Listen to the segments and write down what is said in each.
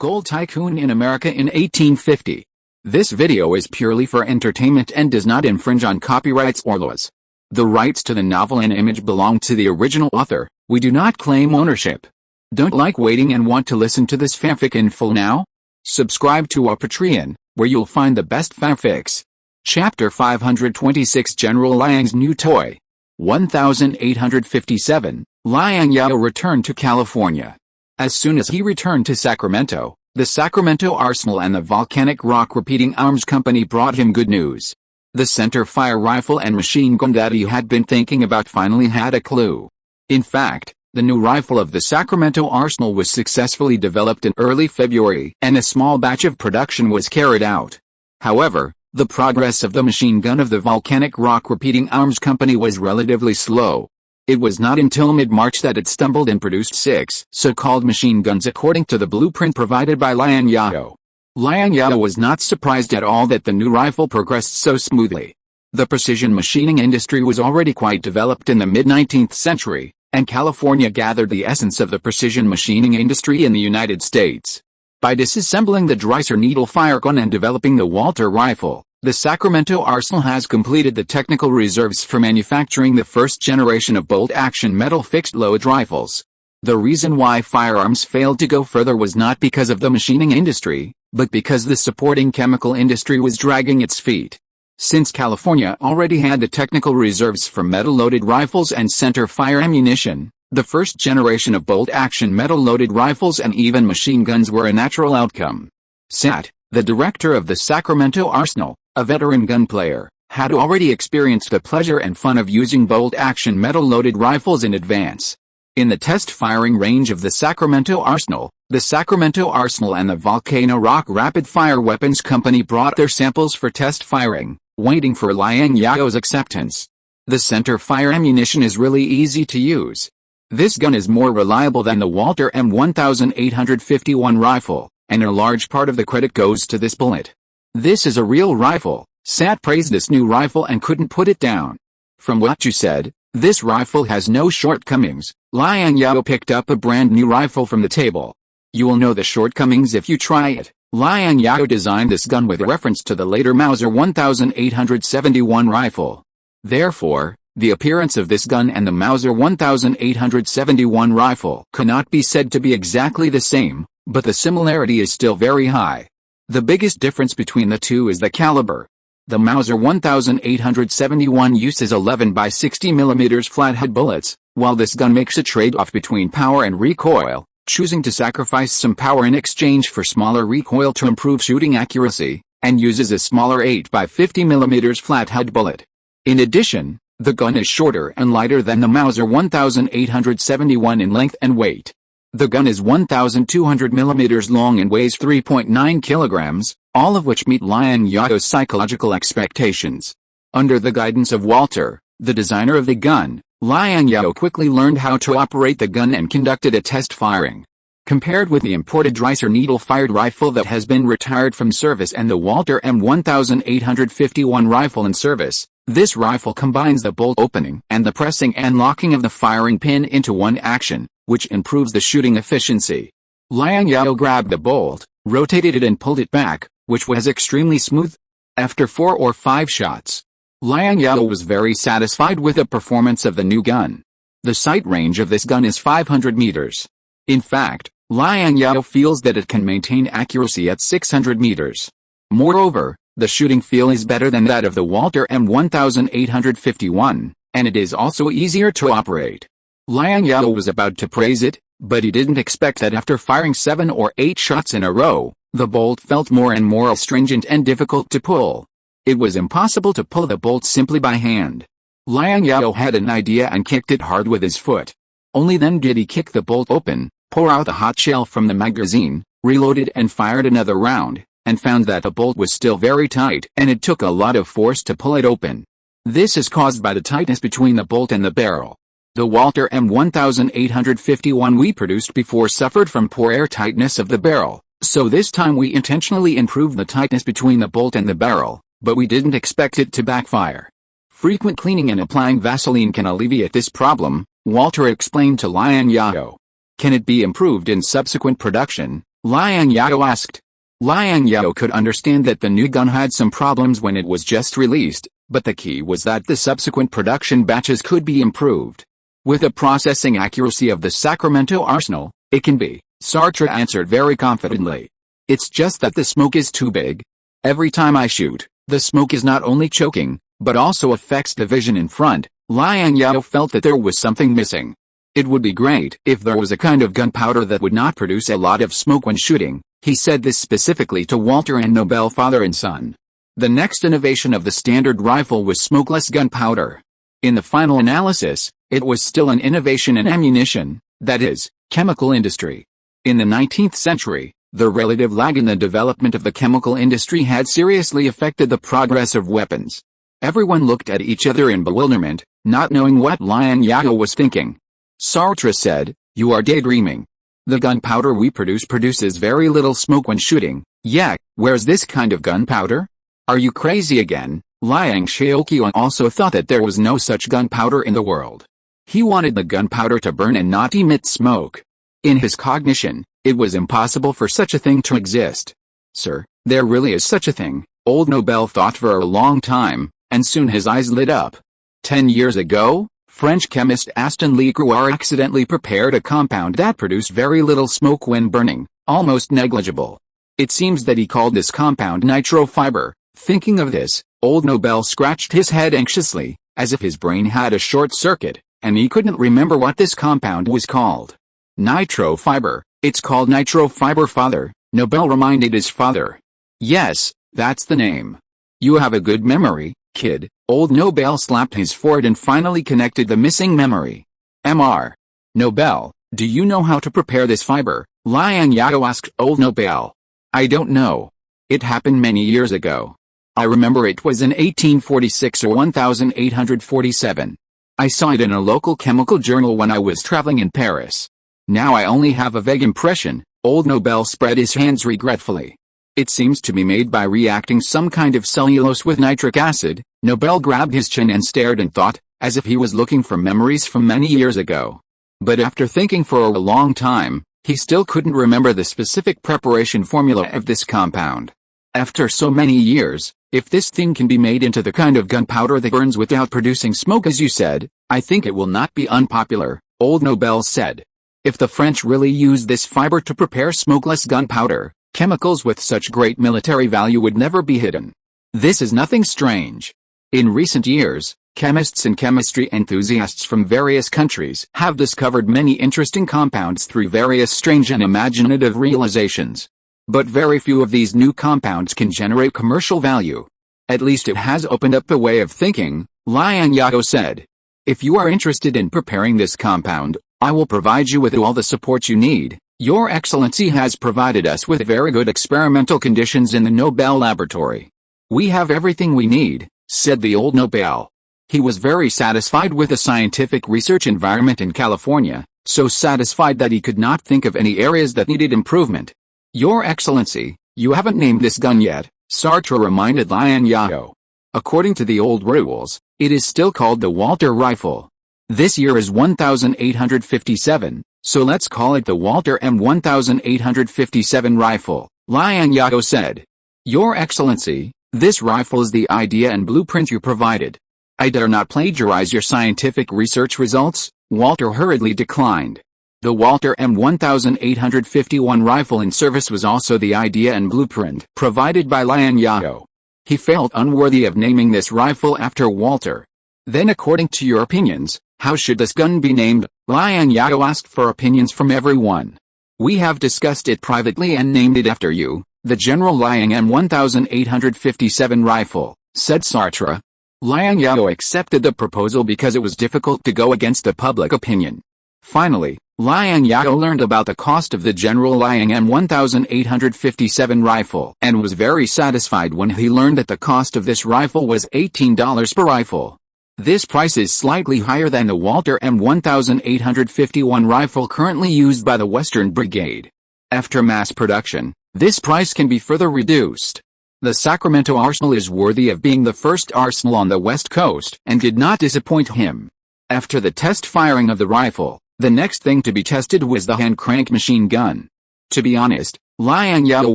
Gold Tycoon in America in 1850. This video is purely for entertainment and does not infringe on copyrights or laws. The rights to the novel and image belong to the original author. We do not claim ownership. Don't like waiting and want to listen to this fanfic in full now? Subscribe to our Patreon, where you'll find the best fanfics. Chapter 526 General Liang's New Toy. 1857, Liang Zhao returned to California. As soon as he returned to Sacramento, the Sacramento Arsenal and the Volcanic Rock Repeating Arms Company brought him good news. The center-fire rifle and machine gun that he had been thinking about finally had a clue. In fact, the new rifle of the Sacramento Arsenal was successfully developed in early February, and a small batch of production was carried out. However, the progress of the machine gun of the Volcanic Rock Repeating Arms Company was relatively slow. It was not until mid-March that it stumbled and produced 6 so-called machine guns according to the blueprint provided by Liang Zhao. Liang Zhao was not surprised at all that the new rifle progressed so smoothly. The precision machining industry was already quite developed in the mid-19th century, and California gathered the essence of the precision machining industry in the United States. By disassembling the Dreiser needle fire gun and developing the Walter rifle, the Sacramento Arsenal has completed the technical reserves for manufacturing the first generation of bolt-action metal fixed-load rifles. The reason why firearms failed to go further was not because of the machining industry, but because the supporting chemical industry was dragging its feet. Since California already had the technical reserves for metal-loaded rifles and center-fire ammunition, the first generation of bolt-action metal-loaded rifles and even machine guns were a natural outcome. Sat, the director of the Sacramento Arsenal, a veteran gunplayer, had already experienced the pleasure and fun of using bolt-action metal-loaded rifles in advance. In the test firing range of the Sacramento Arsenal and the Volcano Rock Rapid Fire Weapons Company brought their samples for test firing, waiting for Liang Zhao's acceptance. The center-fire ammunition is really easy to use. This gun is more reliable than the Walter M1851 rifle, and a large part of the credit goes to this bullet. This is a real rifle. Sat praised this new rifle and couldn't put it down. From what you said, this rifle has no shortcomings. Liang Zhao picked up a brand new rifle from the table. You will know the shortcomings if you try it. Liang Zhao designed this gun with reference to the later Mauser 1871 rifle. Therefore, the appearance of this gun and the Mauser 1871 rifle cannot be said to be exactly the same, but the similarity is still very high. The biggest difference between the two is the caliber. The Mauser 1871 uses 11 by 60 mm flathead bullets, while this gun makes a trade-off between power and recoil, choosing to sacrifice some power in exchange for smaller recoil to improve shooting accuracy, and uses a smaller 8 by 50 mm flathead bullet. In addition, the gun is shorter and lighter than the Mauser 1871 in length and weight. The gun is 1,200 mm long and weighs 3.9 kilograms, all of which meet Liang Zhao's psychological expectations. Under the guidance of Walter, the designer of the gun, Liang Zhao quickly learned how to operate the gun and conducted a test firing. Compared with the imported Dreiser needle-fired rifle that has been retired from service and the Walter M1851 rifle in service, this rifle combines the bolt opening and the pressing and locking of the firing pin into one action, which improves the shooting efficiency. Liang Zhao grabbed the bolt, rotated it and pulled it back, which was extremely smooth. After 4 or 5 shots, Liang Zhao was very satisfied with the performance of the new gun. The sight range of this gun is 500 meters. In fact, Liang Zhao feels that it can maintain accuracy at 600 meters. Moreover, the shooting feel is better than that of the Walter M1851, and it is also easier to operate. Liang Zhao was about to praise it, but he didn't expect that after firing 7 or 8 shots in a row, the bolt felt more and more astringent and difficult to pull. It was impossible to pull the bolt simply by hand. Liang Zhao had an idea and kicked it hard with his foot. Only then did he kick the bolt open, pour out the hot shell from the magazine, reloaded and fired another round, and found that the bolt was still very tight and it took a lot of force to pull it open. This is caused by the tightness between the bolt and the barrel. The Walter M1851 we produced before suffered from poor air tightness of the barrel, so this time we intentionally improved the tightness between the bolt and the barrel, but we didn't expect it to backfire. Frequent cleaning and applying Vaseline can alleviate this problem, Walter explained to Liang Zhao. Can it be improved in subsequent production? Liang Zhao asked. Liang Zhao could understand that the new gun had some problems when it was just released, but the key was that the subsequent production batches could be improved. With the processing accuracy of the Sacramento arsenal, it can be, Sartre answered very confidently. It's just that the smoke is too big. Every time I shoot, the smoke is not only choking, but also affects the vision in front. Liang Zhao felt that there was something missing. It would be great if there was a kind of gunpowder that would not produce a lot of smoke when shooting. He said this specifically to Walter and Nobel father and son. The next innovation of the standard rifle was smokeless gunpowder. In the final analysis, it was still an innovation in ammunition, that is, chemical industry. In the 19th century, the relative lag in the development of the chemical industry had seriously affected the progress of weapons. Everyone looked at each other in bewilderment, not knowing what Liang Zhao was thinking. Sartre said, "You are daydreaming. The gunpowder we produces very little smoke when shooting. Yeah, where's this kind of gunpowder? Are you crazy again?" Liang Zhao also thought that there was no such gunpowder in the world. He wanted the gunpowder to burn and not emit smoke. In his cognition, it was impossible for such a thing to exist. Sir, there really is such a thing, old Nobel thought for a long time, and soon his eyes lit up. 10 years ago, French chemist Aston Lecroix accidentally prepared a compound that produced very little smoke when burning, almost negligible. It seems that he called this compound nitrofiber. Thinking of this, old Nobel scratched his head anxiously, as if his brain had a short circuit, and he couldn't remember what this compound was called. Nitrofiber, it's called nitrofiber, father, Nobel reminded his father. Yes, that's the name. You have a good memory, kid. Old Nobel slapped his forehead and finally connected the missing memory. Mr. Nobel, do you know how to prepare this fiber? Liang Zhao asked old Nobel. I don't know. It happened many years ago. I remember it was in 1846 or 1847. I saw it in a local chemical journal when I was traveling in Paris. Now I only have a vague impression. Old Nobel spread his hands regretfully. It seems to be made by reacting some kind of cellulose with nitric acid. Nobel grabbed his chin and stared in thought, as if he was looking for memories from many years ago. But after thinking for a long time, he still couldn't remember the specific preparation formula of this compound. After so many years, if this thing can be made into the kind of gunpowder that burns without producing smoke as you said, I think it will not be unpopular, old Nobel said. If the French really use this fiber to prepare smokeless gunpowder, chemicals with such great military value would never be hidden. This is nothing strange. In recent years, chemists and chemistry enthusiasts from various countries have discovered many interesting compounds through various strange and imaginative realizations. But very few of these new compounds can generate commercial value. At least it has opened up a way of thinking, Liang Zhao said. If you are interested in preparing this compound, I will provide you with all the support you need. Your Excellency has provided us with very good experimental conditions in the Nobel laboratory. We have everything we need, said the old Nobel. He was very satisfied with the scientific research environment in California, so satisfied that he could not think of any areas that needed improvement. Your Excellency, you haven't named this gun yet, Sartre reminded Liang Zhao. According to the old rules, it is still called the Walter rifle. This year is 1857, so let's call it the Walter M 1857 rifle, Liang Zhao said. Your Excellency, this rifle is the idea and blueprint you provided. I dare not plagiarize your scientific research results, Walter hurriedly declined. The Walter M 1851 rifle in service was also the idea and blueprint provided by Liang Zhao. He felt unworthy of naming this rifle after Walter. Then according to your opinions, how should this gun be named? Liang Zhao asked for opinions from everyone. We have discussed it privately and named it after you, the General Liang M 1857 rifle, said Sartre. Liang Zhao accepted the proposal because it was difficult to go against the public opinion. Finally, Liang Zhao learned about the cost of the General Liang M 1857 rifle and was very satisfied when he learned that the cost of this rifle was $18 per rifle. This price is slightly higher than the Walter M 1851 rifle currently used by the Western Brigade. After mass production, this price can be further reduced. The Sacramento arsenal is worthy of being the first arsenal on the West Coast and did not disappoint him. After the test firing of the rifle, the next thing to be tested was the hand crank machine gun. To be honest, Liang Zhao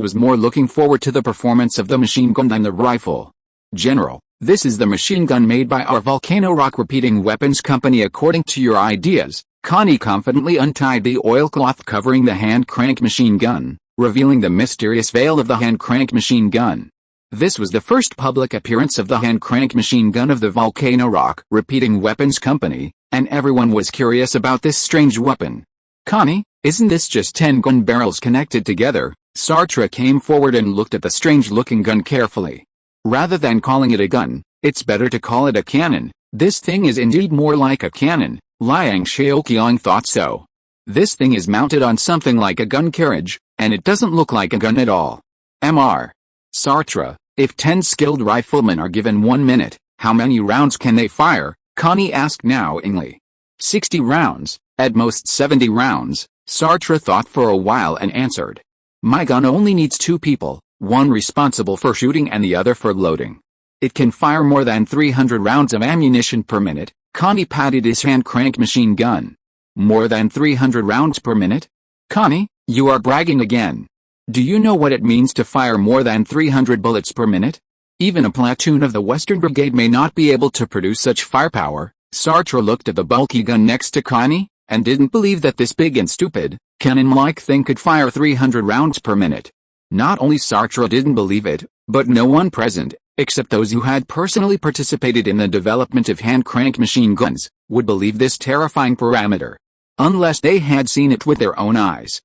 was more looking forward to the performance of the machine gun than the rifle. "General, this is the machine gun made by our volcano rock repeating weapons company according to your ideas." Connie confidently untied the oilcloth covering the hand crank machine gun, revealing the mysterious veil of the hand crank machine gun. This was the first public appearance of the hand crank machine gun of the volcano rock repeating weapons company, and everyone was curious about this strange weapon. "Connie, isn't this just 10 gun barrels connected together?" Sartre came forward and looked at the strange-looking gun carefully. "Rather than calling it a gun, it's better to call it a cannon. This thing is indeed more like a cannon." Liang Zhao thought so. "This thing is mounted on something like a gun carriage, and it doesn't look like a gun at all." Mr. Sartre, if 10 skilled riflemen are given 1 minute, how many rounds can they fire? Connie asked knowingly. 60 rounds, at most 70 rounds, Sartre thought for a while and answered. "My gun only needs 2 people, one responsible for shooting and the other for loading. It can fire more than 300 rounds of ammunition per minute." Connie patted his hand crank machine gun. "More than 300 rounds per minute? Connie, you are bragging again. Do you know what it means to fire more than 300 bullets per minute? Even a platoon of the Western Brigade may not be able to produce such firepower." Sartre looked at the bulky gun next to Connie, and didn't believe that this big and stupid, cannon-like thing could fire 300 rounds per minute. Not only Sartre didn't believe it, but no one present, except those who had personally participated in the development of hand crank machine guns, would believe this terrifying parameter. Unless they had seen it with their own eyes.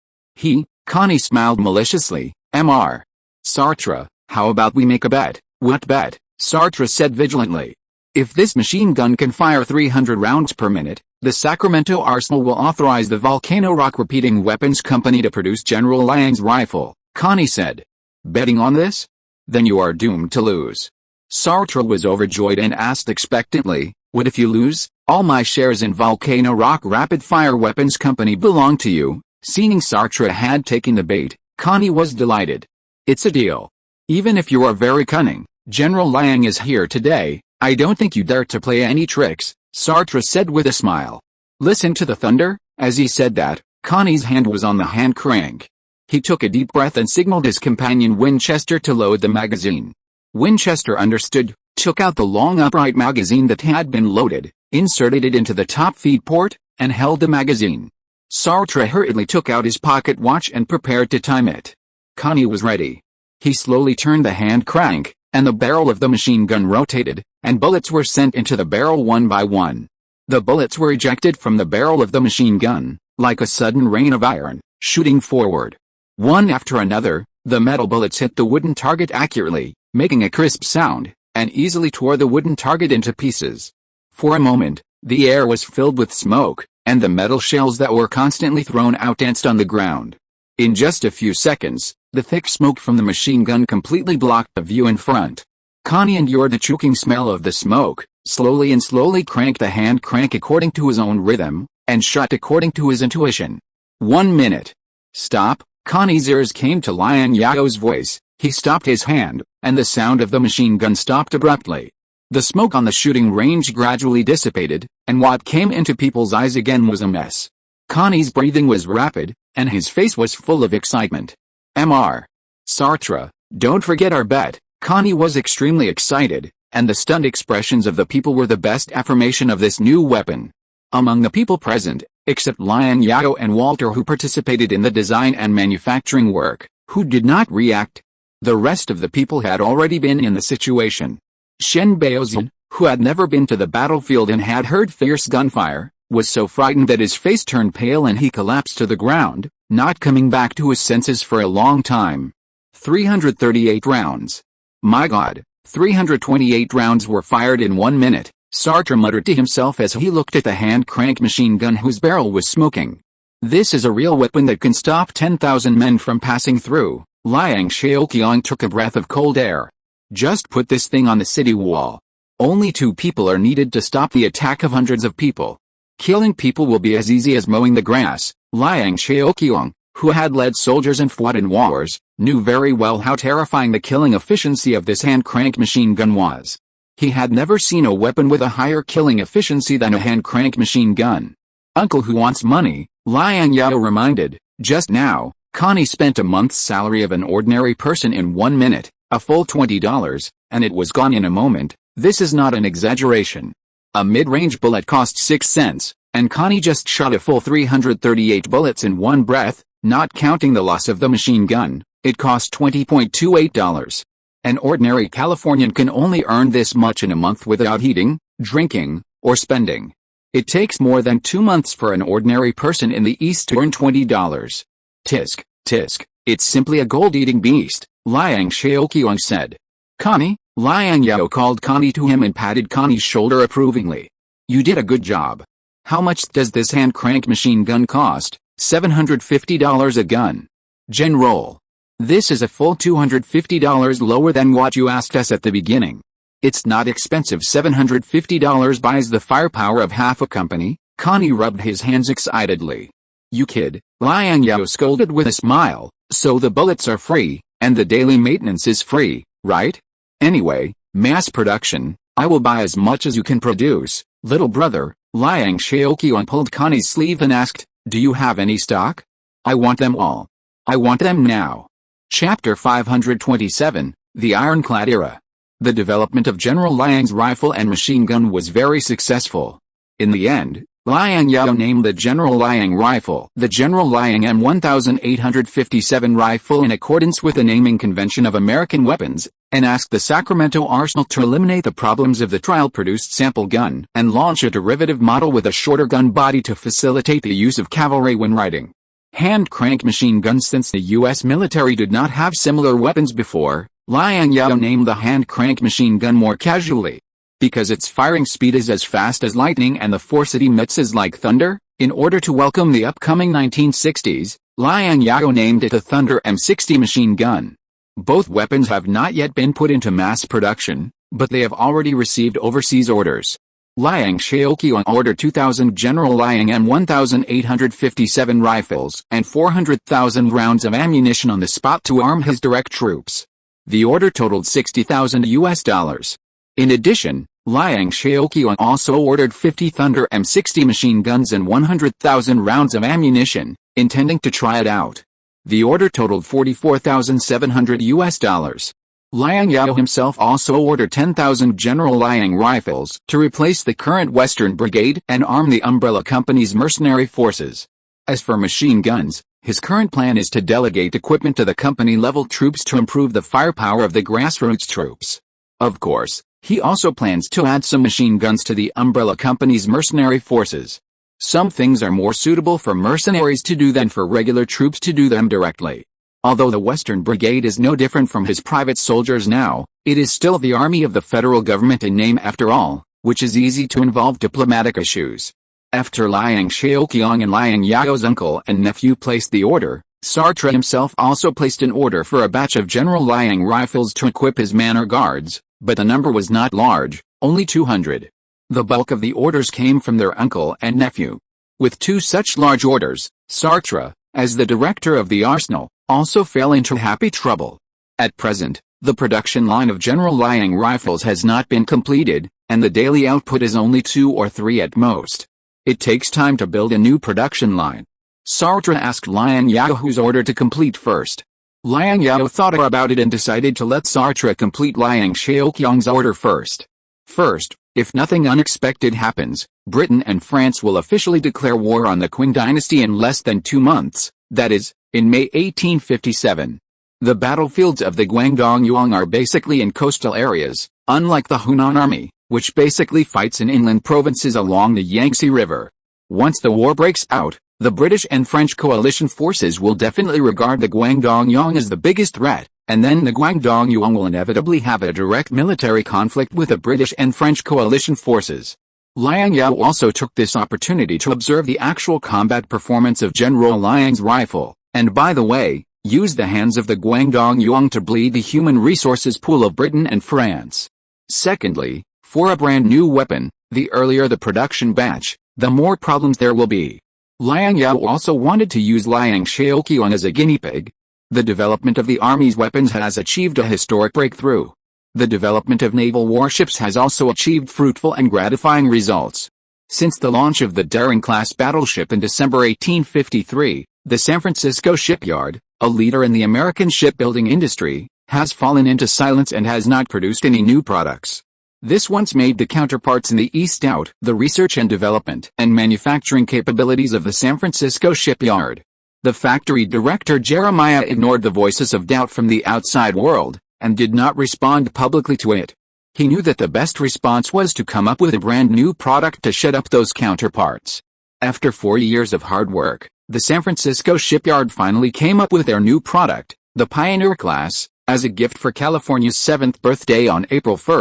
Connie smiled maliciously. "Mr. Sartre, how about we make a bet?" "What bet?" Sartre said vigilantly. "If this machine gun can fire 300 rounds per minute, the Sacramento Arsenal will authorize the Volcano Rock Repeating Weapons Company to produce General Liang's rifle," Connie said. "Betting on this? Then you are doomed to lose." Sartre was overjoyed and asked expectantly, "What if you lose?" "All my shares in Volcano Rock Rapid Fire Weapons Company belong to you." Seeing Sartre had taken the bait, Connie was delighted. "It's a deal. Even if you are very cunning, General Liang is here today. I don't think you dare to play any tricks," Sartre said with a smile. "Listen to the thunder." As he said that, Connie's hand was on the hand crank. He took a deep breath and signaled his companion Winchester to load the magazine. Winchester understood, took out the long upright magazine that had been loaded, inserted it into the top feed port, and held the magazine. Sartre hurriedly took out his pocket watch and prepared to time it. Connie was ready. He slowly turned the hand crank, and the barrel of the machine gun rotated, and bullets were sent into the barrel one by one. The bullets were ejected from the barrel of the machine gun, like a sudden rain of iron, shooting forward. One after another, the metal bullets hit the wooden target accurately, making a crisp sound, and easily tore the wooden target into pieces. For a moment, the air was filled with smoke, and the metal shells that were constantly thrown out danced on the ground. In just a few seconds, the thick smoke from the machine gun completely blocked the view in front. Connie endured the choking smell of the smoke, slowly cranked the hand crank according to his own rhythm, and shot according to his intuition. 1 minute. "Stop." Connie's ears came to Liang Zhao's voice. He stopped his hand, and the sound of the machine gun stopped abruptly. The smoke on the shooting range gradually dissipated, and what came into people's eyes again was a mess. Connie's breathing was rapid, and his face was full of excitement. "Mr. Sartre, don't forget our bet." Connie was extremely excited, and the stunned expressions of the people were the best affirmation of this new weapon. Among the people present, except Liang Zhao and Walter who participated in the design and manufacturing work, who did not react, the rest of the people had already been in the situation. Shen Baozian, who had never been to the battlefield and had heard fierce gunfire, was so frightened that his face turned pale and he collapsed to the ground, not coming back to his senses for a long time. 338 rounds. "My God, 328 rounds were fired in 1 minute, Sartre muttered to himself as he looked at the hand crank machine gun whose barrel was smoking. "This is a real weapon that can stop 10,000 men from passing through." Liang Zhao took a breath of cold air. "Just put this thing on the city wall. Only 2 people are needed to stop the attack of hundreds of people. Killing people will be as easy as mowing the grass." Liang Zhao, who had led soldiers and fought in wars, knew very well how terrifying the killing efficiency of this hand crank machine gun was. He had never seen a weapon with a higher killing efficiency than a hand crank machine gun. "Uncle who wants money," Liang Zhao reminded. Just now, Connie spent a month's salary of an ordinary person in 1 minute, a full $20, and it was gone in a moment. This is not an exaggeration. A mid-range bullet cost 6 cents, and Connie just shot a full 338 bullets in one breath, not counting the loss of the machine gun. It cost $20.28. An ordinary Californian can only earn this much in a month without eating, drinking, or spending. It takes more than 2 months for an ordinary person in the East to earn $20. Tisk, tisk, it's simply a gold-eating beast, Liang Zhao said. Connie? Liang Zhao called Connie to him and patted Connie's shoulder approvingly. You did a good job. How much does this hand-crank machine gun cost? $750 a gun. General. This is a full $250 lower than what you asked us at the beginning. It's not expensive. $750 buys the firepower of half a company. Connie rubbed his hands excitedly. You kid, Liang Zhao scolded with a smile, so the bullets are free, and the daily maintenance is free, right? Anyway, mass production, I will buy as much as you can produce, little brother. Liang Zhao pulled Connie's sleeve and asked, do you have any stock? I want them all. I want them now. Chapter 527, The Ironclad Era. The development of General Liang's rifle and machine gun was very successful. In the end, Liang Zhao named the General Liang rifle the General Liang M1857 rifle in accordance with the naming convention of American weapons, and asked the Sacramento Arsenal to eliminate the problems of the trial-produced sample gun and launch a derivative model with a shorter gun body to facilitate the use of cavalry when riding. Hand-crank machine guns. Since the U.S. military did not have similar weapons before, Liang Zhao named the hand-crank machine gun more casually. Because its firing speed is as fast as lightning and the force it emits is like thunder, in order to welcome the upcoming 1960s, Liang Zhao named it the Thunder M60 machine gun. Both weapons have not yet been put into mass production, but they have already received overseas orders. Liang Zhao ordered 2,000 General Liang M1857 rifles and 400,000 rounds of ammunition on the spot to arm his direct troops. The order totaled $60,000. In addition, Liang Zhao also ordered 50 Thunder M60 machine guns and 100,000 rounds of ammunition, intending to try it out. The order totaled $44,700. Liang Zhao himself also ordered 10,000 General Liang rifles to replace the current Western Brigade and arm the Umbrella Company's mercenary forces. As for machine guns, his current plan is to delegate equipment to the company-level troops to improve the firepower of the grassroots troops. Of course, he also plans to add some machine guns to the Umbrella Company's mercenary forces. Some things are more suitable for mercenaries to do than for regular troops to do them directly. Although the Western Brigade is no different from his private soldiers now, it is still the army of the federal government in name after all, which is easy to involve diplomatic issues. After Liang Zhao and Liang Zhao's uncle and nephew placed the order, Sartre himself also placed an order for a batch of General Liang rifles to equip his manor guards, but the number was not large, only 200. The bulk of the orders came from their uncle and nephew. With two such large orders, Sartre, as the director of the arsenal, also fell into happy trouble. At present, the production line of General Liang rifles has not been completed, and the daily output is only 2 or 3 at most. It takes time to build a new production line. Sartre asked Liang Zhao whose order to complete first. Liang Zhao thought about it and decided to let Sartre complete Liang Zhao's order first. First, if nothing unexpected happens, Britain and France will officially declare war on the Qing dynasty in less than 2 months, that is, in May 1857. The battlefields of the Guangdong are basically in coastal areas, unlike the Hunan army, which basically fights in inland provinces along the Yangtze River. Once the war breaks out, the British and French coalition forces will definitely regard the Guangdong as the biggest threat, and then the Guangdong will inevitably have a direct military conflict with the British and French coalition forces. Liang Zhao also took this opportunity to observe the actual combat performance of General Liang's rifle, and by the way, use the hands of the Guangdong to bleed the human resources pool of Britain and France. Secondly, for a brand new weapon, the earlier the production batch, the more problems there will be. Liang Zhao also wanted to use Liang Zhao as a guinea pig. The development of the Army's weapons has achieved a historic breakthrough. The development of naval warships has also achieved fruitful and gratifying results. Since the launch of the Daring-class battleship in December 1853, The San Francisco shipyard, a leader in the American shipbuilding industry, has fallen into silence and has not produced any new products. This once made the counterparts in the East doubt the research and development and manufacturing capabilities of the San Francisco shipyard. The factory director Jeremiah ignored the voices of doubt from the outside world, and did not respond publicly to it. He knew that the best response was to come up with a brand new product to shut up those counterparts. After 4 years of hard work, the San Francisco shipyard finally came up with their new product, the Pioneer class, as a gift for California's 7th birthday on April 1,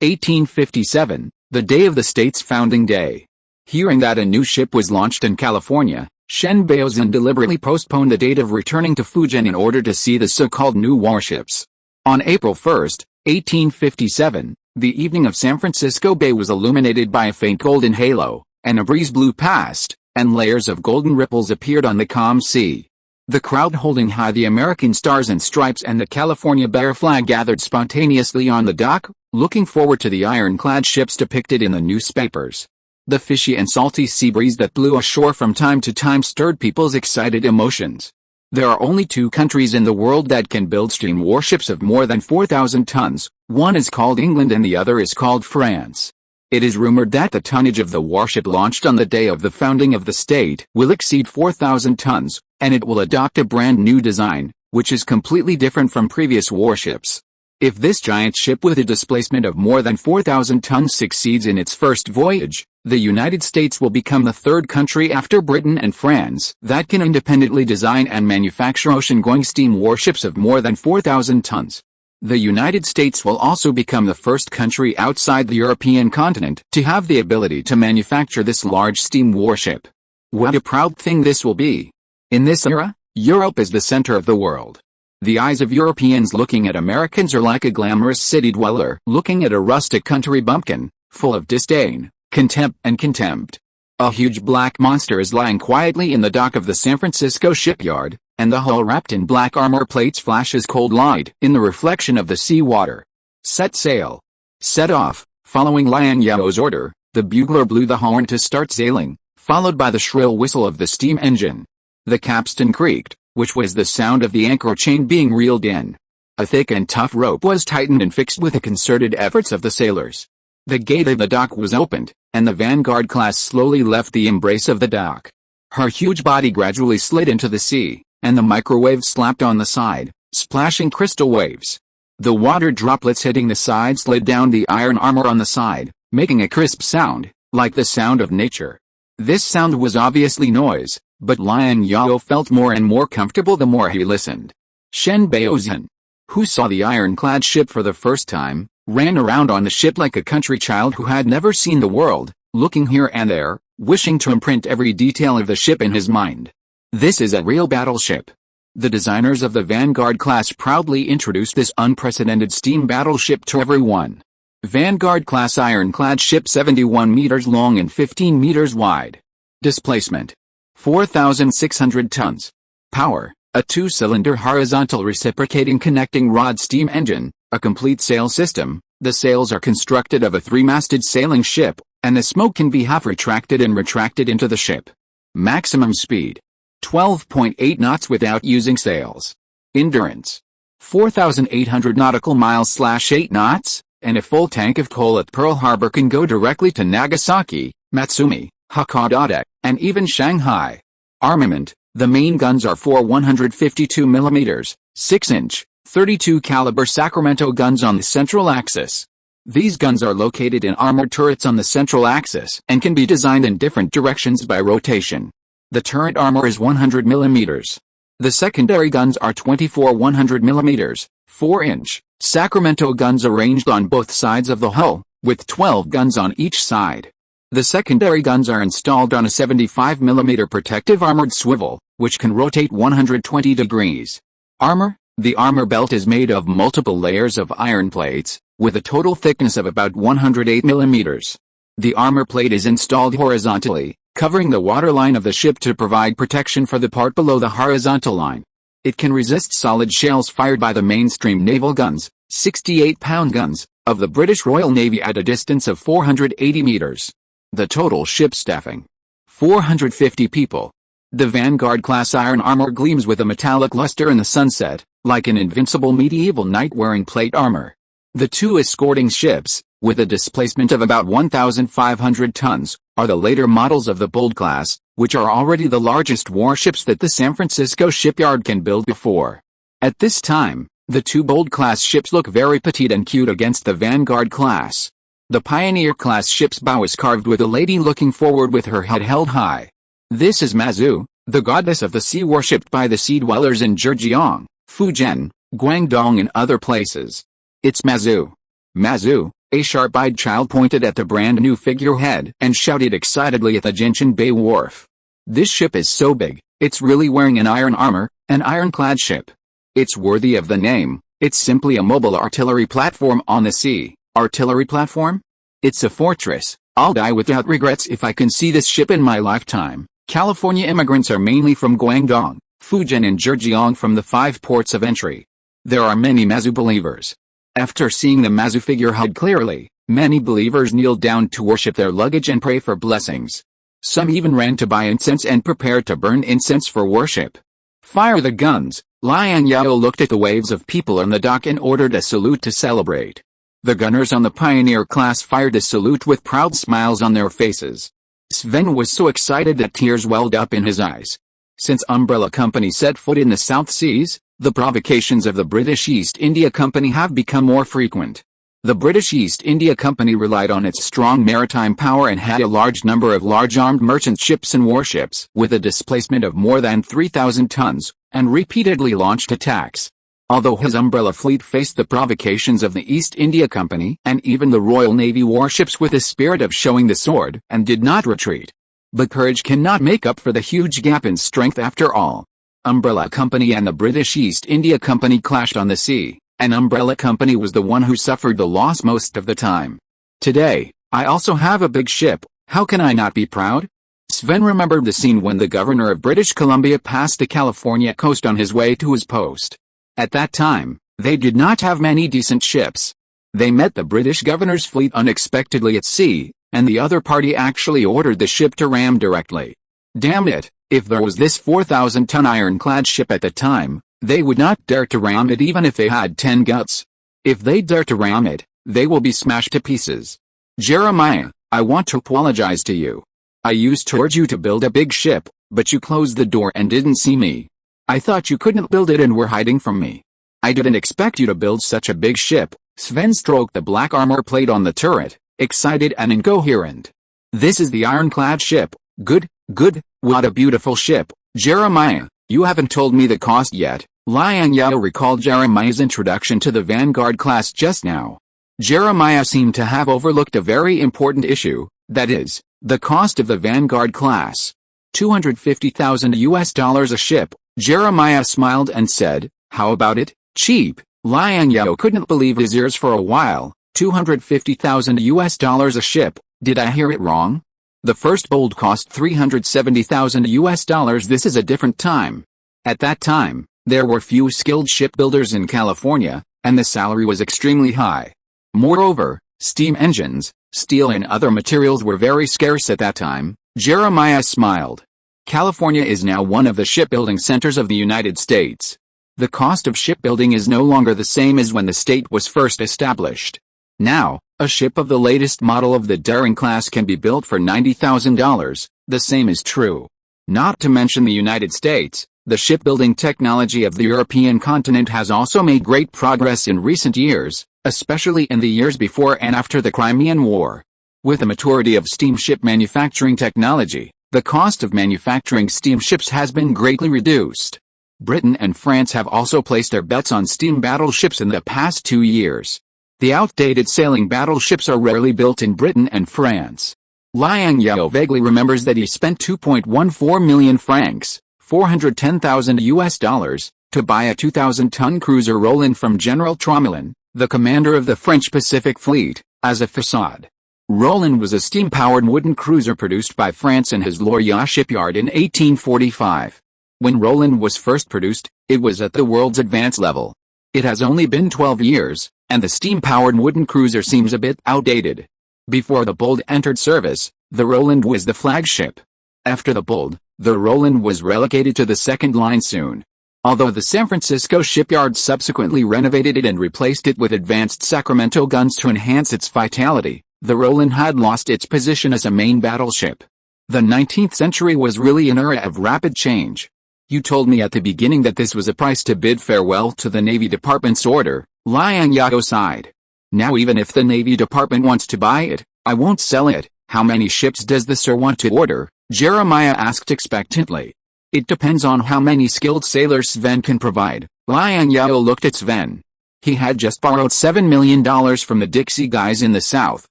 1857, the day of the state's founding day. Hearing that a new ship was launched in California, Shen Baozun deliberately postponed the date of returning to Fujian in order to see the so-called new warships. On April 1, 1857, the evening of San Francisco Bay was illuminated by a faint golden halo, and a breeze blew past, and layers of golden ripples appeared on the calm sea. The crowd holding high the American stars and stripes and the California Bear flag gathered spontaneously on the dock, looking forward to the ironclad ships depicted in the newspapers. The fishy and salty sea breeze that blew ashore from time to time stirred people's excited emotions. There are only 2 countries in the world that can build steam warships of more than 4,000 tons, one is called England and the other is called France. It is rumored that the tonnage of the warship launched on the day of the founding of the state will exceed 4,000 tons, and it will adopt a brand new design, which is completely different from previous warships. If this giant ship with a displacement of more than 4,000 tons succeeds in its first voyage, the United States will become the 3rd country after Britain and France that can independently design and manufacture ocean-going steam warships of more than 4,000 tons. The United States will also become the first country outside the European continent to have the ability to manufacture this large steam warship. What a proud thing this will be. In this era, Europe is the center of the world. The eyes of Europeans looking at Americans are like a glamorous city dweller looking at a rustic country bumpkin, full of disdain, contempt and contempt. A huge black monster is lying quietly in the dock of the San Francisco shipyard, and the hull wrapped in black armor plates flashes cold light in the reflection of the sea water. Set sail. Set off. Following Liang Zhao's order, the bugler blew the horn to start sailing, followed by the shrill whistle of the steam engine. The capstan creaked, which was the sound of the anchor chain being reeled in. A thick and tough rope was tightened and fixed with the concerted efforts of the sailors. The gate of the dock was opened, and the Vanguard class slowly left the embrace of the dock. Her huge body gradually slid into the sea, and the microwave slapped on the side, splashing crystal waves. The water droplets hitting the side slid down the iron armor on the side, making a crisp sound, like the sound of nature. This sound was obviously noise, but Liang Zhao felt more and more comfortable the more he listened. Shen Baozun, who saw the ironclad ship for the first time, ran around on the ship like a country child who had never seen the world, looking here and there, wishing to imprint every detail of the ship in his mind. This is a real battleship. The designers of the Vanguard class proudly introduced this unprecedented steam battleship to everyone. Vanguard class ironclad ship 71 meters long and 15 meters wide. Displacement: 4,600 tons. Power: a 2-cylinder horizontal reciprocating connecting rod steam engine, a complete sail system. The sails are constructed of a 3-masted sailing ship, and the smoke can be half retracted and retracted into the ship. Maximum speed: 12.8 knots without using sails. Endurance: 4,800 nautical miles/8 knots, and a full tank of coal at Pearl Harbor can go directly to Nagasaki, Matsumi, Hakodate, and even Shanghai. Armament: the main guns are 4 152 mm, 6-inch, 32 caliber Sacramento guns on the central axis. These guns are located in armored turrets on the central axis and can be designed in different directions by rotation. The turret armor is 100 mm. The secondary guns are 24 100 mm, 4-inch, Sacramento guns arranged on both sides of the hull, with 12 guns on each side. The secondary guns are installed on a 75 mm protective armored swivel, which can rotate 120 degrees. Armor: the armor belt is made of multiple layers of iron plates, with a total thickness of about 108 mm. The armor plate is installed horizontally, covering the waterline of the ship to provide protection for the part below the horizontal line. It can resist solid shells fired by the mainstream naval guns, 68-pound guns, of the British Royal Navy at a distance of 480 meters. The total ship staffing: 450 people. The Vanguard-class iron armor gleams with a metallic luster in the sunset, like an invincible medieval knight wearing plate armor. The two escorting ships, with a displacement of about 1,500 tons, are the later models of the Bold class, which are already the largest warships that the San Francisco shipyard can build before. At this time, the two Bold-class ships look very petite and cute against the Vanguard class. The Pioneer-class ship's bow is carved with a lady looking forward with her head held high. This is Mazu, the goddess of the sea, worshipped by the sea dwellers in Zhejiang, Fujian, Guangdong and other places. It's Mazu. Mazu, a sharp-eyed child, pointed at the brand-new figurehead and shouted excitedly at the Jinshan Bay wharf. This ship is so big, it's really wearing an iron armor, an ironclad ship. It's worthy of the name. It's simply a mobile artillery platform on the sea. Artillery platform? It's a fortress. I'll die without regrets if I can see this ship in my lifetime. California immigrants are mainly from Guangdong, Fujian and Zhejiang, from the 5 ports of entry. There are many Mazu believers. After seeing the Mazu figurehead clearly, many believers kneeled down to worship their luggage and pray for blessings. Some even ran to buy incense and prepared to burn incense for worship. Fire the guns! Liang Zhao looked at the waves of people on the dock and ordered a salute to celebrate. The gunners on the Pioneer class fired a salute with proud smiles on their faces. Sven was so excited that tears welled up in his eyes. Since Umbrella Company set foot in the South Seas, the provocations of the British East India Company have become more frequent. The British East India Company relied on its strong maritime power and had a large number of large armed merchant ships and warships with a displacement of more than 3,000 tons, and repeatedly launched attacks. Although his umbrella fleet faced the provocations of the East India Company and even the Royal Navy warships with a spirit of showing the sword and did not retreat. But courage cannot make up for the huge gap in strength after all. Umbrella Company and the British East India Company clashed on the sea, and Umbrella Company was the one who suffered the loss most of the time. Today, I also have a big ship. How can I not be proud? Sven remembered the scene when the governor of British Columbia passed the California coast on his way to his post. At that time, they did not have many decent ships. They met the British governor's fleet unexpectedly at sea, and the other party actually ordered the ship to ram directly. Damn it, if there was this 4,000-ton ironclad ship at the time, they would not dare to ram it even if they had 10 guts. If they dare to ram it, they will be smashed to pieces. Jeremiah, I want to apologize to you. I used to urge you to build a big ship, but you closed the door and didn't see me. I thought you couldn't build it and were hiding from me. I didn't expect you to build such a big ship. Sven stroked the black armor plate on the turret, excited and incoherent. This is the ironclad ship. Good, good, what a beautiful ship. Jeremiah, you haven't told me the cost yet. Liang Zhao recalled Jeremiah's introduction to the Vanguard class just now. Jeremiah seemed to have overlooked a very important issue, that is, the cost of the Vanguard class. $250,000 a ship. Jeremiah smiled and said, how about it? Cheap. Liang Zhao couldn't believe his ears for a while. $250,000 a ship. Did I hear it wrong? The first Bold cost $370,000. This is a different time. At that time, there were few skilled shipbuilders in California, and the salary was extremely high. Moreover, steam engines, steel and other materials were very scarce at that time. Jeremiah smiled. California is now one of the shipbuilding centers of the United States. The cost of shipbuilding is no longer the same as when the state was first established. Now, a ship of the latest model of the Daring class can be built for $90,000. The same is true. Not to mention the United States, the shipbuilding technology of the European continent has also made great progress in recent years, especially in the years before and after the Crimean War. With the maturity of steamship manufacturing technology, the cost of manufacturing steamships has been greatly reduced. Britain and France have also placed their bets on steam battleships in the past 2 years. The outdated sailing battleships are rarely built in Britain and France. Liang Zhao vaguely remembers that he spent 2.14 million francs, $410,000, to buy a 2,000-ton cruiser Roland from General Tromelin, the commander of the French Pacific Fleet, as a facade. Roland was a steam-powered wooden cruiser produced by France in his Lorient shipyard in 1845. When Roland was first produced, it was at the world's advanced level. It has only been 12 years, and the steam-powered wooden cruiser seems a bit outdated. Before the Bold entered service, the Roland was the flagship. After the Bold, The Roland was relegated to the second line soon. Although the San Francisco shipyard subsequently renovated it and replaced it with advanced Sacramento guns to enhance its vitality, the Roland had lost its position as a main battleship. The 19th century was really an era of rapid change. You told me at the beginning that this was a price to bid farewell to the Navy Department's order, Liang Zhao sighed. Now even if the Navy Department wants to buy it, I won't sell it. How many ships does the Sir want to order? Jeremiah asked expectantly. It depends on how many skilled sailors Sven can provide. Liang Zhao looked at Sven. He had just borrowed $7 million from the Dixie guys in the South,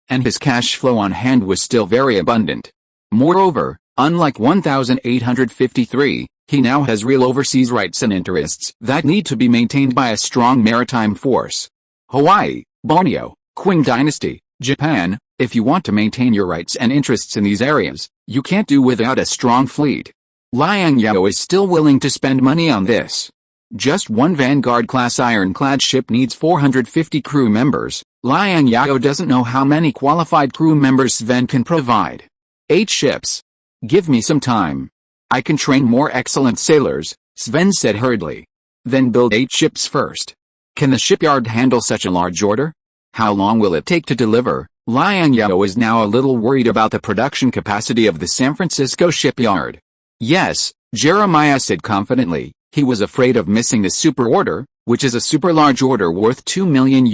and his cash flow on hand was still very abundant. Moreover, unlike 1853, he now has real overseas rights and interests that need to be maintained by a strong maritime force. Hawaii, Borneo, Qing Dynasty, Japan, if you want to maintain your rights and interests in these areas, you can't do without a strong fleet. Liang Zhao is still willing to spend money on this. Just one Vanguard-class ironclad ship needs 450 crew members. Liang Zhao doesn't know how many qualified crew members Sven can provide. 8 ships. Give me some time. I can train more excellent sailors, Sven said hurriedly. Then build 8 ships first. Can the shipyard handle such a large order? How long will it take to deliver? Liang Zhao is now a little worried about the production capacity of the San Francisco shipyard. Yes, Jeremiah said confidently. He was afraid of missing the super order, which is a super large order worth $2 million.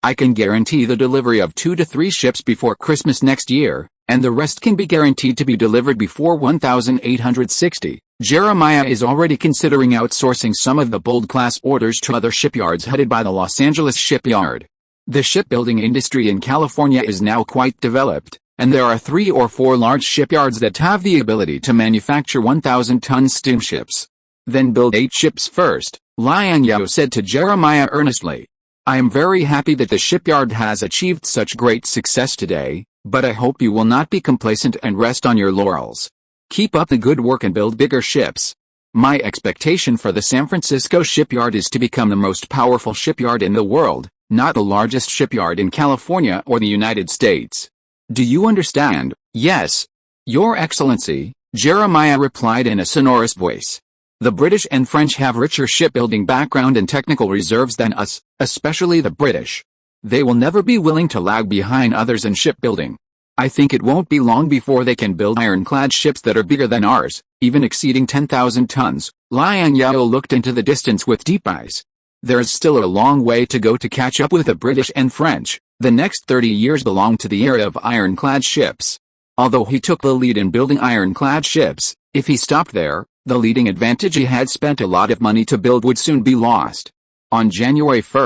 I can guarantee the delivery of 2 to 3 ships before Christmas next year, and the rest can be guaranteed to be delivered before 1860. Jeremiah is already considering outsourcing some of the Bold-class orders to other shipyards headed by the Los Angeles shipyard. The shipbuilding industry in California is now quite developed, and there are 3 or 4 large shipyards that have the ability to manufacture 1,000-ton steamships. Then build 8 ships first, Liang Zhao said to Jeremiah earnestly. I am very happy that the shipyard has achieved such great success today, but I hope you will not be complacent and rest on your laurels. Keep up the good work and build bigger ships. My expectation for the San Francisco shipyard is to become the most powerful shipyard in the world, not the largest shipyard in California or the United States. Do you understand? Yes, Your Excellency, Jeremiah replied in a sonorous voice. The British and French have richer shipbuilding background and technical reserves than us, especially the British. They will never be willing to lag behind others in shipbuilding. I think it won't be long before they can build ironclad ships that are bigger than ours, even exceeding 10,000 tons. Liang Zhao looked into the distance with deep eyes. There is still a long way to go to catch up with the British and French. The next 30 years belong to the era of ironclad ships. Although he took the lead in building ironclad ships, if he stopped there, the leading advantage he had spent a lot of money to build would soon be lost. On January 1,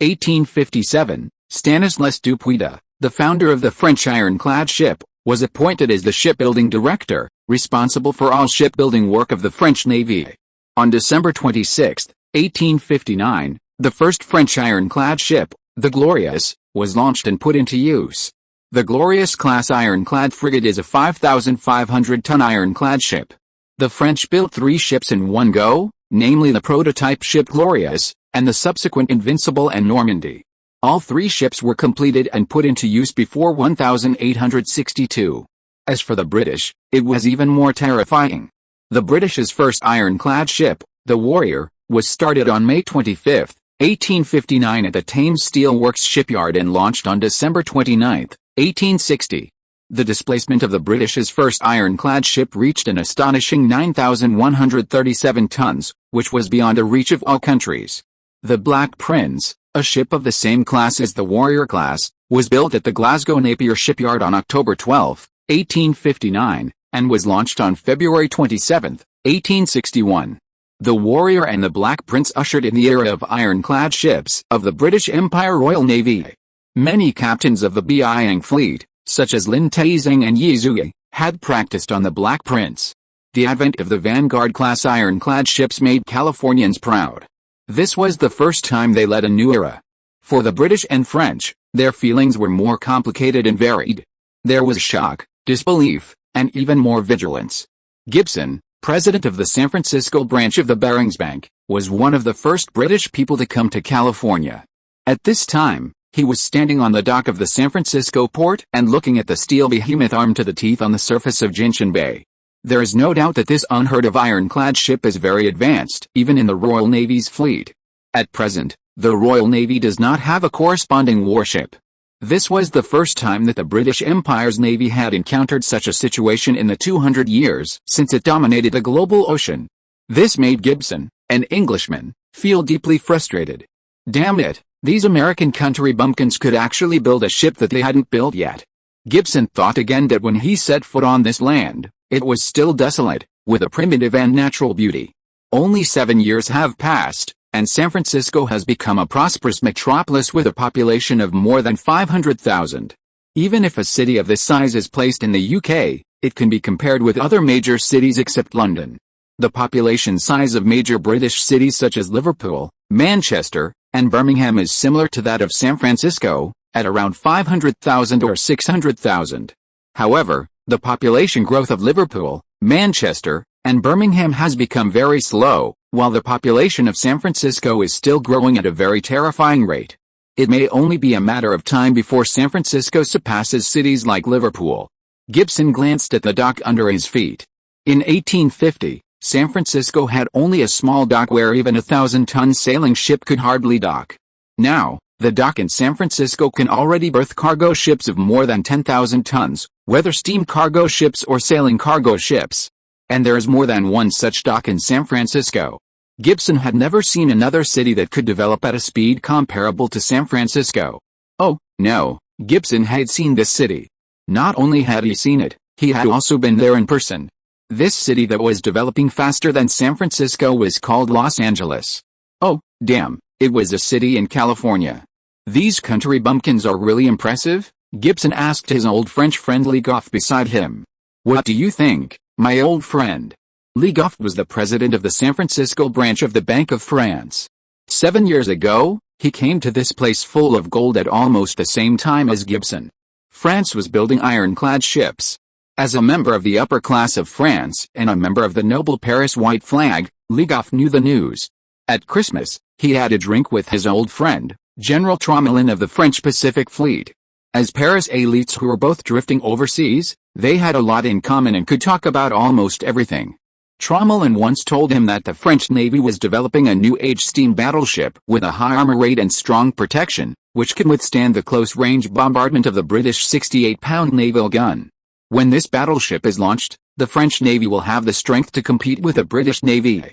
1857, Stanislas Dupuida, the founder of the French ironclad ship, was appointed as the shipbuilding director, responsible for all shipbuilding work of the French Navy. On December 26, 1859, the first French ironclad ship, the Glorious, was launched and put into use. The Glorious-class ironclad frigate is a 5,500-ton ironclad ship. The French built 3 ships in one go, namely the prototype ship Glorious, and the subsequent Invincible and Normandy. All 3 ships were completed and put into use before 1862. As for the British, it was even more terrifying. The British's first ironclad ship, the Warrior, was started on May 25, 1859 at the Thames Steel Works shipyard and launched on December 29, 1860. The displacement of the British's first ironclad ship reached an astonishing 9,137 tons, which was beyond the reach of all countries. The Black Prince, a ship of the same class as the Warrior class, was built at the Glasgow Napier shipyard on October 12, 1859, and was launched on February 27, 1861. The Warrior and the Black Prince ushered in the era of ironclad ships of the British Empire Royal Navy. Many captains of the Beiyang fleet, such as Lin Taizeng and Yi Zui, had practiced on the Black Prince. The advent of the Vanguard-class ironclad ships made Californians proud. This was the first time they led a new era. For the British and French, their feelings were more complicated and varied. There was shock, disbelief, and even more vigilance. Gibson, president of the San Francisco branch of the Barings Bank, was one of the first British people to come to California. At this time, he was standing on the dock of the San Francisco port and looking at the steel behemoth armed to the teeth on the surface of Gentian Bay. There is no doubt that this unheard-of ironclad ship is very advanced, even in the Royal Navy's fleet. At present, the Royal Navy does not have a corresponding warship. This was the first time that the British Empire's Navy had encountered such a situation in the 200 years since it dominated the global ocean. This made Gibson, an Englishman, feel deeply frustrated. Damn it, these American country bumpkins could actually build a ship that they hadn't built yet. Gibson thought again that when he set foot on this land, it was still desolate, with a primitive and natural beauty. Only 7 years have passed, and San Francisco has become a prosperous metropolis with a population of more than 500,000. Even if a city of this size is placed in the UK, it can be compared with other major cities except London. The population size of major British cities such as Liverpool, Manchester, and Birmingham is similar to that of San Francisco, at around 500,000 or 600,000. However, the population growth of Liverpool, Manchester, and Birmingham has become very slow, while the population of San Francisco is still growing at a very terrifying rate. It may only be a matter of time before San Francisco surpasses cities like Liverpool. Gibson glanced at the dock under his feet. In 1850, San Francisco had only a small dock where even a 1,000-ton sailing ship could hardly dock. Now, the dock in San Francisco can already berth cargo ships of more than 10,000 tons, whether steam cargo ships or sailing cargo ships. And there is more than one such dock in San Francisco. Gibson had never seen another city that could develop at a speed comparable to San Francisco. Oh, no, Gibson had seen this city. Not only had he seen it, he had also been there in person. This city that was developing faster than San Francisco was called Los Angeles. Oh, damn, it was a city in California. These country bumpkins are really impressive? Gibson asked his old French friend Ligoff beside him. What do you think, my old friend? Ligoff was the president of the San Francisco branch of the Bank of France. 7 years ago, he came to this place full of gold at almost the same time as Gibson. France was building ironclad ships. As a member of the upper class of France and a member of the noble Paris white flag, Ligoff knew the news. At Christmas, he had a drink with his old friend, General Tromelin of the French Pacific Fleet. As Paris elites who were both drifting overseas, they had a lot in common and could talk about almost everything. Tromelin once told him that the French Navy was developing a new-age steam battleship with a high armor rate and strong protection, which can withstand the close-range bombardment of the British 68-pound naval gun. When this battleship is launched, the French Navy will have the strength to compete with the British Navy.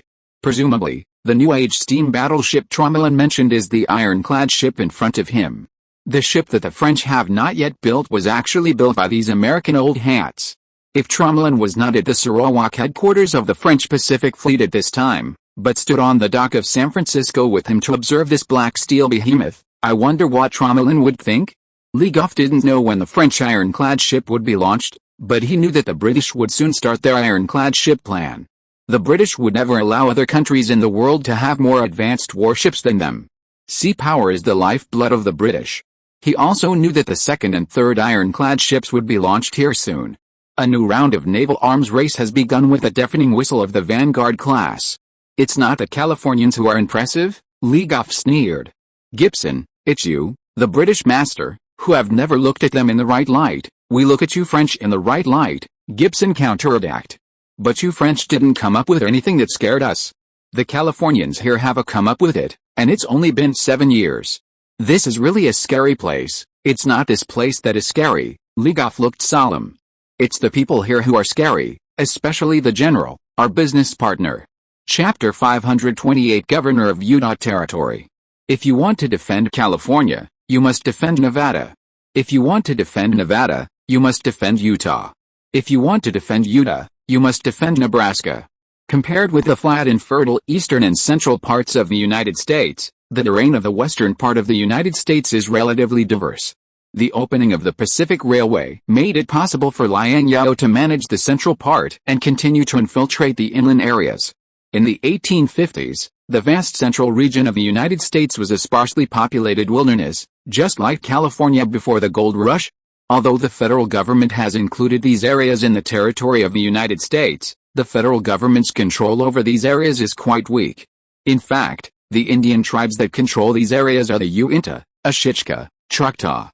Presumably, the new-age steam battleship Tromelin mentioned is the ironclad ship in front of him. The ship that the French have not yet built was actually built by these American old hats. If Tromelin was not at the Sarawak headquarters of the French Pacific Fleet at this time, but stood on the dock of San Francisco with him to observe this black steel behemoth, I wonder what Tromelin would think? Ligoff didn't know when the French ironclad ship would be launched, but he knew that the British would soon start their ironclad ship plan. The British would never allow other countries in the world to have more advanced warships than them. Sea power is the lifeblood of the British. He also knew that the second and third ironclad ships would be launched here soon. A new round of naval arms race has begun with the deafening whistle of the Vanguard class. It's not the Californians who are impressive, Ligoff sneered. Gibson, it's you, the British master, who have never looked at them in the right light. We look at you French in the right light, Gibson counterattacked. But you French didn't come up with anything that scared us. The Californians here have come up with it, and it's only been 7 years. This is really a scary place. It's not this place that is scary, Ligoff looked solemn. It's the people here who are scary, especially the general, our business partner. Chapter 528 Governor of Utah Territory. If you want to defend California, you must defend Nevada. If you want to defend Nevada, you must defend Utah. If you want to defend Utah, you must defend Nebraska. Compared with the flat and fertile eastern and central parts of the United States, the terrain of the western part of the United States is relatively diverse. The opening of the Pacific Railway made it possible for Liang Zhao to manage the central part and continue to infiltrate the inland areas. In the 1850s, the vast central region of the United States was a sparsely populated wilderness, just like California before the gold rush. Although the federal government has included these areas in the territory of the United States, the federal government's control over these areas is quite weak. In fact, the Indian tribes that control these areas are the Uinta, Ashishka, Choctaw,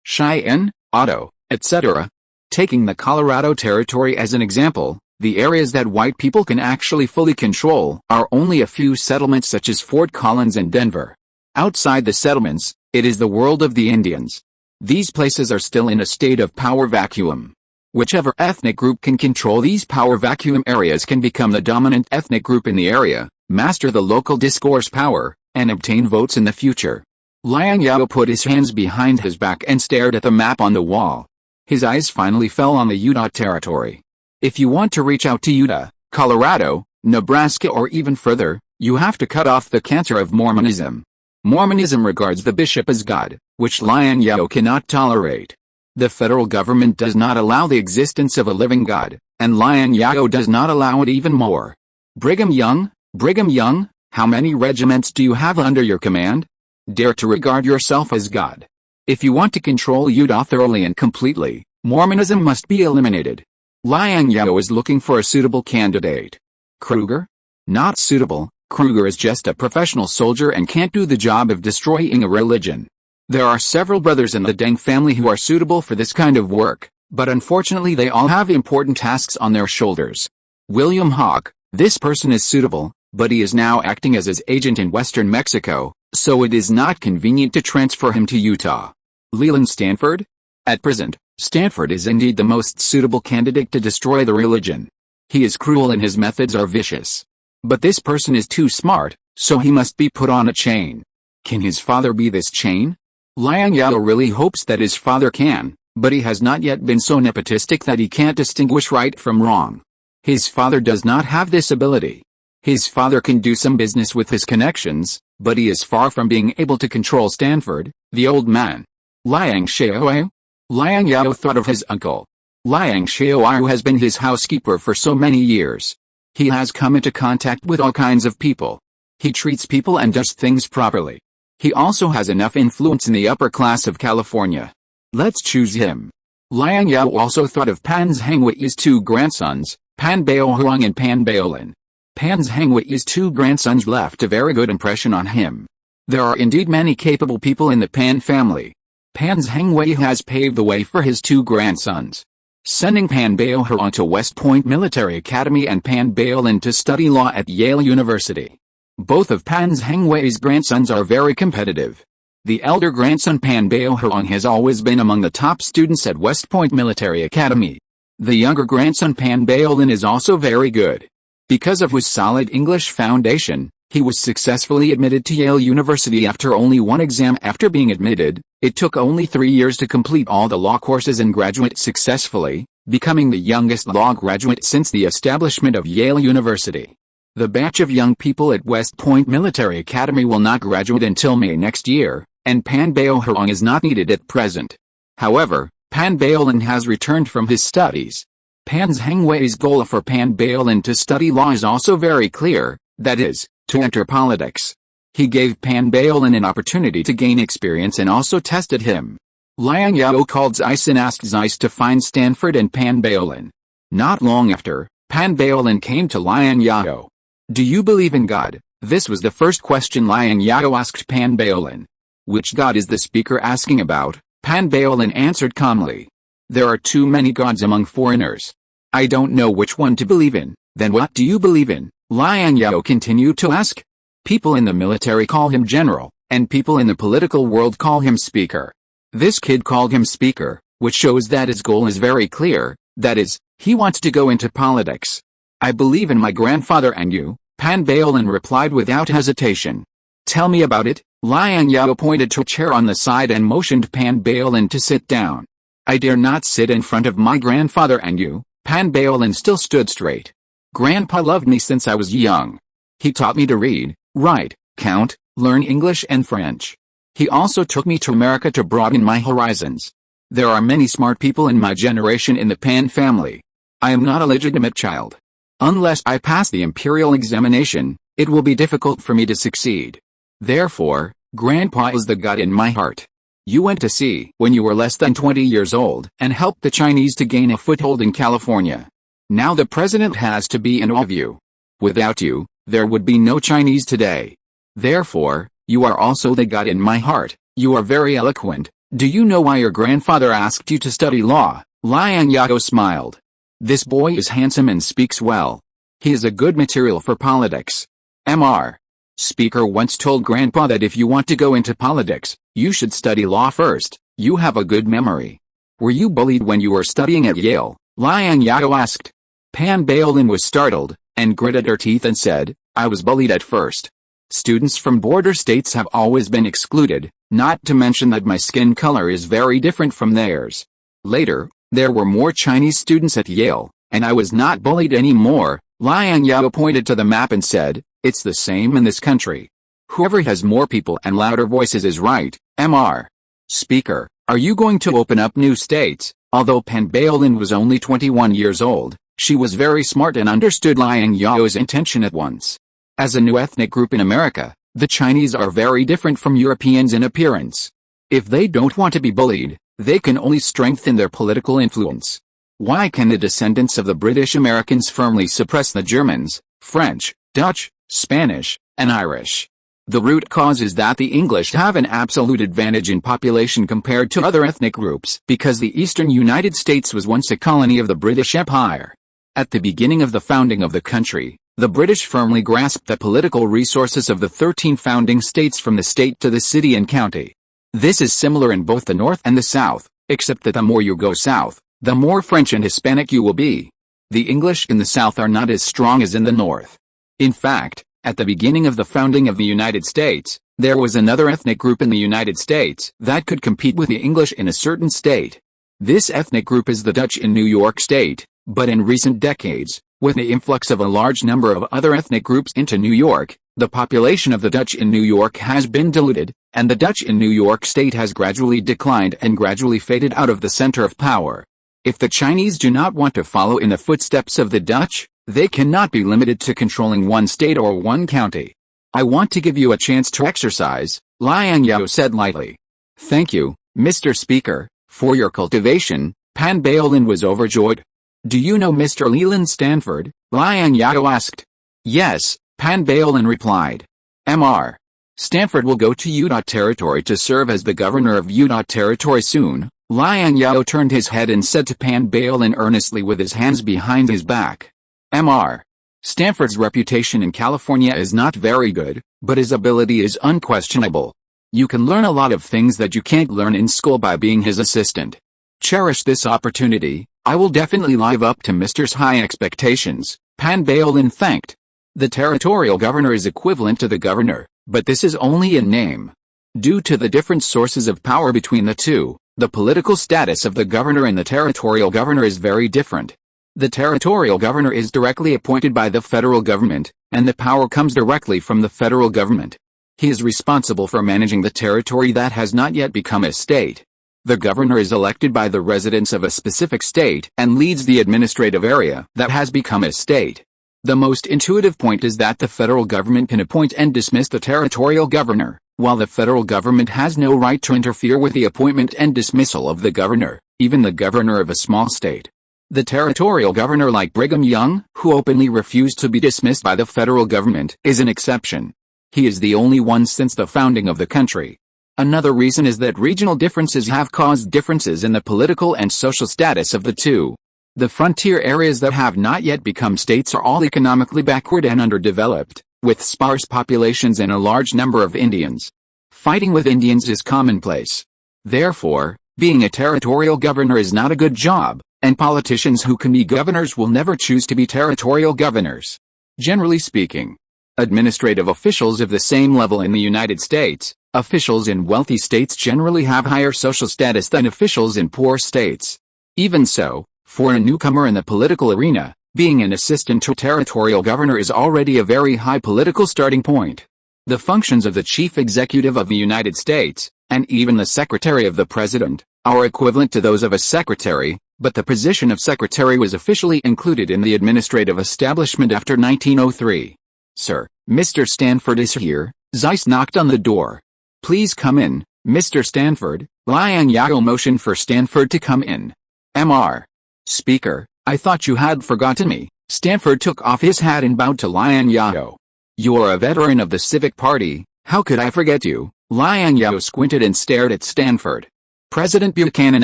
Cheyenne, Oto, etc. Taking the Colorado Territory as an example, the areas that white people can actually fully control are only a few settlements such as Fort Collins and Denver. Outside the settlements, it is the world of the Indians. These places are still in a state of power vacuum. Whichever ethnic group can control these power vacuum areas can become the dominant ethnic group in the area, master the local discourse power, and obtain votes in the future. Liang Zhao put his hands behind his back and stared at the map on the wall. His eyes finally fell on the Utah Territory. If you want to reach out to Utah, Colorado, Nebraska or even further, you have to cut off the cancer of Mormonism. Mormonism regards the bishop as God, which Liang Zhao cannot tolerate. The federal government does not allow the existence of a living God, and Liang Zhao does not allow it even more. Brigham Young, how many regiments do you have under your command? Dare to regard yourself as God. If you want to control Utah thoroughly and completely, Mormonism must be eliminated. Liang Zhao is looking for a suitable candidate. Kruger? Not suitable. Kruger is just a professional soldier and can't do the job of destroying a religion. There are several brothers in the Deng family who are suitable for this kind of work, but unfortunately they all have important tasks on their shoulders. William Hawk, this person is suitable, but he is now acting as his agent in western Mexico, so it is not convenient to transfer him to Utah. Leland Stanford? At present, Stanford is indeed the most suitable candidate to destroy the religion. He is cruel and his methods are vicious. But this person is too smart, so he must be put on a chain. Can his father be this chain? Liang Zhao really hopes that his father can, but he has not yet been so nepotistic that he can't distinguish right from wrong. His father does not have this ability. His father can do some business with his connections, but he is far from being able to control Stanford, the old man. Liang Zhao? Liang Zhao thought of his uncle. Liang Zhao has been his housekeeper for so many years. He has come into contact with all kinds of people. He treats people and does things properly. He also has enough influence in the upper class of California. Let's choose him. Liang Zhao also thought of Pan Zhangwei's two grandsons, Pan Baohuang and Pan Baolin. Pan Zhangwei's two grandsons left a very good impression on him. There are indeed many capable people in the Pan family. Pan Zhangwei has paved the way for his two grandsons. Sending Pan Baohuang to West Point Military Academy and Pan Baolin to study law at Yale University. Both of Pan Zhangwei's grandsons are very competitive. The elder grandson Pan Baohuang has always been among the top students at West Point Military Academy. The younger grandson Pan Baolin is also very good. Because of his solid English foundation, he was successfully admitted to Yale University after only one exam. After being admitted, it took only 3 years to complete all the law courses and graduate successfully, becoming the youngest law graduate since the establishment of Yale University. The batch of young people at West Point Military Academy will not graduate until May next year, and Pan Baohuang is not needed at present. However, Pan Baolin has returned from his studies. Pan Zhangwei's goal for Pan Baolin to study law is also very clear, that is, to enter politics. He gave Pan Baolin an opportunity to gain experience and also tested him. Liang Zhao called Zeiss and asked Zeiss to find Stanford and Pan Baolin. Not long after, Pan Baolin came to Liang Zhao. Do you believe in God? This was the first question Liang Zhao asked Pan Baolin. Which God is the speaker asking about? Pan Baolin answered calmly. There are too many gods among foreigners. I don't know which one to believe in. Then what do you believe in? Liang Zhao continued to ask. People in the military call him general, and people in the political world call him speaker. This kid called him speaker, which shows that his goal is very clear, that is, he wants to go into politics. I believe in my grandfather and you, Pan Baolin replied without hesitation. Tell me about it. Liang Zhao pointed to a chair on the side and motioned Pan Baolin to sit down. I dare not sit in front of my grandfather and you. Pan Baolin still stood straight. Grandpa loved me since I was young. He taught me to read, write, count, learn English and French. He also took me to America to broaden my horizons. There are many smart people in my generation in the Pan family. I am not a legitimate child. Unless I pass the imperial examination, it will be difficult for me to succeed. Therefore, Grandpa is the God in my heart. You went to sea when you were less than 20 years old and helped the Chinese to gain a foothold in California. Now the president has to be in awe of you. Without you, there would be no Chinese today. Therefore, you are also the God in my heart. You are very eloquent. Do you know why your grandfather asked you to study law? Liang Zhao smiled. This boy is handsome and speaks well. He is a good material for politics. Mr. Speaker once told Grandpa that if you want to go into politics, you should study law first. You have a good memory. Were you bullied when you were studying at Yale? Liang Zhao asked. Pan Baolin was startled, and gritted her teeth and said, I was bullied at first. Students from border states have always been excluded, not to mention that my skin color is very different from theirs. Later, there were more Chinese students at Yale, and I was not bullied anymore. Liang Zhao pointed to the map and said, it's the same in this country. Whoever has more people and louder voices is right. Mr. Speaker, are you going to open up new states? Although Pan Baolin was only 21 years old, she was very smart and understood Liang Zhao's intention at once. As a new ethnic group in America, the Chinese are very different from Europeans in appearance. If they don't want to be bullied, they can only strengthen their political influence. Why can the descendants of the British Americans firmly suppress the Germans, French, Dutch, Spanish, and Irish? The root cause is that the English have an absolute advantage in population compared to other ethnic groups because the eastern United States was once a colony of the British Empire. At the beginning of the founding of the country, the British firmly grasped the political resources of the 13 founding states from the state to the city and county. This is similar in both the North and the South, except that the more you go south, the more French and Hispanic you will be. The English in the South are not as strong as in the North. In fact, at the beginning of the founding of the United States, there was another ethnic group in the United States that could compete with the English in a certain state. This ethnic group is the Dutch in New York State, but in recent decades, with the influx of a large number of other ethnic groups into New York, the population of the Dutch in New York has been diluted, and the Dutch in New York State has gradually declined and gradually faded out of the center of power. If the Chinese do not want to follow in the footsteps of the Dutch, they cannot be limited to controlling one state or one county. I want to give you a chance to exercise, Liang Zhao said lightly. Thank you, Mr. Speaker, for your cultivation. Pan Baolin was overjoyed. Do you know Mr. Leland Stanford? Liang Zhao asked. Yes, Pan Baolin replied. Mr. Stanford will go to Utah Territory to serve as the governor of Utah Territory soon. Liang Zhao turned his head and said to Pan Baolin earnestly with his hands behind his back. Mr. Stanford's reputation in California is not very good, but his ability is unquestionable. You can learn a lot of things that you can't learn in school by being his assistant. Cherish this opportunity. I will definitely live up to Mr.'s high expectations, Pan Baolin thanked. The territorial governor is equivalent to the governor, but this is only in name. Due to the different sources of power between the two, the political status of the governor and the territorial governor is very different. The territorial governor is directly appointed by the federal government, and the power comes directly from the federal government. He is responsible for managing the territory that has not yet become a state. The governor is elected by the residents of a specific state and leads the administrative area that has become a state. The most intuitive point is that the federal government can appoint and dismiss the territorial governor, while the federal government has no right to interfere with the appointment and dismissal of the governor, even the governor of a small state. The territorial governor like Brigham Young, who openly refused to be dismissed by the federal government, is an exception. He is the only one since the founding of the country. Another reason is that regional differences have caused differences in the political and social status of the two. The frontier areas that have not yet become states are all economically backward and underdeveloped, with sparse populations and a large number of Indians. Fighting with Indians is commonplace. Therefore, being a territorial governor is not a good job, and politicians who can be governors will never choose to be territorial governors. Generally speaking, administrative officials of the same level in the United States, officials in wealthy states generally have higher social status than officials in poor states. Even so, for a newcomer in the political arena, being an assistant to a territorial governor is already a very high political starting point. The functions of the chief executive of the United States, and even the secretary of the president, are equivalent to those of a secretary, but the position of secretary was officially included in the administrative establishment after 1903. Sir, Mr. Stanford is here. Zeiss knocked on the door. Please come in, Mr. Stanford. Liang Zhao motioned for Stanford to come in. Mr. Speaker, I thought you had forgotten me. Stanford took off his hat and bowed to Liang Zhao. You're a veteran of the Civic Party. How could I forget you? Liang Zhao squinted and stared at Stanford. President Buchanan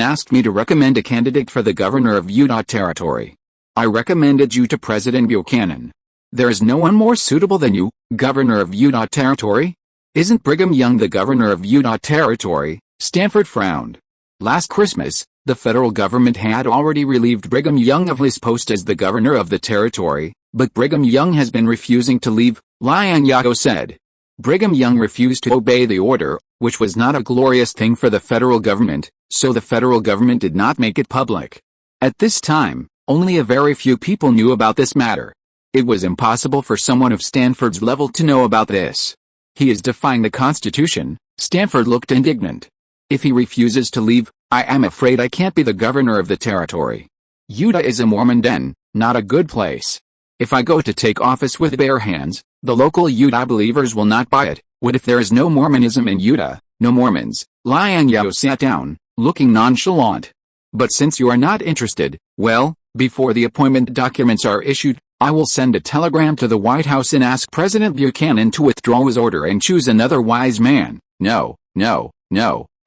asked me to recommend a candidate for the governor of Utah Territory. I recommended you to President Buchanan. There is no one more suitable than you, governor of Utah Territory? Isn't Brigham Young the governor of Utah Territory? Stanford frowned. Last Christmas, the federal government had already relieved Brigham Young of his post as the governor of the territory, but Brigham Young has been refusing to leave, Liang Zhao said. Brigham Young refused to obey the order, which was not a glorious thing for the federal government, so the federal government did not make it public. At this time, only a very few people knew about this matter. It was impossible for someone of Stanford's level to know about this. He is defying the Constitution. Stanford looked indignant. If he refuses to leave, I am afraid I can't be the governor of the territory. Utah is a Mormon den, not a good place. If I go to take office with bare hands, the local Utah believers will not buy it. What if there is no Mormonism in Utah, no Mormons? Liang Zhao sat down, looking nonchalant. But since you are not interested, well, before the appointment documents are issued, I will send a telegram to the White House and ask President Buchanan to withdraw his order and choose another wise man. No,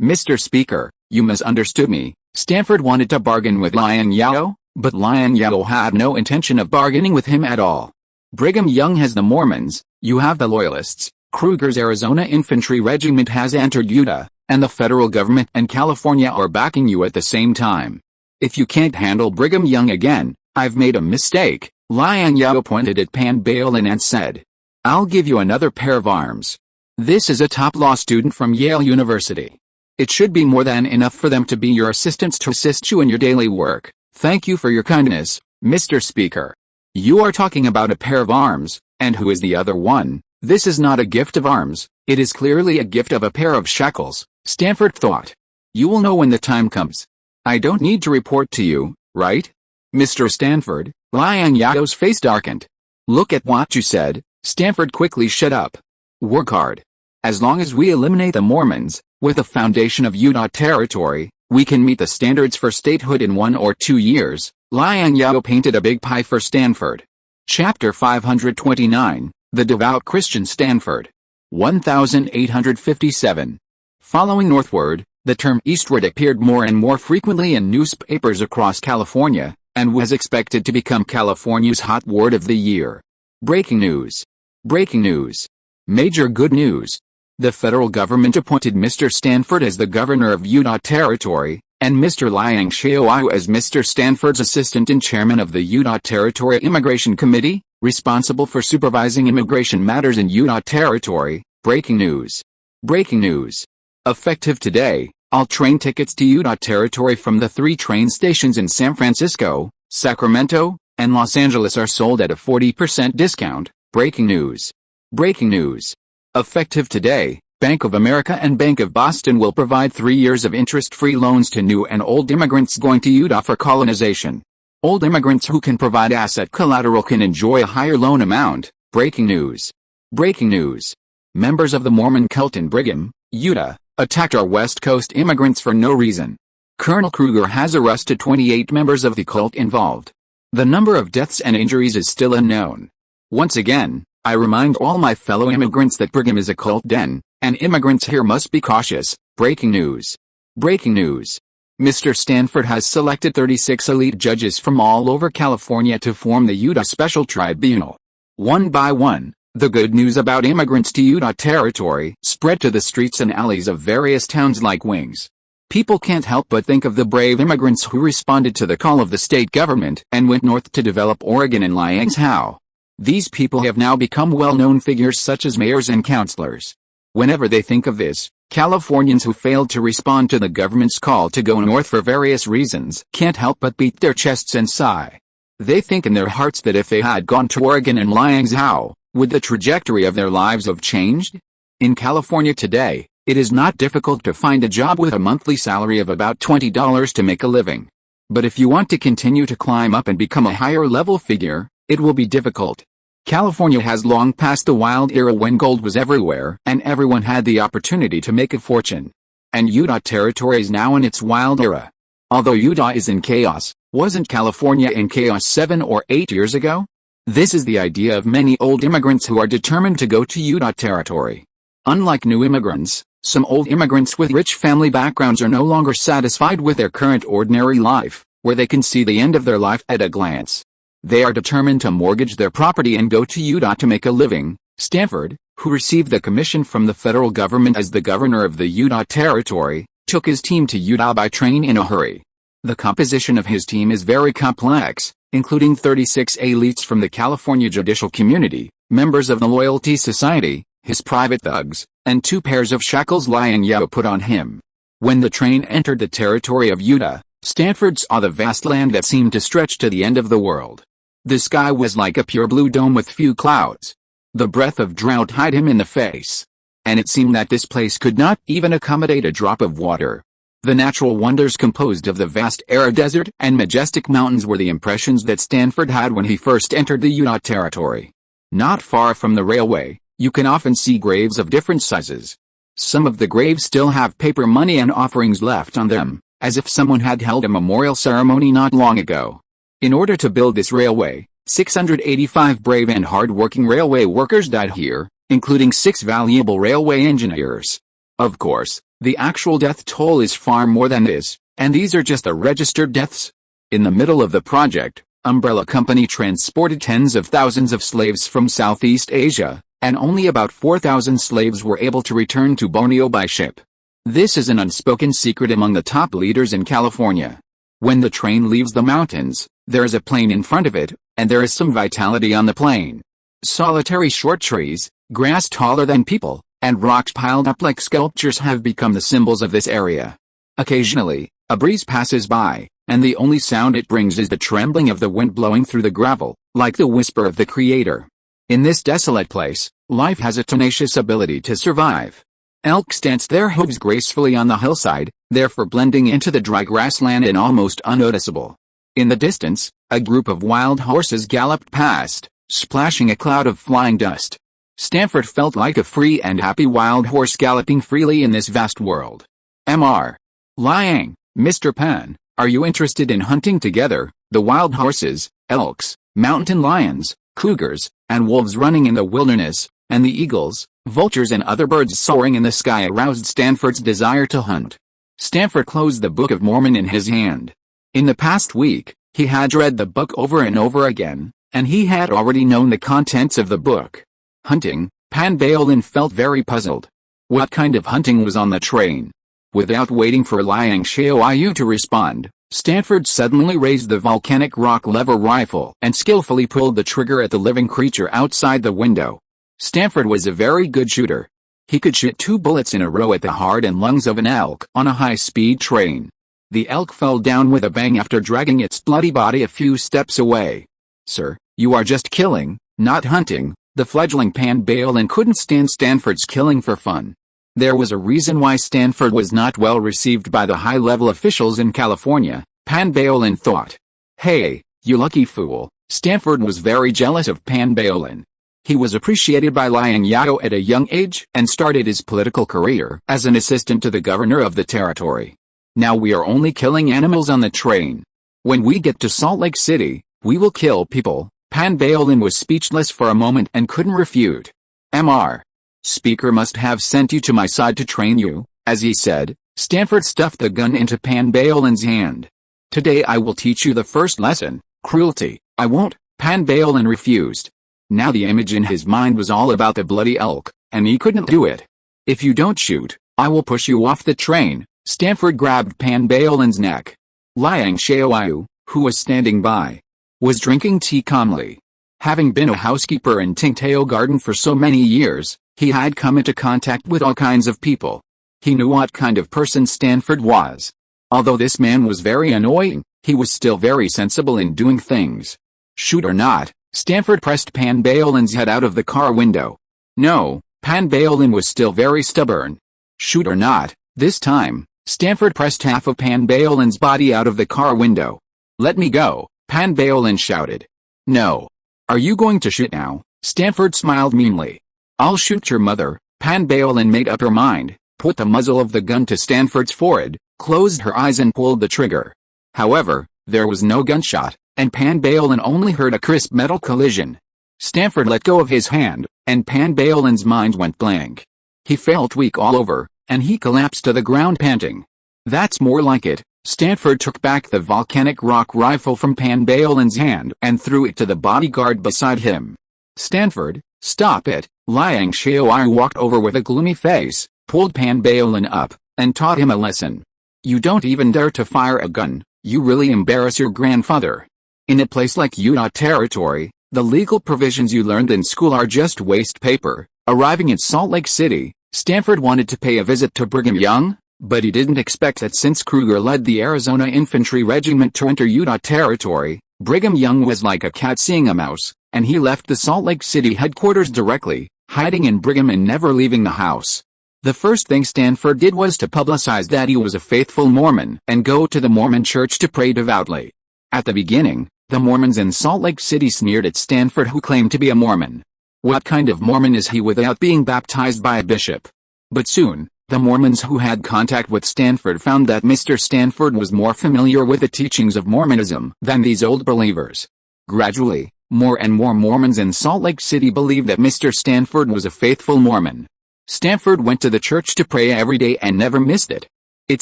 Mr. Speaker, you misunderstood me. Stanford wanted to bargain with Liang Zhao, but Liang Zhao had no intention of bargaining with him at all. Brigham Young has the Mormons, you have the Loyalists. Kruger's Arizona Infantry Regiment has entered Utah, and the federal government and California are backing you at the same time. If you can't handle Brigham Young again, I've made a mistake. Liang Zhao pointed at Pan Balin and said, I'll give you another pair of arms. This is a top law student from Yale University. It should be more than enough for them to be your assistants to assist you in your daily work. Thank you for your kindness, Mr. Speaker. You are talking about a pair of arms, and who is the other one? This is not a gift of arms, it is clearly a gift of a pair of shackles, Stanford thought. You will know when the time comes. I don't need to report to you, right? Mr. Stanford, Liang Zhao's face darkened. Look at what you said. Stanford quickly shut up. Work hard. As long as we eliminate the Mormons, with the foundation of Utah Territory, we can meet the standards for statehood in 1 or 2 years. Liang Zhao painted a big pie for Stanford. Chapter 529, The Devout Christian Stanford. 1857. Following northward, the term eastward appeared more and more frequently in newspapers across California, and was expected to become California's hot word of the year. Breaking news. Breaking news. Major good news. The federal government appointed Mr. Stanford as the governor of Utah Territory, and Mr. Liang Zhao as Mr. Stanford's assistant and chairman of the Utah Territory Immigration Committee, responsible for supervising immigration matters in Utah Territory. Breaking news. Breaking news. Effective today, all train tickets to Utah Territory from the 3 train stations in San Francisco, Sacramento, and Los Angeles are sold at a 40% discount. Breaking news. Breaking news. Effective today, Bank of America and Bank of Boston will provide 3 years of interest-free loans to new and old immigrants going to Utah for colonization. Old immigrants who can provide asset collateral can enjoy a higher loan amount. Breaking news. Breaking news. Members of the Mormon cult in Brigham, Utah, attacked our West Coast immigrants for no reason. Colonel Kruger has arrested 28 members of the cult involved. The number of deaths and injuries is still unknown. Once again, I remind all my fellow immigrants that Brigham is a cult den, and immigrants here must be cautious. Breaking news. Breaking news. Mr. Stanford has selected 36 elite judges from all over California to form the Utah Special Tribunal. One by one, the good news about immigrants to Utah Territory spread to the streets and alleys of various towns like wings. People can't help but think of the brave immigrants who responded to the call of the state government and went north to develop Oregon and Liang Zhao. These people have now become well-known figures such as mayors and councilors. Whenever they think of this, Californians who failed to respond to the government's call to go north for various reasons can't help but beat their chests and sigh. They think in their hearts that if they had gone to Oregon and Liang Zhao, would the trajectory of their lives have changed? In California today, it is not difficult to find a job with a monthly salary of about $20 to make a living. But if you want to continue to climb up and become a higher level figure, it will be difficult. California has long passed the wild era when gold was everywhere and everyone had the opportunity to make a fortune. And Utah Territory is now in its wild era. Although Utah is in chaos, wasn't California in chaos 7 or 8 years ago? This is the idea of many old immigrants who are determined to go to Utah Territory. Unlike new immigrants, Some old immigrants with rich family backgrounds are no longer satisfied with their current ordinary life, where they can see the end of their life at a glance. They are determined to mortgage their property and go to Utah to make a living. Stanford, who received the commission from the federal government as the governor of the Utah Territory, took his team to Utah by train in a hurry. The composition of his team is very complex, including 36 elites from the California judicial community, members of the Loyalty Society, his private thugs, and 2 pairs of shackles Liang Zhao put on him. When the train entered the territory of Utah, Stanford saw the vast land that seemed to stretch to the end of the world. The sky was like a pure blue dome with few clouds. The breath of drought hit him in the face. And it seemed that this place could not even accommodate a drop of water. The natural wonders composed of the vast arid desert and majestic mountains were the impressions that Stanford had when he first entered the Utah Territory. Not far from the railway, you can often see graves of different sizes. Some of the graves still have paper money and offerings left on them, as if someone had held a memorial ceremony not long ago. In order to build this railway, 685 brave and hard-working railway workers died here, including 6 valuable railway engineers. Of course, the actual death toll is far more than this, and these are just the registered deaths. In the middle of the project, Umbrella Company transported tens of thousands of slaves from Southeast Asia, and only about 4,000 slaves were able to return to Borneo by ship. This is an unspoken secret among the top leaders in California. When the train leaves the mountains, there is a plain in front of it, and there is some vitality on the plain. Solitary short trees, grass taller than people, and rocks piled up like sculptures have become the symbols of this area. Occasionally, a breeze passes by, and the only sound it brings is the trembling of the wind blowing through the gravel, like the whisper of the Creator. In this desolate place, life has a tenacious ability to survive. Elk stance their hooves gracefully on the hillside, therefore blending into the dry grassland and almost unnoticeable. In the distance, a group of wild horses galloped past, splashing a cloud of flying dust. Stanford felt like a free and happy wild horse galloping freely in this vast world. Mr. Liang, Mr. Pan, are you interested in hunting together? The wild horses, elks, mountain lions, cougars, and wolves running in the wilderness, and the eagles, vultures and other birds soaring in the sky aroused Stanford's desire to hunt. Stanford closed the Book of Mormon in his hand. In the past week, he had read the book over and over again, and he had already known the contents of the book. Hunting, Pan Baolin felt very puzzled. What kind of hunting was on the train? Without waiting for Liang Zhao to respond, Stanford suddenly raised the volcanic rock lever rifle and skillfully pulled the trigger at the living creature outside the window. Stanford was a very good shooter. He could shoot 2 bullets in a row at the heart and lungs of an elk on a high-speed train. The elk fell down with a bang after dragging its bloody body a few steps away. "Sir, you are just killing, not hunting." The fledgling Pan Baolin couldn't stand Stanford's killing for fun. There was a reason why Stanford was not well received by the high-level officials in California, Pan Baolin thought. Hey, you lucky fool. Stanford was very jealous of Pan Baolin. He was appreciated by Liang Zhao at a young age and started his political career as an assistant to the governor of the territory. Now we are only killing animals on the train. When we get to Salt Lake City, we will kill people. Pan Baolin was speechless for a moment and couldn't refute. Mr. Speaker must have sent you to my side to train you, as he said. Stanford stuffed the gun into Pan Baolin's hand. Today I will teach you the first lesson, cruelty. I won't, Pan Baolin refused. Now the image in his mind was all about the bloody elk, and he couldn't do it. If you don't shoot, I will push you off the train. Stanford grabbed Pan Baolin's neck. Liang Zhao, who was standing by, was drinking tea calmly. Having been a housekeeper in Tingtao Garden for so many years, he had come into contact with all kinds of people. He knew what kind of person Stanford was. Although this man was very annoying, he was still very sensible in doing things. Shoot or not, Stanford pressed Pan Baolin's head out of the car window. No, Pan Baolin was still very stubborn. Shoot or not, this time, Stanford pressed half of Pan Baolin's body out of the car window. Let me go, Pan Baolin shouted. No. Are you going to shoot now? Stanford smiled meanly. I'll shoot your mother. Pan Baolin made up her mind, put the muzzle of the gun to Stanford's forehead, closed her eyes and pulled the trigger. However, there was no gunshot, and Pan Baolin only heard a crisp metal collision. Stanford let go of his hand, and Pan Baolin's mind went blank. He felt weak all over, and he collapsed to the ground panting. That's more like it. Stanford took back the volcanic rock rifle from Pan Baolin's hand and threw it to the bodyguard beside him. Stanford, stop it. Liang Zhao walked over with a gloomy face, pulled Pan Baolin up, and taught him a lesson. You don't even dare to fire a gun. You really embarrass your grandfather. In a place like Utah Territory, the legal provisions you learned in school are just waste paper. Arriving in Salt Lake City, Stanford wanted to pay a visit to Brigham Young, but he didn't expect that since Kruger led the Arizona Infantry Regiment to enter Utah Territory, Brigham Young was like a cat seeing a mouse, and he left the Salt Lake City headquarters directly, hiding in Brigham and never leaving the house. The first thing Stanford did was to publicize that he was a faithful Mormon and go to the Mormon church to pray devoutly. At the beginning, the Mormons in Salt Lake City sneered at Stanford, who claimed to be a Mormon. What kind of Mormon is he without being baptized by a bishop? But soon, the Mormons who had contact with Stanford found that Mr. Stanford was more familiar with the teachings of Mormonism than these old believers. Gradually, more and more Mormons in Salt Lake City believed that Mr. Stanford was a faithful Mormon. Stanford went to the church to pray every day and never missed it. It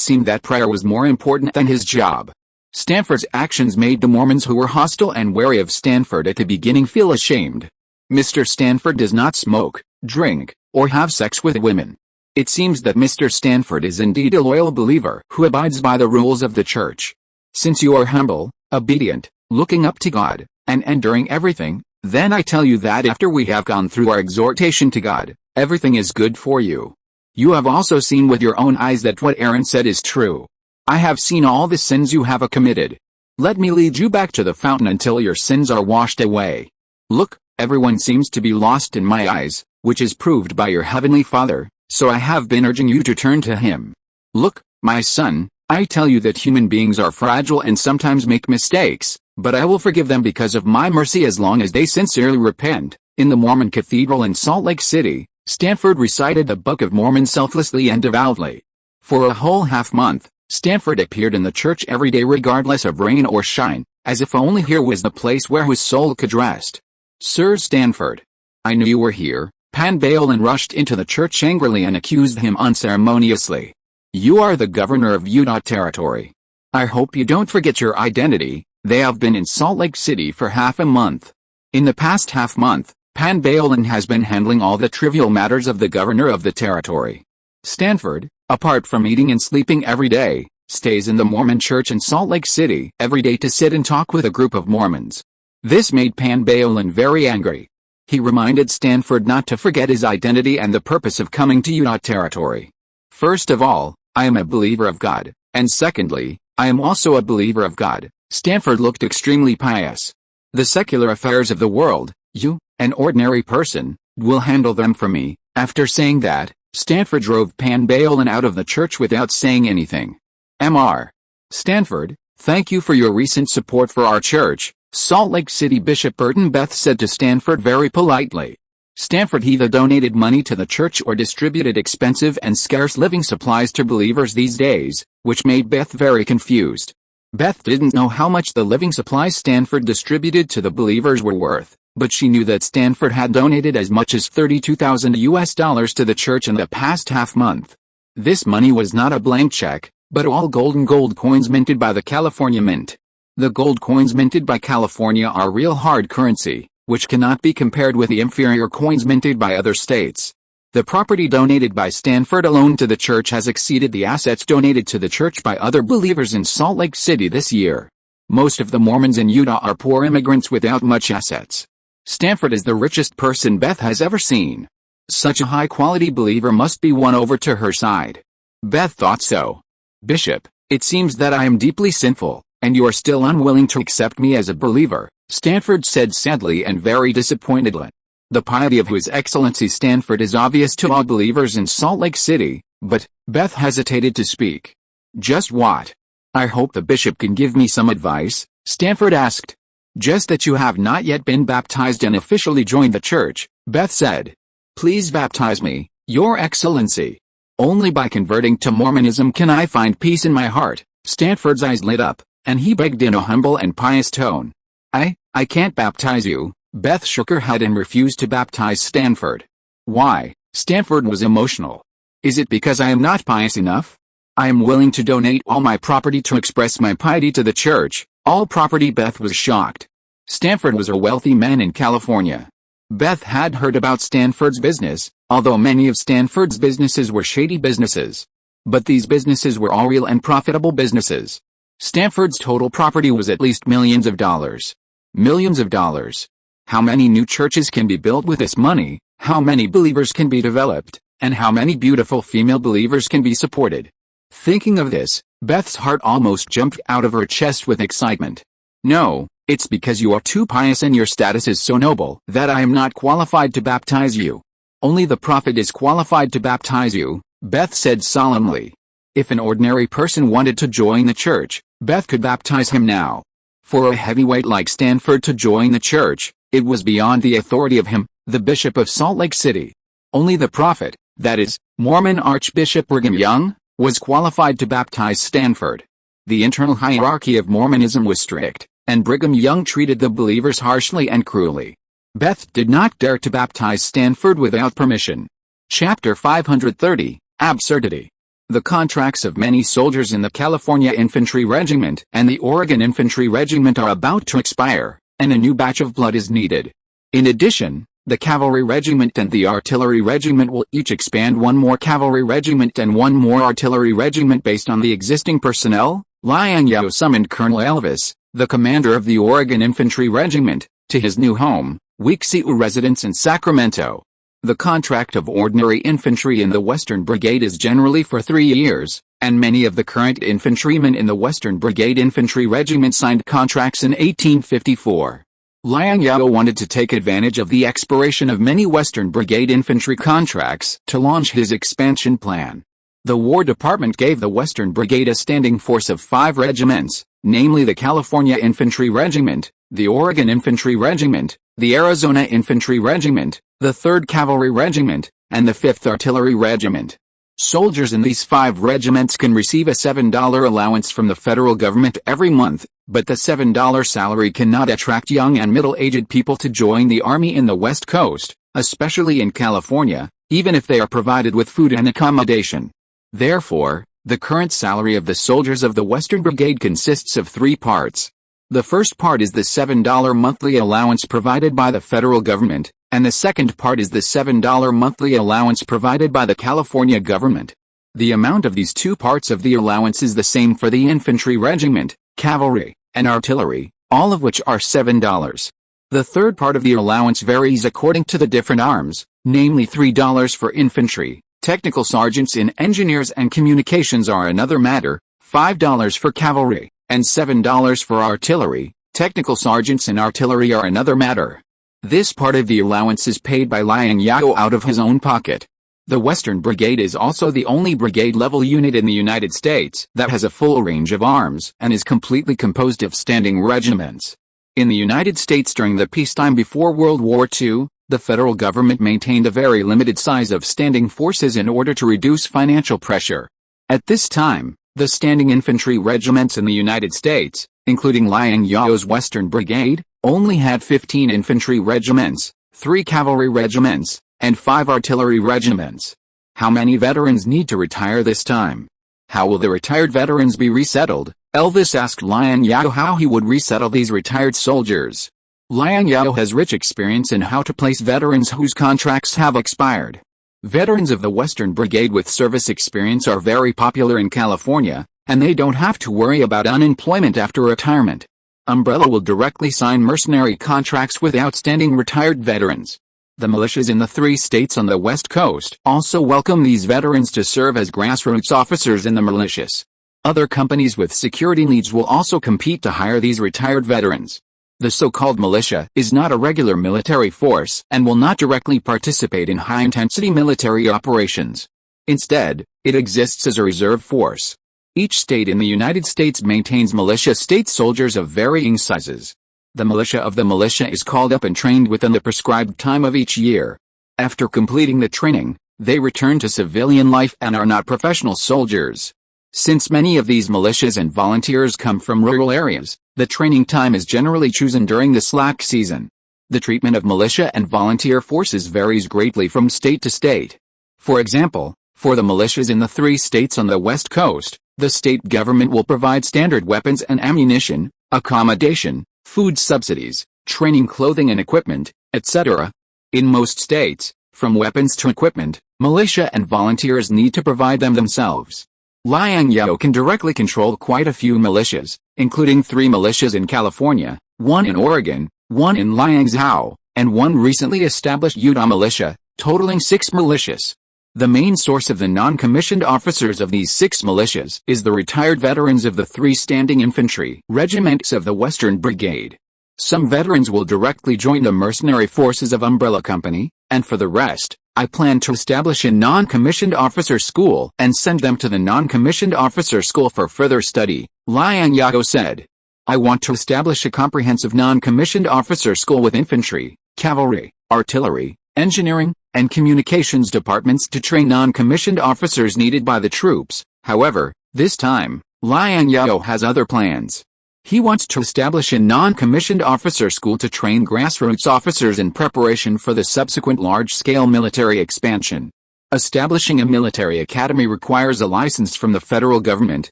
seemed that prayer was more important than his job. Stanford's actions made the Mormons who were hostile and wary of Stanford at the beginning feel ashamed. Mr. Stanford does not smoke, drink, or have sex with women. It seems that Mr. Stanford is indeed a loyal believer who abides by the rules of the church. Since you are humble, obedient, looking up to God, and enduring everything, then I tell you that after we have gone through our exhortation to God, everything is good for you. You have also seen with your own eyes that what Aaron said is true. I have seen all the sins you have committed. Let me lead you back to the fountain until your sins are washed away. Look, everyone seems to be lost in my eyes, which is proved by your heavenly Father, so I have been urging you to turn to him. Look, my son, I tell you that human beings are fragile and sometimes make mistakes, but I will forgive them because of my mercy as long as they sincerely repent. In the Mormon Cathedral in Salt Lake City, Stanford recited the Book of Mormon selflessly and devoutly. For a whole half-month, Stanford appeared in the church every day regardless of rain or shine, as if only here was the place where his soul could rest. Sir Stanford, I knew you were here. Pan Baolin rushed into the church angrily and accused him unceremoniously. You are the governor of Utah Territory. I hope you don't forget your identity. They have been in Salt Lake City for half a month. In the past half-month, Pan Baolin has been handling all the trivial matters of the governor of the territory. Stanford, apart from eating and sleeping every day, stays in the Mormon church in Salt Lake City every day to sit and talk with a group of Mormons. This made Pan Baolin very angry. He reminded Stanford not to forget his identity and the purpose of coming to Utah Territory. First of all, I am a believer of God, and secondly, I am also a believer of God. Stanford looked extremely pious. The secular affairs of the world, you, an ordinary person, will handle them for me. After saying that, Stanford drove Pan Baolin out of the church without saying anything. Mr. Stanford, thank you for your recent support for our church, Salt Lake City Bishop Burton Beth said to Stanford very politely. Stanford either donated money to the church or distributed expensive and scarce living supplies to believers these days, which made Beth very confused. Beth didn't know how much the living supplies Stanford distributed to the believers were worth, but she knew that Stanford had donated as much as $32,000 to the church in the past half-month. This money was not a blank check, but all gold coins minted by the California Mint. The gold coins minted by California are real hard currency, which cannot be compared with the inferior coins minted by other states. The property donated by Stanford alone to the church has exceeded the assets donated to the church by other believers in Salt Lake City this year. Most of the Mormons in Utah are poor immigrants without much assets. Stanford is the richest person Beth has ever seen. Such a high-quality believer must be won over to her side. Beth thought so. Bishop, it seems that I am deeply sinful, and you are still unwilling to accept me as a believer, Stanford said sadly and very disappointedly. The piety of His Excellency Stanford is obvious to all believers in Salt Lake City, but Beth hesitated to speak. Just what? I hope the bishop can give me some advice, Stanford asked. Just that you have not yet been baptized and officially joined the church, Beth said. Please baptize me, Your Excellency. Only by converting to Mormonism can I find peace in my heart. Stanford's eyes lit up, and he begged in a humble and pious tone. I can't baptize you. Beth shook her head and refused to baptize Stanford. Why? Stanford was emotional. Is it because I am not pious enough? I am willing to donate all my property to express my piety to the church. All property. Beth was shocked. Stanford was a wealthy man in California. Beth had heard about Stanford's business, although many of Stanford's businesses were shady businesses. But these businesses were all real and profitable businesses. Stanford's total property was at least millions of dollars. Millions of dollars. How many new churches can be built with this money? How many believers can be developed? And how many beautiful female believers can be supported? Thinking of this, Beth's heart almost jumped out of her chest with excitement. No, it's because you are too pious and your status is so noble that I am not qualified to baptize you. Only the prophet is qualified to baptize you, Beth said solemnly. If an ordinary person wanted to join the church, Beth could baptize him now. For a heavyweight like Stanford to join the church, it was beyond the authority of him, the Bishop of Salt Lake City. Only the prophet, that is, Mormon Archbishop Brigham Young, was qualified to baptize Stanford. The internal hierarchy of Mormonism was strict, and Brigham Young treated the believers harshly and cruelly. Beth did not dare to baptize Stanford without permission. Chapter 530, Absurdity. The contracts of many soldiers in the California Infantry Regiment and the Oregon Infantry Regiment are about to expire, and a new batch of blood is needed. In addition, the Cavalry Regiment and the Artillery Regiment will each expand one more Cavalry Regiment and one more Artillery Regiment based on the existing personnel. Liang Zhao summoned Colonel Elvis, the commander of the Oregon Infantry Regiment, to his new home, Weeksiu residence in Sacramento. The contract of ordinary infantry in the Western Brigade is generally for 3 years, and many of the current infantrymen in the Western Brigade Infantry Regiment signed contracts in 1854. Liang Zhao wanted to take advantage of the expiration of many Western Brigade infantry contracts to launch his expansion plan. The War Department gave the Western Brigade a standing force of 5 regiments, namely the California Infantry Regiment, the Oregon Infantry Regiment, the Arizona Infantry Regiment, the 3rd Cavalry Regiment, and the 5th Artillery Regiment. Soldiers in these 5 regiments can receive a $7 allowance from the federal government every month, but the $7 salary cannot attract young and middle-aged people to join the Army in the West Coast, especially in California, even if they are provided with food and accommodation. Therefore, the current salary of the soldiers of the Western Brigade consists of 3 parts. The first part is the $7 monthly allowance provided by the federal government, and the second part is the $7 monthly allowance provided by the California government. The amount of these 2 parts of the allowance is the same for the infantry regiment, cavalry, and artillery, all of which are $7. The third part of the allowance varies according to the different arms, namely $3 for infantry, technical sergeants in engineers and communications are another matter, $5 for cavalry, and $7 for artillery, technical sergeants in artillery are another matter. This part of the allowance is paid by Liang Zhao out of his own pocket. The Western Brigade is also the only brigade-level unit in the United States that has a full range of arms and is completely composed of standing regiments. In the United States during the peacetime before World War II, the federal government maintained a very limited size of standing forces in order to reduce financial pressure. At this time, the standing infantry regiments in the United States, including Liang Zhao's Western Brigade, only had 15 infantry regiments, 3 cavalry regiments, and 5 artillery regiments. How many veterans need to retire this time? How will the retired veterans be resettled? Elvis asked Liang Zhao how he would resettle these retired soldiers. Liang Zhao has rich experience in how to place veterans whose contracts have expired. Veterans of the Western Brigade with service experience are very popular in California, and they don't have to worry about unemployment after retirement. Umbrella will directly sign mercenary contracts with outstanding retired veterans. The militias in the 3 states on the West Coast also welcome these veterans to serve as grassroots officers in the militias. Other companies with security needs will also compete to hire these retired veterans. The so-called militia is not a regular military force and will not directly participate in high-intensity military operations. Instead, it exists as a reserve force. Each state in the United States maintains militia state soldiers of varying sizes. The militia of the militia is called up and trained within the prescribed time of each year. After completing the training, they return to civilian life and are not professional soldiers. Since many of these militias and volunteers come from rural areas, the training time is generally chosen during the slack season. The treatment of militia and volunteer forces varies greatly from state to state. For example, For the militias in the 3 states on the West Coast, the state government will provide standard weapons and ammunition, accommodation, food subsidies, training, clothing and equipment, etc. In most states, from weapons to equipment, militia and volunteers need to provide them themselves. Liang Zhao can directly control quite a few militias, including 3 militias in California, 1 in Oregon, 1 in Liang Zhao, and 1 recently established Utah militia, totaling 6 militias. The main source of the non-commissioned officers of these 6 militias is the retired veterans of the 3 standing infantry regiments of the Western Brigade. Some veterans will directly join the mercenary forces of Umbrella Company, and for the rest, I plan to establish a non-commissioned officer school and send them to the non-commissioned officer school for further study, Liang Zhao said. I want to establish a comprehensive non-commissioned officer school with infantry, cavalry, artillery, engineering, and communications departments to train non-commissioned officers needed by the troops. However, this time, Liang Zhao has other plans. He wants to establish a non-commissioned officer school to train grassroots officers in preparation for the subsequent large-scale military expansion. Establishing a military academy requires a license from the federal government,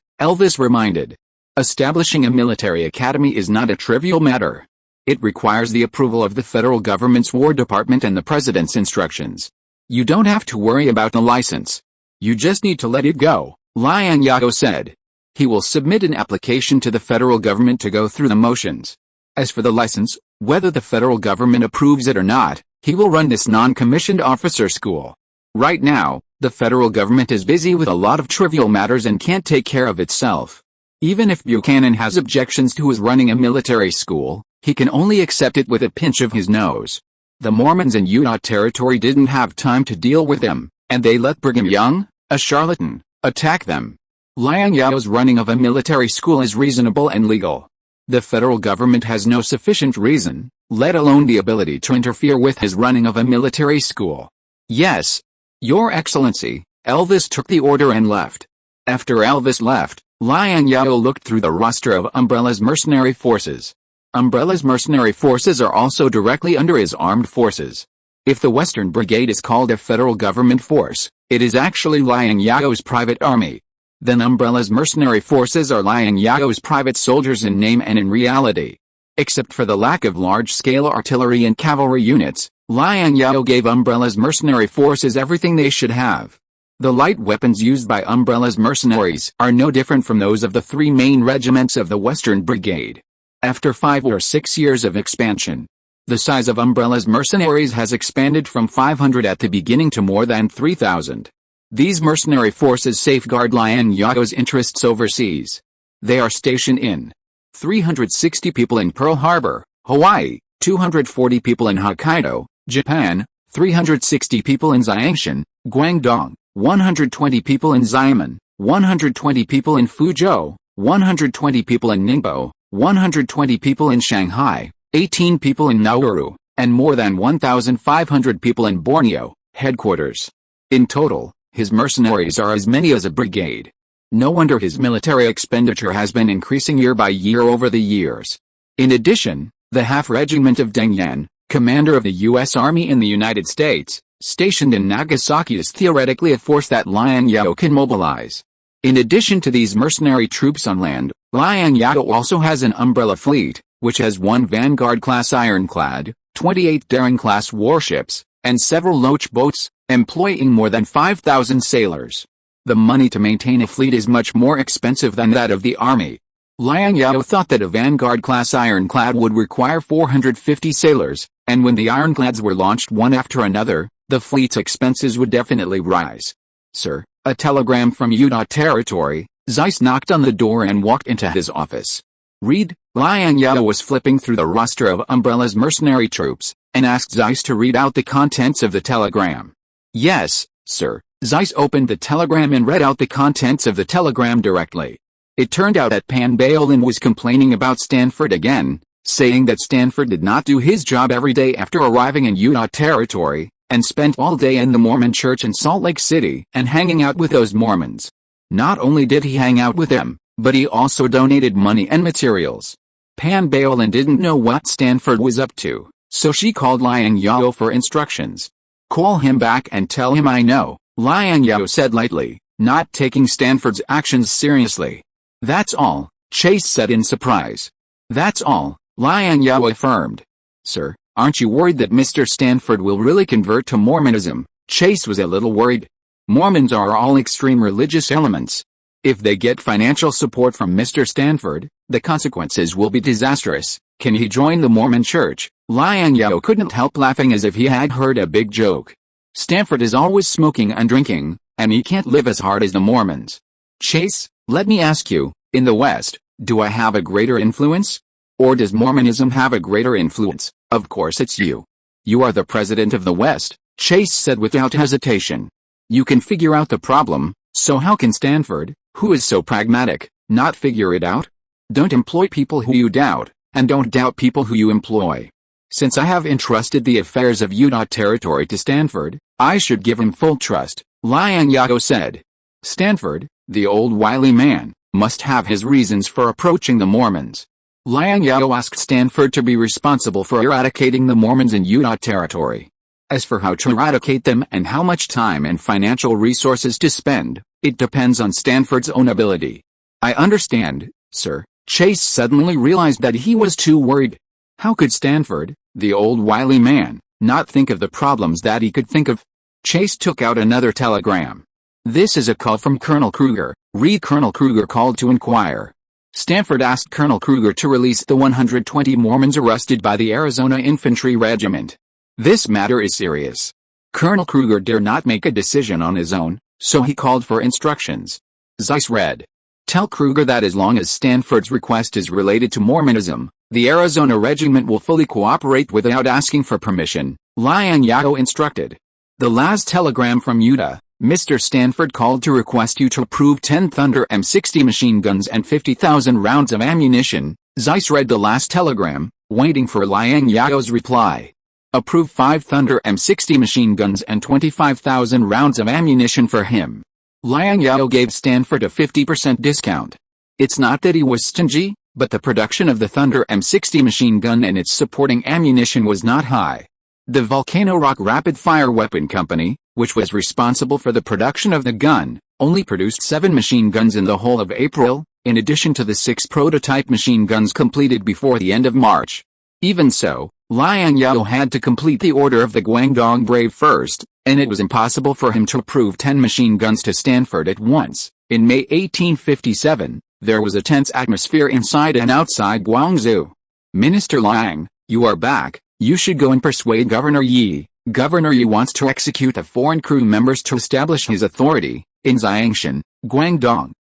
Elvis reminded. Establishing a military academy is not a trivial matter. It requires the approval of the federal government's War Department and the president's instructions. You don't have to worry about the license. You just need to let it go, Liang Zhao said. He will submit an application to the federal government to go through the motions. As for the license, whether the federal government approves it or not, he will run this non-commissioned officer school. Right now, the federal government is busy with a lot of trivial matters and can't take care of itself. Even if Buchanan has objections to his running a military school, he can only accept it with a pinch of his nose. The Mormons in Utah Territory didn't have time to deal with him, and they let Brigham Young, a charlatan, attack them. Liang Zhao's running of a military school is reasonable and legal. The federal government has no sufficient reason, let alone the ability to interfere with his running of a military school. Yes, Your Excellency, Elvis took the order and left. After Elvis left, Liang Zhao looked through the roster of Umbrella's mercenary forces. Umbrella's mercenary forces are also directly under his armed forces. If the Western Brigade is called a federal government force, it is actually Liang Zhao's private army. Then Umbrella's mercenary forces are Liang Zhao's private soldiers in name and in reality. Except for the lack of large-scale artillery and cavalry units, Liang Zhao gave Umbrella's mercenary forces everything they should have. The light weapons used by Umbrella's mercenaries are no different from those of the 3 main regiments of the Western Brigade. After 5 or 6 years of expansion, the size of Umbrella's mercenaries has expanded from 500 at the beginning to more than 3,000. These mercenary forces safeguard Liang Zhao's interests overseas. They are stationed in 360 people in Pearl Harbor, Hawaii, 240 people in Hokkaido, Japan, 360 people in Xiangshan, Guangdong, 120 people in Xiamen, 120 people in Fuzhou, 120 people in Ningbo, 120 people in Shanghai, 18 people in Nauru, and more than 1,500 people in Borneo, headquarters. In total, his mercenaries are as many as a brigade. No wonder his military expenditure has been increasing year by year over the years. In addition, the half-regiment of Deng Yan, commander of the U.S. Army in the United States, stationed in Nagasaki is theoretically a force that Liang Zhao can mobilize. In addition to these mercenary troops on land, Liang Zhao also has an umbrella fleet, which has 1 Vanguard-class ironclad, 28 Daring-class warships, and several Loach boats, employing more than 5,000 sailors. The money to maintain a fleet is much more expensive than that of the army. Liang Zhao thought that a Vanguard-class ironclad would require 450 sailors, and when the ironclads were launched one after another, the fleet's expenses would definitely rise. Sir, a telegram from Utah Territory. Zeiss knocked on the door and walked into his office. Read. Liang Zhao was flipping through the roster of Umbrella's mercenary troops, and asked Zeiss to read out the contents of the telegram. Yes, sir. Zeiss opened the telegram and read out the contents of the telegram directly. It turned out that Pan Baolin was complaining about Stanford again, saying that Stanford did not do his job every day after arriving in Utah Territory, and spent all day in the Mormon church in Salt Lake City and hanging out with those Mormons. Not only did he hang out with them, but he also donated money and materials. Pan Baolin didn't know what Stanford was up to, so she called Liang Zhao for instructions. Call him back and tell him I know, Liang Zhao said lightly, not taking Stanford's actions seriously. That's all, Chase said in surprise. That's all, Liang Zhao affirmed. Sir, aren't you worried that Mr. Stanford will really convert to Mormonism? Chase was a little worried. Mormons are all extreme religious elements. If they get financial support from Mr. Stanford, the consequences will be disastrous. Can he join the Mormon Church? Liang Zhao couldn't help laughing as if he had heard a big joke. Stanford is always smoking and drinking, and he can't live as hard as the Mormons. Chase, let me ask you, in the West, do I have a greater influence? Or does Mormonism have a greater influence? Of course it's you. You are the president of the West, Chase said without hesitation. You can figure out the problem, so how can Stanford, who is so pragmatic, not figure it out? Don't employ people who you doubt, and don't doubt people who you employ. Since I have entrusted the affairs of Utah Territory to Stanford, I should give him full trust, Liang Zhao said. Stanford, the old wily man, must have his reasons for approaching the Mormons. Liang Zhao asked Stanford to be responsible for eradicating the Mormons in Utah Territory. As for how to eradicate them and how much time and financial resources to spend, it depends on Stanford's own ability. I understand, sir. Chase suddenly realized that he was too worried. How could Stanford, the old wily man, not think of the problems that he could think of? Chase took out another telegram. This is a call from Colonel Kruger. Read. Colonel Kruger called to inquire. Stanford asked Colonel Kruger to release the 120 Mormons arrested by the Arizona Infantry Regiment. This matter is serious. Colonel Kruger dare not make a decision on his own, so he called for instructions. Zeiss read. Tell Kruger that as long as Stanford's request is related to Mormonism, the Arizona Regiment will fully cooperate without asking for permission, Liang Zhao instructed. The last telegram from Utah, Mr. Stanford called to request you to approve 10 Thunder M60 machine guns and 50,000 rounds of ammunition. Zeiss read the last telegram, waiting for Liang Zhao's reply. Approve 5 Thunder M60 machine guns and 25,000 rounds of ammunition for him. Liang Zhao gave Stanford a 50% discount. It's not that he was stingy, but the production of the Thunder M60 machine gun and its supporting ammunition was not high. The Volcano Rock Rapid Fire Weapon Company, which was responsible for the production of the gun, only produced 7 machine guns in the whole of April, in addition to the 6 prototype machine guns completed before the end of March. Even so, Liang Zhao had to complete the order of the Guangdong Brave first, and it was impossible for him to approve 10 machine guns to Stanford at once. In May 1857, there was a tense atmosphere inside and outside Guangzhou. Minister Liang, you are back. You should go and persuade Governor Yi. Governor Yi wants to execute the foreign crew members to establish his authority. In Xiangshan, Guangdong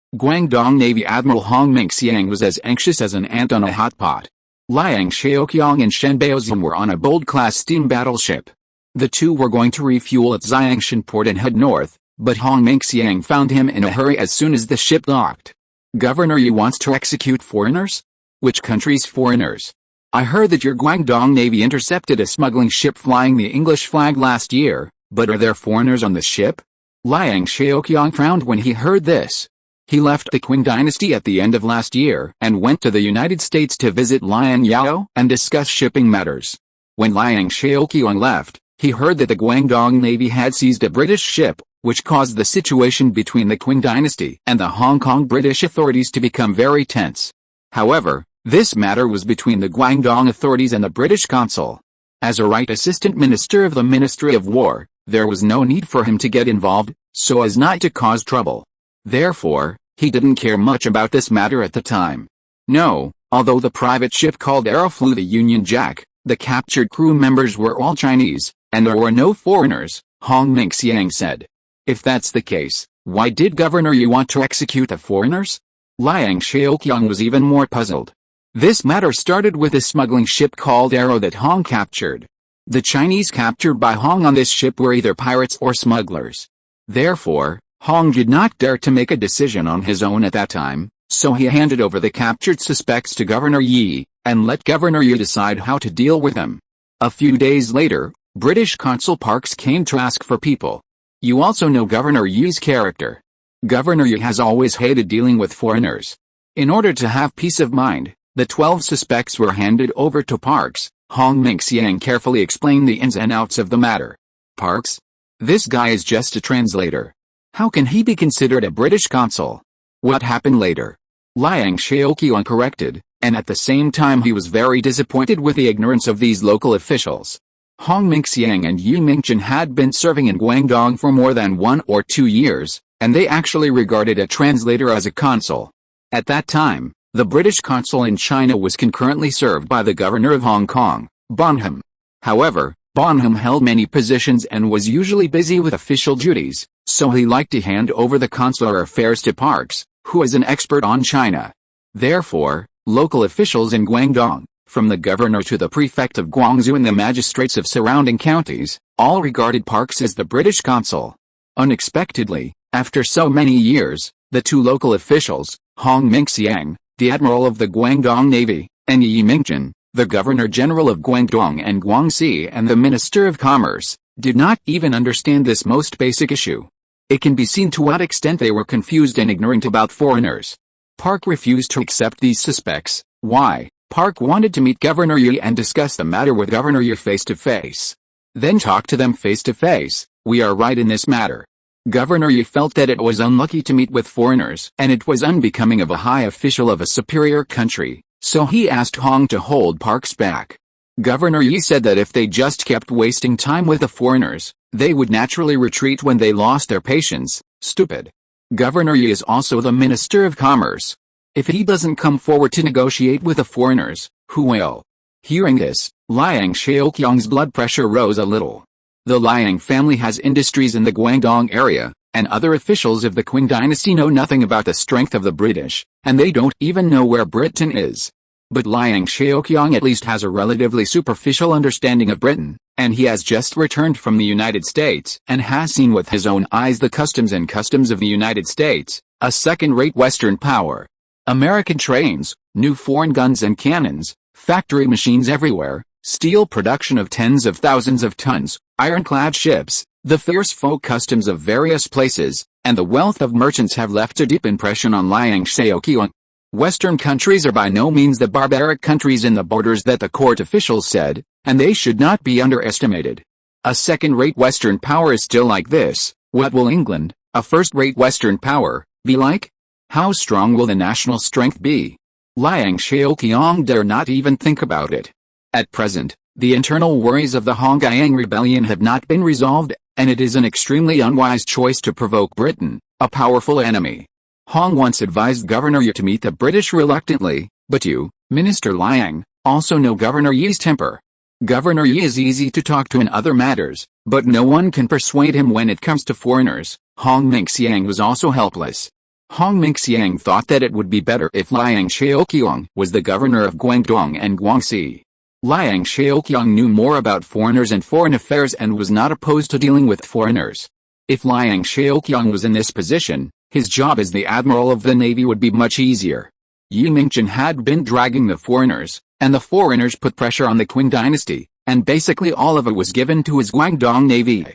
Navy Admiral Hong Mengxiang was as anxious as an ant on a hot pot. Liang Shaoqiang and Shen Baozun were on a Bold-class steam battleship. The two were going to refuel at Xiangshan port and head north, but Hong Mengxiang found him in a hurry as soon as the ship docked. Governor Yi wants to execute foreigners? Which country's foreigners? I heard that your Guangdong Navy intercepted a smuggling ship flying the English flag last year, but are there foreigners on the ship? Liang Shaoqiang frowned when he heard this. He left the Qin dynasty at the end of last year and went to the United States to visit Liang Zhao and discuss shipping matters. When Liang Shaoqiang left, he heard that the Guangdong Navy had seized a British ship, which caused the situation between the Qin dynasty and the Hong Kong British authorities to become very tense. However, this matter was between the Guangdong authorities and the British consul. As a right assistant minister of the Ministry of War, there was no need for him to get involved, so as not to cause trouble. Therefore, he didn't care much about this matter at the time. No, although the private ship called Arrow flew the Union Jack, the captured crew members were all Chinese, and there were no foreigners, Hong Mengxiang said. If that's the case, why did Governor Yi want to execute the foreigners? Liang Shaoqiang was even more puzzled. This matter started with a smuggling ship called Arrow that Hong captured. The Chinese captured by Hong on this ship were either pirates or smugglers. Therefore, Hong did not dare to make a decision on his own at that time, so he handed over the captured suspects to Governor Yi, and let Governor Yi decide how to deal with them. A few days later, British Consul Parks came to ask for people. You also know Governor Yi's character. Governor Yi has always hated dealing with foreigners. In order to have peace of mind, the 12 suspects were handed over to Parks. Hong Mengxiang carefully explained the ins and outs of the matter. Parks? This guy is just a translator. How can he be considered a British consul? What happened later? Liang Zhao corrected, and at the same time he was very disappointed with the ignorance of these local officials. Hong Mingxiang and Yu Mingchen had been serving in Guangdong for more than 1 or 2 years, and they actually regarded a translator as a consul. At that time, the British consul in China was concurrently served by the governor of Hong Kong, Bonham. However, Bonham held many positions and was usually busy with official duties, so he liked to hand over the consular affairs to Parks, who is an expert on China. Therefore, local officials in Guangdong, from the governor to the prefect of Guangzhou and the magistrates of surrounding counties, all regarded Parks as the British consul. Unexpectedly, after so many years, the two local officials, Hong Mingxiang, the admiral of the Guangdong Navy, and Yi Mingchen, the governor-general of Guangdong and Guangxi and the minister of commerce, did not even understand this most basic issue. It can be seen to what extent they were confused and ignorant about foreigners. Park refused to accept these suspects. Why? Park wanted to meet Governor Yi and discuss the matter with Governor Yi face to face. Then talk to them face to face. We are right in this matter. Governor Yi felt that it was unlucky to meet with foreigners and it was unbecoming of a high official of a superior country, so he asked Hong to hold Parks back. Governor Yi said that if they just kept wasting time with the foreigners, they would naturally retreat when they lost their patience. Stupid. Governor Yi is also the Minister of Commerce. If he doesn't come forward to negotiate with the foreigners, who will? Hearing this, Liang Zhao's blood pressure rose a little. The Liang family has industries in the Guangdong area, and other officials of the Qing dynasty know nothing about the strength of the British, and they don't even know where Britain is. But Liang Zhao at least has a relatively superficial understanding of Britain, and he has just returned from the United States and has seen with his own eyes the customs of the United States, a second-rate Western power. American trains, new foreign guns and cannons, factory machines everywhere, steel production of tens of thousands of tons, ironclad ships, the fierce folk customs of various places, and the wealth of merchants have left a deep impression on Liang Zhao. Western countries are by no means the barbaric countries in the borders that the court officials said, and they should not be underestimated. A second-rate Western power is still like this. What will England, a first-rate Western power, be like? How strong will the national strength be? Liang Zhao dare not even think about it. At present, the internal worries of the Hongqiang rebellion have not been resolved, and it is an extremely unwise choice to provoke Britain, a powerful enemy. Hong once advised Governor Yi to meet the British reluctantly, but you, Minister Liang, also know Governor Yi's temper. Governor Yi is easy to talk to in other matters, but no one can persuade him when it comes to foreigners. Hong Mingxiang was also helpless. Hong Mingxiang thought that it would be better if Liang Zhao was the governor of Guangdong and Guangxi. Liang Zhao knew more about foreigners and foreign affairs and was not opposed to dealing with foreigners. If Liang Zhao was in this position, his job as the admiral of the navy would be much easier. Yu Mingchen had been dragging the foreigners, and the foreigners put pressure on the Qing dynasty, and basically all of it was given to his Guangdong navy.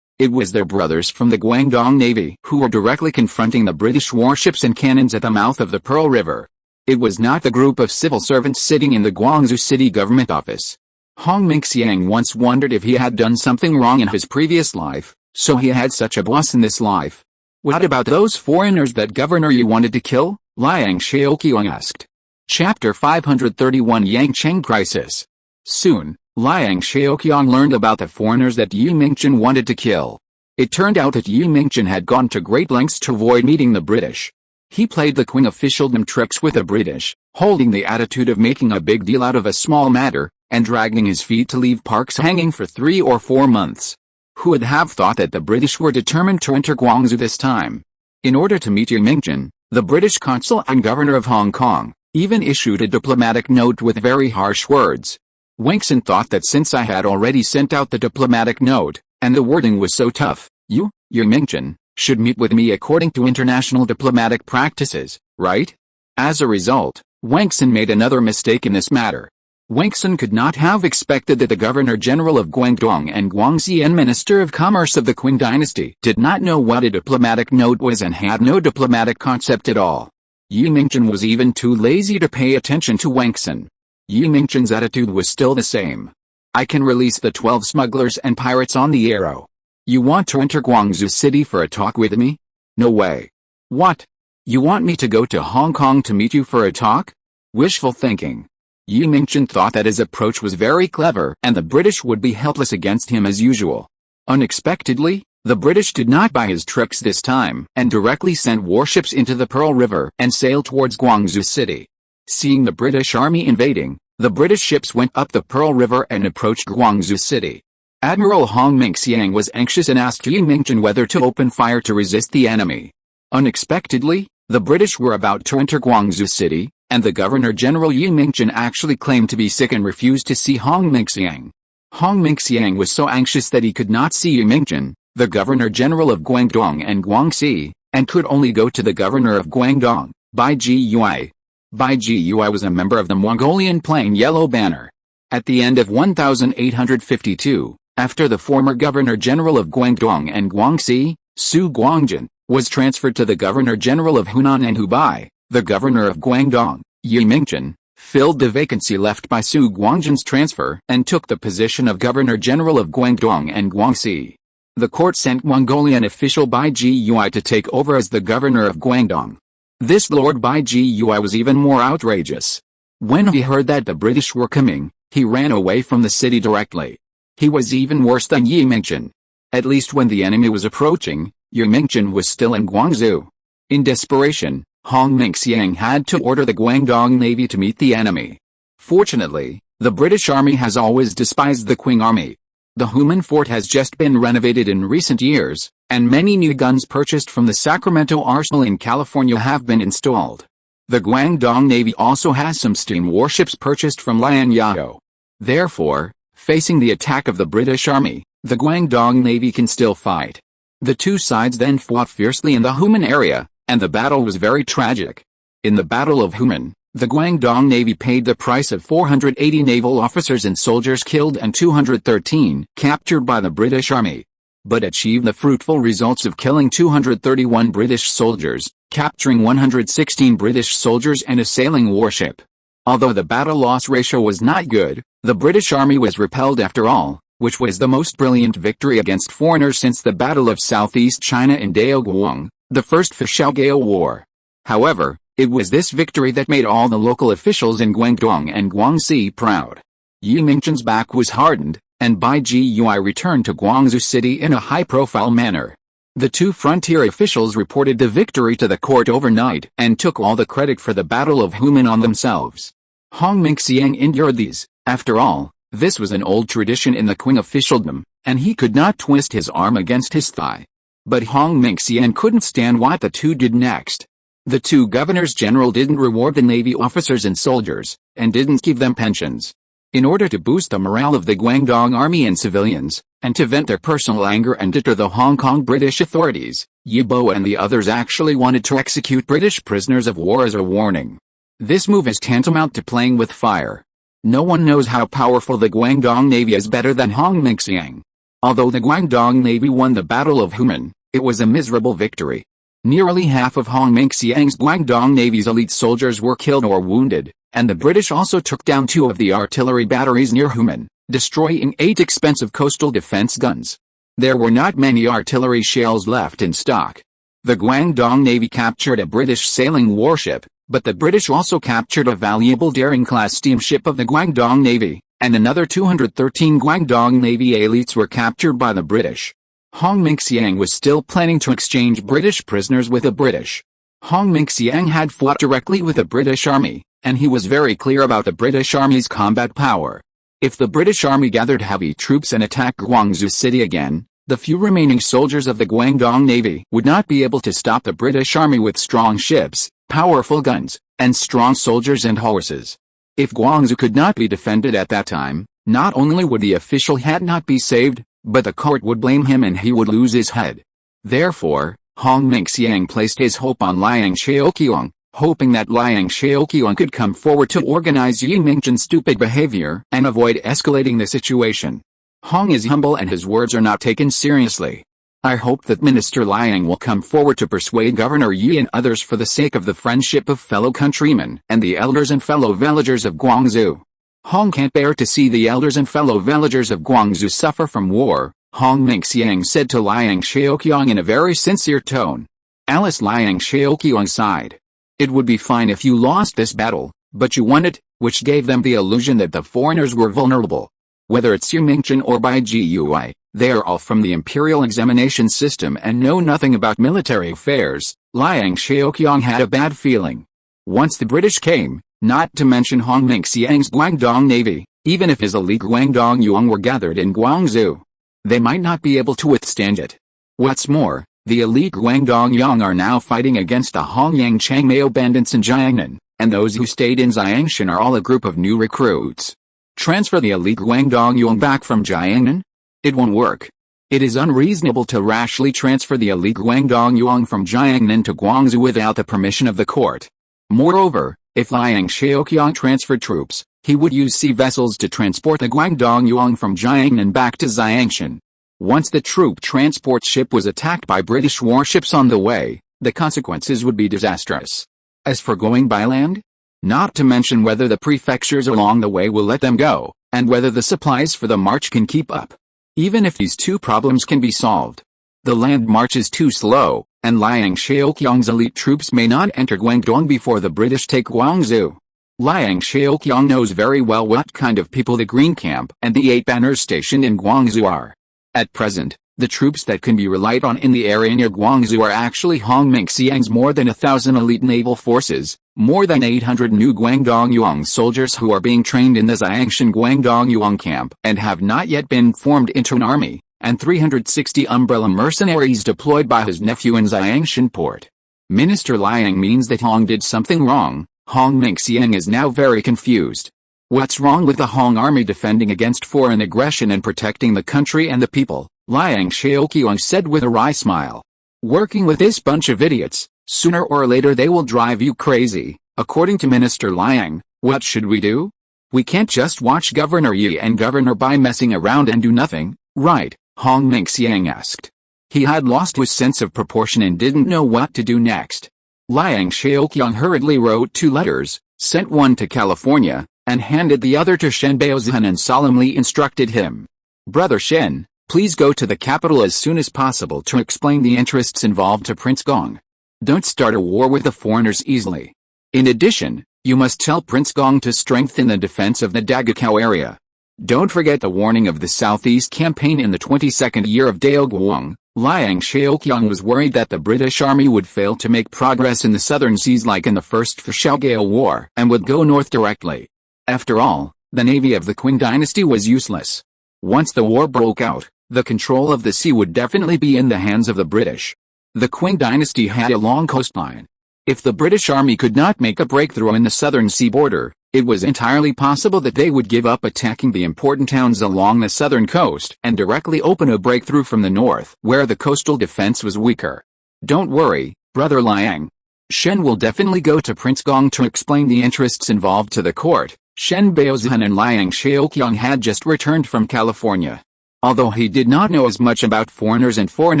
It was their brothers from the Guangdong Navy who were directly confronting the British warships and cannons at the mouth of the Pearl River. It was not the group of civil servants sitting in the Guangzhou city government office. Hong Mingxiang once wondered if he had done something wrong in his previous life, so he had such a boss in this life. What about those foreigners that Governor Yi wanted to kill? Liang Zhao asked. Chapter 531 Yangcheng Crisis. Soon, Liang Zhao learned about the foreigners that Yu Mingchen wanted to kill. It turned out that Yu Mingchen had gone to great lengths to avoid meeting the British. He played the Qing officialdom tricks with the British, holding the attitude of making a big deal out of a small matter, and dragging his feet to leave Parks hanging for 3 or 4 months. Who would have thought that the British were determined to enter Guangzhou this time? In order to meet Yu Mingchen, the British consul and governor of Hong Kong even issued a diplomatic note with very harsh words. Wangson thought that since I had already sent out the diplomatic note, and the wording was so tough, Yu Mingchen should meet with me according to international diplomatic practices, right? As a result, Wangson made another mistake in this matter. Wangson could not have expected that the Governor-General of Guangdong and Guangxi and Minister of Commerce of the Qing dynasty did not know what a diplomatic note was and had no diplomatic concept at all. Yu Mingchen was even too lazy to pay attention to Wangson. Yu Mingchen's attitude was still the same. I can release the 12 smugglers and pirates on the Arrow. You want to enter Guangzhou City for a talk with me? No way. What? You want me to go to Hong Kong to meet you for a talk? Wishful thinking. Yi Mingchen thought that his approach was very clever and the British would be helpless against him as usual. Unexpectedly, the British did not buy his tricks this time and directly sent warships into the Pearl River and sailed towards Guangzhou City. Seeing the British army invading, the British ships went up the Pearl River and approached Guangzhou City. Admiral Hong Mingxiang was anxious and asked Yi Mingchen whether to open fire to resist the enemy. Unexpectedly, the British were about to enter Guangzhou City, and the Governor-General Yi Mingchen actually claimed to be sick and refused to see Hong Mingxiang. Hong Mingxiang was so anxious that he could not see Yi Mingchen, the Governor-General of Guangdong and Guangxi, and could only go to the Governor of Guangdong, Bai Jiyue. Bai Jiyue was a member of the Mongolian Plain Yellow Banner. At the end of 1852, after the former Governor-General of Guangdong and Guangxi, Su Guangjin, was transferred to the Governor-General of Hunan and Hubei, the Governor of Guangdong, Yi Mingchen, filled the vacancy left by Su Guangjin's transfer and took the position of Governor-General of Guangdong and Guangxi. The court sent Mongolian official Bai Jiyue to take over as the Governor of Guangdong. This Lord Bai Jiyue was even more outrageous. When he heard that the British were coming, he ran away from the city directly. He was even worse than Yi Mingchen. At least when the enemy was approaching, Yi Mingchen was still in Guangzhou. In desperation, Hong Mingxiang had to order the Guangdong Navy to meet the enemy. Fortunately, the British Army has always despised the Qing Army. The Human Fort has just been renovated in recent years, and many new guns purchased from the Sacramento Arsenal in California have been installed. The Guangdong Navy also has some steam warships purchased from Liang Zhao. Therefore, facing the attack of the British Army, the Guangdong Navy can still fight. The two sides then fought fiercely in the Human area, and the battle was very tragic. In the Battle of Human, the Guangdong Navy paid the price of 480 naval officers and soldiers killed and 213 captured by the British Army, but achieved the fruitful results of killing 231 British soldiers, capturing 116 British soldiers and a sailing warship. Although the battle-loss ratio was not good, the British Army was repelled after all, which was the most brilliant victory against foreigners since the Battle of Southeast China in Daoguang, the First Fishao-Gao War. However, it was this victory that made all the local officials in Guangdong and Guangxi proud. Yi Mingchen's back was hardened, and Bai Jiyue returned to Guangzhou City in a high-profile manner. The two frontier officials reported the victory to the court overnight and took all the credit for the Battle of Human on themselves. Hong Mingxiang endured these. After all, this was an old tradition in the Qing officialdom, and he could not twist his arm against his thigh. But Hong Mingxiang couldn't stand what the two did next. The two governors-general didn't reward the Navy officers and soldiers, and didn't give them pensions. In order to boost the morale of the Guangdong army and civilians, and to vent their personal anger and deter the Hong Kong British authorities, Yi Bo and the others actually wanted to execute British prisoners of war as a warning. This move is tantamount to playing with fire. No one knows how powerful the Guangdong Navy is better than Hong Mingxiang. Although the Guangdong Navy won the Battle of Human, it was a miserable victory. Nearly half of Hong Mingxiang's Guangdong Navy's elite soldiers were killed or wounded, and the British also took down 2 of the artillery batteries near Human, destroying 8 expensive coastal defense guns. There were not many artillery shells left in stock. The Guangdong Navy captured a British sailing warship, but the British also captured a valuable Daring-class steamship of the Guangdong Navy, and another 213 Guangdong Navy elites were captured by the British. Hong Mingxiang was still planning to exchange British prisoners with the British. Hong Mingxiang had fought directly with the British Army, and he was very clear about the British Army's combat power. If the British Army gathered heavy troops and attacked Guangzhou City again, the few remaining soldiers of the Guangdong Navy would not be able to stop the British Army with strong ships, powerful guns, and strong soldiers and horses. If Guangzhou could not be defended at that time, not only would the official head not be saved, but the court would blame him and he would lose his head. Therefore, Hong Mingxiang placed his hope on Liang Zhao, hoping that Liang Zhao could come forward to organize Yi Mingchen's stupid behavior and avoid escalating the situation. Hong is humble and his words are not taken seriously. I hope that Minister Liang will come forward to persuade Governor Yi and others for the sake of the friendship of fellow countrymen and the elders and fellow villagers of Guangzhou. Hong can't bear to see the elders and fellow villagers of Guangzhou suffer from war, Hong Mingxiang said to Liang Shaoqiang in a very sincere tone. Alice Liang Shaoqiang sighed. It would be fine if you lost this battle, but you won it, which gave them the illusion that the foreigners were vulnerable. Whether it's Xu Mingchen or Bai Gui, they are all from the imperial examination system and know nothing about military affairs. Liang Shaoqiang had a bad feeling. Once the British came, not to mention Hong Mingxiang's Guangdong Navy, even if his elite Guangdong Yuan were gathered in Guangzhou, they might not be able to withstand it. What's more, the elite Guangdong Yang are now fighting against the Hongyang Changmeo bandits in Jiangnan, and those who stayed in Xiangshan are all a group of new recruits. Transfer the elite Guangdong Yuan back from Jiangnan? It won't work. It is unreasonable to rashly transfer the elite Guangdong Yuan from Jiangnan to Guangzhou without the permission of the court. Moreover, if Liang Shaoqiang transferred troops, he would use sea vessels to transport the Guangdong Yuan from Jiangnan back to Xiangshan. Once the troop transport ship was attacked by British warships on the way, the consequences would be disastrous. As for going by land? Not to mention whether the prefectures along the way will let them go, and whether the supplies for the march can keep up. Even if these two problems can be solved, the land march is too slow, and Liang Shaoqiang's elite troops may not enter Guangdong before the British take Guangzhou. Liang Shaoqiang knows very well what kind of people the Green Camp and the 8 banners stationed in Guangzhou are. At present, the troops that can be relied on in the area near Guangzhou are actually Hong Mingxiang's more than 1,000 elite naval forces, more than 800 new Guangdong Yuan soldiers who are being trained in the Xiangshan Guangdong Yuan camp and have not yet been formed into an army, and 360 umbrella mercenaries deployed by his nephew in Xiangshan port. Minister Liang means that Hong did something wrong. Hong Mingxiang is now very confused. What's wrong with the Hong army defending against foreign aggression and protecting the country and the people? Liang Shaoqiang said with a wry smile. Working with this bunch of idiots, sooner or later they will drive you crazy. According to Minister Liang, what should we do? We can't just watch Governor Yi and Governor Bai messing around and do nothing, right? Hong Mingxiang asked. He had lost his sense of proportion and didn't know what to do next. Liang Shaoqiang hurriedly wrote 2 letters, sent one to California, and handed the other to Shen Baozhan and solemnly instructed him. Brother Shen, please go to the capital as soon as possible to explain the interests involved to Prince Gong. Don't start a war with the foreigners easily. In addition, you must tell Prince Gong to strengthen the defense of the Dagakao area. Don't forget the warning of the Southeast campaign in the 22nd year of Dao Guang. Liang Shaoqiang was worried that the British army would fail to make progress in the southern seas like in the First Fashao War and would go north directly. After all, the navy of the Qing dynasty was useless. Once the war broke out, the control of the sea would definitely be in the hands of the British. The Qing dynasty had a long coastline. If the British army could not make a breakthrough in the southern sea border, it was entirely possible that they would give up attacking the important towns along the southern coast and directly open a breakthrough from the north, where the coastal defense was weaker. Don't worry, Brother Liang. Shen will definitely go to Prince Gong to explain the interests involved to the court. Shen Baozhan and Liang Shaoqiang had just returned from California. Although he did not know as much about foreigners and foreign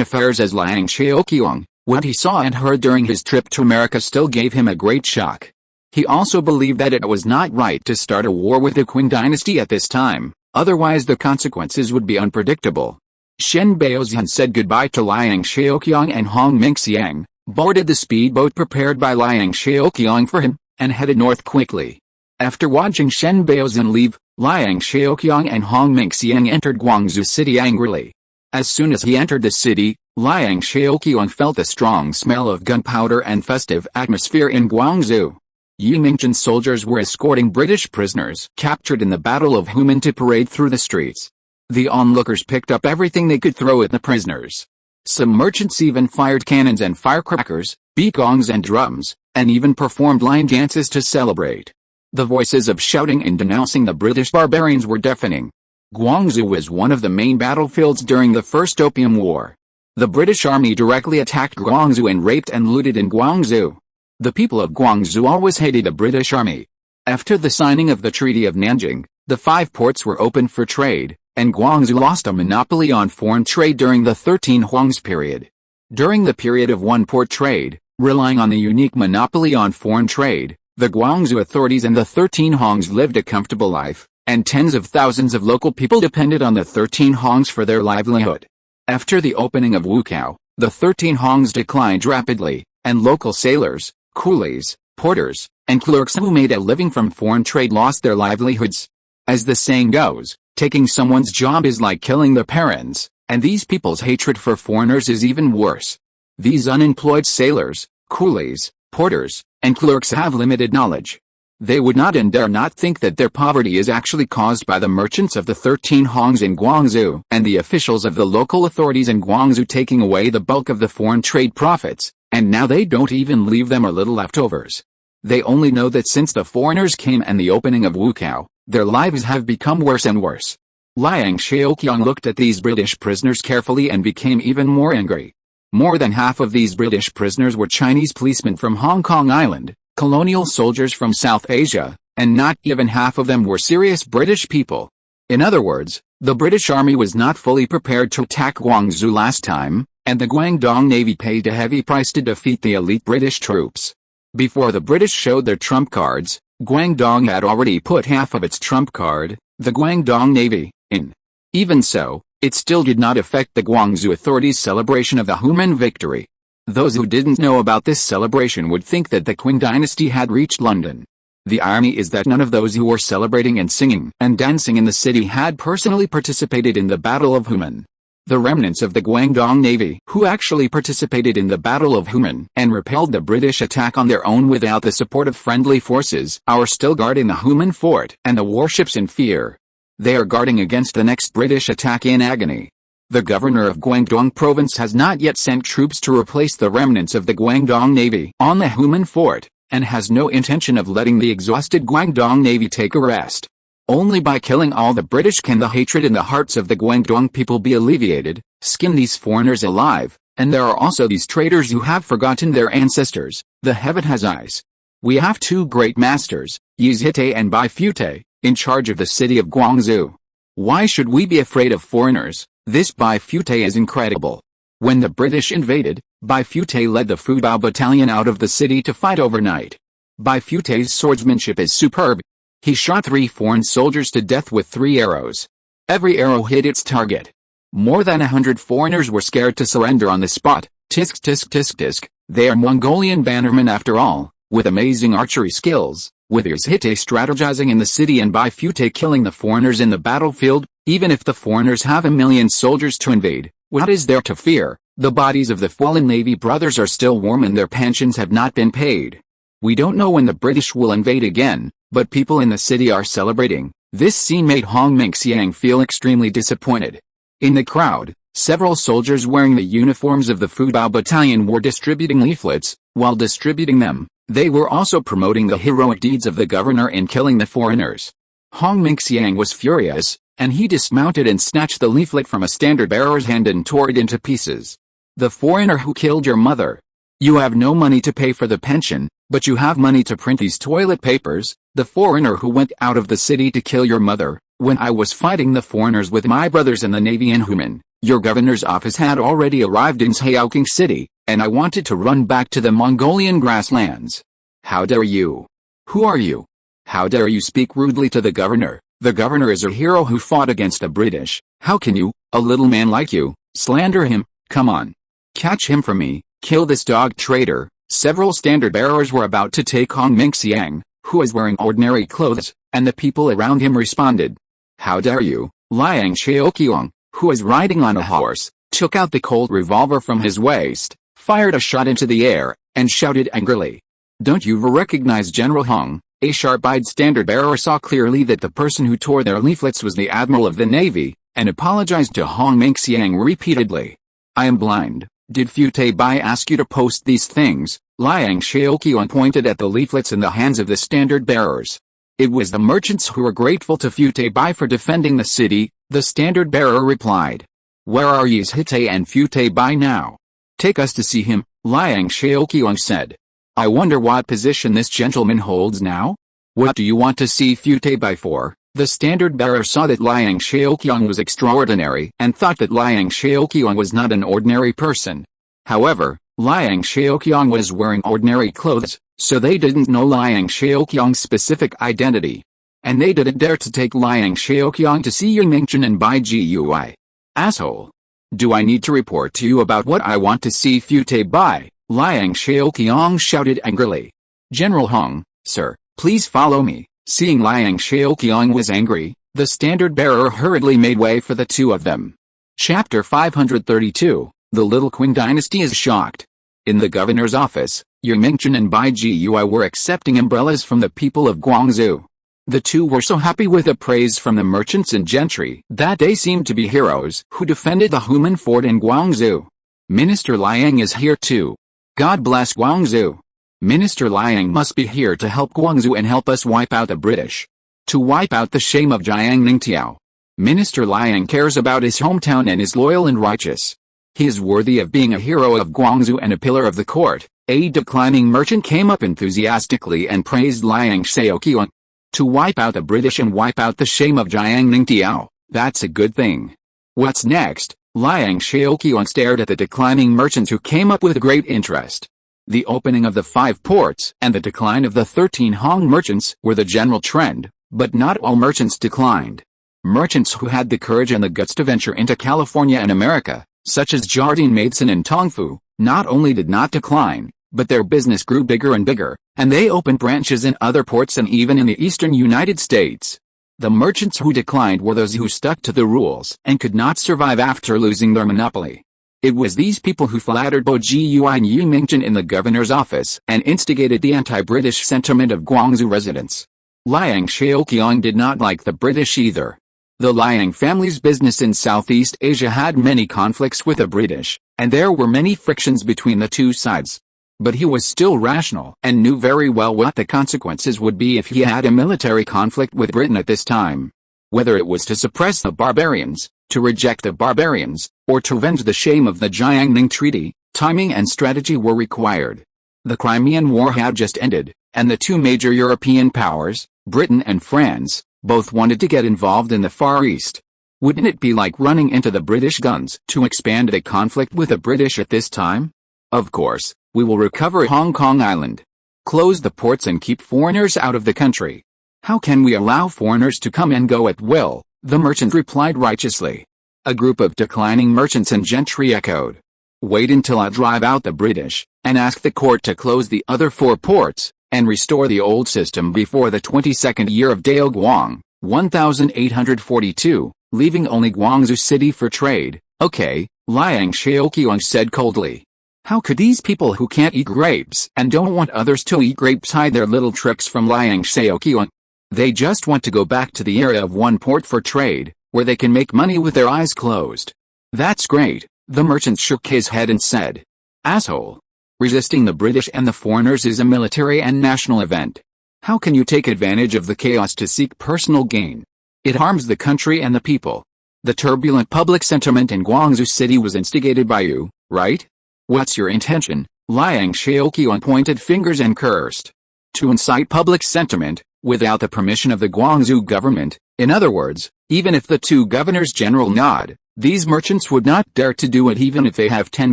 affairs as Liang Shaoqiang, what he saw and heard during his trip to America still gave him a great shock. He also believed that it was not right to start a war with the Qing dynasty at this time, otherwise the consequences would be unpredictable. Shen Baozhan said goodbye to Liang Shaoqiang and Hong Mingxiang, boarded the speedboat prepared by Liang Shaoqiang for him, and headed north quickly. After watching Shen Baozhan leave, Liang Shaoqiang and Hong Mingxiang entered Guangzhou city angrily. As soon as he entered the city, Liang Shaoqiang felt a strong smell of gunpowder and festive atmosphere in Guangzhou. Yi Mingchen soldiers were escorting British prisoners captured in the Battle of Human to parade through the streets. The onlookers picked up everything they could throw at the prisoners. Some merchants even fired cannons and firecrackers, beat gongs and drums, and even performed line dances to celebrate. The voices of shouting and denouncing the British barbarians were deafening. Guangzhou was one of the main battlefields during the First Opium War. The British army directly attacked Guangzhou and raped and looted in Guangzhou. The people of Guangzhou always hated the British army. After the signing of the Treaty of Nanjing, the 5 ports were opened for trade, and Guangzhou lost a monopoly on foreign trade during the 13 Huangs period. During the period of one-port trade, relying on the unique monopoly on foreign trade, the Guangzhou authorities and the 13 Hongs lived a comfortable life, and tens of thousands of local people depended on the 13 hongs for their livelihood. After the opening of Wukou, the 13 hongs declined rapidly, and local sailors, coolies, porters, and clerks who made a living from foreign trade lost their livelihoods. As the saying goes, taking someone's job is like killing their parents, and these people's hatred for foreigners is even worse. These unemployed sailors, coolies, porters, and clerks have limited knowledge. They would not and dare not think that their poverty is actually caused by the merchants of the 13 hongs in Guangzhou and the officials of the local authorities in Guangzhou taking away the bulk of the foreign trade profits, and now they don't even leave them a little leftovers. They only know that since the foreigners came and the opening of Wukou, their lives have become worse and worse. Liang Zhao looked at these British prisoners carefully and became even more angry. More than half of these British prisoners were Chinese policemen from Hong Kong Island, colonial soldiers from South Asia, and not even half of them were serious British people. In other words, the British Army was not fully prepared to attack Guangzhou last time, and the Guangdong Navy paid a heavy price to defeat the elite British troops. Before the British showed their trump cards, Guangdong had already put half of its trump card, the Guangdong Navy, in. Even so, it still did not affect the Guangzhou authorities' celebration of the Human victory. Those who didn't know about this celebration would think that the Qing dynasty had reached London. The irony is that none of those who were celebrating and singing and dancing in the city had personally participated in the Battle of Human. The remnants of the Guangdong Navy who actually participated in the Battle of Human and repelled the British attack on their own without the support of friendly forces are still guarding the Human fort and the warships in fear. They are guarding against the next British attack in agony. The governor of Guangdong province has not yet sent troops to replace the remnants of the Guangdong Navy on the Human fort, and has no intention of letting the exhausted Guangdong Navy take a rest. Only by killing all the British can the hatred in the hearts of the Guangdong people be alleviated. Skin these foreigners alive, and there are also these traitors who have forgotten their ancestors. The heaven has eyes. We have two great masters, Yizhite and Baifute, in charge of the city of Guangzhou. Why should we be afraid of foreigners? This Baifute is incredible. When the British invaded, Baifute led the Fubao battalion out of the city to fight overnight. Baifute's swordsmanship is superb. He shot 3 foreign soldiers to death with 3 arrows. Every arrow hit its target. More than 100 foreigners were scared to surrender on the spot. Tisk tisk tisk tisk, they are Mongolian bannermen after all, with amazing archery skills, with Yizhite strategizing in the city and Baifute killing the foreigners in the battlefield. Even if the foreigners have 1 million soldiers to invade, what is there to fear? The bodies of the fallen Navy brothers are still warm and their pensions have not been paid. We don't know when the British will invade again, but people in the city are celebrating. This scene made Hong Mingxiang feel extremely disappointed. In the crowd, several soldiers wearing the uniforms of the Fubao battalion were distributing leaflets. While distributing them, they were also promoting the heroic deeds of the governor in killing the foreigners. Hong Mingxiang was furious, and he dismounted and snatched the leaflet from a standard-bearer's hand and tore it into pieces. The foreigner who killed your mother. You have no money to pay for the pension, but you have money to print these toilet papers. The foreigner who went out of the city to kill your mother. When I was fighting the foreigners with my brothers in the Navy in Human, your governor's office had already arrived in Zhaoqing City, and I wanted to run back to the Mongolian grasslands. How dare you? Who are you? How dare you speak rudely to the governor? The governor is a hero who fought against the British. How can you, a little man like you, slander him? Come on. Catch him for me. Kill this dog traitor. Several standard-bearers were about to take Hong Mingxiang, who was wearing ordinary clothes, and the people around him responded. How dare you? Liang Zhao, who was riding on a horse, took out the Colt revolver from his waist, fired a shot into the air, and shouted angrily. Don't you recognize General Hong? A sharp-eyed standard-bearer saw clearly that the person who tore their leaflets was the Admiral of the Navy, and apologized to Hong Mingxiang repeatedly. I am blind. Did Fute Bai ask you to post these things? Liang Zhao pointed at the leaflets in the hands of the standard-bearers. It was the merchants who were grateful to Fute Bai for defending the city. The standard-bearer replied. Where are Yizhite and Fute Bai now? Take us to see him, Liang Zhao said. I wonder what position this gentleman holds now? What do you want to see Fute Bai for? The standard-bearer saw that Liang Zhao was extraordinary and thought that Liang Zhao was not an ordinary person. However, Liang Zhao was wearing ordinary clothes, so they didn't know Liang Zhao's specific identity. and they didn't dare to take Liang Zhao to see Yu Mingchen and buy GUI. Asshole. Do I need to report to you about what I want to see Fute buy? Liang Zhao shouted angrily. General Hong, sir, please follow me. Seeing Liang Zhao was angry, the standard-bearer hurriedly made way for the two of them. Chapter 532, The Little Qin Dynasty is shocked. In the governor's office, Yu Mingchen and Bai Gui were accepting umbrellas from the people of Guangzhou. The two were so happy with the praise from the merchants and gentry that they seemed to be heroes who defended the human fort in Guangzhou. Minister Liang is here too. God bless Guangzhou. Minister Liang must be here to help Guangzhou and help us wipe out the British. To wipe out the shame of Jiang Ningtiao. Minister Liang cares about his hometown and is loyal and righteous. He is worthy of being a hero of Guangzhou and a pillar of the court. A declining merchant came up enthusiastically and praised Liang Zhao. To wipe out the British and wipe out the shame of Jiang Ningtiao, that's a good thing. What's next? Liang Zhao stared at the declining merchants who came up with great interest. The opening of the 5 ports and the decline of the 13 Hong merchants were the general trend, but not all merchants declined. Merchants who had the courage and the guts to venture into California and America, such as Jardine Matheson and Tongfu, not only did not decline, but their business grew bigger and bigger, and they opened branches in other ports and even in the eastern United States. The merchants who declined were those who stuck to the rules and could not survive after losing their monopoly. It was these people who flattered Bo Gui and Yu Mingchen in the governor's office and instigated the anti-British sentiment of Guangzhou residents. Liang Zhao did not like the British either. The Liang family's business in Southeast Asia had many conflicts with the British, and there were many frictions between the two sides. But he was still rational and knew very well what the consequences would be if he had a military conflict with Britain at this time. Whether it was to suppress the barbarians, to reject the barbarians, or to avenge the shame of the Jiangning Treaty, timing and strategy were required. The Crimean War had just ended, and the two major European powers, Britain and France, both wanted to get involved in the Far East. Wouldn't it be like running into the British guns to expand the conflict with the British at this time? Of course, we will recover Hong Kong Island. Close the ports and keep foreigners out of the country. How can we allow foreigners to come and go at will? The merchant replied righteously. A group of declining merchants and gentry echoed. Wait until I drive out the British, and ask the court to close the other 4 ports, and restore the old system before the 22nd year of Dao Guang, 1842, leaving only Guangzhou City for trade. Okay, Liang Zhao said coldly. How could these people who can't eat grapes and don't want others to eat grapes hide their little tricks from Liang Zhao? They just want to go back to the era of one port for trade, where they can make money with their eyes closed. That's great, the merchant shook his head and said. Asshole. Resisting the British and the foreigners is a military and national event. How can you take advantage of the chaos to seek personal gain? It harms the country and the people. The turbulent public sentiment in Guangzhou City was instigated by you, right? What's your intention? Liang Zhao pointed fingers and cursed. To incite public sentiment, without the permission of the Guangzhou government, in other words, even if the two governors general nod, these merchants would not dare to do it even if they have 10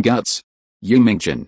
guts. Yu Mingchen,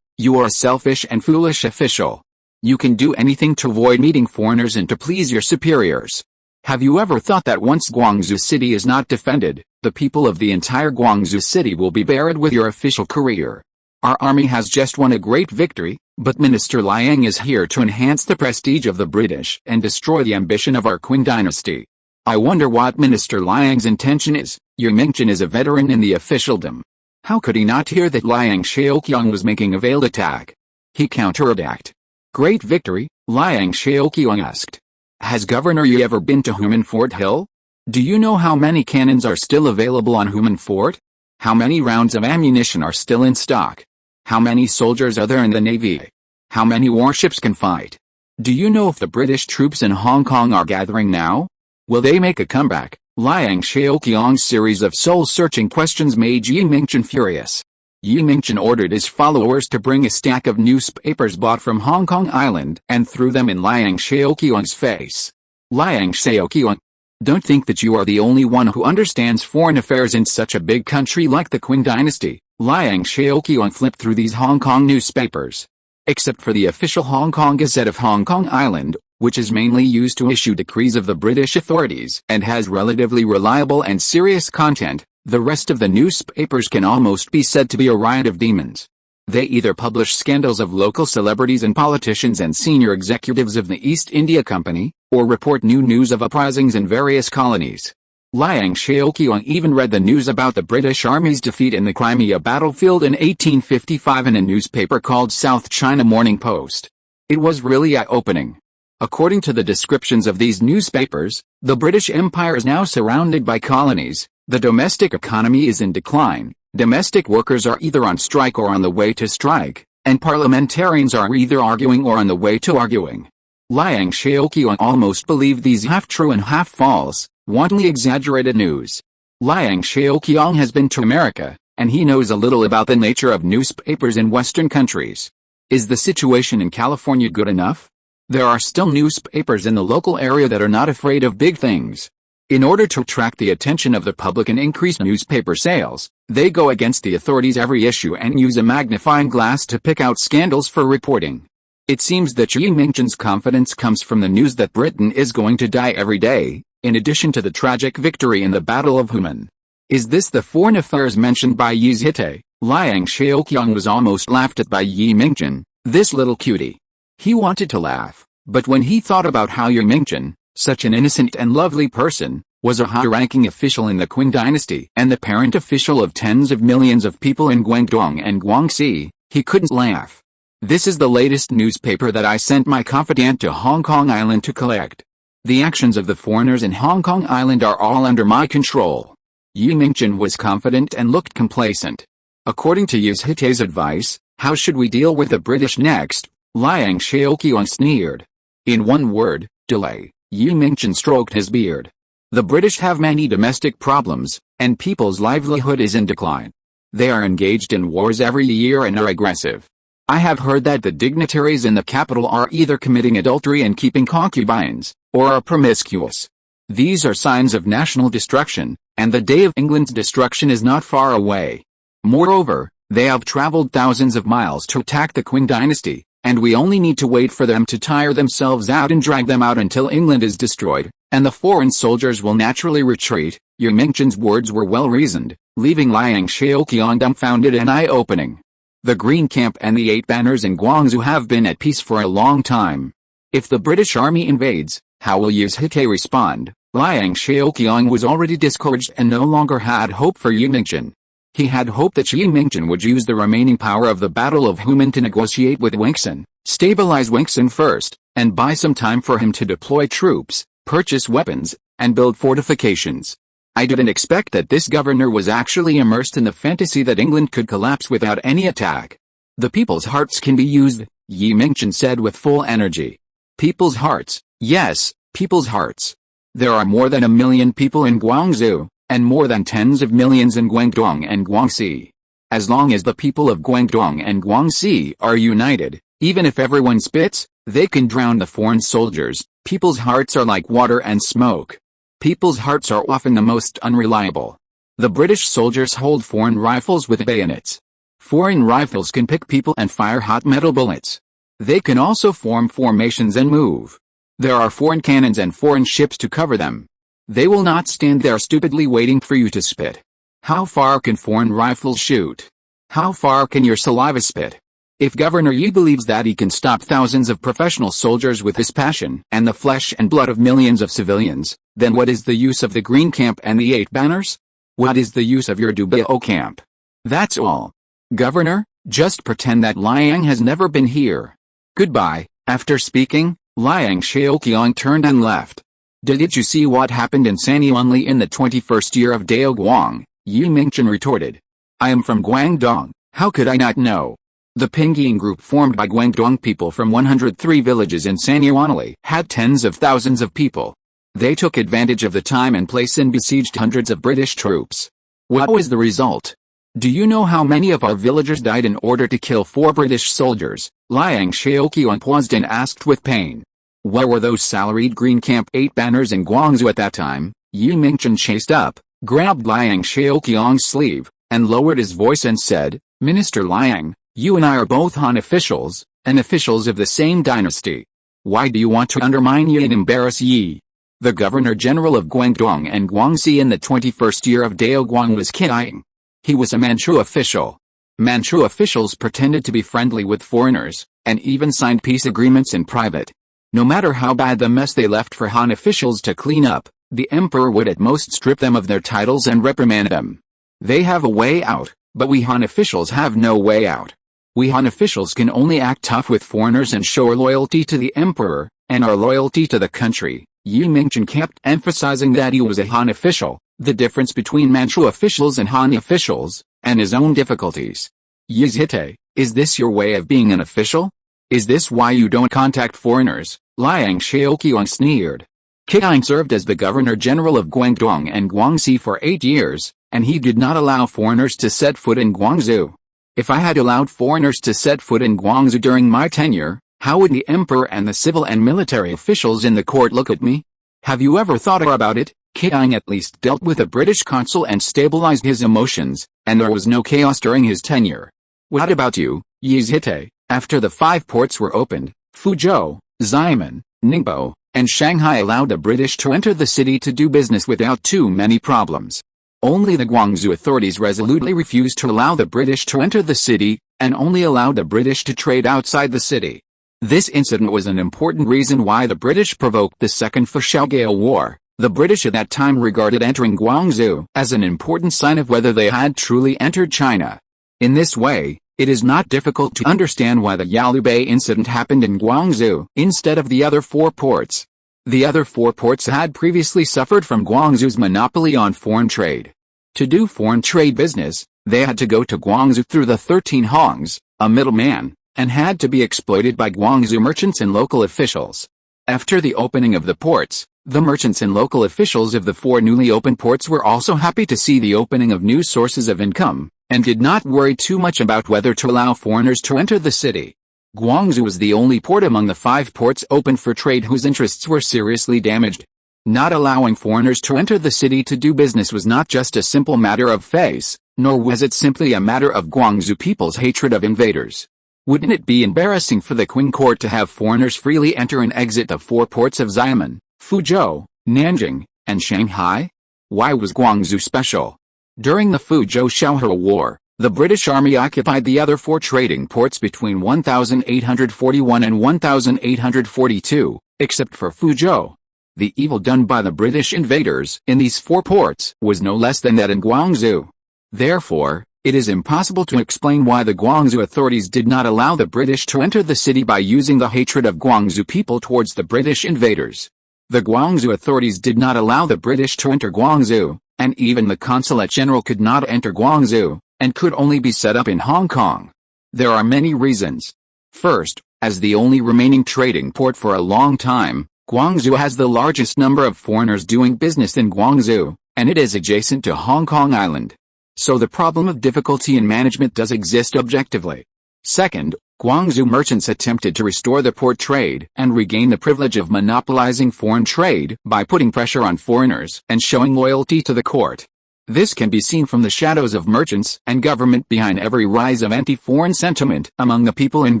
you are a selfish and foolish official. You can do anything to avoid meeting foreigners and to please your superiors. Have you ever thought that once Guangzhou City is not defended, the people of the entire Guangzhou City will be buried with your official career? Our army has just won a great victory, but Minister Liang is here to enhance the prestige of the British and destroy the ambition of our Qin dynasty. I wonder what Minister Liang's intention is. Yu Mingchen is a veteran in the officialdom. How could he not hear that Liang Zhao was making a veiled attack? He counterattacked. Great victory? Liang Zhao asked. Has Governor Yu ever been to Human Fort Hill? Do you know how many cannons are still available on Human Fort? How many rounds of ammunition are still in stock? How many soldiers are there in the Navy? How many warships can fight? Do you know if the British troops in Hong Kong are gathering now? Will they make a comeback? Liang Zhao's series of soul-searching questions made Yu Mingchen furious. Yu Mingchen ordered his followers to bring a stack of newspapers bought from Hong Kong Island and threw them in Liang Zhao's face. Liang Zhao, don't think that you are the only one who understands foreign affairs in such a big country like the Qin dynasty. Liang Zhao flipped through these Hong Kong newspapers. Except for the official Hong Kong Gazette of Hong Kong Island, which is mainly used to issue decrees of the British authorities and has relatively reliable and serious content, the rest of the newspapers can almost be said to be a riot of demons. They either publish scandals of local celebrities and politicians and senior executives of the East India Company, or report new news of uprisings in various colonies. Liang Zhao even read the news about the British Army's defeat in the Crimea battlefield in 1855 in a newspaper called South China Morning Post. It was really eye-opening. According to the descriptions of these newspapers, the British Empire is now surrounded by colonies, the domestic economy is in decline, domestic workers are either on strike or on the way to strike, and parliamentarians are either arguing or on the way to arguing. Liang Zhao almost believed these half-true and half-false, wantonly exaggerated news. Liang Zhao has been to America, and he knows a little about the nature of newspapers in Western countries. Is the situation in California good enough? There are still newspapers in the local area that are not afraid of big things. In order to attract the attention of the public and increase newspaper sales, they go against the authorities every issue and use a magnifying glass to pick out scandals for reporting. It seems that Xi Jinping's confidence comes from the news that Britain is going to die every day, in addition to the tragic victory in the Battle of Human. Is this the foreign affairs mentioned by Yi Zhite? Liang Zhao was almost laughed at by Yi Mingchen, this little cutie. He wanted to laugh, but when he thought about how Yi Mingchen, such an innocent and lovely person, was a high-ranking official in the Qin dynasty and the parent official of tens of millions of people in Guangdong and Guangxi, he couldn't laugh. This is the latest newspaper that I sent my confidant to Hong Kong Island to collect. The actions of the foreigners in Hong Kong Island are all under my control. Yi Mingchen was confident and looked complacent. According to Yi Zhite's advice, how should we deal with the British next? Liang Zhao sneered. In one word, delay. Yi Mingchen stroked his beard. The British have many domestic problems, and people's livelihood is in decline. They are engaged in wars every year and are aggressive. I have heard that the dignitaries in the capital are either committing adultery and keeping concubines, or are promiscuous. These are signs of national destruction, and the day of England's destruction is not far away. Moreover, they have traveled thousands of miles to attack the Qin dynasty, and we only need to wait for them to tire themselves out and drag them out until England is destroyed, and the foreign soldiers will naturally retreat. Yi Mingchen's words were well-reasoned, leaving Liang Zhao dumbfounded and eye-opening. The Green Camp and the 8 Banners in Guangzhou have been at peace for a long time. If the British Army invades, how will Yi Zhite respond? Liang Zhao was already discouraged and no longer had hope for Yi Mingchen. He had hoped that Yi Mingchen would use the remaining power of the Battle of Human to negotiate with Weixin, stabilize Weixin first, and buy some time for him to deploy troops, purchase weapons, and build fortifications. I didn't expect that this governor was actually immersed in the fantasy that England could collapse without any attack. The people's hearts can be used, Yi Mingchen said with full energy. People's hearts, yes, people's hearts. There are more than 1 million people in Guangzhou, and more than tens of millions in Guangdong and Guangxi. As long as the people of Guangdong and Guangxi are united, even if everyone spits, they can drown the foreign soldiers. People's hearts are like water and smoke. People's hearts are often the most unreliable. The British soldiers hold foreign rifles with bayonets. Foreign rifles can pick people and fire hot metal bullets. They can also form formations and move. There are foreign cannons and foreign ships to cover them. They will not stand there stupidly waiting for you to spit. How far can foreign rifles shoot? How far can your saliva spit? If Governor Yi believes that he can stop thousands of professional soldiers with his passion and the flesh and blood of millions of civilians, then what is the use of the Green Camp and the 8 Banners? What is the use of your Dubao camp? That's all. Governor, just pretend that Liang has never been here. Goodbye. After speaking, Liang Zhao turned and left. Did you see what happened in Sanyuanli in the 21st year of Dao Guang? Yi Mingchen retorted. I am from Guangdong, how could I not know? The Pingying group formed by Guangdong people from 103 villages in Sanyuanli had tens of thousands of people. They took advantage of the time and place and besieged hundreds of British troops. What was the result? Do you know how many of our villagers died in order to kill 4 British soldiers? Liang Zhao paused and asked with pain. Where were those salaried Green Camp 8 Banners in Guangzhou at that time? Yi Mingchen chased up, grabbed Liang Zhao's sleeve, and lowered his voice and said, Minister Liang, you and I are both Han officials, and officials of the same dynasty. Why do you want to undermine Yi and embarrass Yi? The Governor-General of Guangdong and Guangxi in the 21st year of Daoguang was Qing. He was a Manchu official. Manchu officials pretended to be friendly with foreigners, and even signed peace agreements in private. No matter how bad the mess they left for Han officials to clean up, the emperor would at most strip them of their titles and reprimand them. They have a way out, but we Han officials have no way out. We Han officials can only act tough with foreigners and show our loyalty to the emperor, and our loyalty to the country. Yi Mingchen kept emphasizing that he was a Han official, the difference between Manchu officials and Han officials, and his own difficulties. Yi Zhite, is this your way of being an official? Is this why you don't contact foreigners? Liang Zhao sneered. Qing served as the Governor-General of Guangdong and Guangxi for 8 years, and he did not allow foreigners to set foot in Guangzhou. If I had allowed foreigners to set foot in Guangzhou during my tenure, how would the emperor and the civil and military officials in the court look at me? Have you ever thought about it? Qing at least dealt with a British consul and stabilized his emotions, and there was no chaos during his tenure. What about you, Yi Zhite? After the 5 ports were opened, Fuzhou, Xiamen, Ningbo, and Shanghai allowed the British to enter the city to do business without too many problems. Only the Guangzhou authorities resolutely refused to allow the British to enter the city, and only allowed the British to trade outside the city. This incident was an important reason why the British provoked the Second Fushaogao War. The British at that time regarded entering Guangzhou as an important sign of whether they had truly entered China. In this way, it is not difficult to understand why the Yalubei incident happened in Guangzhou instead of the other 4 ports. The other 4 ports had previously suffered from Guangzhou's monopoly on foreign trade. To do foreign trade business, they had to go to Guangzhou through the 13 hongs, a middleman, and had to be exploited by Guangzhou merchants and local officials. After the opening of the ports, the merchants and local officials of the 4 newly opened ports were also happy to see the opening of new sources of income, and did not worry too much about whether to allow foreigners to enter the city. Guangzhou was the only port among the 5 ports open for trade whose interests were seriously damaged. Not allowing foreigners to enter the city to do business was not just a simple matter of face, nor was it simply a matter of Guangzhou people's hatred of invaders. Wouldn't it be embarrassing for the Qing court to have foreigners freely enter and exit the 4 ports of Xiamen, Fuzhou, Nanjing, and Shanghai? Why was Guangzhou special? During the Fuzhou-Shaohe War, the British Army occupied the other 4 trading ports between 1841 and 1842, except for Fuzhou. The evil done by the British invaders in these 4 ports was no less than that in Guangzhou. Therefore, it is impossible to explain why the Guangzhou authorities did not allow the British to enter the city by using the hatred of Guangzhou people towards the British invaders. The Guangzhou authorities did not allow the British to enter Guangzhou, and even the consulate general could not enter Guangzhou, and could only be set up in Hong Kong. There are many reasons. First, as the only remaining trading port for a long time, Guangzhou has the largest number of foreigners doing business in Guangzhou, and it is adjacent to Hong Kong Island. So the problem of difficulty in management does exist objectively. Second, Guangzhou merchants attempted to restore the port trade and regain the privilege of monopolizing foreign trade by putting pressure on foreigners and showing loyalty to the court. This can be seen from the shadows of merchants and government behind every rise of anti-foreign sentiment among the people in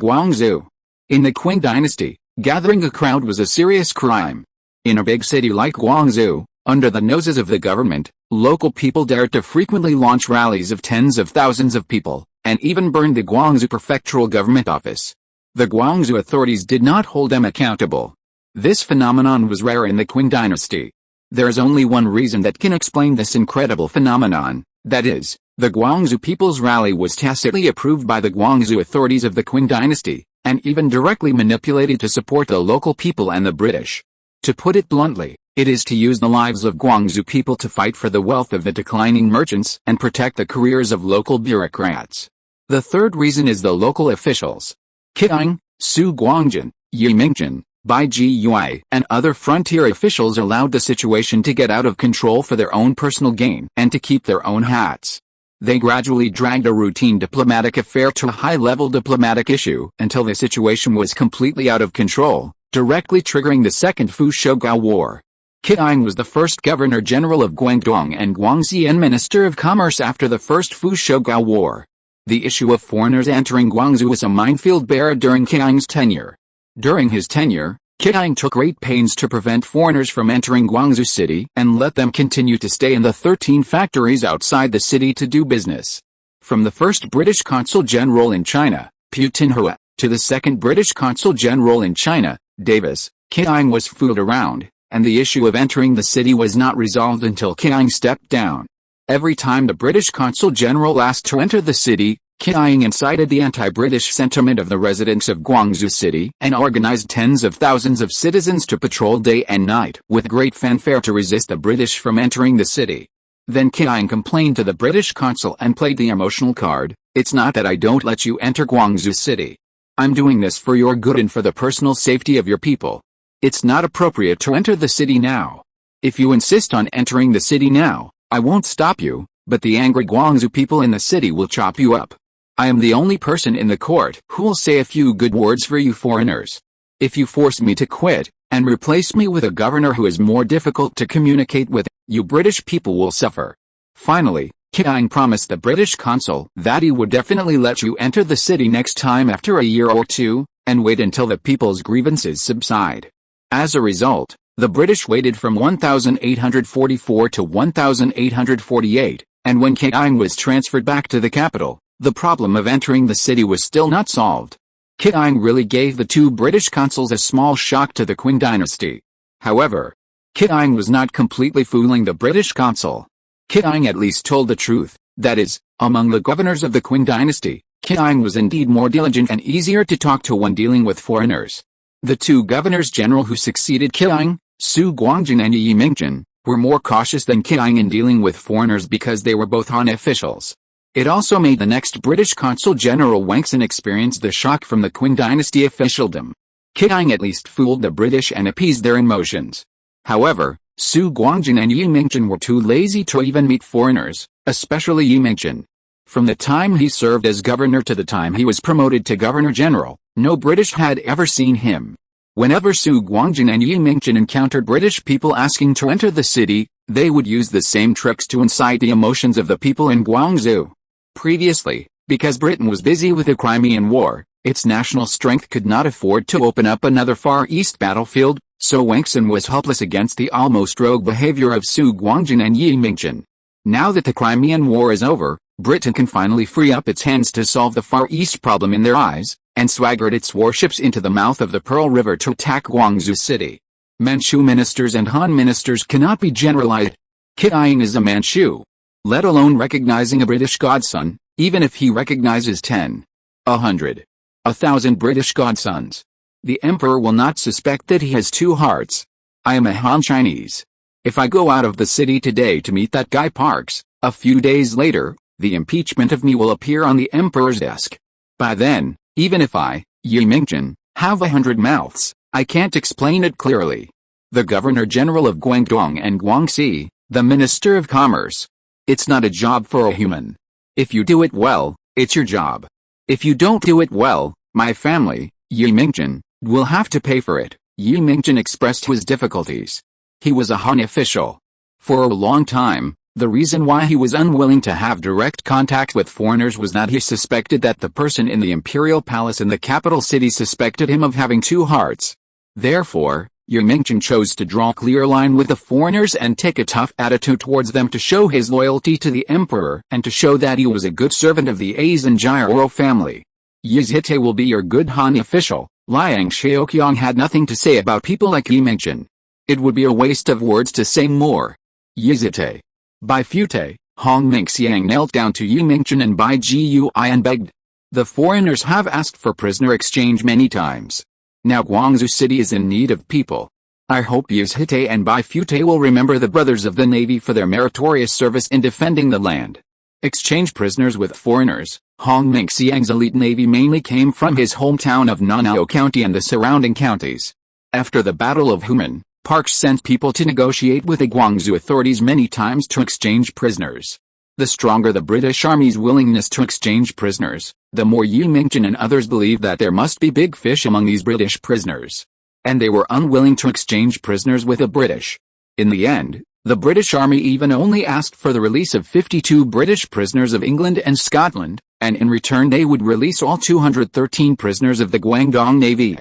Guangzhou. In the Qing dynasty, gathering a crowd was a serious crime. In a big city like Guangzhou, under the noses of the government, local people dared to frequently launch rallies of tens of thousands of people, and even burned the Guangzhou prefectural government office. The Guangzhou authorities did not hold them accountable. This phenomenon was rare in the Qing dynasty. There is only one reason that can explain this incredible phenomenon, that is, the Guangzhou people's rally was tacitly approved by the Guangzhou authorities of the Qing dynasty, and even directly manipulated to support the local people and the British. To put it bluntly, it is to use the lives of Guangzhou people to fight for the wealth of the declining merchants and protect the careers of local bureaucrats. The third reason is the local officials. Qing, Su Guangjin, Yi Mingchen, Bai Jiyue, and other frontier officials allowed the situation to get out of control for their own personal gain and to keep their own hats. They gradually dragged a routine diplomatic affair to a high-level diplomatic issue until the situation was completely out of control, directly triggering the Second Fushaogao War. Qing was the first Governor-General of Guangdong and Guangxi and Minister of Commerce after the First Fushaogao War. The issue of foreigners entering Guangzhou was a minefield buried during Qing's tenure. During his tenure, Cunning took great pains to prevent foreigners from entering Guangzhou City and let them continue to stay in the 13 factories outside the city to do business. From the first British Consul General in China, Pu Tinhua, to the second British Consul General in China, Davis, Cunning was fooled around, and the issue of entering the city was not resolved until Cunning stepped down. Every time the British Consul General asked to enter the city, Cunning incited the anti-British sentiment of the residents of Guangzhou City and organized tens of thousands of citizens to patrol day and night with great fanfare to resist the British from entering the city. Then Cunning complained to the British consul and played the emotional card, "It's not that I don't let you enter Guangzhou City. I'm doing this for your good and for the personal safety of your people. It's not appropriate to enter the city now. If you insist on entering the city now, I won't stop you, but the angry Guangzhou people in the city will chop you up. I am the only person in the court who will say a few good words for you foreigners. If you force me to quit, and replace me with a governor who is more difficult to communicate with, you British people will suffer." Finally, Cunning promised the British consul that he would definitely let you enter the city next time after a year or two, and wait until the people's grievances subside. As a result, the British waited from 1844 to 1848, and when Cunning was transferred back to the capital, the problem of entering the city was still not solved. Cunning really gave the two British consuls a small shock to the Qing dynasty. However, Cunning was not completely fooling the British consul. Cunning at least told the truth, that is, among the governors of the Qing dynasty, Cunning was indeed more diligent and easier to talk to when dealing with foreigners. The two governors-general who succeeded Cunning, Su Guangjin and Yi Mingjin, were more cautious than Cunning in dealing with foreigners because they were both Han officials. It also made the next British Consul General Wangson experience the shock from the Qing dynasty officialdom. Cunning at least fooled the British and appeased their emotions. However, Su Guangjin and Yi Mingjin were too lazy to even meet foreigners, especially Yi Mingjin. From the time he served as governor to the time he was promoted to governor-general, no British had ever seen him. Whenever Su Guangjin and Yi Mingjin encountered British people asking to enter the city, they would use the same tricks to incite the emotions of the people in Guangzhou. Previously, because Britain was busy with the Crimean War, its national strength could not afford to open up another Far East battlefield, so Wangson was helpless against the almost rogue behavior of Su Guangjin and Yi Mingjin. Now that the Crimean War is over, Britain can finally free up its hands to solve the Far East problem in their eyes, and swaggered its warships into the mouth of the Pearl River to attack Guangzhou City. Manchu ministers and Han ministers cannot be generalized. Cunning is a Manchu. Let alone recognizing a British godson, even if he recognizes 10, 100, 1,000 British godsons. The emperor will not suspect that he has two hearts. I am a Han Chinese. If I go out of the city today to meet that Guy Parks, a few days later, the impeachment of me will appear on the emperor's desk. By then, even if I, Yi Mingjin, have 100 mouths, I can't explain it clearly. The Governor-General of Guangdong and Guangxi, the Minister of Commerce. It's not a job for a human. If you do it well, it's your job. If you don't do it well, my family, Yi Mingjin, will have to pay for it. Yi Mingjin expressed his difficulties. He was a Han official. For a long time, the reason why he was unwilling to have direct contact with foreigners was that he suspected that the person in the imperial palace in the capital city suspected him of having two hearts. Therefore, Yi Mingjin chose to draw a clear line with the foreigners and take a tough attitude towards them to show his loyalty to the emperor and to show that he was a good servant of the Azanjia royal family. Yi Zite will be your good Han official. Liang Zhao had nothing to say about people like Yi Mingjin. It would be a waste of words to say more. Yi Zite. Bai Fute, Hong Mingxiang knelt down to Yi Mingjin and Bai Gui and begged. The foreigners have asked for prisoner exchange many times. Now Guangzhou City is in need of people. I hope Yi Zite and Bai Fute will remember the brothers of the Navy for their meritorious service in defending the land. Exchange prisoners with foreigners. Hong Mingxiang's elite navy mainly came from his hometown of Nanao County and the surrounding counties. After the Battle of Human, Parks sent people to negotiate with the Guangzhou authorities many times to exchange prisoners. The stronger the British Army's willingness to exchange prisoners, the more Yi Mingjin and others believed that there must be big fish among these British prisoners. And they were unwilling to exchange prisoners with the British. In the end, the British Army even only asked for the release of 52 British prisoners of England and Scotland, and in return they would release all 213 prisoners of the Guangdong Navy.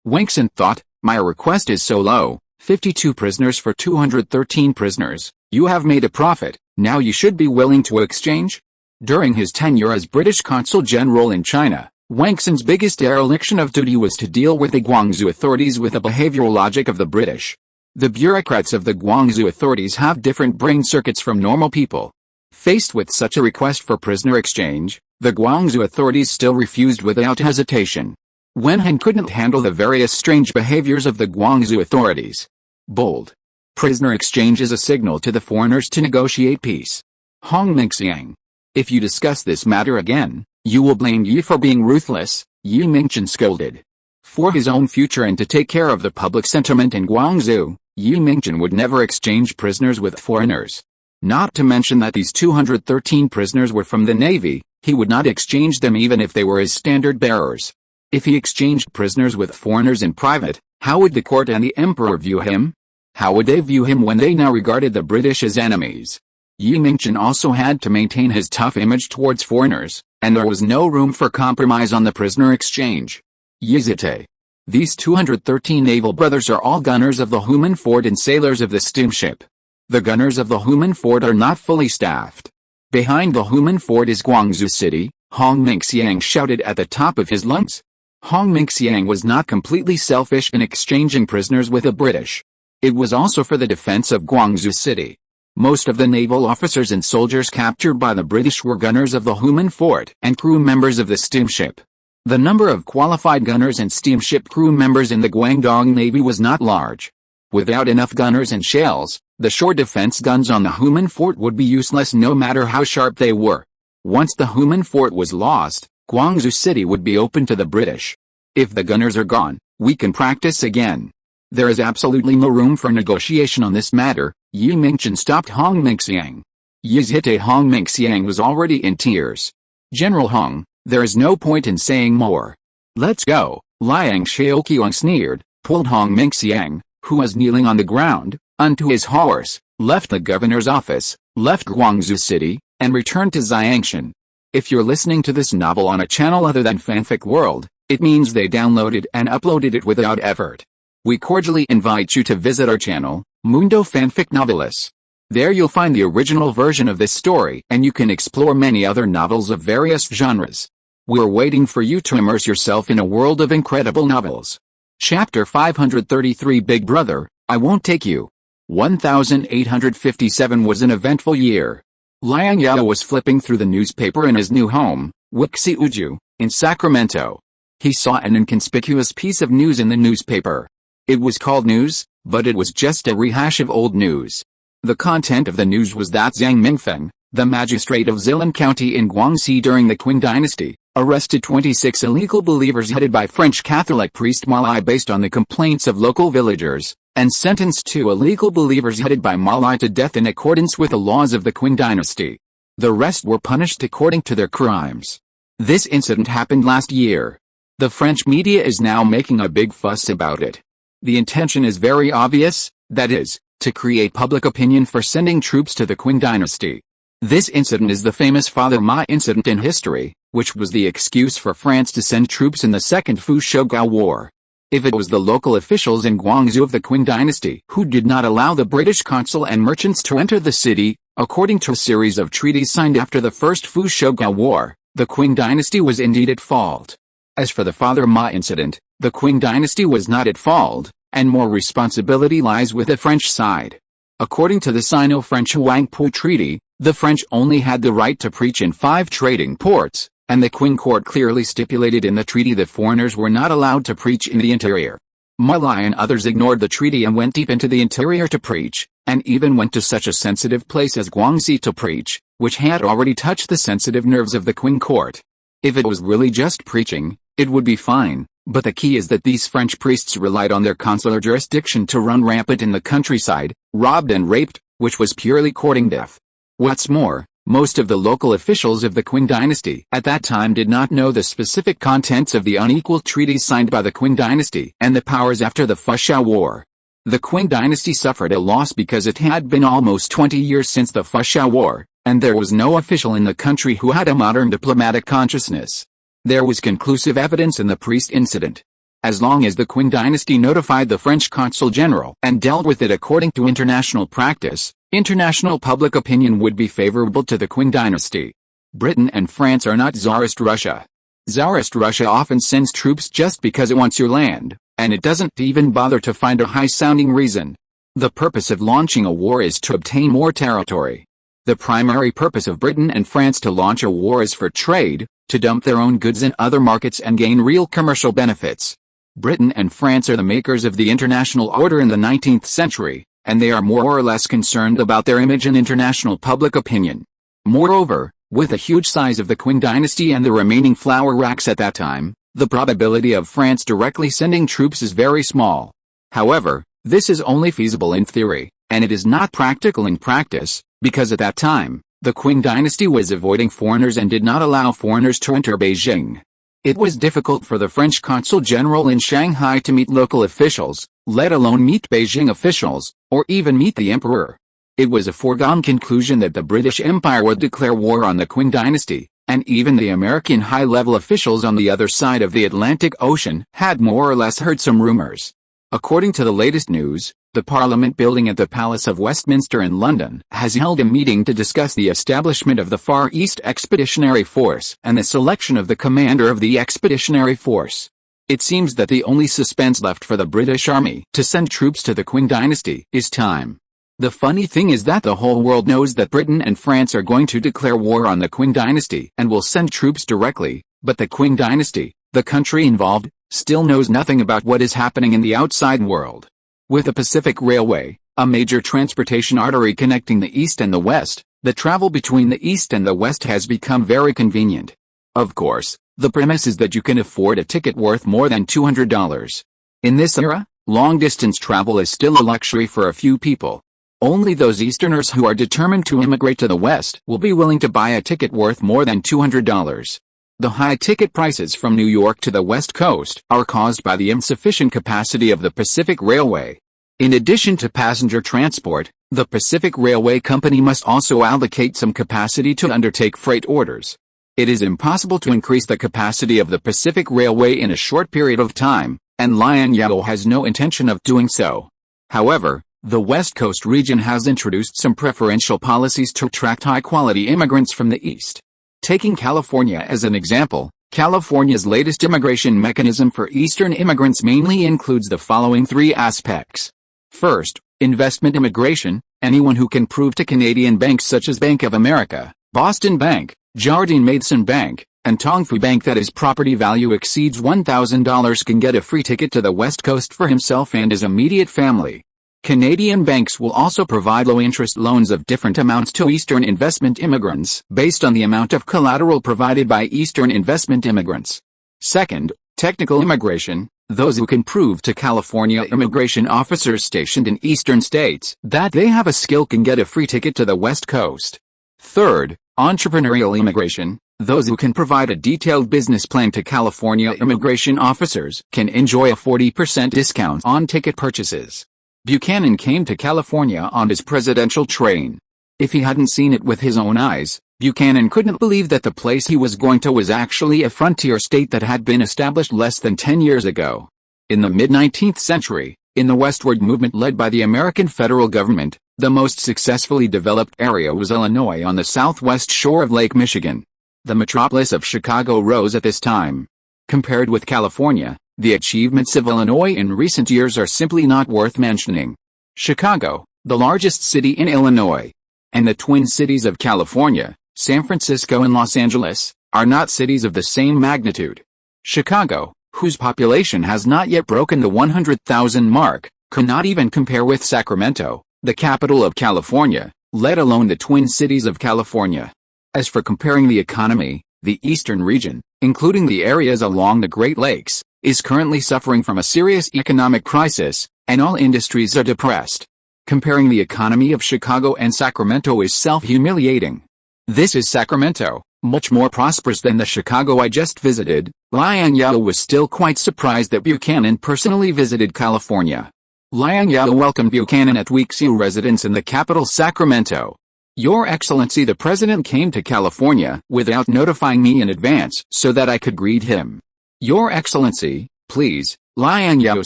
Wangson thought, My request is so low, 52 prisoners for 213 prisoners. You have made a profit, now you should be willing to exchange? During his tenure as British Consul General in China, Wang Xin's biggest dereliction of duty was to deal with the Guangzhou authorities with the behavioral logic of the British. The bureaucrats of the Guangzhou authorities have different brain circuits from normal people. Faced with such a request for prisoner exchange, the Guangzhou authorities still refused without hesitation. Wen Han couldn't handle the various strange behaviors of the Guangzhou authorities. Bold. Prisoner exchange is a signal to the foreigners to negotiate peace. Hong Mingxiang. If you discuss this matter again, you will blame Yi for being ruthless, Yi Mingchen scolded. For his own future and to take care of the public sentiment in Guangzhou, Yi Mingchen would never exchange prisoners with foreigners. Not to mention that these 213 prisoners were from the Navy, he would not exchange them even if they were his standard bearers. If he exchanged prisoners with foreigners in private, how would the court and the emperor view him? How would they view him when they now regarded the British as enemies? Yi Mingchen also had to maintain his tough image towards foreigners, and there was no room for compromise on the prisoner exchange. Yizite. These 213 naval brothers are all gunners of the Human fort and sailors of the steamship. The gunners of the Human fort are not fully staffed. Behind the Human fort is Guangzhou City, Hong Mingxiang shouted at the top of his lungs. Hong Mingxiang was not completely selfish in exchanging prisoners with the British. It was also for the defense of Guangzhou City. Most of the naval officers and soldiers captured by the British were gunners of the Human fort and crew members of the steamship. The number of qualified gunners and steamship crew members in the Guangdong Navy was not large. Without enough gunners and shells, the shore defense guns on the Human fort would be useless no matter how sharp they were. Once the Human fort was lost, Guangzhou City would be open to the British. If the gunners are gone, we can practice again. There is absolutely no room for negotiation on this matter. Yi Mingchen stopped Hong Mingxiang. Yizite Hong Mingxiang was already in tears. General Hong, there is no point in saying more. Let's go. Liang Zhao sneered, pulled Hong Mingxiang, who was kneeling on the ground, onto his horse, left the governor's office, left Guangzhou City, and returned to Xiangshan. If you're listening to this novel on a channel other than Fanfic World, it means they downloaded and uploaded it without effort. We cordially invite you to visit our channel, Mundo Fanfic Novelis. There you'll find the original version of this story and you can explore many other novels of various genres. We're waiting for you to immerse yourself in a world of incredible novels. Chapter 533 Big Brother, I Won't Take You. 1857 was an eventful year. Liang Zhao was flipping through the newspaper in his new home, Wuxiuju, in Sacramento. He saw an inconspicuous piece of news in the newspaper. It was called news, but it was just a rehash of old news. The content of the news was that Zhang Mingfeng, the magistrate of Zilin County in Guangxi during the Qing dynasty, arrested 26 illegal believers headed by French Catholic priest Malai based on the complaints of local villagers, and sentenced 2 illegal believers headed by Malai to death in accordance with the laws of the Qing dynasty. The rest were punished according to their crimes. This incident happened last year. The French media is now making a big fuss about it. The intention is very obvious, that is, to create public opinion for sending troops to the Qing dynasty. This incident is the famous Father Ma incident in history, which was the excuse for France to send troops in the Second Fushou War. If it was the local officials in Guangzhou of the Qing dynasty who did not allow the British consul and merchants to enter the city, according to a series of treaties signed after the First Fushou War, the Qing dynasty was indeed at fault. As for the Father Ma incident, the Qing dynasty was not at fault, and more responsibility lies with the French side. According to the Sino-French Huangpu Treaty, the French only had the right to preach in 5 trading ports, and the Qing court clearly stipulated in the treaty that foreigners were not allowed to preach in the interior. Malai and others ignored the treaty and went deep into the interior to preach, and even went to such a sensitive place as Guangxi to preach, which had already touched the sensitive nerves of the Qing court. If it was really just preaching, it would be fine, but the key is that these French priests relied on their consular jurisdiction to run rampant in the countryside, robbed and raped, which was purely courting death. What's more, most of the local officials of the Qing dynasty at that time did not know the specific contents of the unequal treaties signed by the Qing dynasty and the powers after the Fushou War. The Qing dynasty suffered a loss because it had been almost 20 years since the Fushou War, and there was no official in the country who had a modern diplomatic consciousness. There was conclusive evidence in the priest incident. As long as the Qing dynasty notified the French consul general and dealt with it according to international practice, international public opinion would be favorable to the Qing dynasty. Britain and France are not Tsarist Russia. Tsarist Russia often sends troops just because it wants your land, and it doesn't even bother to find a high-sounding reason. The purpose of launching a war is to obtain more territory. The primary purpose of Britain and France to launch a war is for trade, to dump their own goods in other markets and gain real commercial benefits. Britain and France are the makers of the international order in the 19th century, and they are more or less concerned about their image in international public opinion. Moreover, with the huge size of the Qing dynasty and the remaining flour racks at that time, the probability of France directly sending troops is very small. However, this is only feasible in theory, and it is not practical in practice, because at that time, the Qing dynasty was avoiding foreigners and did not allow foreigners to enter Beijing. It was difficult for the French consul general in Shanghai to meet local officials, let alone meet Beijing officials, or even meet the emperor. It was a foregone conclusion that the British Empire would declare war on the Qing dynasty, and even the American high-level officials on the other side of the Atlantic Ocean had more or less heard some rumors. According to the latest news, the Parliament building at the Palace of Westminster in London has held a meeting to discuss the establishment of the Far East Expeditionary Force and the selection of the commander of the Expeditionary Force. It seems that the only suspense left for the British Army to send troops to the Qing dynasty is time. The funny thing is that the whole world knows that Britain and France are going to declare war on the Qing dynasty and will send troops directly, but the Qing dynasty, the country involved, still knows nothing about what is happening in the outside world. With the Pacific Railway, a major transportation artery connecting the East and the West, the travel between the East and the West has become very convenient. Of course, the premise is that you can afford a ticket worth more than $200. In this era, long-distance travel is still a luxury for a few people. Only those Easterners who are determined to immigrate to the West will be willing to buy a ticket worth more than $200. The high ticket prices from New York to the West Coast are caused by the insufficient capacity of the Pacific Railway. In addition to passenger transport, the Pacific Railway Company must also allocate some capacity to undertake freight orders. It is impossible to increase the capacity of the Pacific Railway in a short period of time, and Liang Zhao has no intention of doing so. However, the West Coast region has introduced some preferential policies to attract high-quality immigrants from the East. Taking California as an example, California's latest immigration mechanism for Eastern immigrants mainly includes the following three aspects. First, investment immigration. Anyone who can prove to Canadian banks such as Bank of America, Boston Bank, Jardine Matheson Bank, and Tongfu Bank that his property value exceeds $1,000 can get a free ticket to the West Coast for himself and his immediate family. Canadian banks will also provide low-interest loans of different amounts to Eastern investment immigrants based on the amount of collateral provided by Eastern investment immigrants. Second, technical immigration. Those who can prove to California immigration officers stationed in eastern states that they have a skill can get a free ticket to the West Coast. Third, entrepreneurial immigration. Those who can provide a detailed business plan to California immigration officers can enjoy a 40% discount on ticket purchases. Buchanan came to California on his presidential train. If he hadn't seen it with his own eyes, Buchanan couldn't believe that the place he was going to was actually a frontier state that had been established less than 10 years ago. In the mid-19th century, in the westward movement led by the American federal government, the most successfully developed area was Illinois on the southwest shore of Lake Michigan. The metropolis of Chicago rose at this time. Compared with California, the achievements of Illinois in recent years are simply not worth mentioning. Chicago, the largest city in Illinois, and the twin cities of California, San Francisco and Los Angeles, are not cities of the same magnitude. Chicago, whose population has not yet broken the 100,000 mark, cannot even compare with Sacramento, the capital of California, let alone the twin cities of California. As for comparing the economy, the eastern region, including the areas along the Great Lakes, is currently suffering from a serious economic crisis, and all industries are depressed. Comparing the economy of Chicago and Sacramento is self-humiliating. This is Sacramento, much more prosperous than the Chicago I just visited. Liang Zhao was still quite surprised that Buchanan personally visited California. Liang Zhao welcomed Buchanan at Weeksville residence in the capital Sacramento. Your Excellency, the President came to California without notifying me in advance so that I could greet him. Your Excellency, please, Liang Zhao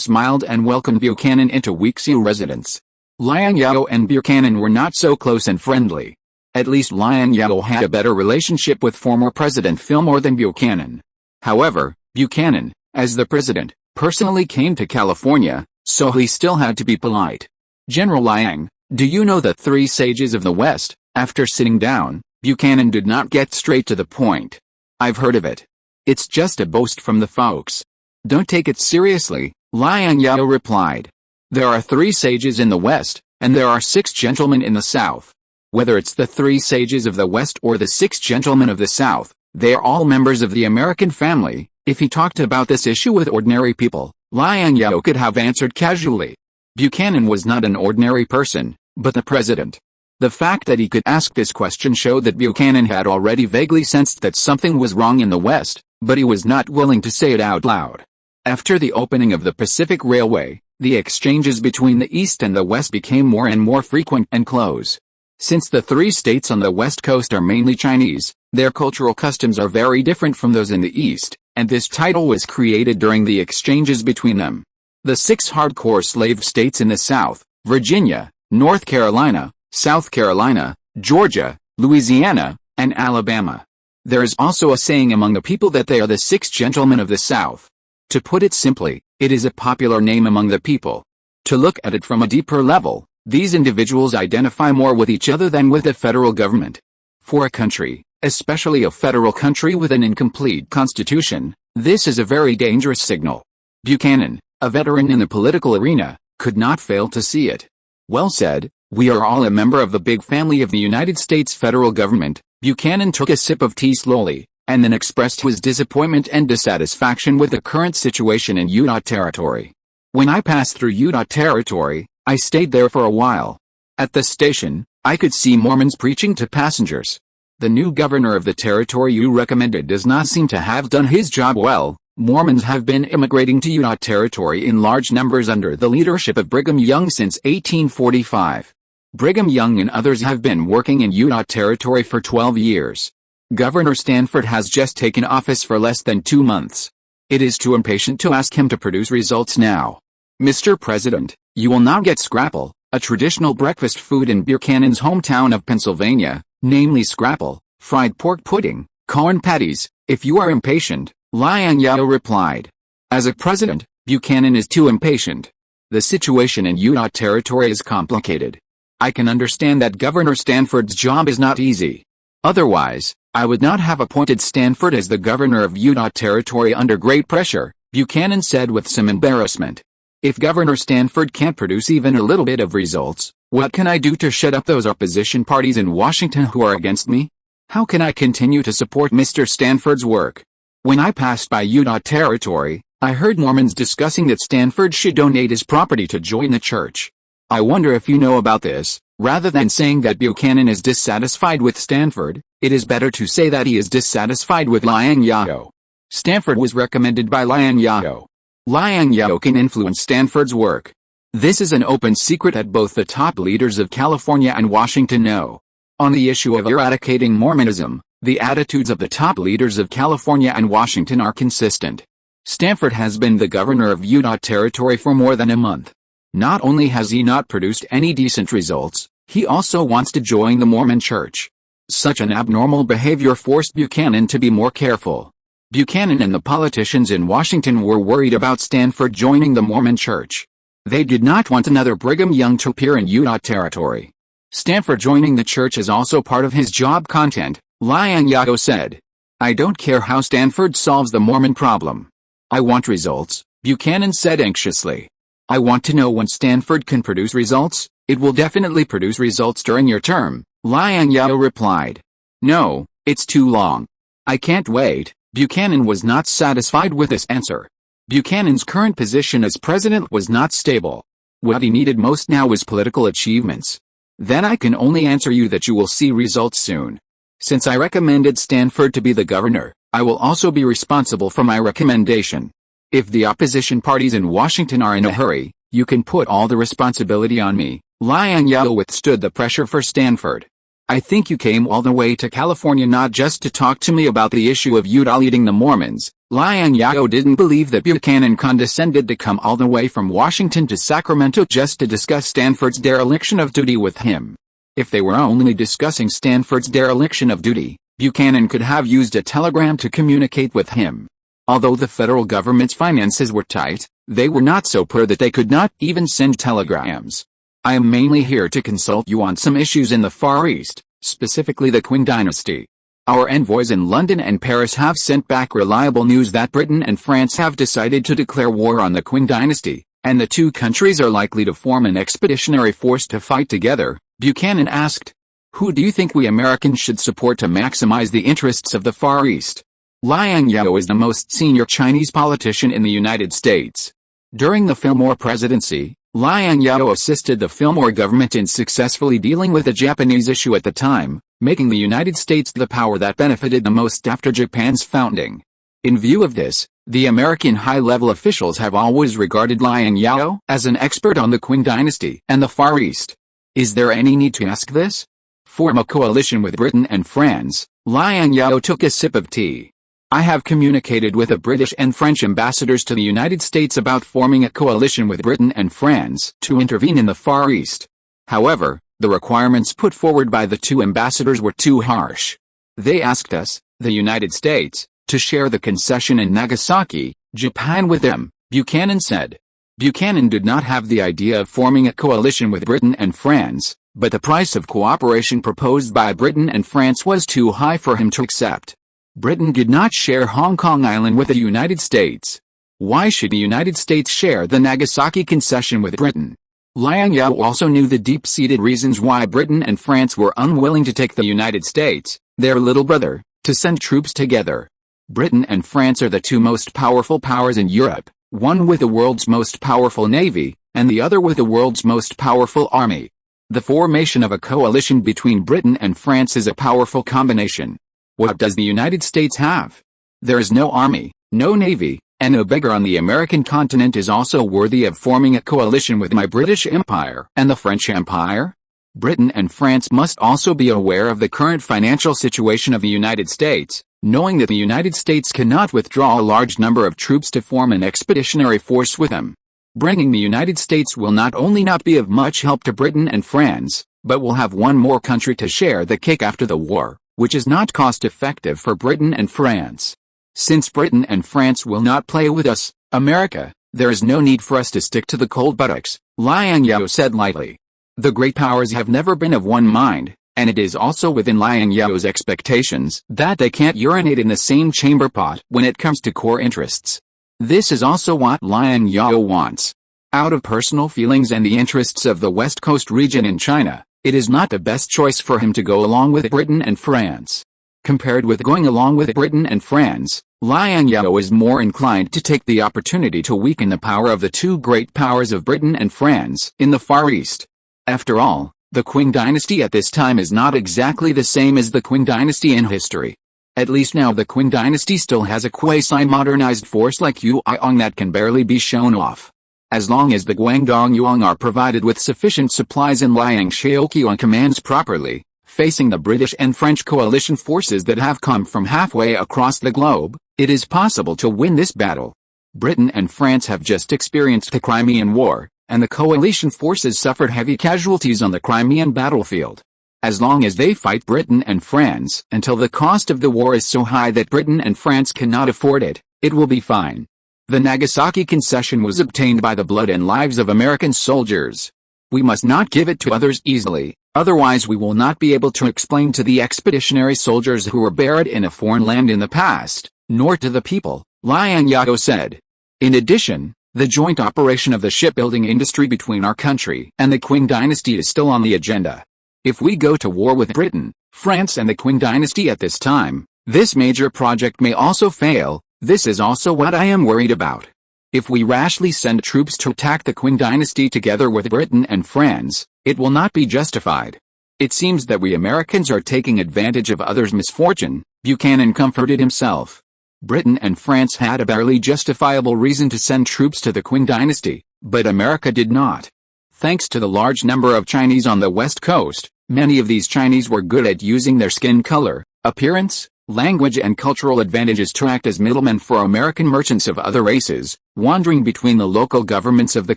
smiled and welcomed Buchanan into Weeksiu residence. Liang Zhao and Buchanan were not so close and friendly. At least Liang Zhao had a better relationship with former President Fillmore than Buchanan. However, Buchanan, as the president, personally came to California, so he still had to be polite. General Liang, do you know the three sages of the West? After sitting down, Buchanan did not get straight to the point. I've heard of it. It's just a boast from the folks. Don't take it seriously, Liang Zhao replied. There are 3 sages in the West, and there are 6 gentlemen in the South. Whether it's the 3 sages of the West or the 6 gentlemen of the South, they are all members of the American family. If he talked about this issue with ordinary people, Liang Zhao could have answered casually. Buchanan was not an ordinary person, but the president. The fact that he could ask this question showed that Buchanan had already vaguely sensed that something was wrong in the West, but he was not willing to say it out loud. After the opening of the Pacific Railway, the exchanges between the East and the West became more and more frequent and close. Since the 3 states on the West Coast are mainly Chinese, their cultural customs are very different from those in the East, and this title was created during the exchanges between them. The 6 hardcore slave states in the South, Virginia, North Carolina, South Carolina, Georgia, Louisiana, and Alabama. There is also a saying among the people that they are the 6 gentlemen of the South. To put it simply, it is a popular name among the people. To look at it from a deeper level, these individuals identify more with each other than with the federal government. For a country, especially a federal country with an incomplete constitution, this is a very dangerous signal. Buchanan, a veteran in the political arena, could not fail to see it. Well said, we are all a member of the big family of the United States federal government. Buchanan took a sip of tea slowly, and then expressed his disappointment and dissatisfaction with the current situation in Utah Territory. When I passed through Utah Territory, I stayed there for a while. At the station, I could see Mormons preaching to passengers. The new governor of the territory you recommended does not seem to have done his job well. Mormons have been immigrating to Utah Territory in large numbers under the leadership of Brigham Young since 1845. Brigham Young and others have been working in Utah Territory for 12 years. Governor Stanford has just taken office for less than 2 months. It is too impatient to ask him to produce results now. Mr. President, you will now get scrapple, a traditional breakfast food in Buchanan's hometown of Pennsylvania, namely scrapple, fried pork pudding, corn patties. If you are impatient, Liang Zhao replied. As a president, Buchanan is too impatient. The situation in Utah Territory is complicated. I can understand that Governor Stanford's job is not easy. Otherwise, I would not have appointed Stanford as the governor of Utah Territory under great pressure, Buchanan said with some embarrassment. If Governor Stanford can't produce even a little bit of results, what can I do to shut up those opposition parties in Washington who are against me? How can I continue to support Mr. Stanford's work? When I passed by Utah Territory, I heard Mormons discussing that Stanford should donate his property to join the church. I wonder if you know about this. Rather than saying that Buchanan is dissatisfied with Stanford, it is better to say that he is dissatisfied with Liang Zhao. Stanford was recommended by Liang Zhao. Liang Zhao can influence Stanford's work. This is an open secret that both the top leaders of California and Washington know. On the issue of eradicating Mormonism, the attitudes of the top leaders of California and Washington are consistent. Stanford has been the governor of Utah Territory for more than a month. Not only has he not produced any decent results, he also wants to join the Mormon Church. Such an abnormal behavior forced Buchanan to be more careful. Buchanan and the politicians in Washington were worried about Stanford joining the Mormon Church. They did not want another Brigham Young to appear in Utah Territory. Stanford joining the church is also part of his job content, Liang Zhao said. I don't care how Stanford solves the Mormon problem. I want results, Buchanan said anxiously. I want to know when Stanford can produce results. It will definitely produce results during your term, Liang Zhao replied. No, it's too long. I can't wait. Buchanan was not satisfied with this answer. Buchanan's current position as president was not stable. What he needed most now was political achievements. Then I can only answer you that you will see results soon. Since I recommended Stanford to be the governor, I will also be responsible for my recommendation. If the opposition parties in Washington are in a hurry, you can put all the responsibility on me. Liang Zhao withstood the pressure for Stanford. I think you came all the way to California not just to talk to me about the issue of Utah leading the Mormons. Liang Zhao didn't believe that Buchanan condescended to come all the way from Washington to Sacramento just to discuss Stanford's dereliction of duty with him. If they were only discussing Stanford's dereliction of duty, Buchanan could have used a telegram to communicate with him. Although the federal government's finances were tight, they were not so poor that they could not even send telegrams. I am mainly here to consult you on some issues in the Far East, specifically the Qing dynasty. Our envoys in London and Paris have sent back reliable news that Britain and France have decided to declare war on the Qing dynasty, and the two countries are likely to form an expeditionary force to fight together. Buchanan asked, "Who do you think we Americans should support to maximize the interests of the Far East?" Liang Zhao is the most senior Chinese politician in the United States. During the Fillmore presidency, Liang Zhao assisted the Fillmore government in successfully dealing with the Japanese issue at the time, making the United States the power that benefited the most after Japan's founding. In view of this, the American high-level officials have always regarded Liang Zhao as an expert on the Qing dynasty and the Far East. Is there any need to ask this? Form a coalition with Britain and France. Liang Zhao took a sip of tea. I have communicated with the British and French ambassadors to the United States about forming a coalition with Britain and France to intervene in the Far East. However, the requirements put forward by the two ambassadors were too harsh. They asked us, the United States, to share the concession in Nagasaki, Japan with them, Buchanan said. Buchanan did not have the idea of forming a coalition with Britain and France, but the price of cooperation proposed by Britain and France was too high for him to accept. Britain did not share Hong Kong Island with the United States. Why should the United States share the Nagasaki concession with Britain? Liang Zhao also knew the deep-seated reasons why Britain and France were unwilling to take the United States, their little brother, to send troops together. Britain and France are the two most powerful powers in Europe, one with the world's most powerful navy, and the other with the world's most powerful army. The formation of a coalition between Britain and France is a powerful combination. What does the United States have? There is no army, no navy, and no beggar on the American continent is also worthy of forming a coalition with my British Empire and the French Empire? Britain and France must also be aware of the current financial situation of the United States, knowing that the United States cannot withdraw a large number of troops to form an expeditionary force with them. Bringing the United States will not only not be of much help to Britain and France, but will have one more country to share the cake after the war, which is not cost-effective for Britain and France. Since Britain and France will not play with us, America, there is no need for us to stick to the cold buttocks, Liang Zhao said lightly. The great powers have never been of one mind, and it is also within Liang Zhao's expectations that they can't urinate in the same chamber pot when it comes to core interests. This is also what Liang Zhao wants. Out of personal feelings and the interests of the West Coast region in China, it is not the best choice for him to go along with Britain and France. Compared with going along with Britain and France, Liang Zhao is more inclined to take the opportunity to weaken the power of the two great powers of Britain and France in the Far East. After all, the Qing dynasty at this time is not exactly the same as the Qing dynasty in history. At least now the Qing dynasty still has a quasi-modernized force like Yuan that can barely be shown off. As long as the Guangdong Yuan are provided with sufficient supplies and Liang Shaoqian commands properly, facing the British and French coalition forces that have come from halfway across the globe, it is possible to win this battle. Britain and France have just experienced the Crimean War, and the coalition forces suffered heavy casualties on the Crimean battlefield. As long as they fight Britain and France until the cost of the war is so high that Britain and France cannot afford it, it will be fine. The Nagasaki concession was obtained by the blood and lives of American soldiers. We must not give it to others easily, otherwise we will not be able to explain to the expeditionary soldiers who were buried in a foreign land in the past, nor to the people, Liang Zhao said. In addition, the joint operation of the shipbuilding industry between our country and the Qing dynasty is still on the agenda. If we go to war with Britain, France and the Qing dynasty at this time, this major project may also fail. This is also what I am worried about. If we rashly send troops to attack the Qing dynasty together with Britain and France, it will not be justified. It seems that we Americans are taking advantage of others' misfortune, Buchanan comforted himself. Britain and France had a barely justifiable reason to send troops to the Qing dynasty, but America did not. Thanks to the large number of Chinese on the West Coast, Many of these Chinese were good at using their skin color, appearance, language and cultural advantages to act as middlemen for American merchants of other races, wandering between the local governments of the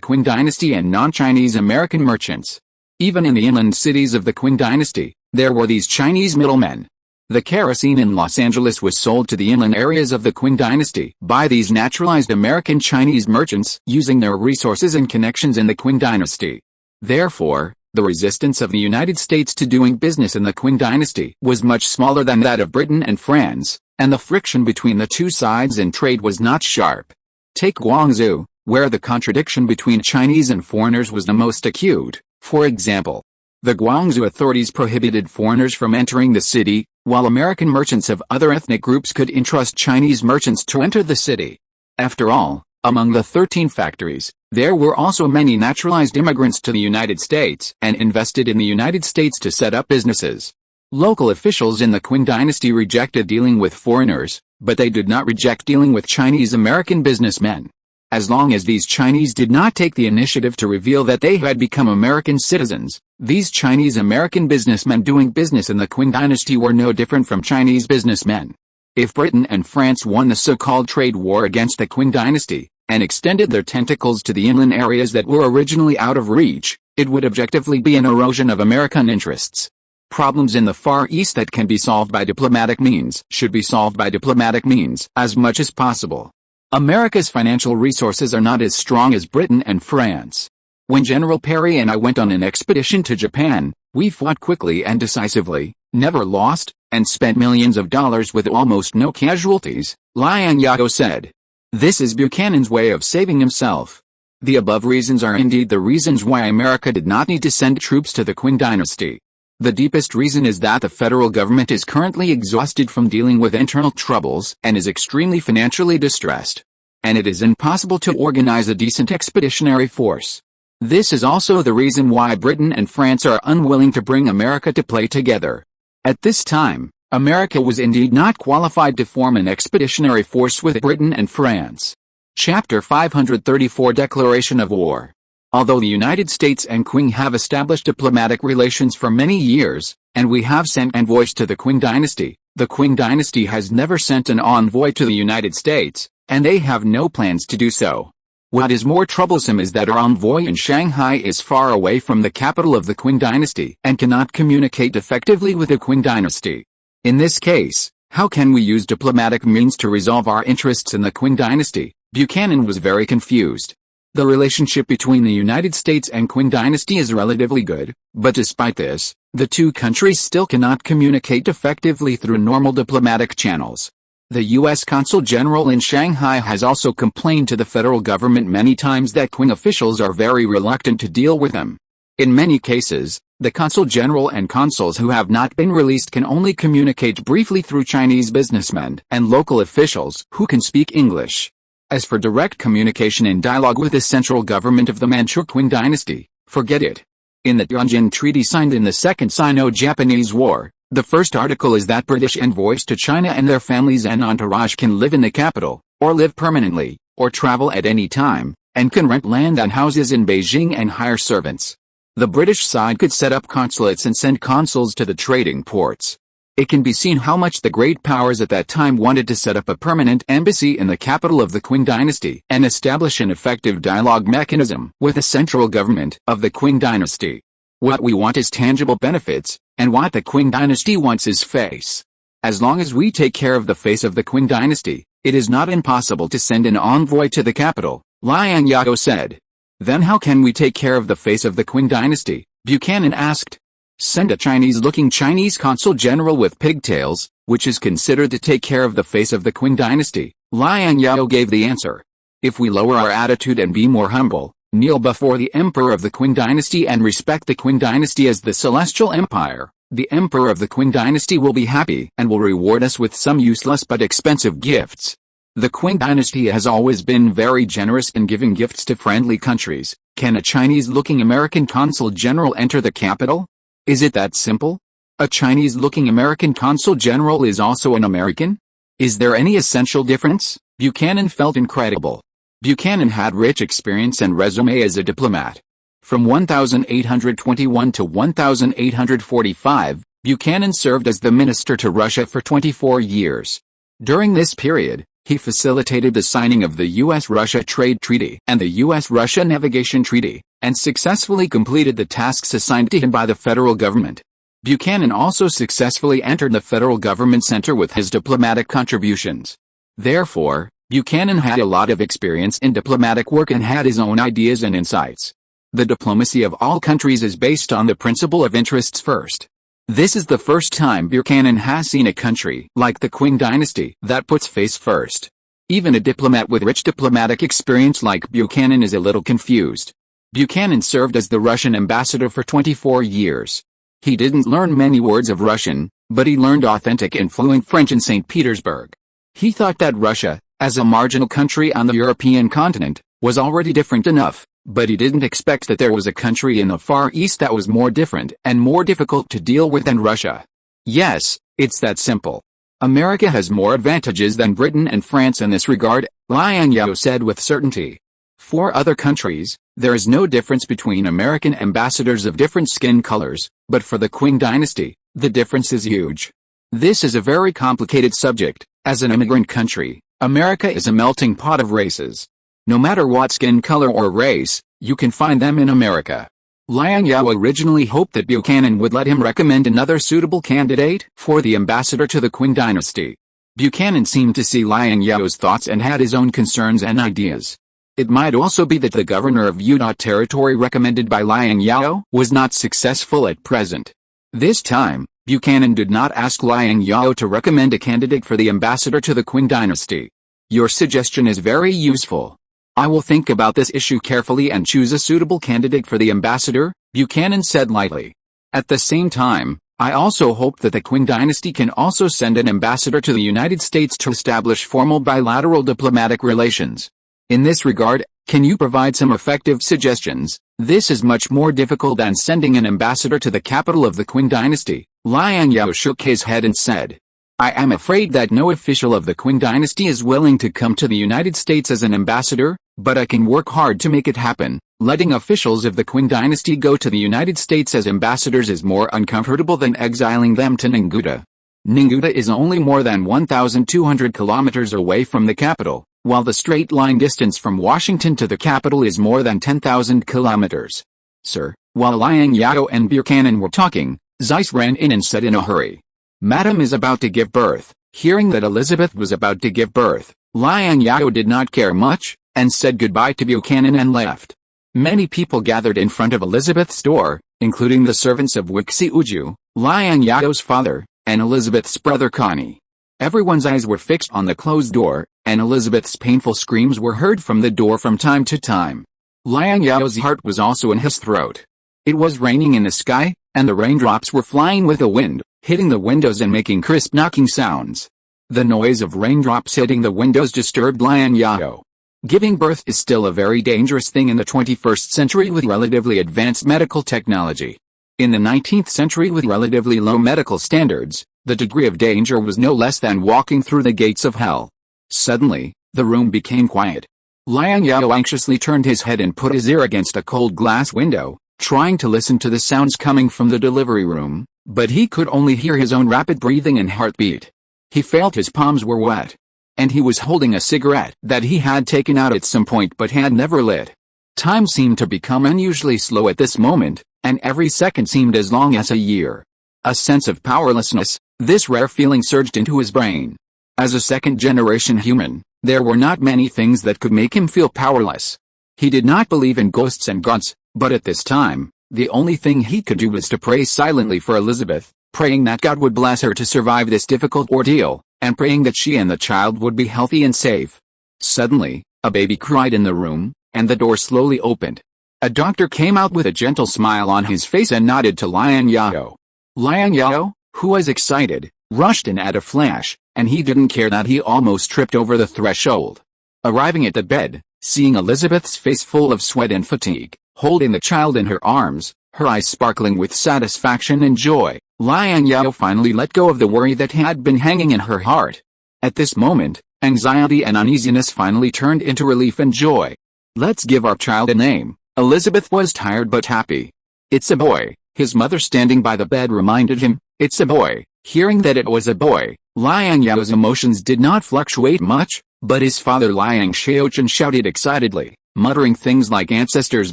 Qing dynasty and non-Chinese American merchants. Even in the inland cities of the Qing dynasty, there were these Chinese middlemen. The kerosene in Los Angeles was sold to the inland areas of the Qing dynasty by these naturalized American Chinese merchants using their resources and connections in the Qing dynasty. Therefore, the resistance of the United States to doing business in the Qing dynasty was much smaller than that of Britain and France, and the friction between the two sides in trade was not sharp. Take Guangzhou, where the contradiction between Chinese and foreigners was the most acute. For example, the Guangzhou authorities prohibited foreigners from entering the city, while American merchants of other ethnic groups could entrust Chinese merchants to enter the city. After all, among the 13 factories, there were also many naturalized immigrants to the United States and invested in the United States to set up businesses. Local officials in the Qing dynasty rejected dealing with foreigners, but they did not reject dealing with Chinese American businessmen. As long as these Chinese did not take the initiative to reveal that they had become American citizens, these Chinese American businessmen doing business in the Qing dynasty were no different from Chinese businessmen. If Britain and France won the so-called trade war against the Qing dynasty, and extended their tentacles to the inland areas that were originally out of reach, it would objectively be an erosion of American interests. Problems in the Far East that can be solved by diplomatic means should be solved by diplomatic means as much as possible. America's financial resources are not as strong as Britain and France. When General Perry and I went on an expedition to Japan, we fought quickly and decisively, never lost, and spent millions of dollars with almost no casualties, Liang Zhao said. This is Buchanan's way of saving himself. The above reasons are indeed the reasons why America did not need to send troops to the Qing dynasty. The deepest reason is that the federal government is currently exhausted from dealing with internal troubles and is extremely financially distressed. And it is impossible to organize a decent expeditionary force. This is also the reason why Britain and France are unwilling to bring America to play together. At this time, America was indeed not qualified to form an expeditionary force with Britain and France. Chapter 534 Declaration of War. Although the United States and Qing have established diplomatic relations for many years, and we have sent envoys to the Qing dynasty, the Qing dynasty has never sent an envoy to the United States, and they have no plans to do so. What is more troublesome is that our envoy in Shanghai is far away from the capital of the Qing dynasty and cannot communicate effectively with the Qing dynasty. In this case, how can we use diplomatic means to resolve our interests in the Qing dynasty? Buchanan was very confused. The relationship between the United States and Qing dynasty is relatively good, but despite this, the two countries still cannot communicate effectively through normal diplomatic channels. The U.S. Consul General in Shanghai has also complained to the federal government many times that Qing officials are very reluctant to deal with them. In many cases, the Consul General and consuls who have not been released can only communicate briefly through Chinese businessmen and local officials who can speak English. As for direct communication and dialogue with the central government of the Manchu Qing dynasty, forget it. In the Tianjin Treaty signed in the Second Sino-Japanese War, the first article is that British envoys to China and their families and entourage can live in the capital, or live permanently, or travel at any time, and can rent land and houses in Beijing and hire servants. The British side could set up consulates and send consuls to the trading ports. It can be seen how much the great powers at that time wanted to set up a permanent embassy in the capital of the Qing dynasty and establish an effective dialogue mechanism with the central government of the Qing dynasty. What we want is tangible benefits, and what the Qing dynasty wants is face. As long as we take care of the face of the Qing dynasty, it is not impossible to send an envoy to the capital, Liang Zhao said. Then how can we take care of the face of the Qing dynasty? Buchanan asked. Send a Chinese-looking Chinese consul general with pigtails, which is considered to take care of the face of the Qing dynasty, Liang Zhao gave the answer. If we lower our attitude and be more humble, kneel before the emperor of the Qing dynasty and respect the Qing dynasty as the celestial empire, the emperor of the Qing dynasty will be happy and will reward us with some useless but expensive gifts. The Qing dynasty has always been very generous in giving gifts to friendly countries. Can a Chinese-looking American consul general enter the capital? Is it that simple? A Chinese-looking American consul general is also an American? Is there any essential difference? Buchanan felt incredible. Buchanan had rich experience and resume as a diplomat. From 1821 to 1845, Buchanan served as the minister to Russia for 24 years. During this period, he facilitated the signing of the U.S.-Russia Trade Treaty and the U.S.-Russia Navigation Treaty, and successfully completed the tasks assigned to him by the federal government. Buchanan also successfully entered the federal government center with his diplomatic contributions. Therefore, Buchanan had a lot of experience in diplomatic work and had his own ideas and insights. The diplomacy of all countries is based on the principle of interests first. This is the first time Buchanan has seen a country, like the Qing dynasty, that puts face first. Even a diplomat with rich diplomatic experience like Buchanan is a little confused. Buchanan served as the Russian ambassador for 24 years. He didn't learn many words of Russian, but he learned authentic and fluent French in St. Petersburg. He thought that Russia, as a marginal country on the European continent, was already different enough, but he didn't expect that there was a country in the Far East that was more different and more difficult to deal with than Russia. Yes, it's that simple. America has more advantages than Britain and France in this regard, Liang Zhao said with certainty. For other countries, there is no difference between American ambassadors of different skin colors, but for the Qing dynasty, the difference is huge. This is a very complicated subject. As an immigrant country, America is a melting pot of races. No matter what skin color or race, you can find them in America. Liang Zhao originally hoped that Buchanan would let him recommend another suitable candidate for the ambassador to the Qing dynasty. Buchanan seemed to see Liang Zhao's thoughts and had his own concerns and ideas. It might also be that the governor of Utah Territory recommended by Liang Zhao was not successful at present. This time, Buchanan did not ask Liang Zhao to recommend a candidate for the ambassador to the Qing dynasty. Your suggestion is very useful. I will think about this issue carefully and choose a suitable candidate for the ambassador, Buchanan said lightly. At the same time, I also hope that the Qing dynasty can also send an ambassador to the United States to establish formal bilateral diplomatic relations. In this regard, can you provide some effective suggestions? This is much more difficult than sending an ambassador to the capital of the Qing dynasty. Liang Zhao shook his head and said, I am afraid that no official of the Qing dynasty is willing to come to the United States as an ambassador, but I can work hard to make it happen. Letting officials of the Qing dynasty go to the United States as ambassadors is more uncomfortable than exiling them to Ninguta. Ninguta is only more than 1,200 kilometers away from the capital, while the straight line distance from Washington to the capital is more than 10,000 kilometers. Sir, while Liang Zhao and Buchanan were talking, Zeiss ran in and said in a hurry, Madam is about to give birth. Hearing that Elizabeth was about to give birth, Liang Zhao did not care much, and said goodbye to Buchanan and left. Many people gathered in front of Elizabeth's door, including the servants of Wixi Uju, Liang Zhao's father, and Elizabeth's brother Connie. Everyone's eyes were fixed on the closed door, and Elizabeth's painful screams were heard from the door from time to time. Liang Zhao's heart was also in his throat. It was raining in the sky, and the raindrops were flying with the wind, hitting the windows and making crisp knocking sounds. The noise of raindrops hitting the windows disturbed Liang Zhao. Giving birth is still a very dangerous thing in the 21st century with relatively advanced medical technology. In the 19th century with relatively low medical standards, the degree of danger was no less than walking through the gates of hell. Suddenly, the room became quiet. Liang Zhao anxiously turned his head and put his ear against a cold glass window, trying to listen to the sounds coming from the delivery room, but he could only hear his own rapid breathing and heartbeat. He felt his palms were wet. And he was holding a cigarette that he had taken out at some point but had never lit. Time seemed to become unusually slow at this moment, and every second seemed as long as a year. A sense of powerlessness, this rare feeling surged into his brain. As a second-generation human, there were not many things that could make him feel powerless. He did not believe in ghosts and gods, but at this time, the only thing he could do was to pray silently for Elizabeth, praying that God would bless her to survive this difficult ordeal, and praying that she and the child would be healthy and safe. Suddenly, a baby cried in the room, and the door slowly opened. A doctor came out with a gentle smile on his face and nodded to Liang Zhao. Liang Zhao, who was excited, rushed in at a flash, and he didn't care that he almost tripped over the threshold. Arriving at the bed, seeing Elizabeth's face full of sweat and fatigue, holding the child in her arms, her eyes sparkling with satisfaction and joy, Liang Zhao finally let go of the worry that had been hanging in her heart. At this moment, anxiety and uneasiness finally turned into relief and joy. Let's give our child a name, Elizabeth was tired but happy. "It's a boy," his mother standing by the bed reminded him. "It's a boy." Hearing that it was a boy, Liang Zhao's emotions did not fluctuate much, but his father Liang Zhao shouted excitedly, muttering things like "Ancestors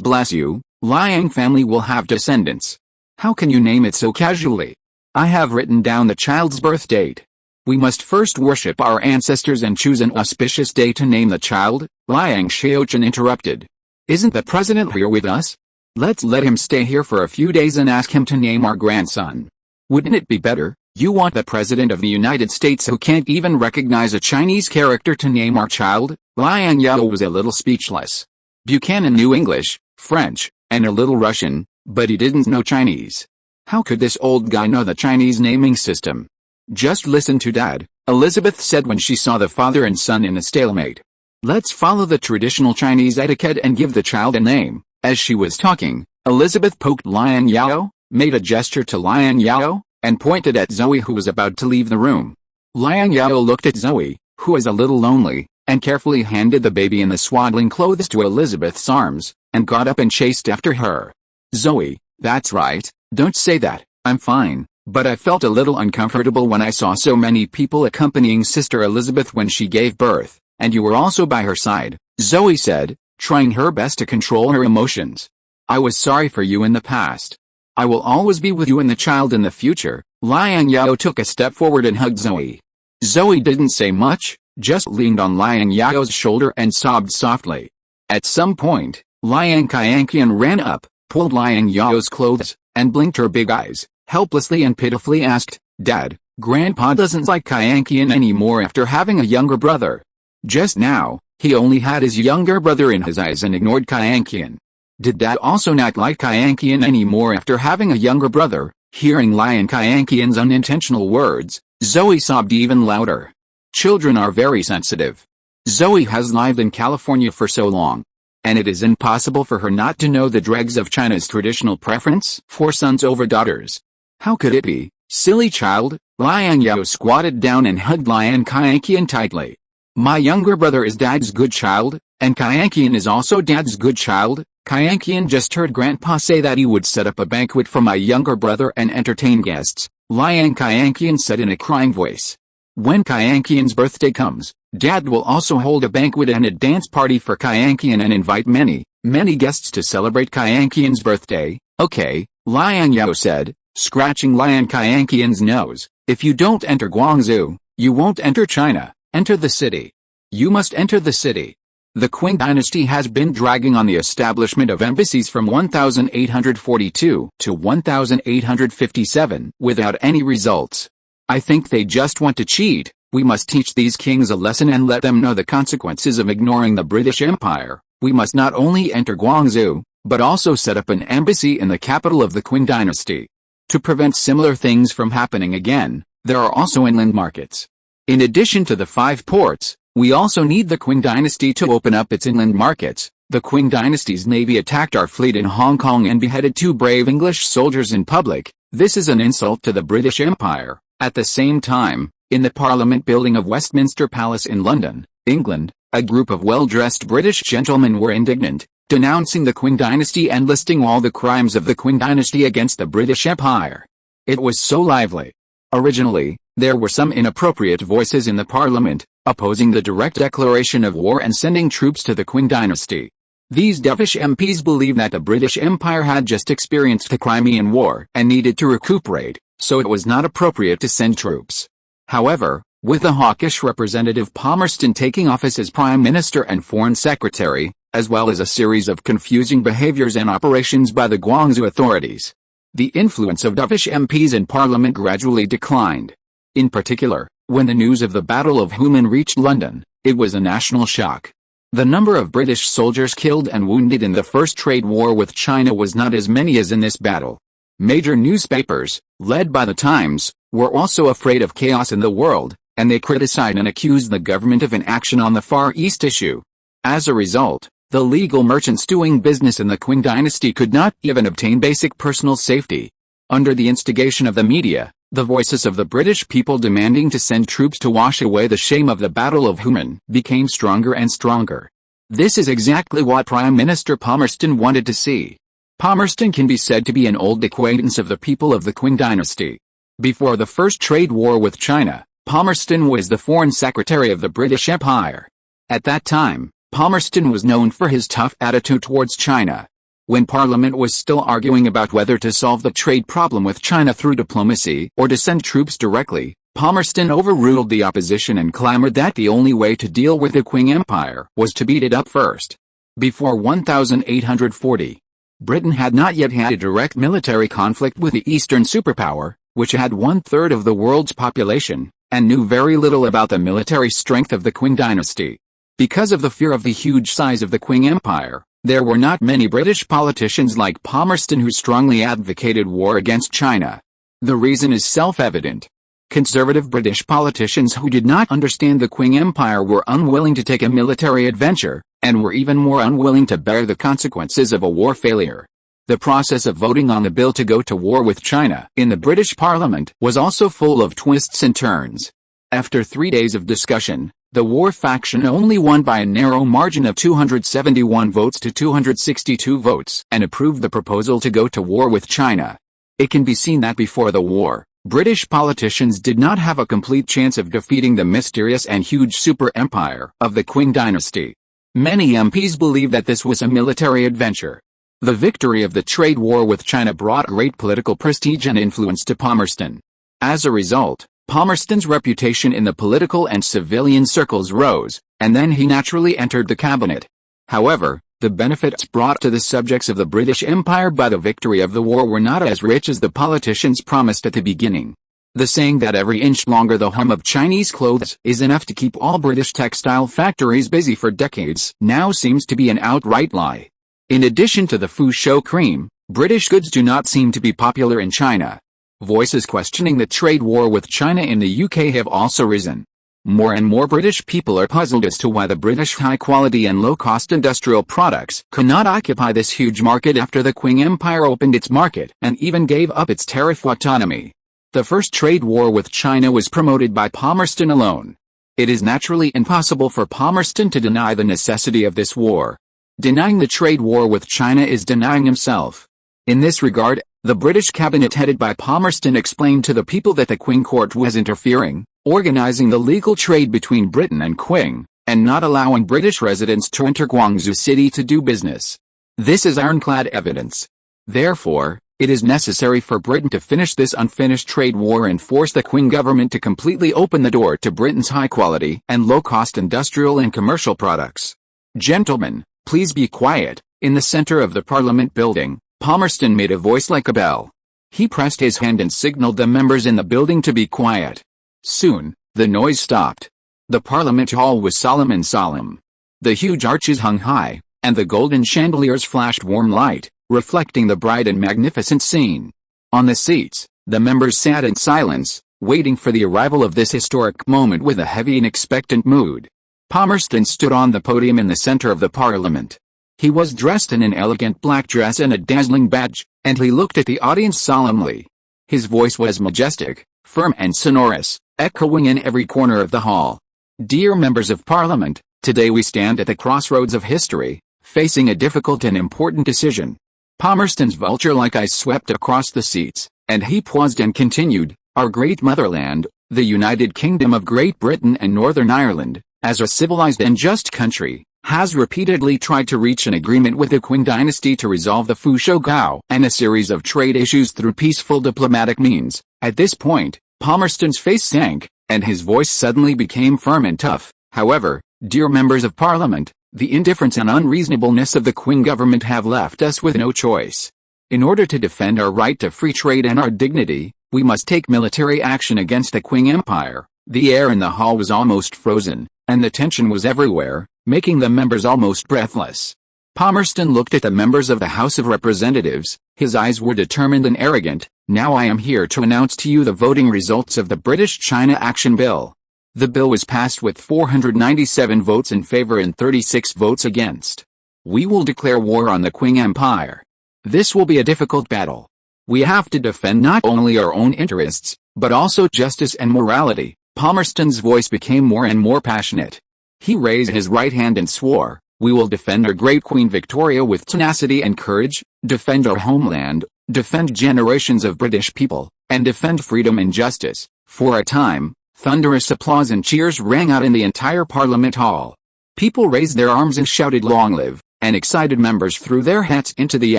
bless you, Liang family will have descendants. How can you name it so casually? I have written down the child's birth date. We must first worship our ancestors and choose an auspicious day to name the child," Liang Zhao interrupted. "Isn't the president here with us? Let's let him stay here for a few days and ask him to name our grandson. Wouldn't it be better? You want the president of the United States who can't even recognize a Chinese character to name our child?" Liang Zhao was a little speechless. Buchanan knew English, French, and a little Russian, but he didn't know Chinese. How could this old guy know the Chinese naming system? "Just listen to Dad," Elizabeth said when she saw the father and son in a stalemate. "Let's follow the traditional Chinese etiquette and give the child a name." As she was talking, Elizabeth poked Liang Zhao, made a gesture to Liang Zhao, and pointed at Zoe, who was about to leave the room. Liang Zhao looked at Zoe, who was a little lonely, and carefully handed the baby in the swaddling clothes to Elizabeth's arms, and got up and chased after her. "Zoe, that's right, don't say that, I'm fine, but I felt a little uncomfortable when I saw so many people accompanying Sister Elizabeth when she gave birth, and you were also by her side," Zoe said, trying her best to control her emotions. "I was sorry for you in the past. I will always be with you and the child in the future." Liang Zhao took a step forward and hugged Zoe. Zoe didn't say much, just leaned on Liang Zhao's shoulder and sobbed softly. At some point, Liang Qianqian ran up, pulled Liang Zhao's clothes, and blinked her big eyes, helplessly and pitifully asked, "Dad, Grandpa doesn't like Qianqian anymore after having a younger brother." Just now, he only had his younger brother in his eyes and ignored Qianqian. Did Dad also not like Qianqian anymore after having a younger brother? Hearing Liang Qianqian's unintentional words, Zoe sobbed even louder. Children are very sensitive. Zoe has lived in California for so long, and it is impossible for her not to know the dregs of China's traditional preference for sons over daughters. How could it be, silly child? Liang Zhao squatted down and hugged Liang Qianqian tightly. "My younger brother is Dad's good child, and Qianqian is also Dad's good child." Qianqian just heard Grandpa say that he would set up a banquet for my younger brother and entertain guests, Liang Qianqian said in a crying voice. "When Qianqian's birthday comes, Dad will also hold a banquet and a dance party for Qianqian and invite many, many guests to celebrate Qianqian's birthday." "Okay," Liang Zhao said, scratching Liang Qianqian's nose. "If you don't enter Guangzhou, you won't enter China. Enter the city. You must enter the city." The Qing dynasty has been dragging on the establishment of embassies from 1842 to 1857 without any results. "I think they just want to cheat. We must teach these kings a lesson and let them know the consequences of ignoring the British Empire. We must not only enter Guangzhou, but also set up an embassy in the capital of the Qing dynasty. To prevent similar things from happening again, there are also inland markets. In addition to the 5 ports, we also need the Qing dynasty to open up its inland markets. The Qing dynasty's navy attacked our fleet in Hong Kong and beheaded 2 brave English soldiers in public. This is an insult to the British Empire." At the same time, in the Parliament building of Westminster Palace in London, England, a group of well-dressed British gentlemen were indignant, denouncing the Qing dynasty and listing all the crimes of the Qing dynasty against the British Empire. It was so lively. Originally, there were some inappropriate voices in the Parliament, opposing the direct declaration of war and sending troops to the Qing dynasty. These dovish MPs believed that the British Empire had just experienced the Crimean War and needed to recuperate, so it was not appropriate to send troops. However, with the hawkish Representative Palmerston taking office as Prime Minister and Foreign Secretary, as well as a series of confusing behaviors and operations by the Guangzhou authorities, the influence of dovish MPs in Parliament gradually declined. In particular, when the news of the Battle of Human reached London, it was a national shock. The number of British soldiers killed and wounded in the first trade war with China was not as many as in this battle. Major newspapers, led by the Times, were also afraid of chaos in the world, and they criticized and accused the government of inaction on the Far East issue. As a result, the legal merchants doing business in the Qing dynasty could not even obtain basic personal safety. Under the instigation of the media, the voices of the British people demanding to send troops to wash away the shame of the Battle of Human became stronger and stronger. This is exactly what Prime Minister Palmerston wanted to see. Palmerston can be said to be an old acquaintance of the people of the Qing dynasty. Before the first trade war with China, Palmerston was the Foreign Secretary of the British Empire. At that time, Palmerston was known for his tough attitude towards China. When Parliament was still arguing about whether to solve the trade problem with China through diplomacy or to send troops directly, Palmerston overruled the opposition and clamored that the only way to deal with the Qing Empire was to beat it up first. Before 1840, Britain had not yet had a direct military conflict with the Eastern superpower, which had 1/3 of the world's population, and knew very little about the military strength of the Qing dynasty. Because of the fear of the huge size of the Qing Empire, there were not many British politicians like Palmerston who strongly advocated war against China. The reason is self-evident. Conservative British politicians who did not understand the Qing Empire were unwilling to take a military adventure, and were even more unwilling to bear the consequences of a war failure. The process of voting on the bill to go to war with China in the British Parliament was also full of twists and turns. After 3 days of discussion, the war faction only won by a narrow margin of 271 votes to 262 votes and approved the proposal to go to war with China. It can be seen that before the war, British politicians did not have a complete chance of defeating the mysterious and huge super-empire of the Qing dynasty. Many MPs believe that this was a military adventure. The victory of the trade war with China brought great political prestige and influence to Palmerston. As a result, Palmerston's reputation in the political and civilian circles rose, and then he naturally entered the cabinet. However, the benefits brought to the subjects of the British Empire by the victory of the war were not as rich as the politicians promised at the beginning. The saying that every inch longer the hum of Chinese clothes is enough to keep all British textile factories busy for decades now seems to be an outright lie. In addition to the Fu Shou cream, British goods do not seem to be popular in China. Voices questioning the trade war with China in the UK have also risen. More and more British people are puzzled as to why the British high-quality and low-cost industrial products could not occupy this huge market after the Qing Empire opened its market and even gave up its tariff autonomy. The first trade war with China was promoted by Palmerston alone. It is naturally impossible for Palmerston to deny the necessity of this war. Denying the trade war with China is denying himself. In this regard, the British cabinet headed by Palmerston explained to the people that the Qing court was interfering, organizing the legal trade between Britain and Qing, and not allowing British residents to enter Guangzhou City to do business. This is ironclad evidence. Therefore, it is necessary for Britain to finish this unfinished trade war and force the Qing government to completely open the door to Britain's high-quality and low-cost industrial and commercial products. Gentlemen, please be quiet. In the center of the Parliament building, Palmerston made a voice like a bell. He pressed his hand and signaled the members in the building to be quiet. Soon, the noise stopped. The Parliament hall was solemn. The huge arches hung high, and the golden chandeliers flashed warm light, reflecting the bright and magnificent scene. On the seats, the members sat in silence, waiting for the arrival of this historic moment with a heavy and expectant mood. Palmerston stood on the podium in the center of the Parliament. He was dressed in an elegant black dress and a dazzling badge, and he looked at the audience solemnly. His voice was majestic, firm and sonorous, echoing in every corner of the hall. Dear members of Parliament, today we stand at the crossroads of history, facing a difficult and important decision. Palmerston's vulture-like eyes swept across the seats, and he paused and continued, our great motherland, the United Kingdom of Great Britain and Northern Ireland, as a civilized and just country, has repeatedly tried to reach an agreement with the Qing dynasty to resolve the Fu Shou Gao and a series of trade issues through peaceful diplomatic means. At this point, Palmerston's face sank, and his voice suddenly became firm and tough. However, dear members of Parliament, the indifference and unreasonableness of the Qing government have left us with no choice. In order to defend our right to free trade and our dignity, we must take military action against the Qing Empire. The air in the hall was almost frozen, and the tension was everywhere, making the members almost breathless. Palmerston looked at the members of the House of Representatives. His eyes were determined and arrogant. Now I am here to announce to you the voting results of the British China Action Bill. The bill was passed with 497 votes in favor and 36 votes against. We will declare war on the Qing Empire. This will be a difficult battle. We have to defend not only our own interests, but also justice and morality. Palmerston's voice became more and more passionate. He raised his right hand and swore, We will defend our great Queen Victoria with tenacity and courage, defend our homeland, defend generations of British people, and defend freedom and justice." For a time, thunderous applause and cheers rang out in the entire Parliament Hall. People raised their arms and shouted "Long live," and excited members threw their hats into the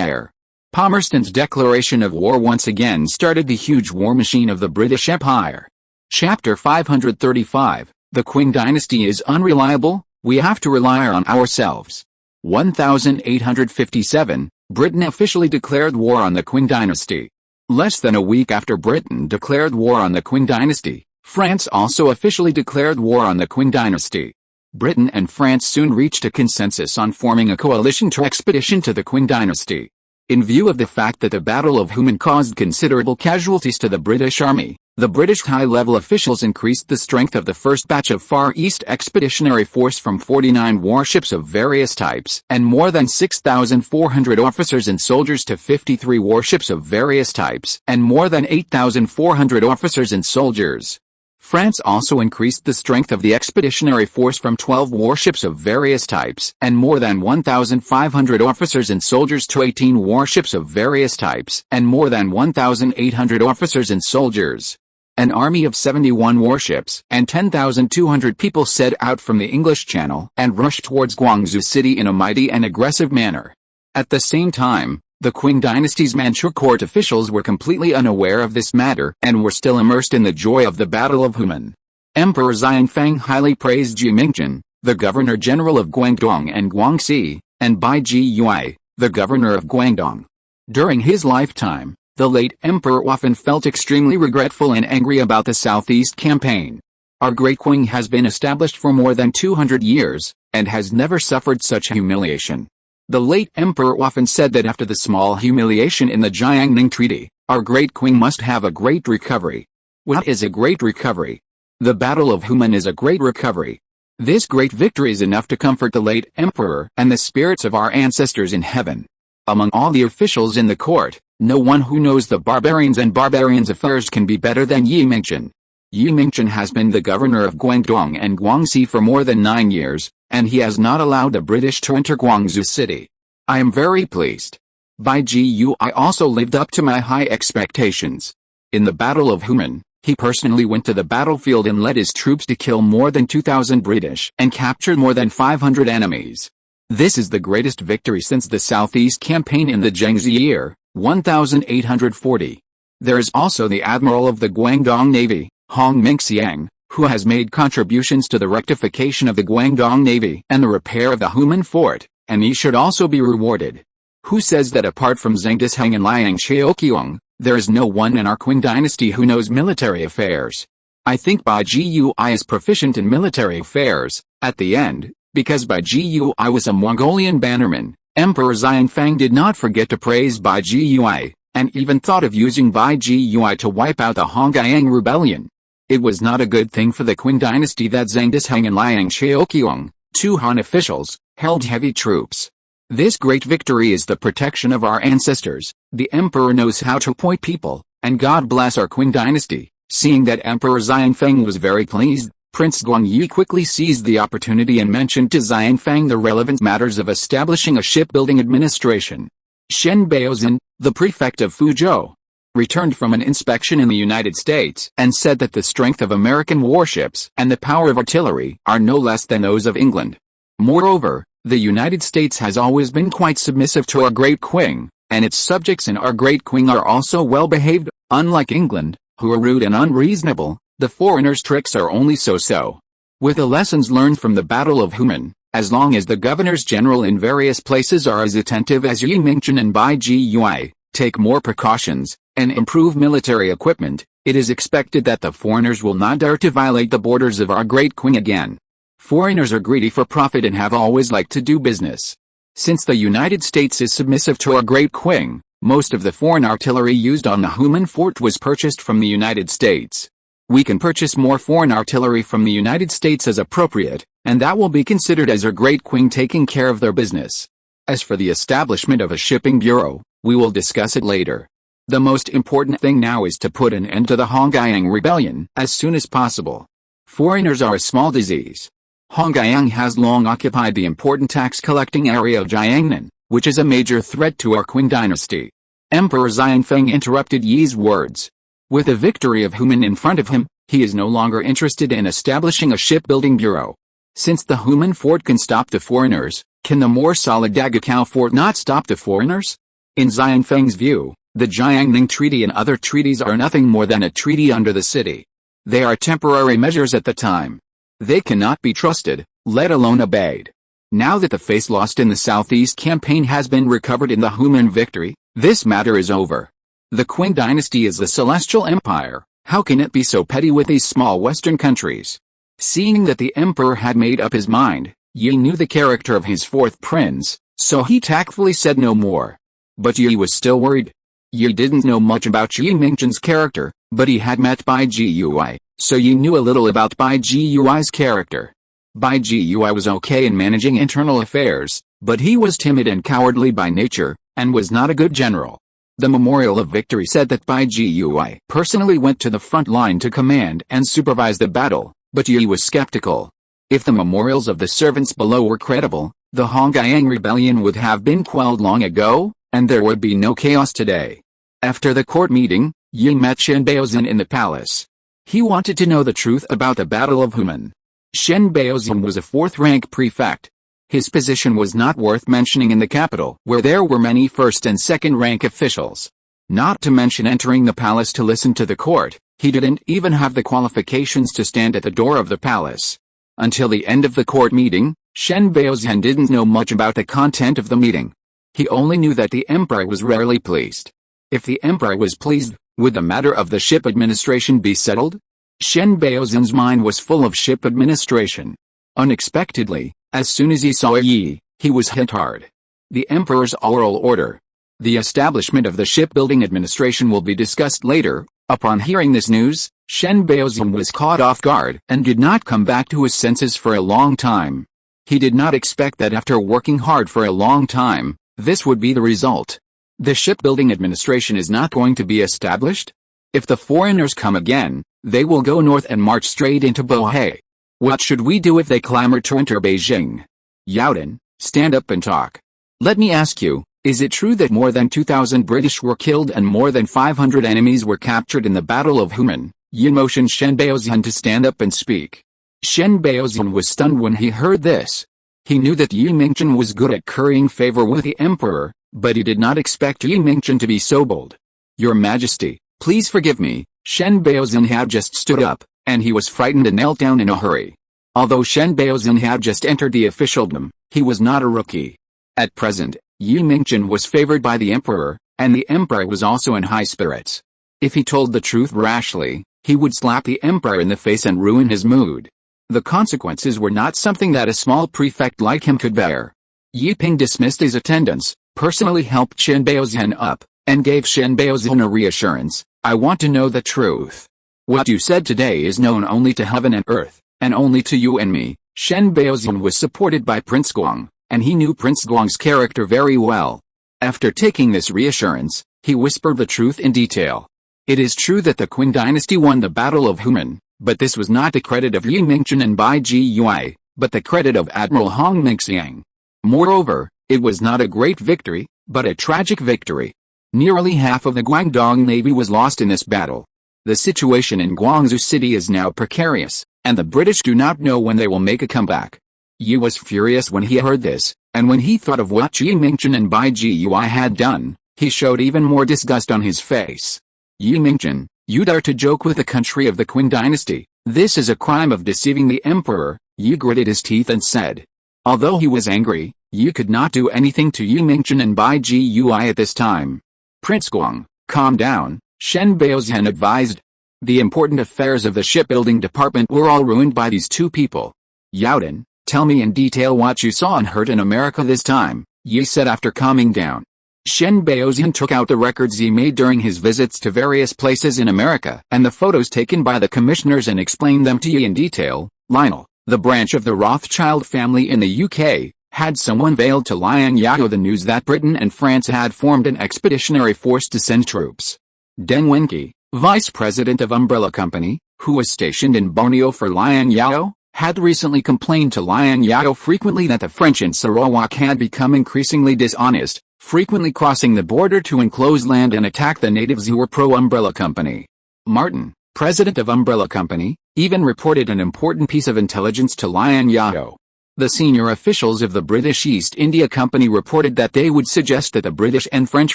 air. Palmerston's declaration of war once again started the huge war machine of the British Empire. Chapter 535, The Qing Dynasty is unreliable, we have to rely on ourselves. 1857, Britain officially declared war on the Qing Dynasty. Less than a week after Britain declared war on the Qing Dynasty, France also officially declared war on the Qing Dynasty. Britain and France soon reached a consensus on forming a coalition expedition to the Qing Dynasty. In view of the fact that the Battle of Human caused considerable casualties to the British Army, the British high-level officials increased the strength of the first batch of Far East Expeditionary Force from 49 warships of various types and more than 6,400 officers and soldiers to 53 warships of various types and more than 8,400 officers and soldiers. France also increased the strength of the expeditionary force from 12 warships of various types and more than 1,500 officers and soldiers to 18 warships of various types and more than 1,800 officers and soldiers. An army of 71 warships and 10,200 people set out from the English Channel and rushed towards Guangzhou City in a mighty and aggressive manner. At the same time, the Qing dynasty's Manchu court officials were completely unaware of this matter and were still immersed in the joy of the Battle of Human. Emperor Xianfeng highly praised Ji Mingchen, the governor-general of Guangdong and Guangxi, and Bai Jiyue, the governor of Guangdong. During his lifetime, the late emperor often felt extremely regretful and angry about the Southeast campaign. Our great Qing has been established for more than 200 years, and has never suffered such humiliation. The late emperor often said that after the small humiliation in the Jiangning Treaty, our great Qing must have a great recovery. What is a great recovery? The Battle of Human is a great recovery. This great victory is enough to comfort the late emperor and the spirits of our ancestors in heaven. Among all the officials in the court, no one who knows the barbarians and barbarians' affairs can be better than Yi Mingchen. Yi Mingchen has been the governor of Guangdong and Guangxi for more than 9 years, and he has not allowed the British to enter Guangzhou City. I am very pleased. Bai Jiyue also lived up to my high expectations. In the Battle of Human, he personally went to the battlefield and led his troops to kill more than 2,000 British and captured more than 500 enemies. This is the greatest victory since the Southeast Campaign in the Zhengzi year, 1840. There is also the Admiral of the Guangdong Navy, Hong Mingxiang, who has made contributions to the rectification of the Guangdong Navy and the repair of the Human Fort, and he should also be rewarded. Who says that apart from Zheng Disheng and Liang Zhao, there is no one in our Qing dynasty who knows military affairs? I think Bai Jiyue is proficient in military affairs. At the end, because Bai Jiyue was a Mongolian bannerman, Emperor Xianfeng did not forget to praise Bai Jiyue, and even thought of using Bai Jiyue to wipe out the Hongyang rebellion. It was not a good thing for the Qing dynasty that Zheng Disheng and Liang Zhao, 2 Han officials, held heavy troops. This great victory is the protection of our ancestors. The emperor knows how to appoint people, and God bless our Qing dynasty. Seeing that Emperor Xianfeng was very pleased, Prince Guangyi quickly seized the opportunity and mentioned to Xianfeng the relevant matters of establishing a shipbuilding administration. Shen Baozhen, the prefect of Fuzhou, returned from an inspection in the United States and said that the strength of American warships and the power of artillery are no less than those of England. Moreover, the United States has always been quite submissive to our great Qing, and its subjects in our great Qing are also well behaved, unlike England, who are rude and unreasonable. The foreigners' tricks are only so-so. With the lessons learned from the Battle of Human, as long as the governors-general in various places are as attentive as Yi Mingchen and Bai Jiyue, take more precautions, and improve military equipment, it is expected that the foreigners will not dare to violate the borders of our great Qing again. Foreigners are greedy for profit and have always liked to do business. Since the United States is submissive to our great Qing, most of the foreign artillery used on the Human Fort was purchased from the United States. We can purchase more foreign artillery from the United States as appropriate, and that will be considered as our great Qing taking care of their business. As for the establishment of a shipping bureau, we will discuss it later. The most important thing now is to put an end to the Hongyang rebellion as soon as possible. Foreigners are a small disease. Hongyang has long occupied the important tax-collecting area of Jiangnan, which is a major threat to our Qin dynasty. Emperor Xianfeng interrupted Yi's words. With the victory of Human in front of him, he is no longer interested in establishing a shipbuilding bureau. Since the Human fort can stop the foreigners, can the more solid Dagakao fort not stop the foreigners? In Xianfeng's view, the Jiangnan Treaty and other treaties are nothing more than a treaty under the city. They are temporary measures at the time. They cannot be trusted, let alone obeyed. Now that the face lost in the Southeast campaign has been recovered in the Human victory, this matter is over. The Qin dynasty is the celestial empire. How can it be so petty with these small Western countries? Seeing that the emperor had made up his mind, Yi knew the character of his fourth prince, so he tactfully said no more. But Yi was still worried. Yi didn't know much about Yi Mingzhen's character, but he had met Bai Gui, so Yi knew a little about Bai Gui's character. Bai Gui was okay in managing internal affairs, but he was timid and cowardly by nature, and was not a good general. The Memorial of Victory said that Bai Gui personally went to the front line to command and supervise the battle, but Yi was skeptical. If the memorials of the servants below were credible, the Hongyang rebellion would have been quelled long ago, and there would be no chaos today. After the court meeting, Yi met Shen Baozhen in the palace. He wanted to know the truth about the Battle of Human. Shen Baozhen was a fourth-rank prefect. His position was not worth mentioning in the capital, where there were many first- and second-rank officials. Not to mention entering the palace to listen to the court, he didn't even have the qualifications to stand at the door of the palace. Until the end of the court meeting, Shen Baozhen didn't know much about the content of the meeting. He only knew that the emperor was rarely pleased. If the emperor was pleased, would the matter of the ship administration be settled? Shen Baozhen's mind was full of ship administration. Unexpectedly, as soon as he saw Yi, he was hit hard. The emperor's oral order. The establishment of the shipbuilding administration will be discussed later. Upon hearing this news, Shen Baozhen was caught off guard and did not come back to his senses for a long time. He did not expect that after working hard for a long time, this would be the result. The shipbuilding administration is not going to be established? If the foreigners come again, they will go north and march straight into Bohai. What should we do if they clamor to enter Beijing? Yaodan, stand up and talk. Let me ask you, is it true that more than 2,000 British were killed and more than 500 enemies were captured in the Battle of Human? Yi motioned Shen Baozhen to stand up and speak. Shen Baozhen was stunned when he heard this. He knew that Yi Mingzhen was good at currying favor with the emperor, but he did not expect Yi Mingzhen to be so bold. Your Majesty, please forgive me. Shen Baozhen had just stood up, and he was frightened and knelt down in a hurry. Although Shen Baozhen had just entered the officialdom, he was not a rookie. At present, Yi Mingzhen was favored by the emperor, and the emperor was also in high spirits. If he told the truth rashly, he would slap the emperor in the face and ruin his mood. The consequences were not something that a small prefect like him could bear. Yi Ping dismissed his attendants, personally helped Shen Baozhen up, and gave Shen Baozhen a reassurance. I want to know the truth. What you said today is known only to heaven and earth, and only to you and me. Shen Baozhen was supported by Prince Guang, and he knew Prince Guang's character very well. After taking this reassurance, he whispered the truth in detail. It is true that the Qin dynasty won the Battle of Human, but this was not the credit of Yi Mingzhen and Bai Gui, but the credit of Admiral Hong Mingxiang. Moreover, it was not a great victory, but a tragic victory. Nearly half of the Guangdong Navy was lost in this battle. The situation in Guangzhou City is now precarious, and the British do not know when they will make a comeback. Yi was furious when he heard this, and when he thought of what Yi Mingzhen and Bai Gui had done, he showed even more disgust on his face. Yi Mingzhen, you dare to joke with the country of the Qin dynasty. This is a crime of deceiving the emperor. Yi gritted his teeth and said. Although he was angry, Yi could not do anything to Yi Mingzhen and Bai Gui at this time. Prince Guang, calm down, Shen Baozhen advised. The important affairs of the shipbuilding department were all ruined by these two people. Yaodan, tell me in detail what you saw and heard in America this time, Yi said after calming down. Shen Baozhen took out the records he made during his visits to various places in America and the photos taken by the commissioners and explained them to Yi in detail. Lionel, the branch of the Rothschild family in the UK, had someone veiled to Liang Zhao the news that Britain and France had formed an expeditionary force to send troops. Deng Wenqi, vice president of Umbrella Company, who was stationed in Borneo for Liang Zhao, had recently complained to Liang Zhao frequently that the French in Sarawak had become increasingly dishonest, frequently crossing the border to enclose land and attack the natives who were pro-Umbrella Company. Martin, president of Umbrella Company, even reported an important piece of intelligence to Liang Zhao. The senior officials of the British East India Company reported that they would suggest that the British and French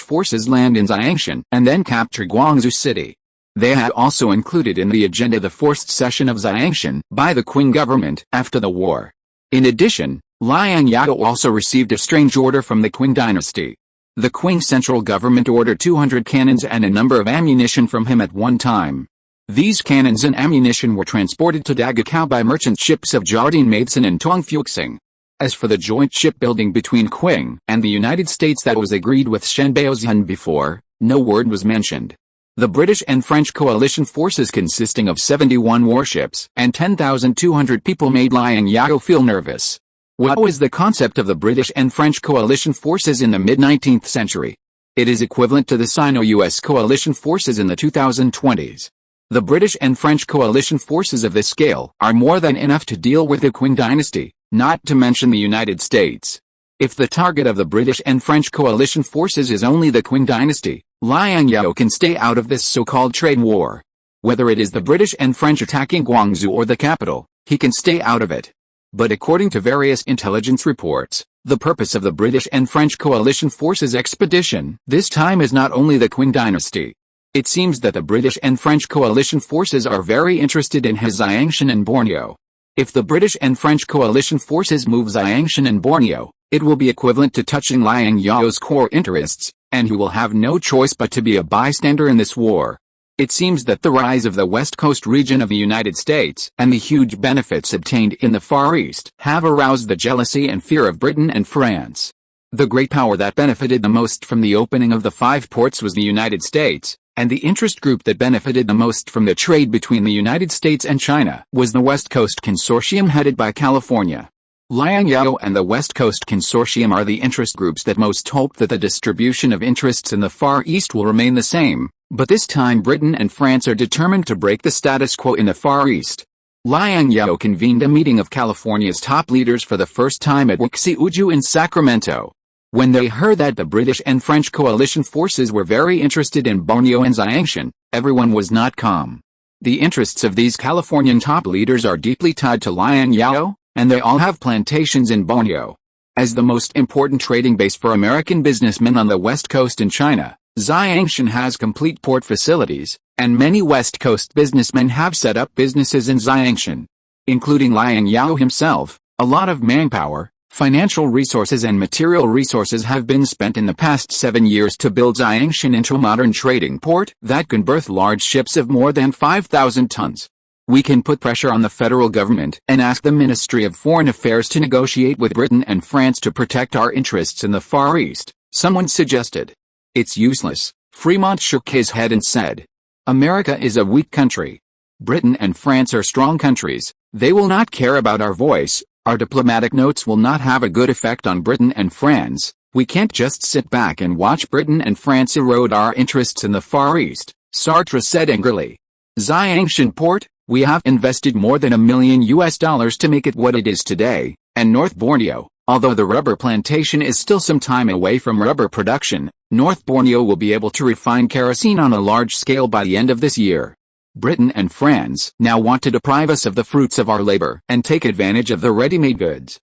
forces land in Xiangshan and then capture Guangzhou city. They had also included in the agenda the forced cession of Xiangshan by the Qing government after the war. In addition, Liang Zhao also received a strange order from the Qing dynasty. The Qing central government ordered 200 cannons and a number of ammunition from him at one time. These cannons and ammunition were transported to Dagakao by merchant ships of Jardine Matheson and Tongfuxing. As for the joint shipbuilding between Qing and the United States that was agreed with Shen Baozun before, no word was mentioned. The British and French coalition forces consisting of 71 warships and 10,200 people made Liang Zhao feel nervous. What was the concept of the British and French coalition forces in the mid-19th century? It is equivalent to the Sino-US coalition forces in the 2020s. The British and French coalition forces of this scale are more than enough to deal with the Qing dynasty, not to mention the United States. If the target of the British and French coalition forces is only the Qing dynasty, Liang Zhao can stay out of this so-called trade war. Whether it is the British and French attacking Guangzhou or the capital, he can stay out of it. But according to various intelligence reports, the purpose of the British and French coalition forces expedition this time is not only the Qing dynasty. It seems that the British and French coalition forces are very interested in his Xiangshan and Borneo. If the British and French coalition forces move Xiangshan and Borneo, it will be equivalent to touching Liang Zhao's core interests, and he will have no choice but to be a bystander in this war. It seems that the rise of the West Coast region of the United States and the huge benefits obtained in the Far East have aroused the jealousy and fear of Britain and France. The great power that benefited the most from the opening of the 5 ports was the United States, and the interest group that benefited the most from the trade between the United States and China was the West Coast Consortium headed by California. Liang Zhao and the West Coast Consortium are the interest groups that most hope that the distribution of interests in the Far East will remain the same, but this time Britain and France are determined to break the status quo in the Far East. Liang Zhao convened a meeting of California's top leaders for the first time at Wuxi Uju in Sacramento. When they heard that the British and French coalition forces were very interested in Borneo and Xiangshan, everyone was not calm. The interests of these Californian top leaders are deeply tied to Liang Zhao, and they all have plantations in Borneo. As the most important trading base for American businessmen on the West Coast in China, Xiangshan has complete port facilities, and many West Coast businessmen have set up businesses in Xiangshan. Including Liang Zhao himself, a lot of manpower, financial resources and material resources have been spent in the past 7 years to build Xiangshan into a modern trading port that can berth large ships of more than 5,000 tons. We can put pressure on the federal government and ask the Ministry of Foreign Affairs to negotiate with Britain and France to protect our interests in the Far East, someone suggested. It's useless, Fremont shook his head and said. America is a weak country. Britain and France are strong countries. They will not care about our voice. Our diplomatic notes will not have a good effect on Britain and France. We can't just sit back and watch Britain and France erode our interests in the Far East, Sartre said angrily. Xiangshan port, we have invested more than $1 million to make it what it is today, and North Borneo, although the rubber plantation is still some time away from rubber production, North Borneo will be able to refine kerosene on a large scale by the end of this year. Britain and France now want to deprive us of the fruits of our labor and take advantage of the ready-made goods.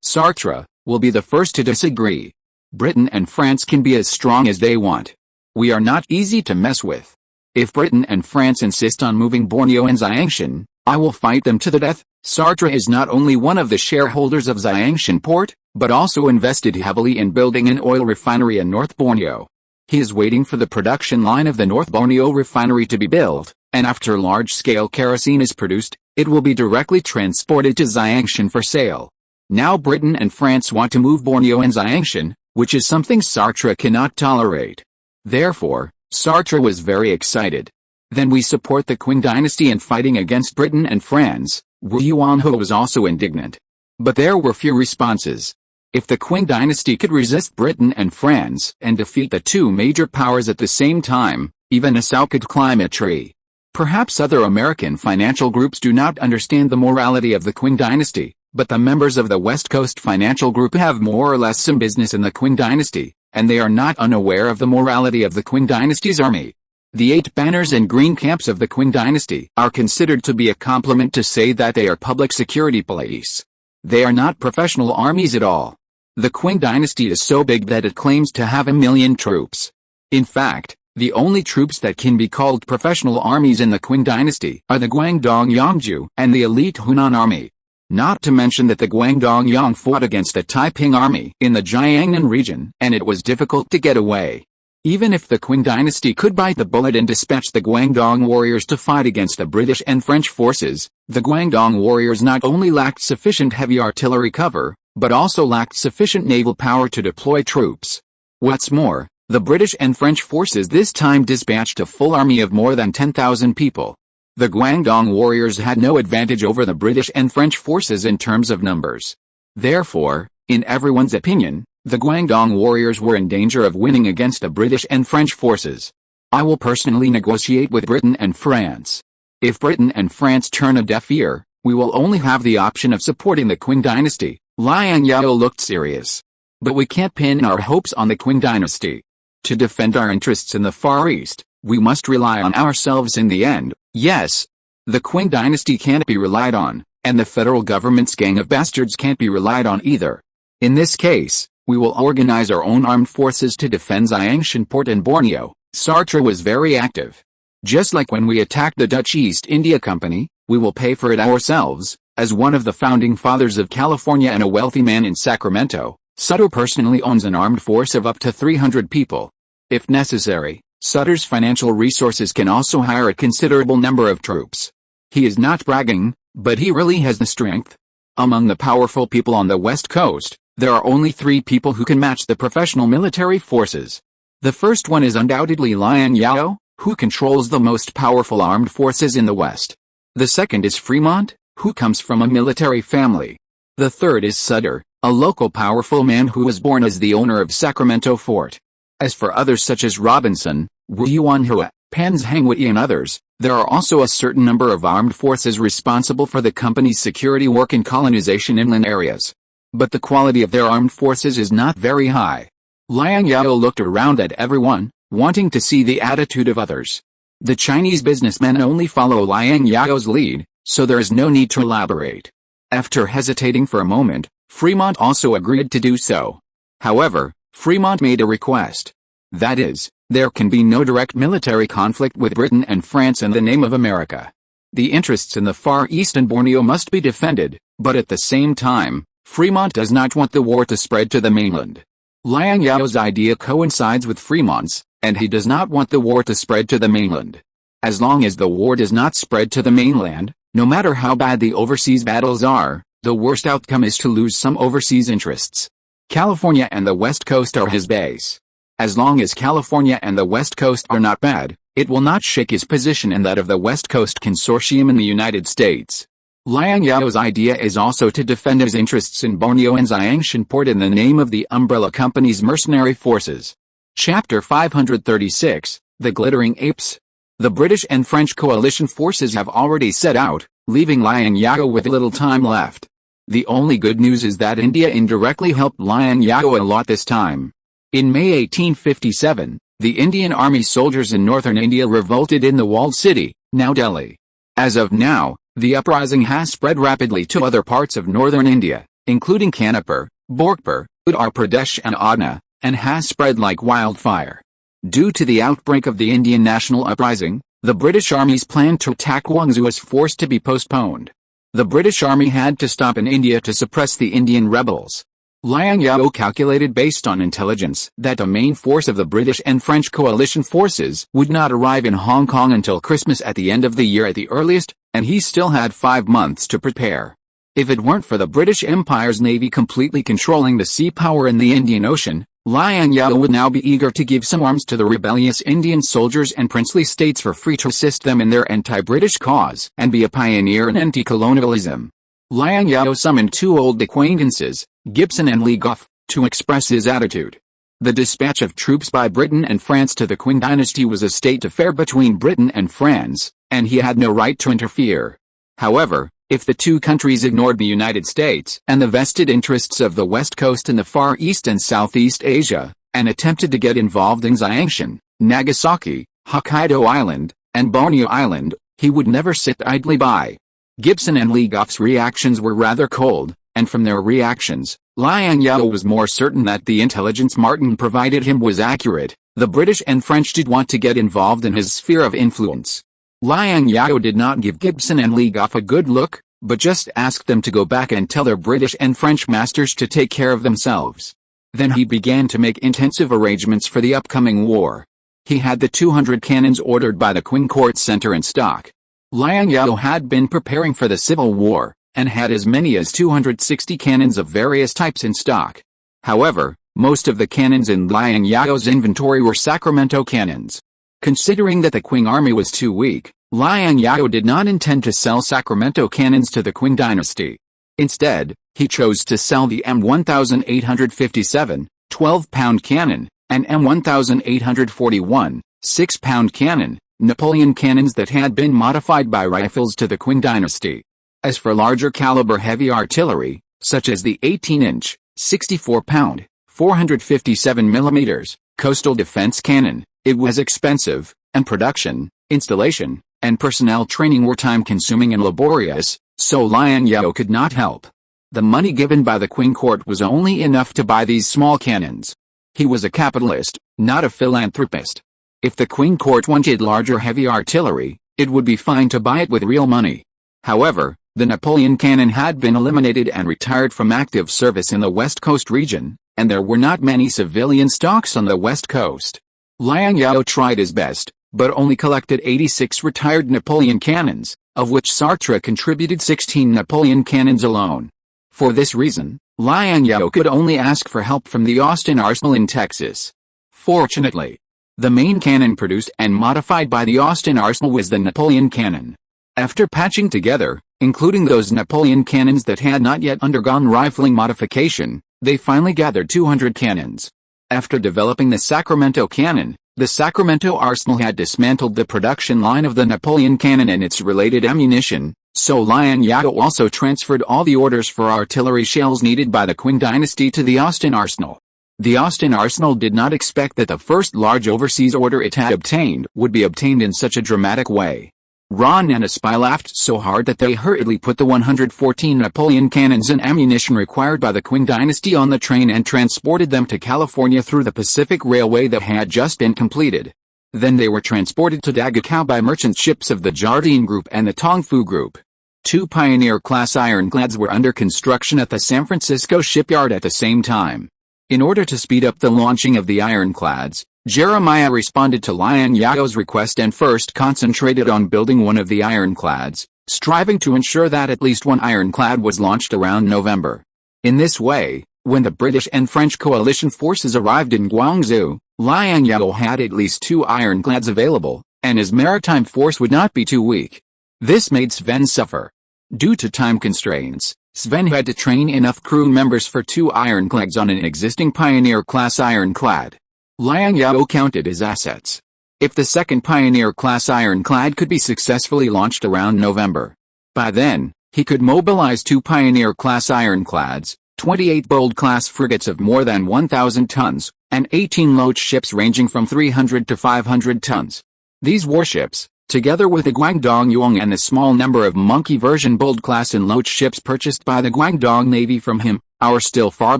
Sartre will be the first to disagree. Britain and France can be as strong as they want. We are not easy to mess with. If Britain and France insist on moving Borneo and Xiangshan, I will fight them to the death. Sartre is not only one of the shareholders of Xiangshan port, but also invested heavily in building an oil refinery in North Borneo. He is waiting for the production line of the North Borneo refinery to be built, and after large-scale kerosene is produced, it will be directly transported to Xiangshan for sale. Now Britain and France want to move Borneo and Xiangshan, which is something Sartre cannot tolerate. Therefore, Sartre was very excited. Then we support the Qing dynasty in fighting against Britain and France. Wu Yuanhe was also indignant. But there were few responses. If the Qing dynasty could resist Britain and France and defeat the two major powers at the same time, even a sow could climb a tree. Perhaps other American financial groups do not understand the morality of the Qing dynasty, but the members of the West Coast Financial Group have more or less some business in the Qing dynasty, and they are not unaware of the morality of the Qing dynasty's army. The 8 banners and green camps of the Qing dynasty are considered to be a compliment to say that they are public security police. They are not professional armies at all. The Qing dynasty is so big that it claims to have 1 million troops. In fact, the only troops that can be called professional armies in the Qing dynasty are the Guangdong Yongzhou and the elite Hunan army. Not to mention that the Guangdong Yang fought against a Taiping army in the Jiangnan region, and it was difficult to get away. Even if the Qing dynasty could bite the bullet and dispatch the Guangdong warriors to fight against the British and French forces, the Guangdong warriors not only lacked sufficient heavy artillery cover, but also lacked sufficient naval power to deploy troops. What's more, the British and French forces this time dispatched a full army of more than 10,000 people. The Guangdong warriors had no advantage over the British and French forces in terms of numbers. Therefore, in everyone's opinion, the Guangdong warriors were in danger of winning against the British and French forces. I will personally negotiate with Britain and France. If Britain and France turn a deaf ear, we will only have the option of supporting the Qing dynasty. Liang Zhao looked serious. But we can't pin our hopes on the Qing dynasty. To defend our interests in the Far East, we must rely on ourselves in the end. Yes, the Qing dynasty can't be relied on, and the federal government's gang of bastards can't be relied on either. In this case, we will organize our own armed forces to defend Xiangshan port in Borneo. Sartre was very active. Just like when we attacked the Dutch East India Company, we will pay for it ourselves. As one of the founding fathers of California and a wealthy man in Sacramento, Sutter personally owns an armed force of up to 300 people. If necessary, Sutter's financial resources can also hire a considerable number of troops. He is not bragging, but he really has the strength. Among the powerful people on the West Coast, there are only 3 people who can match the professional military forces. The first one is undoubtedly Liang Zhao, who controls the most powerful armed forces in the West. The second is Fremont, who comes from a military family. The third is Sutter, a local powerful man who was born as the owner of Sacramento Fort. As for others such as Robinson, Wu Yuanhua, Pans Hangwei and others, there are also a certain number of armed forces responsible for the company's security work in colonization inland areas. But the quality of their armed forces is not very high. Liang Zhao looked around at everyone, wanting to see the attitude of others. The Chinese businessmen only follow Liang Zhao's lead, so there is no need to elaborate. After hesitating for a moment, Fremont also agreed to do so. However, Fremont made a request. That is, there can be no direct military conflict with Britain and France in the name of America. The interests in the Far East and Borneo must be defended, but at the same time, Fremont does not want the war to spread to the mainland. Liang Zhao's idea coincides with Fremont's, and he does not want the war to spread to the mainland. As long as the war does not spread to the mainland, no matter how bad the overseas battles are, the worst outcome is to lose some overseas interests. California and the West Coast are his base. As long as California and the West Coast are not bad, it will not shake his position and that of the West Coast Consortium in the United States. Liang Zhao's idea is also to defend his interests in Borneo and Xiangshan port in the name of the umbrella company's mercenary forces. Chapter 536, The Glittering Apes. The British and French coalition forces have already set out, leaving Liang Zhao with little time left. The only good news is that India indirectly helped Liang Zhao a lot this time. In May 1857, the Indian army soldiers in northern India revolted in the walled city, now Delhi. As of now, the uprising has spread rapidly to other parts of northern India, including Kanpur, Bhojpur, Uttar Pradesh and Adna, and has spread like wildfire. Due to the outbreak of the Indian national uprising, the British Army's plan to attack Guangzhou was forced to be postponed. The British Army had to stop in India to suppress the Indian rebels. Liang Zhao calculated based on intelligence that the main force of the British and French coalition forces would not arrive in Hong Kong until Christmas at the end of the year at the earliest, and he still had 5 months to prepare. If it weren't for the British Empire's navy completely controlling the sea power in the Indian Ocean, Liang Zhao would now be eager to give some arms to the rebellious Indian soldiers and princely states for free to assist them in their anti-British cause and be a pioneer in anti-colonialism. Liang Zhao summoned 2 old acquaintances, Gibson and Li Goff, to express his attitude. The dispatch of troops by Britain and France to the Qing dynasty was a state affair between Britain and France, and he had no right to interfere. However, if the two countries ignored the United States and the vested interests of the West Coast in the Far East and Southeast Asia, and attempted to get involved in Xiangshan, Nagasaki, Hokkaido Island, and Borneo Island, he would never sit idly by. Gibson and Legoff's reactions were rather cold, and from their reactions, Liang Zhao was more certain that the intelligence Martin provided him was accurate. The British and French did want to get involved in his sphere of influence. Liang Zhao did not give Gibson and Legoff a good look, but just asked them to go back and tell their British and French masters to take care of themselves. Then he began to make intensive arrangements for the upcoming war. He had the 200 cannons ordered by the Qing Court Center in stock. Liang Zhao had been preparing for the Civil War, and had as many as 260 cannons of various types in stock. However, most of the cannons in Liang Zhao's inventory were Sacramento cannons. Considering that the Qing army was too weak, Liang Zhao did not intend to sell Sacramento cannons to the Qing dynasty. Instead, he chose to sell the M1857, 12-pound cannon, and M1841, 6-pound cannon, Napoleon cannons that had been modified by rifles to the Qing dynasty. As for larger caliber heavy artillery, such as the 18-inch, 64-pound, 457 mm, coastal defense cannon, it was expensive, and production, installation, and personnel training were time-consuming and laborious, so Liang Zhao could not help. The money given by the Qing court was only enough to buy these small cannons. He was a capitalist, not a philanthropist. If the Qing court wanted larger heavy artillery, it would be fine to buy it with real money. However, the Napoleon cannon had been eliminated and retired from active service in the West Coast region, and there were not many civilian stocks on the West Coast. Liang Zhao tried his best, but only collected 86 retired Napoleon cannons, of which Sartre contributed 16 Napoleon cannons alone. For this reason, Liang Zhao could only ask for help from the Austin Arsenal in Texas. Fortunately, the main cannon produced and modified by the Austin Arsenal was the Napoleon cannon. After patching together, including those Napoleon cannons that had not yet undergone rifling modification, they finally gathered 200 cannons. After developing the Sacramento cannon, the Sacramento Arsenal had dismantled the production line of the Napoleon cannon and its related ammunition, so Liang Zhao also transferred all the orders for artillery shells needed by the Qing dynasty to the Austin Arsenal. The Austin Arsenal did not expect that the first large overseas order it had obtained would be obtained in such a dramatic way. Ron and a spy laughed so hard that they hurriedly put the 114 Napoleon cannons and ammunition required by the Qing dynasty on the train and transported them to California through the Pacific Railway that had just been completed. Then they were transported to Dagakau by merchant ships of the Jardine Group and the Tongfu Group. 2 Pioneer-class ironclads were under construction at the San Francisco shipyard at the same time. In order to speed up the launching of the ironclads, Jeremiah responded to Liang Zhao's request and first concentrated on building one of the ironclads, striving to ensure that at least one ironclad was launched around November. In this way, when the British and French coalition forces arrived in Guangzhou, Liang Zhao had at least 2 ironclads available, and his maritime force would not be too weak. This made Sven suffer. Due to time constraints, Sven had to train enough crew members for 2 ironclads on an existing Pioneer-class ironclad. Liang Zhao counted his assets. If the second Pioneer-class ironclad could be successfully launched around November, by then, he could mobilize 2 Pioneer-class ironclads, 28 Bold-class frigates of more than 1,000 tons, and 18 Loach ships ranging from 300 to 500 tons. These warships, together with the Guangdong Yuan and the small number of Monkey version Bold-class and Loach ships purchased by the Guangdong Navy from him, are still far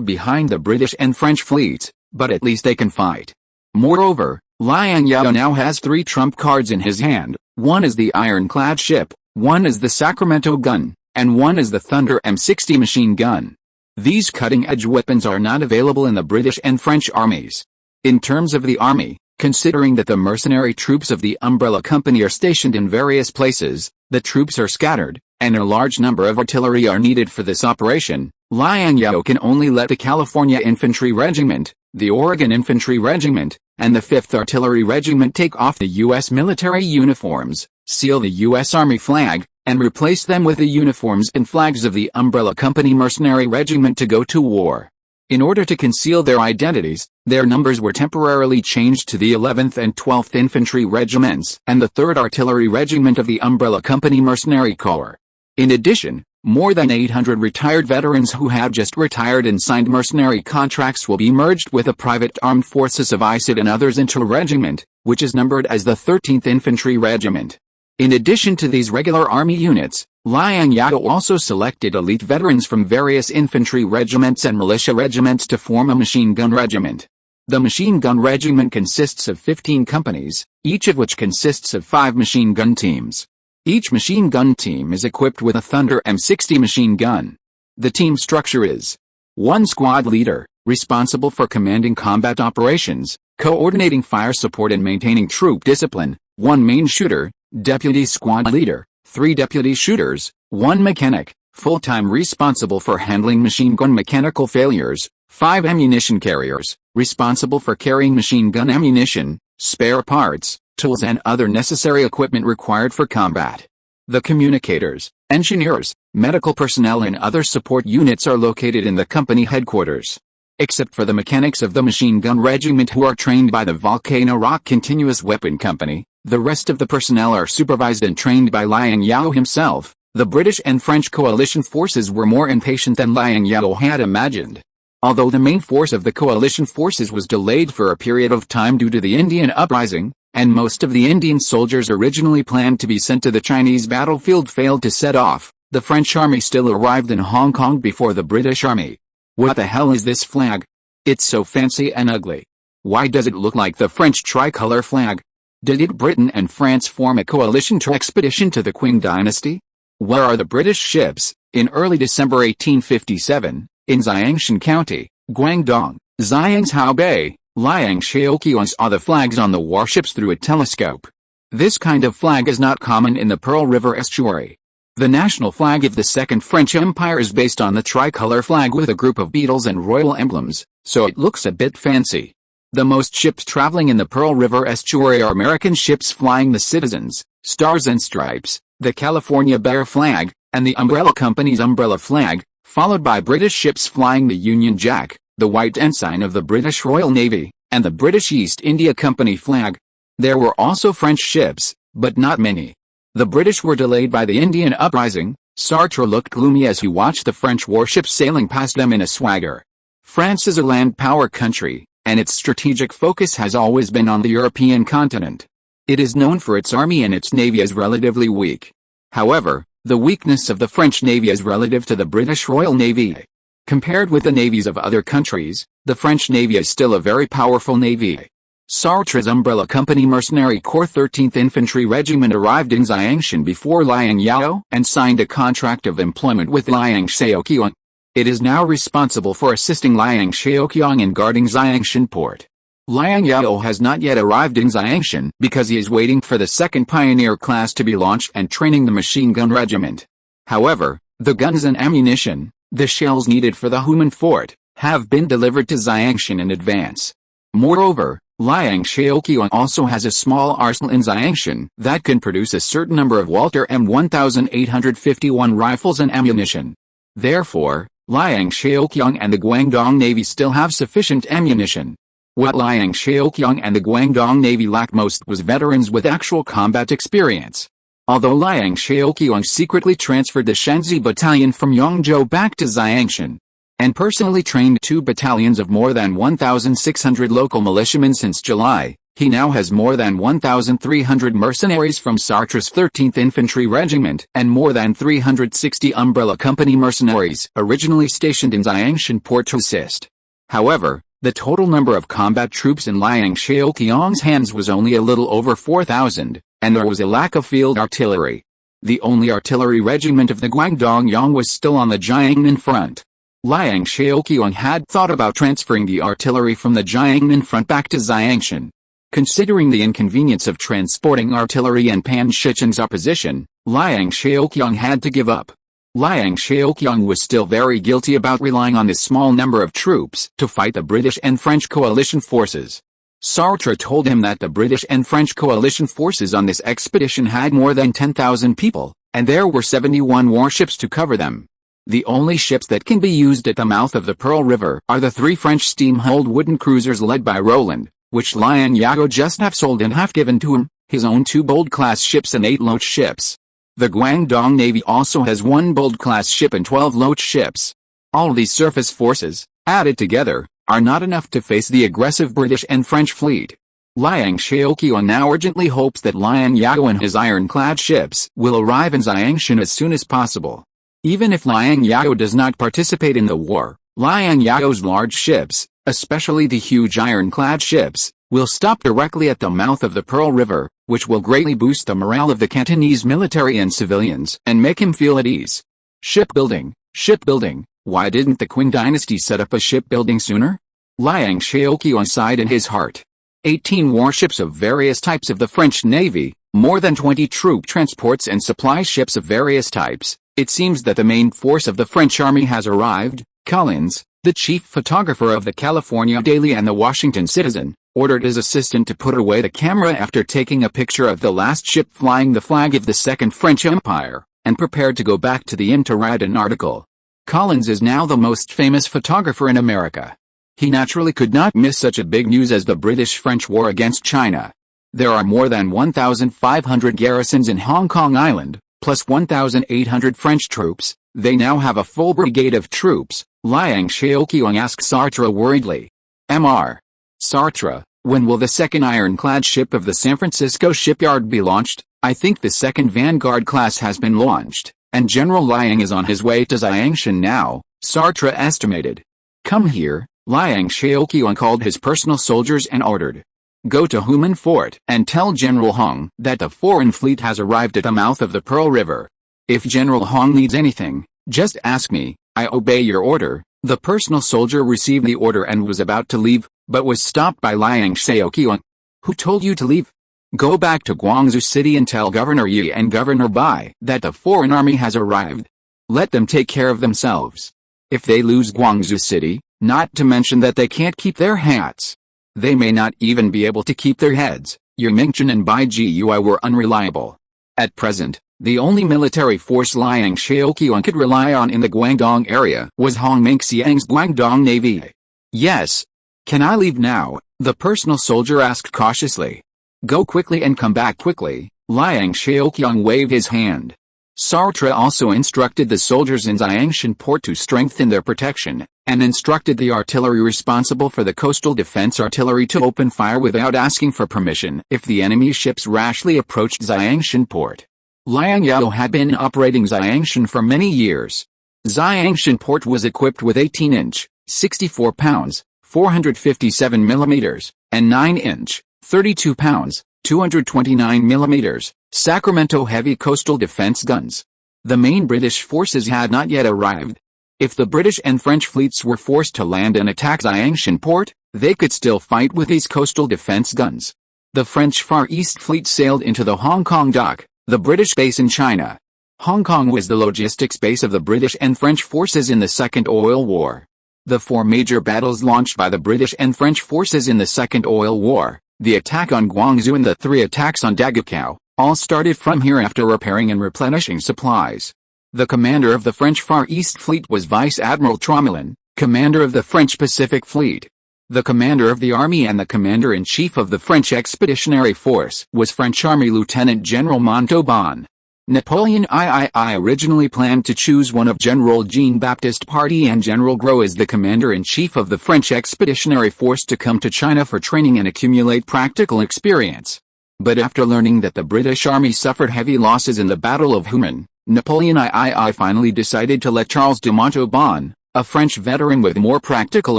behind the British and French fleets, but at least they can fight. Moreover, Liang Zhao now has 3 trump cards in his hand. One is the ironclad ship, one is the Sacramento gun, and one is the Thunder M60 machine gun. These cutting-edge weapons are not available in the British and French armies. In terms of the army, considering that the mercenary troops of the Umbrella Company are stationed in various places, the troops are scattered, and a large number of artillery are needed for this operation, Liang Zhao can only let the California Infantry Regiment, the Oregon Infantry Regiment, and the 5th Artillery Regiment take off the U.S. military uniforms, seal the U.S. Army flag, and replace them with the uniforms and flags of the Umbrella Company Mercenary Regiment to go to war. In order to conceal their identities, their numbers were temporarily changed to the 11th and 12th Infantry Regiments and the 3rd Artillery Regiment of the Umbrella Company Mercenary Corps. In addition, more than 800 retired veterans who have just retired and signed mercenary contracts will be merged with the private armed forces of ISID and others into a regiment, which is numbered as the 13th Infantry Regiment. In addition to these regular army units, Liang Zhao also selected elite veterans from various infantry regiments and militia regiments to form a machine gun regiment. The machine gun regiment consists of 15 companies, each of which consists of 5 machine gun teams. Each machine gun team is equipped with a Thunder M60 machine gun. The team structure is 1 squad leader, responsible for commanding combat operations, coordinating fire support and maintaining troop discipline, 1 main shooter, deputy squad leader, 3 deputy shooters, 1 mechanic, full-time responsible for handling machine gun mechanical failures, 5 ammunition carriers, responsible for carrying machine gun ammunition, spare parts, tools and other necessary equipment required for combat. The communicators, engineers, medical personnel and other support units are located in the company headquarters. Except for the mechanics of the machine gun regiment who are trained by the Volcano Rock Continuous Weapon Company, the rest of the personnel are supervised and trained by Liang Zhao himself. The British and French coalition forces were more impatient than Liang Zhao had imagined. Although the main force of the coalition forces was delayed for a period of time due to the Indian uprising, and most of the Indian soldiers originally planned to be sent to the Chinese battlefield failed to set off, the French army still arrived in Hong Kong before the British army. What the hell is this flag? It's so fancy and ugly. Why does it look like the French tricolor flag? Did Britain and France form a coalition expedition to the Qing dynasty? Where are the British ships? In early December 1857, in Jiangshan County, Guangdong, Zhao Bay, Liang Zhao saw the flags on the warships through a telescope. This kind of flag is not common in the Pearl River estuary. The national flag of the Second French Empire is based on the tricolor flag with a group of beetles and royal emblems, so it looks a bit fancy. The most ships traveling in the Pearl River estuary are American ships flying the Citizens, Stars and Stripes, the California Bear flag, and the Umbrella Company's umbrella flag, followed by British ships flying the Union Jack, the white ensign of the British Royal Navy, and the British East India Company flag. There were also French ships, but not many. The British were delayed by the Indian uprising. Sartre looked gloomy as he watched the French warships sailing past them in a swagger. France is a land power country, and its strategic focus has always been on the European continent. It is known for its army and its navy as relatively weak. However, the weakness of the French navy is relative to the British Royal Navy. Compared with the navies of other countries, the French navy is still a very powerful navy. Sartre's Umbrella Company Mercenary Corps 13th Infantry Regiment arrived in Jiangshan before Liang Zhao and signed a contract of employment with Liang Zhao. It is now responsible for assisting Liang Zhao in guarding Jiangshan port. Liang Zhao has not yet arrived in Jiangshan because he is waiting for the second Pioneer class to be launched and training the machine gun regiment. However, the guns and ammunition, the shells needed for the Human fort, have been delivered to Jiangshan in advance. Moreover, Liang Zhao also has a small arsenal in Jiangshan that can produce a certain number of Walter M1851 rifles and ammunition. Therefore, Liang Zhao and the Guangdong Navy still have sufficient ammunition. What Liang Zhao and the Guangdong Navy lacked most was veterans with actual combat experience. Although Liang Zhao secretly transferred the Shanxi Battalion from Yangzhou back to Jiangshan, and personally trained 2 battalions of more than 1,600 local militiamen since July, he now has more than 1,300 mercenaries from Sartre's 13th Infantry Regiment and more than 360 Umbrella Company mercenaries originally stationed in Jiangshan port to assist. However, the total number of combat troops in Liang Zhao's hands was only a little over 4,000, and there was a lack of field artillery. The only artillery regiment of the Guangdong Yang was still on the Jiangnan front. Liang Zhao had thought about transferring the artillery from the Jiangnan front back to Jiangshan. Considering the inconvenience of transporting artillery and Pan Shichen's opposition, Liang Zhao had to give up. Liang Zhao was still very guilty about relying on this small number of troops to fight the British and French coalition forces. Sartre told him that the British and French coalition forces on this expedition had more than 10,000 people, and there were 71 warships to cover them. The only ships that can be used at the mouth of the Pearl River are the 3 French steam-hulled wooden cruisers led by Roland, which Liang Zhao just half sold and half given to him, his own 2 Bold-class ships and 8 Loach ships. The Guangdong Navy also has 1 Bold-class ship and 12 Loach ships. All these surface forces, added together, are not enough to face the aggressive British and French fleet. Liang Zhao now urgently hopes that Liang Zhao and his ironclad ships will arrive in Xiangshan as soon as possible. Even if Liang Zhao does not participate in the war, Liang Zhao's large ships, especially the huge ironclad ships, will stop directly at the mouth of the Pearl River, which will greatly boost the morale of the Cantonese military and civilians and make him feel at ease. Shipbuilding, shipbuilding, why didn't the Qing dynasty set up a shipbuilding sooner? Liang Zhao sighed in his heart. 18 warships of various types of the French Navy, more than 20 troop transports and supply ships of various types. It seems that the main force of the French army has arrived. Collins, the chief photographer of the California Daily and the Washington Citizen, ordered his assistant to put away the camera after taking a picture of the last ship flying the flag of the Second French Empire, and prepared to go back to the inn to write an article. Collins is now the most famous photographer in America. He naturally could not miss such a big news as the British-French war against China. There are more than 1,500 garrisons in Hong Kong Island, plus 1,800 French troops. They now have a full brigade of troops. Liang Zhao asked Sartre worriedly. Mr. Sartre, when will the second ironclad ship of the San Francisco shipyard be launched? I think the second Vanguard class has been launched, and General Liang is on his way to Xiangshan now, Sartre estimated. Come here, Liang Zhao called his personal soldiers and ordered. Go to Human Fort and tell General Hong that the foreign fleet has arrived at the mouth of the Pearl River. If General Hong needs anything, just ask me. I obey your order. The personal soldier received the order and was about to leave, but was stopped by Liang Zhao. Who told you to leave? Go back to Guangzhou City and tell Governor Yi and Governor Bai that the foreign army has arrived. Let them take care of themselves. If they lose Guangzhou City, not to mention that they can't keep their hats, they may not even be able to keep their heads. Yu Mingchen and Bai Gui were unreliable. At present, the only military force Liang Zhao could rely on in the Guangdong area was Hong Mingxiang's Guangdong Navy. Yes. Can I leave now? The personal soldier asked cautiously. Go quickly and come back quickly. Liang Zhao waved his hand. Sartre also instructed the soldiers in Xiangshan port to strengthen their protection, and instructed the artillery responsible for the coastal defense artillery to open fire without asking for permission if the enemy ships rashly approached Xiangshan port. Liang Zhao had been operating Xiangshan for many years. Xiangshan port was equipped with 18-inch, 64 pounds, 457 millimeters, and 9-inch, 32 pounds, 229 millimeters, Sacramento heavy coastal defense guns. The main British forces had not yet arrived. If the British and French fleets were forced to land and attack Xiangshan port, they could still fight with these coastal defense guns. The French Far East Fleet sailed into the Hong Kong dock, the British base in China. Hong Kong was the logistics base of the British and French forces in the Second Oil War. The 4 major battles launched by the British and French forces in the Second Oil War, the attack on Guangzhou and the 3 attacks on Dagakao, all started from here after repairing and replenishing supplies. The commander of the French Far East Fleet was Vice Admiral Tromelin, commander of the French Pacific Fleet. The commander of the army and the commander-in-chief of the French Expeditionary Force was French Army Lieutenant General Montauban. Napoleon III originally planned to choose one of General Jean-Baptiste Party and General Gros as the commander-in-chief of the French Expeditionary Force to come to China for training and accumulate practical experience. But after learning that the British Army suffered heavy losses in the Battle of Human, Napoleon III finally decided to let Charles de Montauban, a French veteran with more practical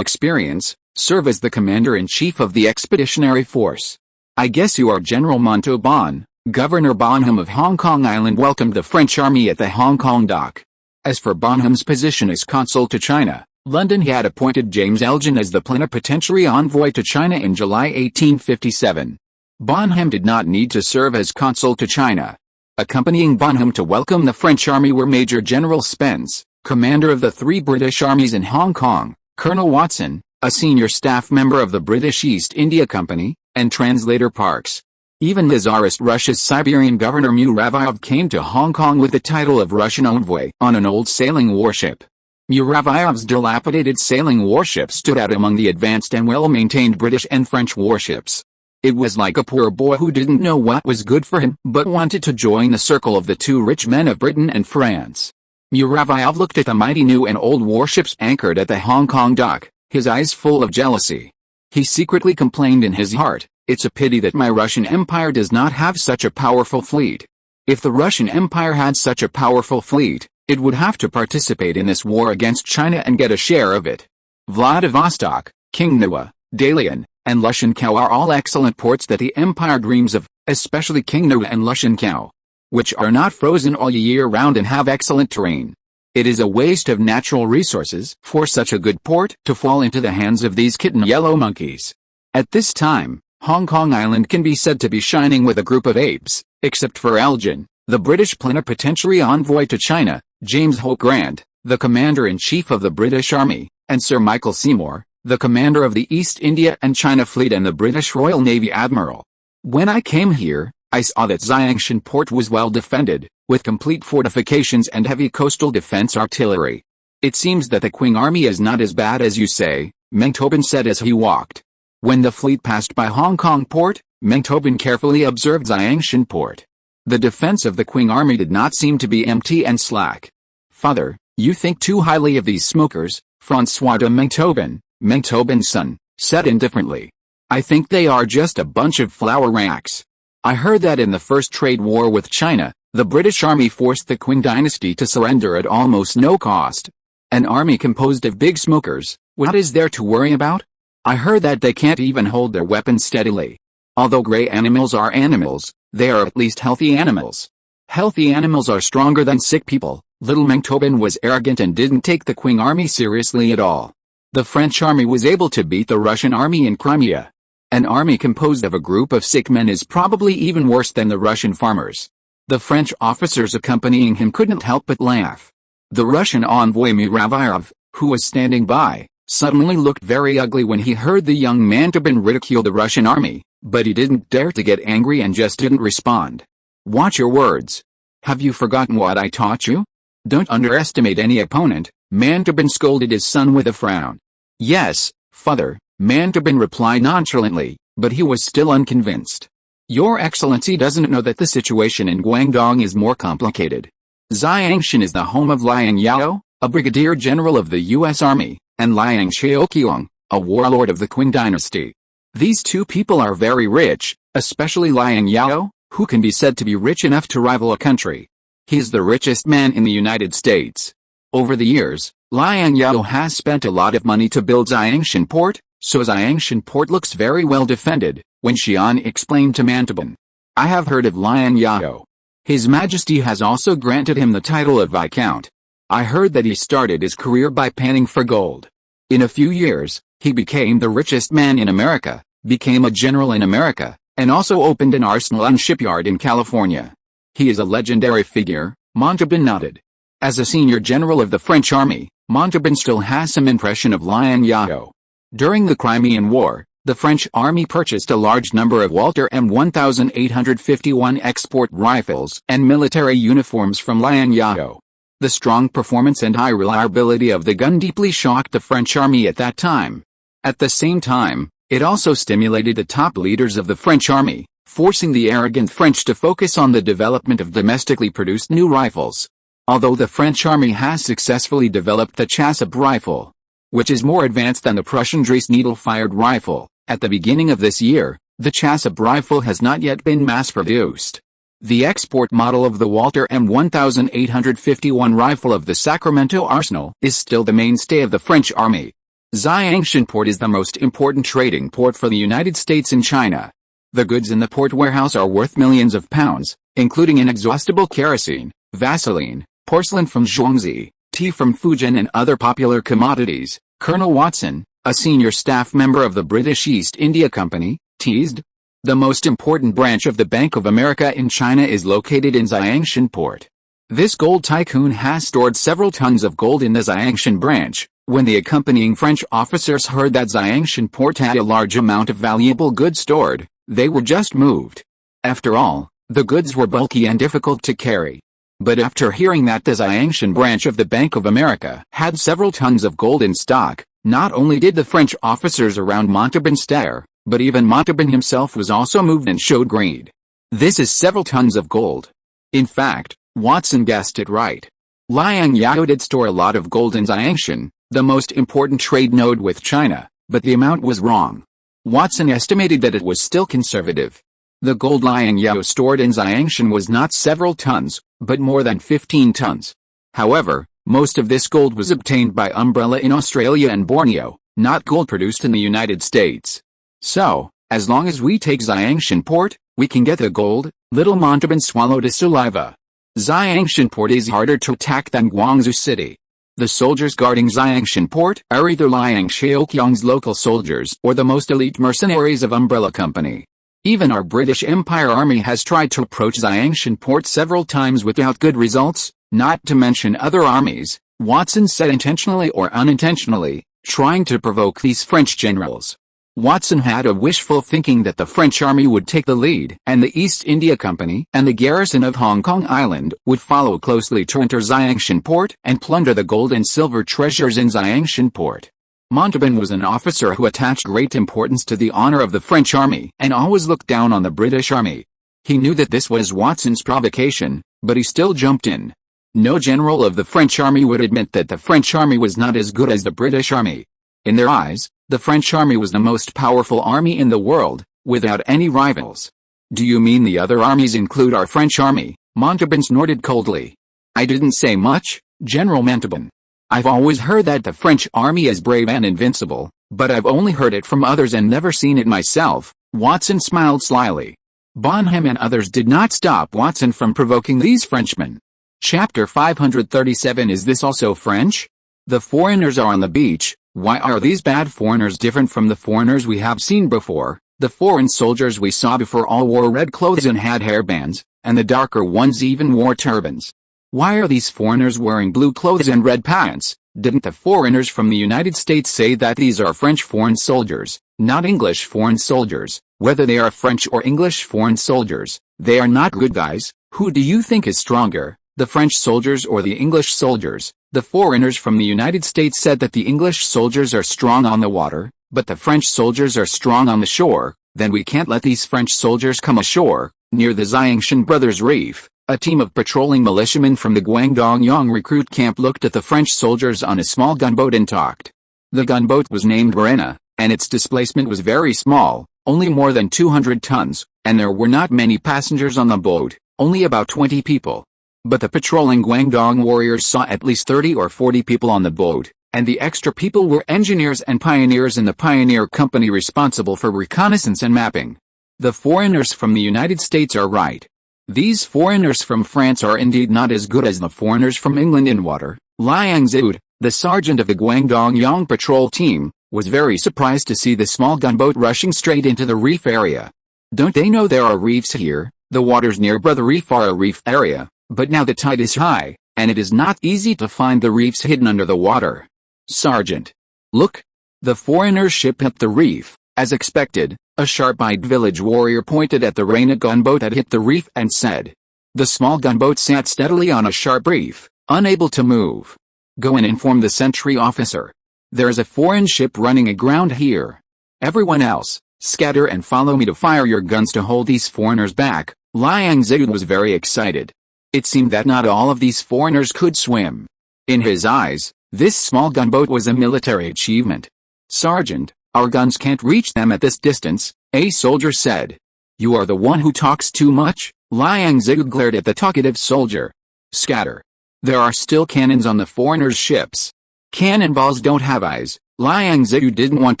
experience, serve as the commander-in-chief of the Expeditionary Force. I guess you are General Montauban. Governor Bonham of Hong Kong Island welcomed the French army at the Hong Kong dock. As for Bonham's position as consul to China, London had appointed James Elgin as the plenipotentiary envoy to China in July 1857. Bonham did not need to serve as consul to China. Accompanying Bonham to welcome the French army were Major General Spence, commander of the 3 British armies in Hong Kong, Colonel Watson, a senior staff member of the British East India Company, and translator Parkes. Even the Tsarist Russia's Siberian governor Muravyov came to Hong Kong with the title of Russian envoy on an old sailing warship. Muravyov's dilapidated sailing warship stood out among the advanced and well-maintained British and French warships. It was like a poor boy who didn't know what was good for him but wanted to join the circle of the two rich men of Britain and France. Muravyov looked at the mighty new and old warships anchored at the Hong Kong dock, his eyes full of jealousy. He secretly complained in his heart, "It's a pity that my Russian Empire does not have such a powerful fleet. If the Russian Empire had such a powerful fleet, it would have to participate in this war against China and get a share of it." Vladivostok, Qinghua, Dalian, and Lushenkou are all excellent ports that the Empire dreams of, especially Qinghua and Lushenkou, which are not frozen all year round and have excellent terrain. It is a waste of natural resources for such a good port to fall into the hands of these kitten yellow monkeys. At this time, Hong Kong Island can be said to be shining with a group of apes, except for Elgin, the British plenipotentiary envoy to China, James Hope Grant, the Commander-in-Chief of the British Army, and Sir Michael Seymour, the commander of the East India and China Fleet and the British Royal Navy Admiral. When I came here, I saw that Xiangshan port was well defended, with complete fortifications and heavy coastal defense artillery. "It seems that the Qing army is not as bad as you say," Meng Tobin said as he walked. When the fleet passed by Hong Kong port, Meng Tobin carefully observed Xiangshan port. The defense of the Qing army did not seem to be empty and slack. "Father, you think too highly of these smokers," Francois de Meng Tobin's son, said indifferently. "I think they are just a bunch of flower racks. I heard that in the first trade war with China, the British army forced the Qing dynasty to surrender at almost no cost. An army composed of big smokers, what is there to worry about? I heard that they can't even hold their weapons steadily. Although gray animals are animals, they are at least healthy animals. Healthy animals are stronger than sick people." Little Meng Tobin was arrogant and didn't take the Qing army seriously at all. The French army was able to beat the Russian army in Crimea. An army composed of a group of sick men is probably even worse than the Russian farmers. The French officers accompanying him couldn't help but laugh. The Russian envoy Muravyov, who was standing by, suddenly looked very ugly when he heard the young man Tobin ridicule the Russian army, but he didn't dare to get angry and just didn't respond. "Watch your words. Have you forgotten what I taught you? Don't underestimate any opponent," Mantabin scolded his son with a frown. "Yes, father," Mantabin replied nonchalantly, but he was still unconvinced. "Your Excellency doesn't know that the situation in Guangdong is more complicated. Xiangshan is the home of Liang Zhao, a brigadier general of the U.S. Army, and Liang Xiaoqiang, a warlord of the Qing dynasty. These two people are very rich, especially Liang Zhao, who can be said to be rich enough to rival a country. He's the richest man in the United States. Over the years, Liang Zhao has spent a lot of money to build Xiangshan port, so Xiangshan port looks very well defended," Wen Xian explained to Mantabin. "I have heard of Liang Zhao. His Majesty has also granted him the title of Viscount. I heard that he started his career by panning for gold. In a few years, he became the richest man in America, became a general in America, and also opened an arsenal and shipyard in California. He is a legendary figure," Mantabin nodded. As a senior general of the French army, Mantabin still has some impression of Liang Zhao. During the Crimean War, the French army purchased a large number of Walter M1851 export rifles and military uniforms from Liang Zhao. The strong performance and high reliability of the gun deeply shocked the French army at that time. At the same time, it also stimulated the top leaders of the French army, forcing the arrogant French to focus on the development of domestically produced new rifles. Although the French army has successfully developed the Chassep rifle, which is more advanced than the Prussian Dries needle-fired rifle, at the beginning of this year, the Chassep rifle has not yet been mass-produced. The export model of the Walter M1851 rifle of the Sacramento Arsenal is still the mainstay of the French army. Xiangshan port is the most important trading port for the United States and China. The goods in the port warehouse are worth millions of pounds, including inexhaustible kerosene, Vaseline, porcelain from Zhuangzi, tea from Fujian and other popular commodities. Colonel Watson, a senior staff member of the British East India Company, teased. The most important branch of the Bank of America in China is located in Xiangshan port. This gold tycoon has stored several tons of gold in the Xiangshan branch. When the accompanying French officers heard that Xiangshan port had a large amount of valuable goods stored, they were just moved. After all, the goods were bulky and difficult to carry. But after hearing that the Zhangxin branch of the Bank of America had several tons of gold in stock, not only did the French officers around Montauban stare, but even Montauban himself was also moved and showed greed. This is several tons of gold. In fact, Watson guessed it right. Liang Zhao did store a lot of gold in Zhangxin, the most important trade node with China, but the amount was wrong. Watson estimated that it was still conservative. The gold Liang Zhao stored in Zhangxin was not several tons, but more than 15 tons. However, most of this gold was obtained by umbrella in Australia and Borneo, not gold produced in the United States. So, as long as we take Zhangxin port, we can get the gold. Little Montauban swallowed his saliva. Zhangxin port is harder to attack than Guangzhou city. The soldiers guarding Zhangxin port are either Liang Shaoqiang's local soldiers or the most elite mercenaries of Umbrella Company. Even our British Empire Army has tried to approach Zhangxin port several times without good results, not to mention other armies, Watson said, intentionally or unintentionally, trying to provoke these French generals. Watson had a wishful thinking that the French army would take the lead and the East India Company and the garrison of Hong Kong Island would follow closely to enter Zhangxin port and plunder the gold and silver treasures in Zhangxin port. Montauban was an officer who attached great importance to the honor of the French army and always looked down on the British army. He knew that this was Watson's provocation, but he still jumped in. No general of the French army would admit that the French army was not as good as the British army. In their eyes, the French army was the most powerful army in the world, without any rivals. Do you mean the other armies include our French army? Montauban snorted coldly. I didn't say much, General Montauban. I've always heard that the French army is brave and invincible, but I've only heard it from others and never seen it myself. Watson smiled slyly. Bonham and others did not stop Watson from provoking these Frenchmen. Chapter 537. Is this also French? The foreigners are on the beach. Why are these bad foreigners different from the foreigners we have seen before? The foreign soldiers we saw before all wore red clothes and had hairbands, and the darker ones even wore turbans. Why are these foreigners wearing blue clothes and red pants? Didn't the foreigners from the United States say that these are French foreign soldiers, not English foreign soldiers? Whether they are French or English foreign soldiers, they are not good guys. Who do you think is stronger, the French soldiers or the English soldiers? The foreigners from the United States said that the English soldiers are strong on the water, but the French soldiers are strong on the shore. Then we can't let these French soldiers come ashore. Near the Zhangxin Brothers Reef, a team of patrolling militiamen from the Guangdong recruit camp looked at the French soldiers on a small gunboat and talked. The gunboat was named Varena, and its displacement was very small, only more than 200 tons, and there were not many passengers on the boat, only about 20 people. But the patrolling Guangdong warriors saw at least 30 or 40 people on the boat, and the extra people were engineers and pioneers in the pioneer company responsible for reconnaissance and mapping. The foreigners from the United States are right. These foreigners from France are indeed not as good as the foreigners from England in water. Liang Zhao, the sergeant of the Guangdong patrol team, was very surprised to see the small gunboat rushing straight into the reef area. Don't they know there are reefs here? The waters near Brother Reef are a reef area, but now the tide is high, and it is not easy to find the reefs hidden under the water. Sergeant, look! The foreigners ship hit the reef. As expected, a sharp-eyed village warrior pointed at the Varena gunboat that hit the reef and said. The small gunboat sat steadily on a sharp reef, unable to move. Go and inform the sentry officer. There is a foreign ship running aground here. Everyone else, scatter and follow me to fire your guns to hold these foreigners back. Liang Zhao was very excited. It seemed that not all of these foreigners could swim. In his eyes, this small gunboat was a military achievement. Sergeant, our guns can't reach them at this distance, a soldier said. You are the one who talks too much, Liang Zhao glared at the talkative soldier. Scatter. There are still cannons on the foreigners' ships. Cannonballs don't have eyes. Liang Zhao didn't want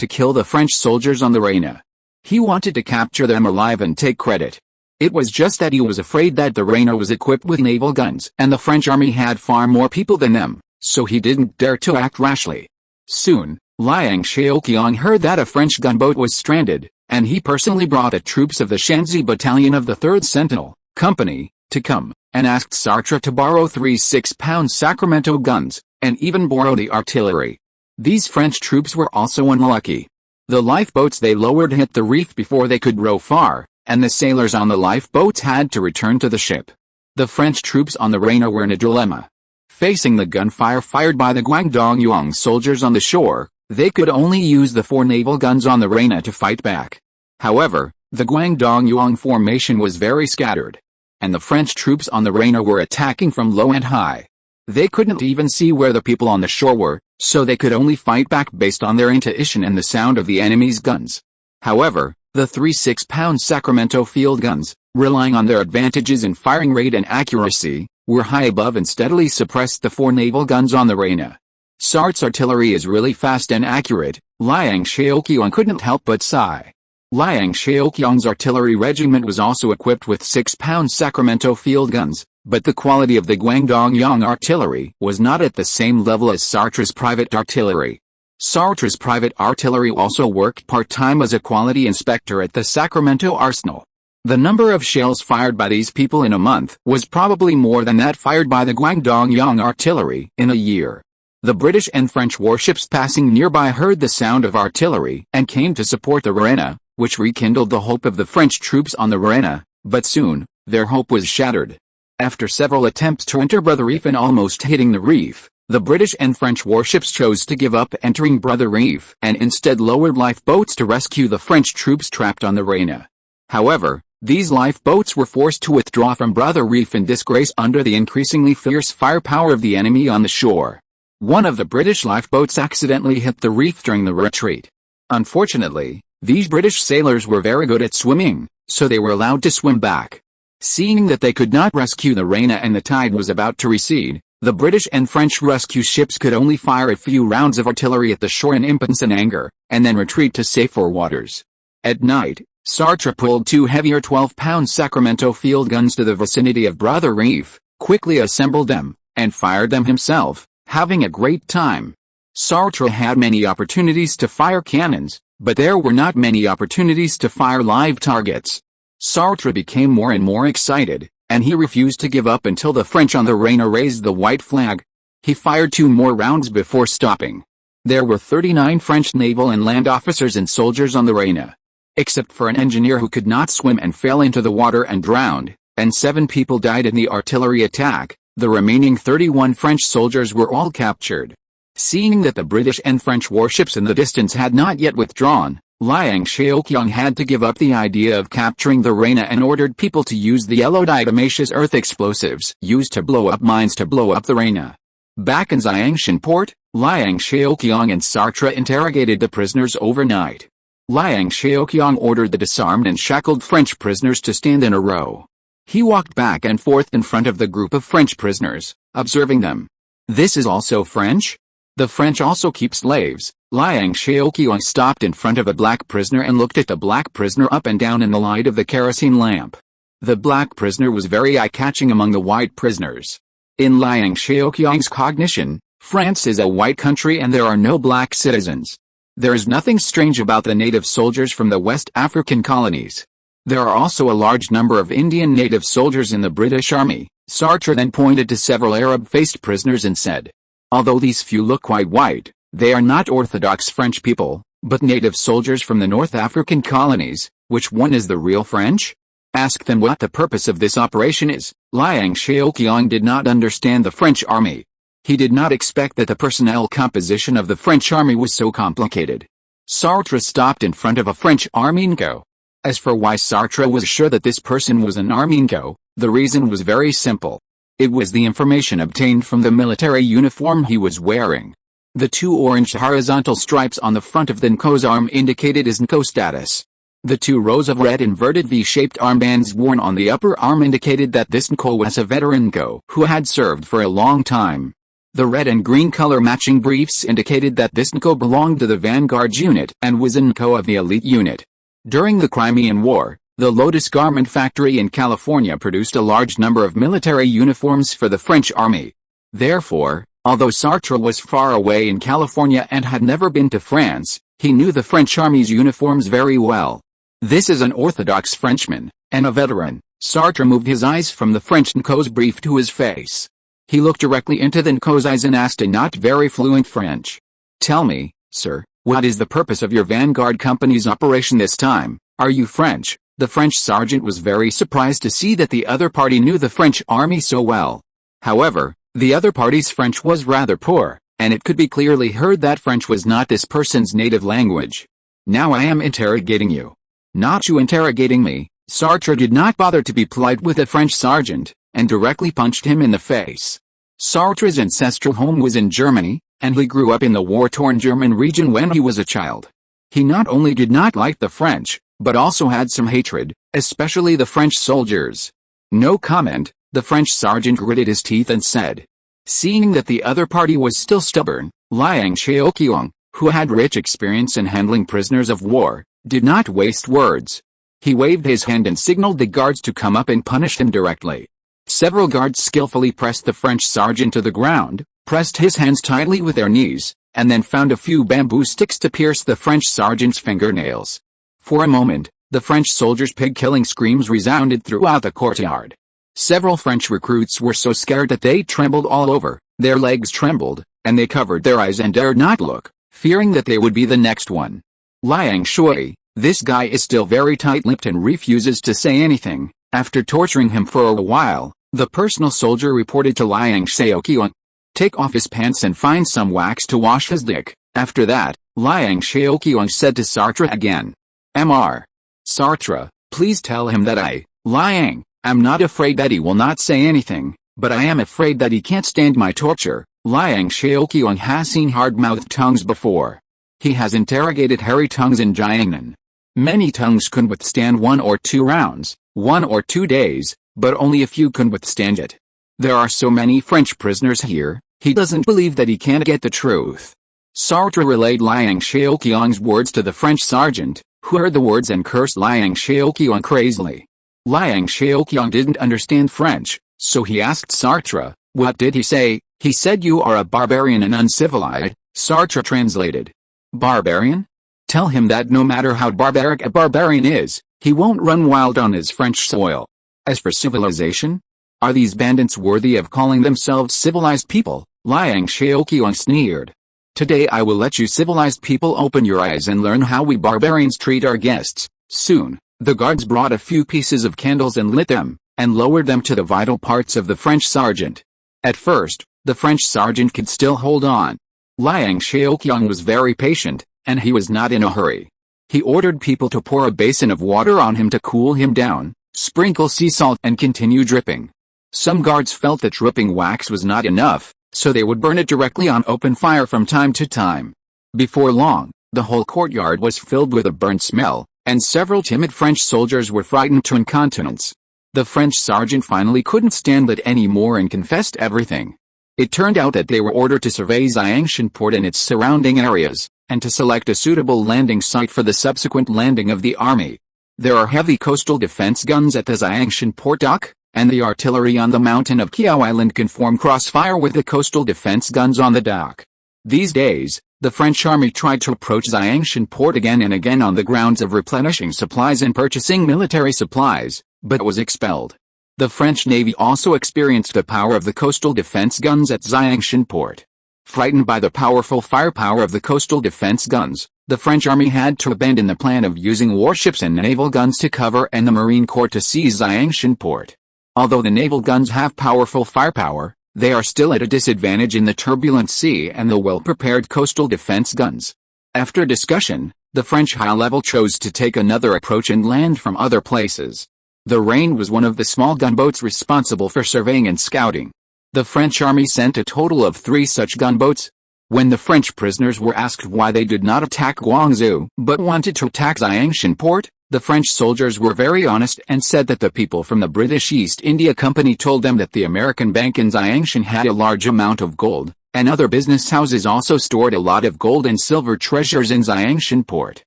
to kill the French soldiers on the Varena. He wanted to capture them alive and take credit. It was just that he was afraid that the Varena was equipped with naval guns and the French army had far more people than them, so he didn't dare to act rashly. Soon, Liang Shaoqiang heard that a French gunboat was stranded, and he personally brought the troops of the Shanxi Battalion of the 3rd Sentinel Company to come, and asked Sartre to borrow 3 6-pound Sacramento guns, and even borrow the artillery. These French troops were also unlucky. The lifeboats they lowered hit the reef before they could row far, and the sailors on the lifeboats had to return to the ship. The French troops on the Reina were in a dilemma. Facing the gunfire fired by the Guangdong soldiers on the shore, they could only use the 4 naval guns on the Reina to fight back. However, the Guangdong formation was very scattered, and the French troops on the Reina were attacking from low and high. They couldn't even see where the people on the shore were, so they could only fight back based on their intuition and the sound of the enemy's guns. However, the 3 6-pound Sacramento field guns, relying on their advantages in firing rate and accuracy, were high above and steadily suppressed the 4 naval guns on the Reina. Sartre's artillery is really fast and accurate, Liang Zhao couldn't help but sigh. Liang Zhao's artillery regiment was also equipped with 6-pound Sacramento field guns, but the quality of the Guangdong artillery was not at the same level as Sartre's private artillery. Sartre's private artillery also worked part-time as a quality inspector at the Sacramento arsenal. The number of shells fired by these people in a month was probably more than that fired by the Guangdong artillery in a year. The British and French warships passing nearby heard the sound of artillery and came to support the Reina, which rekindled the hope of the French troops on the Reina, but soon, their hope was shattered. After several attempts to enter Brother Reef and almost hitting the reef, the British and French warships chose to give up entering Brother Reef and instead lowered lifeboats to rescue the French troops trapped on the Reina. However, these lifeboats were forced to withdraw from Brother Reef in disgrace under the increasingly fierce firepower of the enemy on the shore. One of the British lifeboats accidentally hit the reef during the retreat. Unfortunately, these British sailors were very good at swimming, so they were allowed to swim back. Seeing that they could not rescue the Reina and the tide was about to recede, the British and French rescue ships could only fire a few rounds of artillery at the shore in impotence and anger, and then retreat to safer waters. At night, Sartre pulled 2 heavier 12-pound Sacramento field guns to the vicinity of Brother Reef, quickly assembled them, and fired them himself, having a great time. Sartre had many opportunities to fire cannons, but there were not many opportunities to fire live targets. Sartre became more and more excited, and he refused to give up until the French on the Reina raised the white flag. He fired 2 more rounds before stopping. There were 39 French naval and land officers and soldiers on the Reina. Except for an engineer who could not swim and fell into the water and drowned, and 7 people died in the artillery attack, the remaining 31 French soldiers were all captured. Seeing that the British and French warships in the distance had not yet withdrawn, Liang Zhao had to give up the idea of capturing the Reina and ordered people to use the yellow diatomaceous earth explosives used to blow up mines to blow up the Reina. Back in Xiangshan port, Liang Zhao and Sartre interrogated the prisoners overnight. Liang Zhao ordered the disarmed and shackled French prisoners to stand in a row. He walked back and forth in front of the group of French prisoners, observing them. "This is also French? The French also keep slaves." Liang Zhao stopped in front of a black prisoner and looked at the black prisoner up and down in the light of the kerosene lamp. The black prisoner was very eye-catching among the white prisoners. In Liang Zhao's cognition, France is a white country and there are no black citizens. There is nothing strange about the native soldiers from the West African colonies. There are also a large number of Indian native soldiers in the British Army. Sartre then pointed to several Arab-faced prisoners and said, "Although these few look quite white, they are not Orthodox French people, but native soldiers from the North African colonies. Which one is the real French? Ask them what the purpose of this operation is." Liang Zhao did not understand the French army. He did not expect that the personnel composition of the French army was so complicated. Sartre stopped in front of a French arminco. As for why Sartre was sure that this person was an arminco, the reason was very simple. It was the information obtained from the military uniform he was wearing. The 2 orange horizontal stripes on the front of the NCO's arm indicated his NCO status. The 2 rows of red inverted V-shaped armbands worn on the upper arm indicated that this NCO was a veteran NCO who had served for a long time. The red and green color matching briefs indicated that this NCO belonged to the Vanguard unit and was a NCO of the elite unit. During the Crimean War, the Lotus Garment Factory in California produced a large number of military uniforms for the French army. Therefore, although Sartre was far away in California and had never been to France, he knew the French army's uniforms very well. "This is an Orthodox Frenchman, and a veteran." Sartre moved his eyes from the French NCO's brief to his face. He looked directly into the NCO's eyes and asked in not very fluent French, "Tell me, sir, what is the purpose of your Vanguard Company's operation this time? Are you French? The French sergeant was very surprised to see that the other party knew the French army so well. However, the other party's French was rather poor, and it could be clearly heard that French was not this person's native language. "Now I am interrogating you. Not you interrogating me." Sartre did not bother to be polite with the French sergeant, and directly punched him in the face. Sartre's ancestral home was in Germany, and he grew up in the war-torn German region when he was a child. He not only did not like the French, but also had some hatred, especially the French soldiers. No comment, the French sergeant gritted his teeth and said. Seeing that the other party was still stubborn, Liang Zhao, who had rich experience in handling prisoners of war, did not waste words. He waved his hand and signaled the guards to come up and punish him directly. Several guards skillfully pressed the French sergeant to the ground, pressed his hands tightly with their knees, and then found a few bamboo sticks to pierce the French sergeant's fingernails. For a moment, the French soldiers' pig-killing screams resounded throughout the courtyard. Several French recruits were so scared that they trembled all over, their legs trembled, and they covered their eyes and dared not look, fearing that they would be the next one. Liang Zhao, this guy is still very tight-lipped and refuses to say anything. After torturing him for a while, the personal soldier reported to Liang Zhao, "Take off his pants and find some wax to wash his dick." After that, Liang Zhao said to Sartre again, "Mr. Sartre, please tell him that Liang, I'm not afraid that he will not say anything, but I am afraid that he can't stand my torture." Liang Zhao has seen hard-mouthed tongues before. He has interrogated hairy tongues in Jiangnan. Many tongues can withstand 1 or 2 rounds, 1 or 2 days, but only a few can withstand it. There are so many French prisoners here, he doesn't believe that he can't get the truth. Sartre relayed Liang Zhao's words to the French sergeant, who heard the words and cursed Liang Zhao crazily. Liang Zhao didn't understand French, so he asked Sartre, "What did he say?" "He said you are a barbarian and uncivilized," Sartre translated. "Barbarian? Tell him that no matter how barbaric a barbarian is, he won't run wild on his French soil. As for civilization? Are these bandits worthy of calling themselves civilized people?" Liang Zhao sneered. "Today I will let you civilized people open your eyes and learn how we barbarians treat our guests." Soon, the guards brought a few pieces of candles and lit them, and lowered them to the vital parts of the French sergeant. At first, the French sergeant could still hold on. Liang Zhao was very patient, and he was not in a hurry. He ordered people to pour a basin of water on him to cool him down, sprinkle sea salt and continue dripping. Some guards felt that dripping wax was not enough, so they would burn it directly on open fire from time to time. Before long, the whole courtyard was filled with a burnt smell, and several timid French soldiers were frightened to incontinence. The French sergeant finally couldn't stand it anymore and confessed everything. It turned out that they were ordered to survey Xiangshan port and its surrounding areas, and to select a suitable landing site for the subsequent landing of the army. There are heavy coastal defense guns at the Xiangshan port dock, and the artillery on the mountain of Kiao Island can form crossfire with the coastal defense guns on the dock. These days, the French army tried to approach Xiangshan port again and again on the grounds of replenishing supplies and purchasing military supplies, but was expelled. The French Navy also experienced the power of the coastal defense guns at Xiangshan port. Frightened by the powerful firepower of the coastal defense guns, the French army had to abandon the plan of using warships and naval guns to cover and the Marine Corps to seize Xiangshan port. Although the naval guns have powerful firepower, they are still at a disadvantage in the turbulent sea and the well-prepared coastal defense guns. After discussion, the French high-level chose to take another approach and land from other places. The Rain was one of the small gunboats responsible for surveying and scouting. The French army sent a total of 3 such gunboats. When the French prisoners were asked why they did not attack Guangzhou but wanted to attack Xiangshan port, the French soldiers were very honest and said that the people from the British East India Company told them that the American bank in Xiangshan had a large amount of gold, and other business houses also stored a lot of gold and silver treasures in Xiangshan port.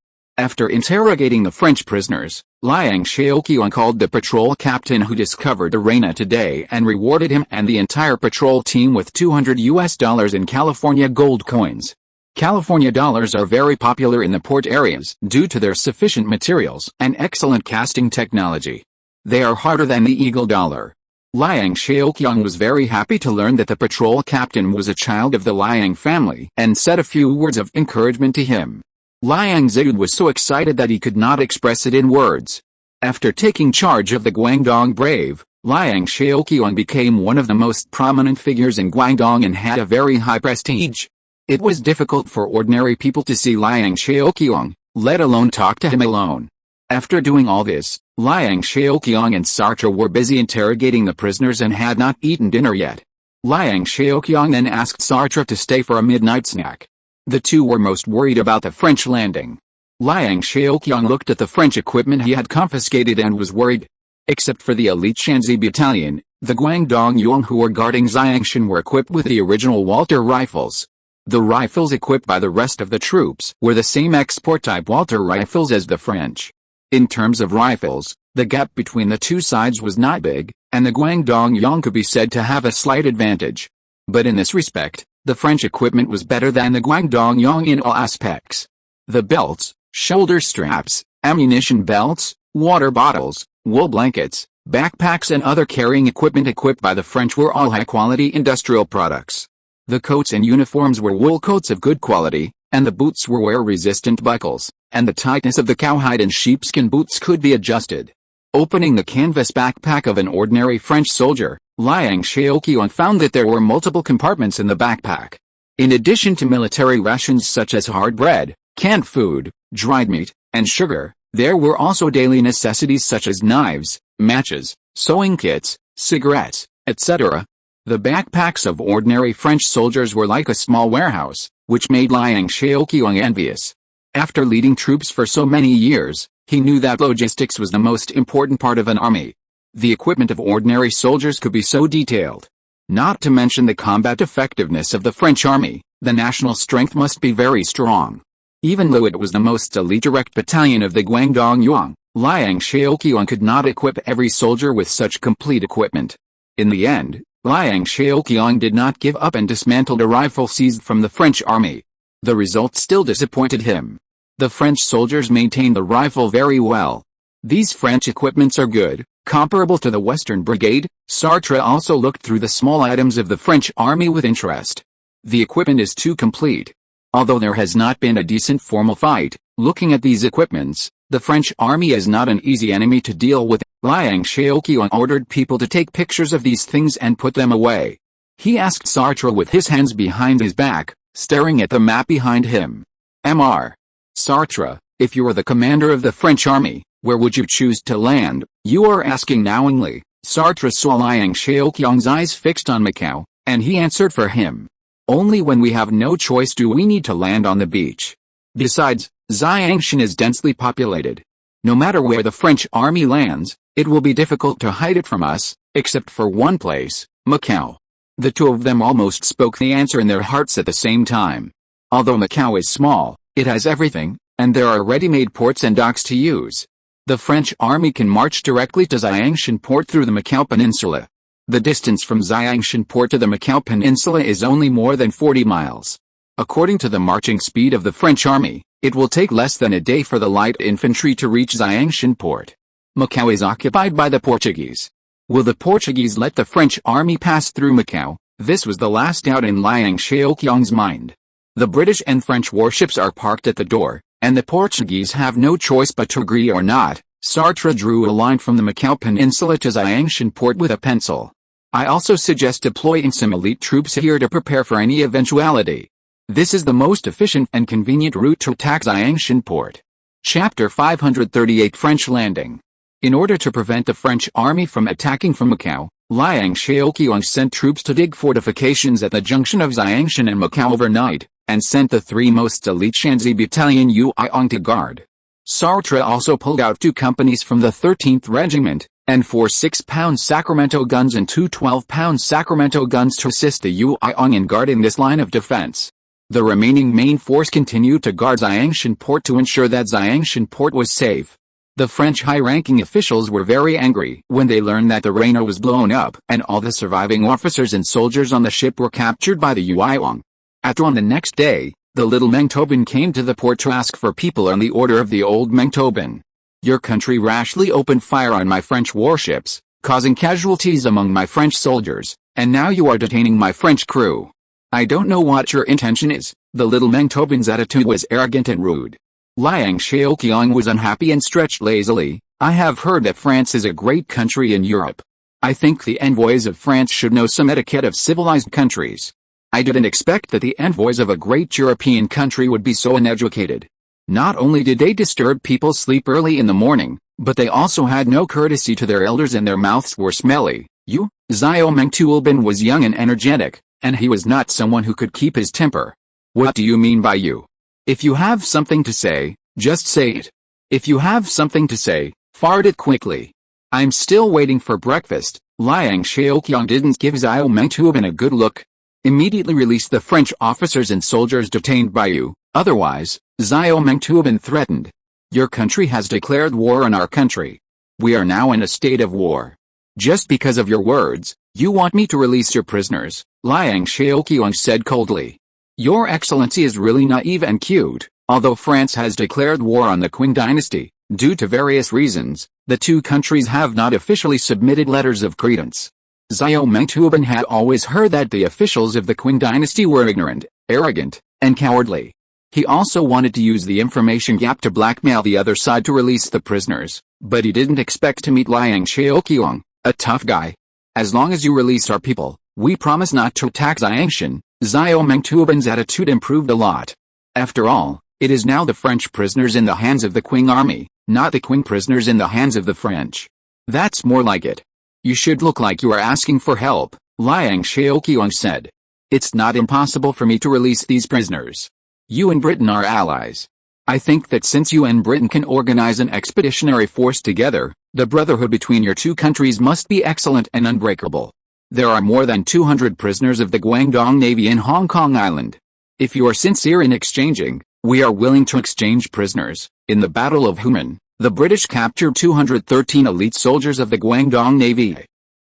After interrogating the French prisoners, Liang Zhao called the patrol captain who discovered the Reina today and rewarded him and the entire patrol team with $200 in California gold coins. California dollars are very popular in the port areas due to their sufficient materials and excellent casting technology. They are harder than the eagle dollar. Liang Zhao was very happy to learn that the patrol captain was a child of the Liang family and said a few words of encouragement to him. Liang Zhao was so excited that he could not express it in words. After taking charge of the Guangdong Brave, Liang Zhao became one of the most prominent figures in Guangdong and had a very high prestige. It was difficult for ordinary people to see Liang Zhao, let alone talk to him alone. After doing all this, Liang Zhao and Sartre were busy interrogating the prisoners and had not eaten dinner yet. Liang Zhao then asked Sartre to stay for a midnight snack. The two were most worried about the French landing. Liang Zhao looked at the French equipment he had confiscated and was worried. Except for the elite Shanxi battalion, the Guangdong Yuan who were guarding Xiangshan were equipped with the original Walter rifles. The rifles equipped by the rest of the troops were the same export-type Walter rifles as the French. In terms of rifles, the gap between the two sides was not big, and the Guangdong Yuan could be said to have a slight advantage. But in this respect, the French equipment was better than the Guangdong Yuan in all aspects. The belts, shoulder straps, ammunition belts, water bottles, wool blankets, backpacks and other carrying equipment equipped by the French were all high-quality industrial products. The coats and uniforms were wool coats of good quality, and the boots were wear-resistant buckles, and the tightness of the cowhide and sheepskin boots could be adjusted. Opening the canvas backpack of an ordinary French soldier, Liang Zhao found that there were multiple compartments in the backpack. In addition to military rations such as hard bread, canned food, dried meat, and sugar, there were also daily necessities such as knives, matches, sewing kits, cigarettes, etc. The backpacks of ordinary French soldiers were like a small warehouse, which made Liang Zhao envious. After leading troops for so many years, he knew that logistics was the most important part of an army. The equipment of ordinary soldiers could be so detailed. Not to mention the combat effectiveness of the French army, the national strength must be very strong. Even though it was the most elite direct battalion of the Guangdong Yuan, Liang Zhao could not equip every soldier with such complete equipment. In the end, Liang Zhao did not give up and dismantled a rifle seized from the French army. The result still disappointed him. The French soldiers maintained the rifle very well. These French equipments are good, comparable to the Western Brigade. Sartre also looked through the small items of the French army with interest. The equipment is too complete. Although there has not been a decent formal fight, looking at these equipments, the French army is not an easy enemy to deal with. Liang Zhao ordered people to take pictures of these things and put them away. He asked Sartre with his hands behind his back, staring at the map behind him. Mr. Sartre, if you were the commander of the French army, where would you choose to land? You are asking knowingly. Sartre saw Liang Zhao's eyes fixed on Macau, and he answered for him. Only when we have no choice do we need to land on the beach. Besides, Xiangshan is densely populated. No matter where the French army lands, it will be difficult to hide it from us, except for one place, Macau. The two of them almost spoke the answer in their hearts at the same time. Although Macau is small, it has everything, and there are ready-made ports and docks to use. The French army can march directly to Xiangshan port through the Macau Peninsula. The distance from Xiangshan port to the Macau Peninsula is only more than 40 miles. According to the marching speed of the French army, it will take less than a day for the light infantry to reach Xiangshan port. Macau is occupied by the Portuguese. Will the Portuguese let the French army pass through Macau? This was the last doubt in Liang Zhao's mind. The British and French warships are parked at the door, and the Portuguese have no choice but to agree or not. Sartre drew a line from the Macau Peninsula to Xiangshan port with a pencil. I also suggest deploying some elite troops here to prepare for any eventuality. This is the most efficient and convenient route to attack Xiangshan port. Chapter 538 French Landing. In order to prevent the French army from attacking from Macau, Liang Zhao sent troops to dig fortifications at the junction of Xiangshan and Macau overnight, and sent the three most elite Shanxi battalion Yuan to guard. Sartre also pulled out 2 companies from the 13th Regiment, and 4 6-pound Sacramento guns and 2 12-pound Sacramento guns to assist the Yuan in guarding this line of defense. The remaining main force continued to guard Xiangshan port to ensure that Xiangshan port was safe. The French high-ranking officials were very angry when they learned that the Reina was blown up and all the surviving officers and soldiers on the ship were captured by the Yuan. At dawn the next day, the little Mengtoban came to the port to ask for people on the order of the old Mengtoban. Your country rashly opened fire on my French warships, causing casualties among my French soldiers, and now you are detaining my French crew. I don't know what your intention is. The little Mengtoban's attitude was arrogant and rude. Liang Zhao was unhappy and stretched lazily. I have heard that France is a great country in Europe. I think the envoys of France should know some etiquette of civilized countries. I didn't expect that the envoys of a great European country would be so uneducated. Not only did they disturb people's sleep early in the morning, but they also had no courtesy to their elders and their mouths were smelly. Zhao Mengtuoban was young and energetic, and he was not someone who could keep his temper. What do you mean by you? If you have something to say, just say it. If you have something to say, fart it quickly. I'm still waiting for breakfast. Liang Zhao didn't give Zhao Mengtuoban a good look. Immediately release the French officers and soldiers detained by you, otherwise, Zhao Mengtuoban threatened. Your country has declared war on our country. We are now in a state of war. Just because of your words, you want me to release your prisoners, Liang Zhao said coldly. Your Excellency is really naive and cute. Although France has declared war on the Qing dynasty, due to various reasons, the two countries have not officially submitted letters of credence. Zhao Mengtuoban had always heard that the officials of the Qing dynasty were ignorant, arrogant, and cowardly. He also wanted to use the information gap to blackmail the other side to release the prisoners, but he didn't expect to meet Liang Zhao, a tough guy. As long as you release our people, we promise not to attack Xiangshan. Zhao Mengtuoban's attitude improved a lot. After all, it is now the French prisoners in the hands of the Qing army, not the Qing prisoners in the hands of the French. That's more like it. You should look like you are asking for help, Liang Zhao said. It's not impossible for me to release these prisoners. You and Britain are allies. I think that since you and Britain can organize an expeditionary force together, the brotherhood between your two countries must be excellent and unbreakable. There are more than 200 prisoners of the Guangdong Navy in Hong Kong Island. If you are sincere in exchanging, we are willing to exchange prisoners. In the Battle of Human, the British captured 213 elite soldiers of the Guangdong Navy.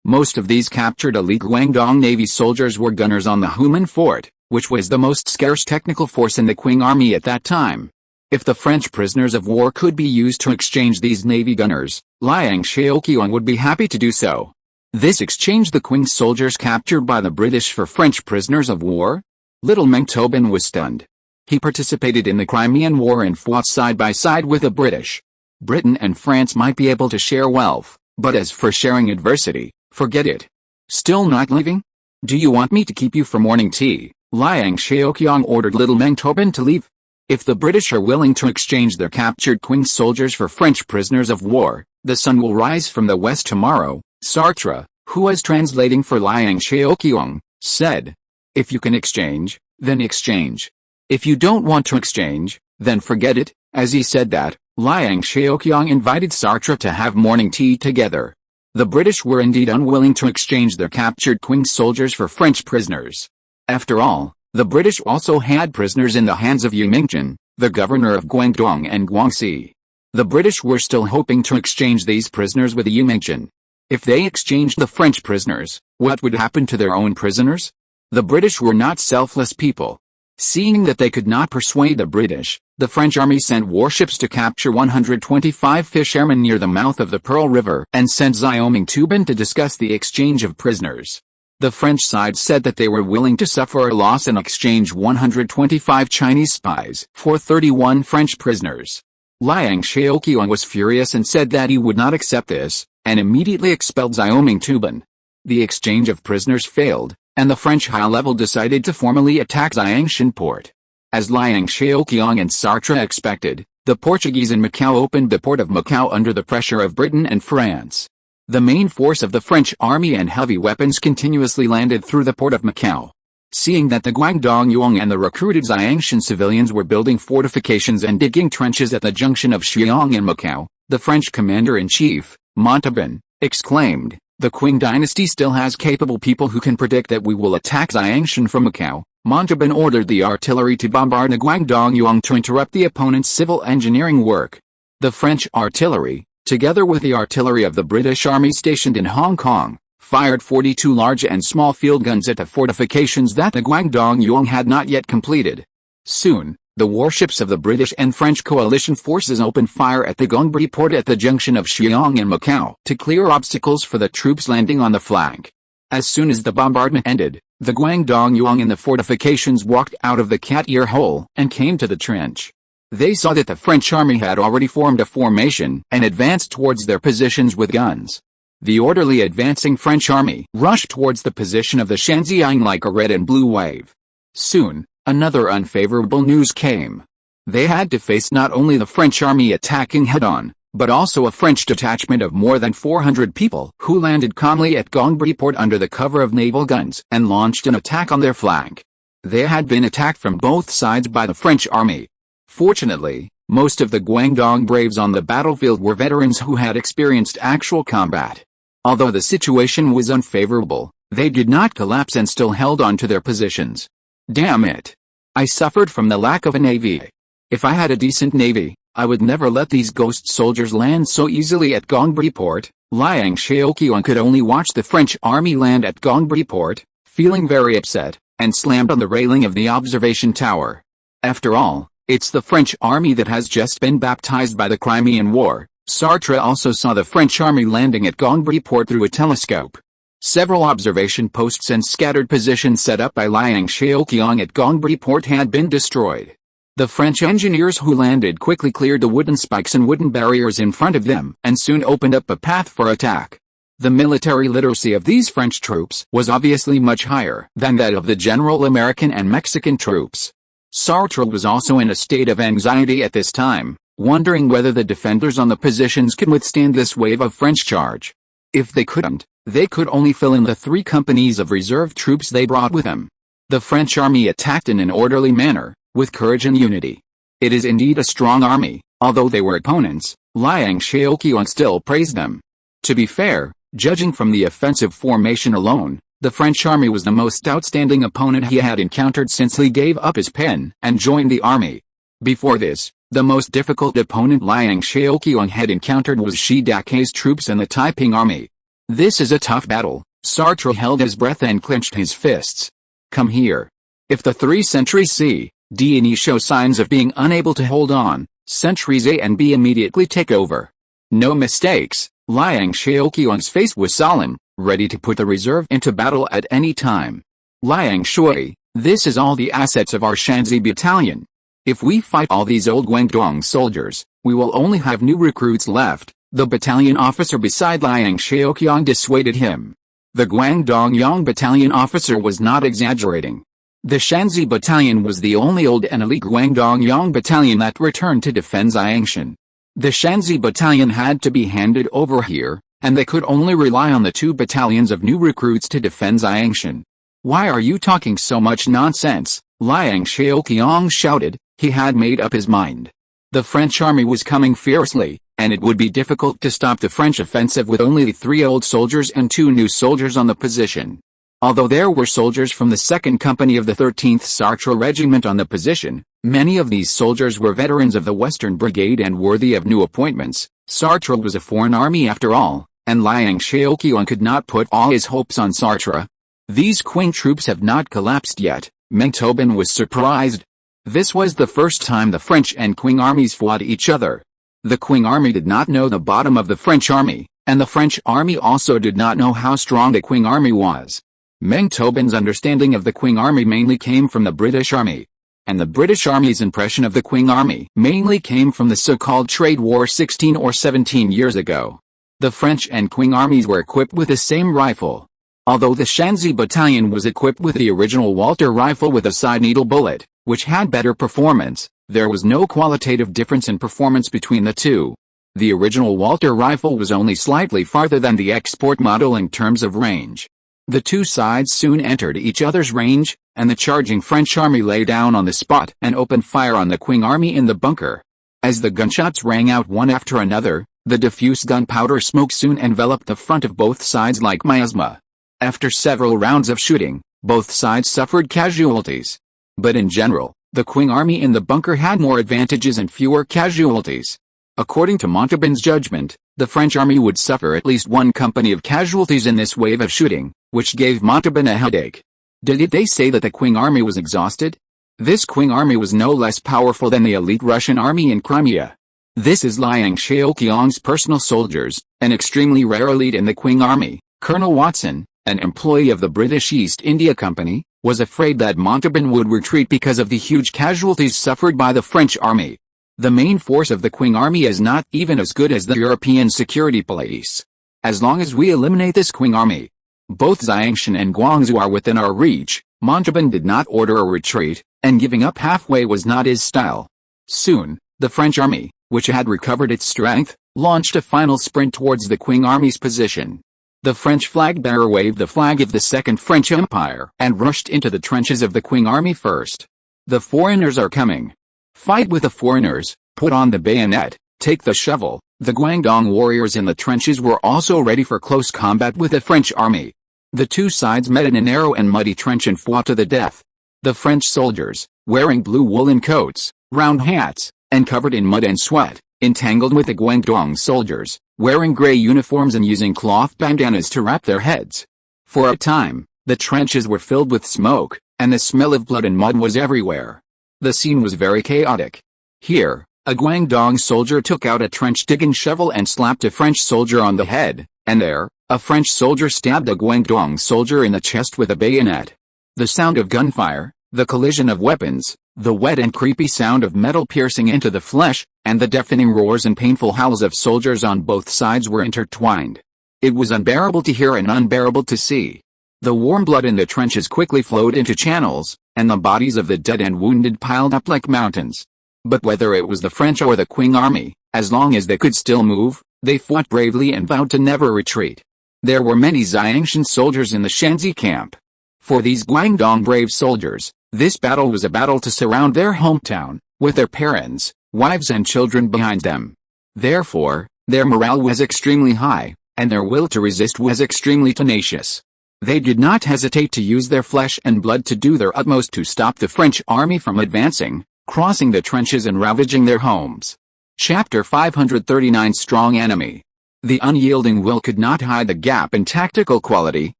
Most of these captured elite Guangdong Navy soldiers were gunners on the Human Fort, which was the most scarce technical force in the Qing army at that time. If the French prisoners of war could be used to exchange these Navy gunners, Liang Zhao would be happy to do so. This exchanged the Qing soldiers captured by the British for French prisoners of war? Little Mengtuoban was stunned. He participated in the Crimean War and fought side by side with the British. Britain and France might be able to share wealth, but as for sharing adversity, forget it. Still not leaving? Do you want me to keep you for morning tea? Liang Zhao ordered little Mengtuoban to leave. If the British are willing to exchange their captured Qing soldiers for French prisoners of war, the sun will rise from the west tomorrow, Sartre, who was translating for Liang Zhao, said. If you can exchange, then exchange. If you don't want to exchange, then forget it. As he said that, Liang Zhao invited Sartre to have morning tea together. The British were indeed unwilling to exchange their captured Qing soldiers for French prisoners. After all, the British also had prisoners in the hands of Yu Mingzhen, the governor of Guangdong and Guangxi. The British were still hoping to exchange these prisoners with Yu Mingzhen. If they exchanged the French prisoners, what would happen to their own prisoners? The British were not selfless people. Seeing that they could not persuade the British, the French army sent warships to capture 125 fishermen near the mouth of the Pearl River and sent Zhao Mengtuoban to discuss the exchange of prisoners. The French side said that they were willing to suffer a loss and exchange 125 Chinese spies for 31 French prisoners. Liang Zhao was furious and said that he would not accept this, and immediately expelled Zhao Mengtuoban. The exchange of prisoners failed, and the French high level decided to formally attack Xiangshan port. As Liang Zhao and Sartre expected, the Portuguese in Macau opened the port of Macau under the pressure of Britain and France. The main force of the French army and heavy weapons continuously landed through the port of Macau. Seeing that the Guangdong Yuan and the recruited Xiangshan civilians were building fortifications and digging trenches at the junction of Xiang and Macau, the French commander-in-chief, Montauban, exclaimed, "The Qing dynasty still has capable people who can predict that we will attack Xiangshan from Macau." Montauban ordered the artillery to bombard the Guangdong Yuan to interrupt the opponent's civil engineering work. The French artillery, together with the artillery of the British Army stationed in Hong Kong, fired 42 large and small field guns at the fortifications that the Guangdong Yuan had not yet completed. Soon, the warships of the British and French coalition forces opened fire at the Gongbi port at the junction of Xiang and Macau to clear obstacles for the troops landing on the flank. As soon as the bombardment ended, the Guangdong Yuan in the fortifications walked out of the cat ear hole and came to the trench. They saw that the French army had already formed a formation and advanced towards their positions with guns. The orderly advancing French army rushed towards the position of the Shanxiang like a red and blue wave. Soon, another unfavorable news came. They had to face not only the French army attacking head-on, but also a French detachment of more than 400 people who landed calmly at Gongbi port under the cover of naval guns and launched an attack on their flank. They had been attacked from both sides by the French army. Fortunately, most of the Guangdong braves on the battlefield were veterans who had experienced actual combat. Although the situation was unfavorable, they did not collapse and still held on to their positions. Damn it! I suffered from the lack of a navy. If I had a decent navy, I would never let these ghost soldiers land so easily at Gongbi port. Liang Zhao could only watch the French army land at Gongbi port, feeling very upset, and slammed on the railing of the observation tower. After all, it's the French army that has just been baptized by the Crimean War. Sartre also saw the French army landing at Gongbi port through a telescope. Several observation posts and scattered positions set up by Liang Zhao at Gongbi port had been destroyed. The French engineers who landed quickly cleared the wooden spikes and wooden barriers in front of them and soon opened up a path for attack. The military literacy of these French troops was obviously much higher than that of the general American and Mexican troops. Sartre was also in a state of anxiety at this time, wondering whether the defenders on the positions could withstand this wave of French charge. If they couldn't, they could only fill in the 3 companies of reserve troops they brought with them. The French army attacked in an orderly manner, with courage and unity. It is indeed a strong army, although they were opponents. Liang Zhao still praised them. To be fair, judging from the offensive formation alone, the French army was the most outstanding opponent he had encountered since he gave up his pen and joined the army. Before this, the most difficult opponent Liang Zhao had encountered was Shi Dakai's troops and the Taiping army. This is a tough battle. Sartre held his breath and clenched his fists. Come here. If the 3 sentries C, D and E show signs of being unable to hold on, sentries A and B immediately take over. No mistakes. Liang Zhao's face was solemn, ready to put the reserve into battle at any time. Liang Shui, this is all the assets of our Shanxi battalion. If we fight all these old Guangdong soldiers, we will only have new recruits left. The battalion officer beside Liang Zhao dissuaded him. The Guangdong Yang battalion officer was not exaggerating. The Shanxi battalion was the only old and elite Guangdong Yang battalion that returned to defend Xiangshan. The Shanxi battalion had to be handed over here, and they could only rely on the 2 battalions of new recruits to defend Xiangshan. Why are you talking so much nonsense? Liang Zhao shouted. He had made up his mind. The French army was coming fiercely, and it would be difficult to stop the French offensive with only 3 old soldiers and 2 new soldiers on the position. Although there were soldiers from the 2nd Company of the 13th Sartre Regiment on the position, many of these soldiers were veterans of the Western Brigade and worthy of new appointments. Sartre was a foreign army after all, and Liang Zhao could not put all his hopes on Sartre. These Qing troops have not collapsed yet. Meng Tobin was surprised. This was the first time the French and Qing armies fought each other. The Qing army did not know the bottom of the French army, and the French army also did not know how strong the Qing army was. Meng Tobin's understanding of the Qing army mainly came from the British army, and the British army's impression of the Qing army mainly came from the so-called trade war 16 or 17 years ago. The French and Qing armies were equipped with the same rifle. Although the Shanxi battalion was equipped with the original Walter rifle with a side needle bullet, which had better performance, there was no qualitative difference in performance between the 2. The original Walter rifle was only slightly farther than the export model in terms of range. The 2 sides soon entered each other's range, and the charging French army lay down on the spot and opened fire on the Qing army in the bunker. As the gunshots rang out one after another, the diffuse gunpowder smoke soon enveloped the front of both sides like miasma. After several rounds of shooting, both sides suffered casualties. But in general, the Qing army in the bunker had more advantages and fewer casualties. According to Montauban's judgment, the French army would suffer at least 1 company of casualties in this wave of shooting, which gave Montauban a headache. Did they say that the Qing army was exhausted? This Qing army was no less powerful than the elite Russian army in Crimea. This is Liang Zhao's personal soldiers, an extremely rare elite in the Qing army. Colonel Watson, an employee of the British East India Company, was afraid that Montauban would retreat because of the huge casualties suffered by the French army. The main force of the Qing army is not even as good as the European security police. As long as we eliminate this Qing army, both Xiangshan and Guangzhou are within our reach. Montauban did not order a retreat, and giving up halfway was not his style. Soon, the French army, which had recovered its strength, launched a final sprint towards the Qing army's position. The French flag-bearer waved the flag of the Second French Empire and rushed into the trenches of the Qing army first. The foreigners are coming. Fight with the foreigners, put on the bayonet, take the shovel. The Guangdong warriors in the trenches were also ready for close combat with the French army. The two sides met in a narrow and muddy trench and fought to the death. The French soldiers, wearing blue woolen coats, round hats, and covered in mud and sweat, entangled with the Guangdong soldiers, wearing gray uniforms and using cloth bandanas to wrap their heads. For a time, the trenches were filled with smoke, and the smell of blood and mud was everywhere. The scene was very chaotic. Here, a Guangdong soldier took out a trench-digging shovel and slapped a French soldier on the head, and there, a French soldier stabbed a Guangdong soldier in the chest with a bayonet. The sound of gunfire, the collision of weapons, the wet and creepy sound of metal piercing into the flesh, and the deafening roars and painful howls of soldiers on both sides were intertwined. It was unbearable to hear and unbearable to see. The warm blood in the trenches quickly flowed into channels, and the bodies of the dead and wounded piled up like mountains. But whether it was the French or the Qing army, as long as they could still move, they fought bravely and vowed to never retreat. There were many Xiangshan soldiers in the Shanxi camp. For these Guangdong brave soldiers, this battle was a battle to surround their hometown, with their parents, wives and children behind them. Therefore, their morale was extremely high, and their will to resist was extremely tenacious. They did not hesitate to use their flesh and blood to do their utmost to stop the French army from advancing, crossing the trenches and ravaging their homes. Chapter 539 Strong Enemy. The unyielding will could not hide the gap in tactical quality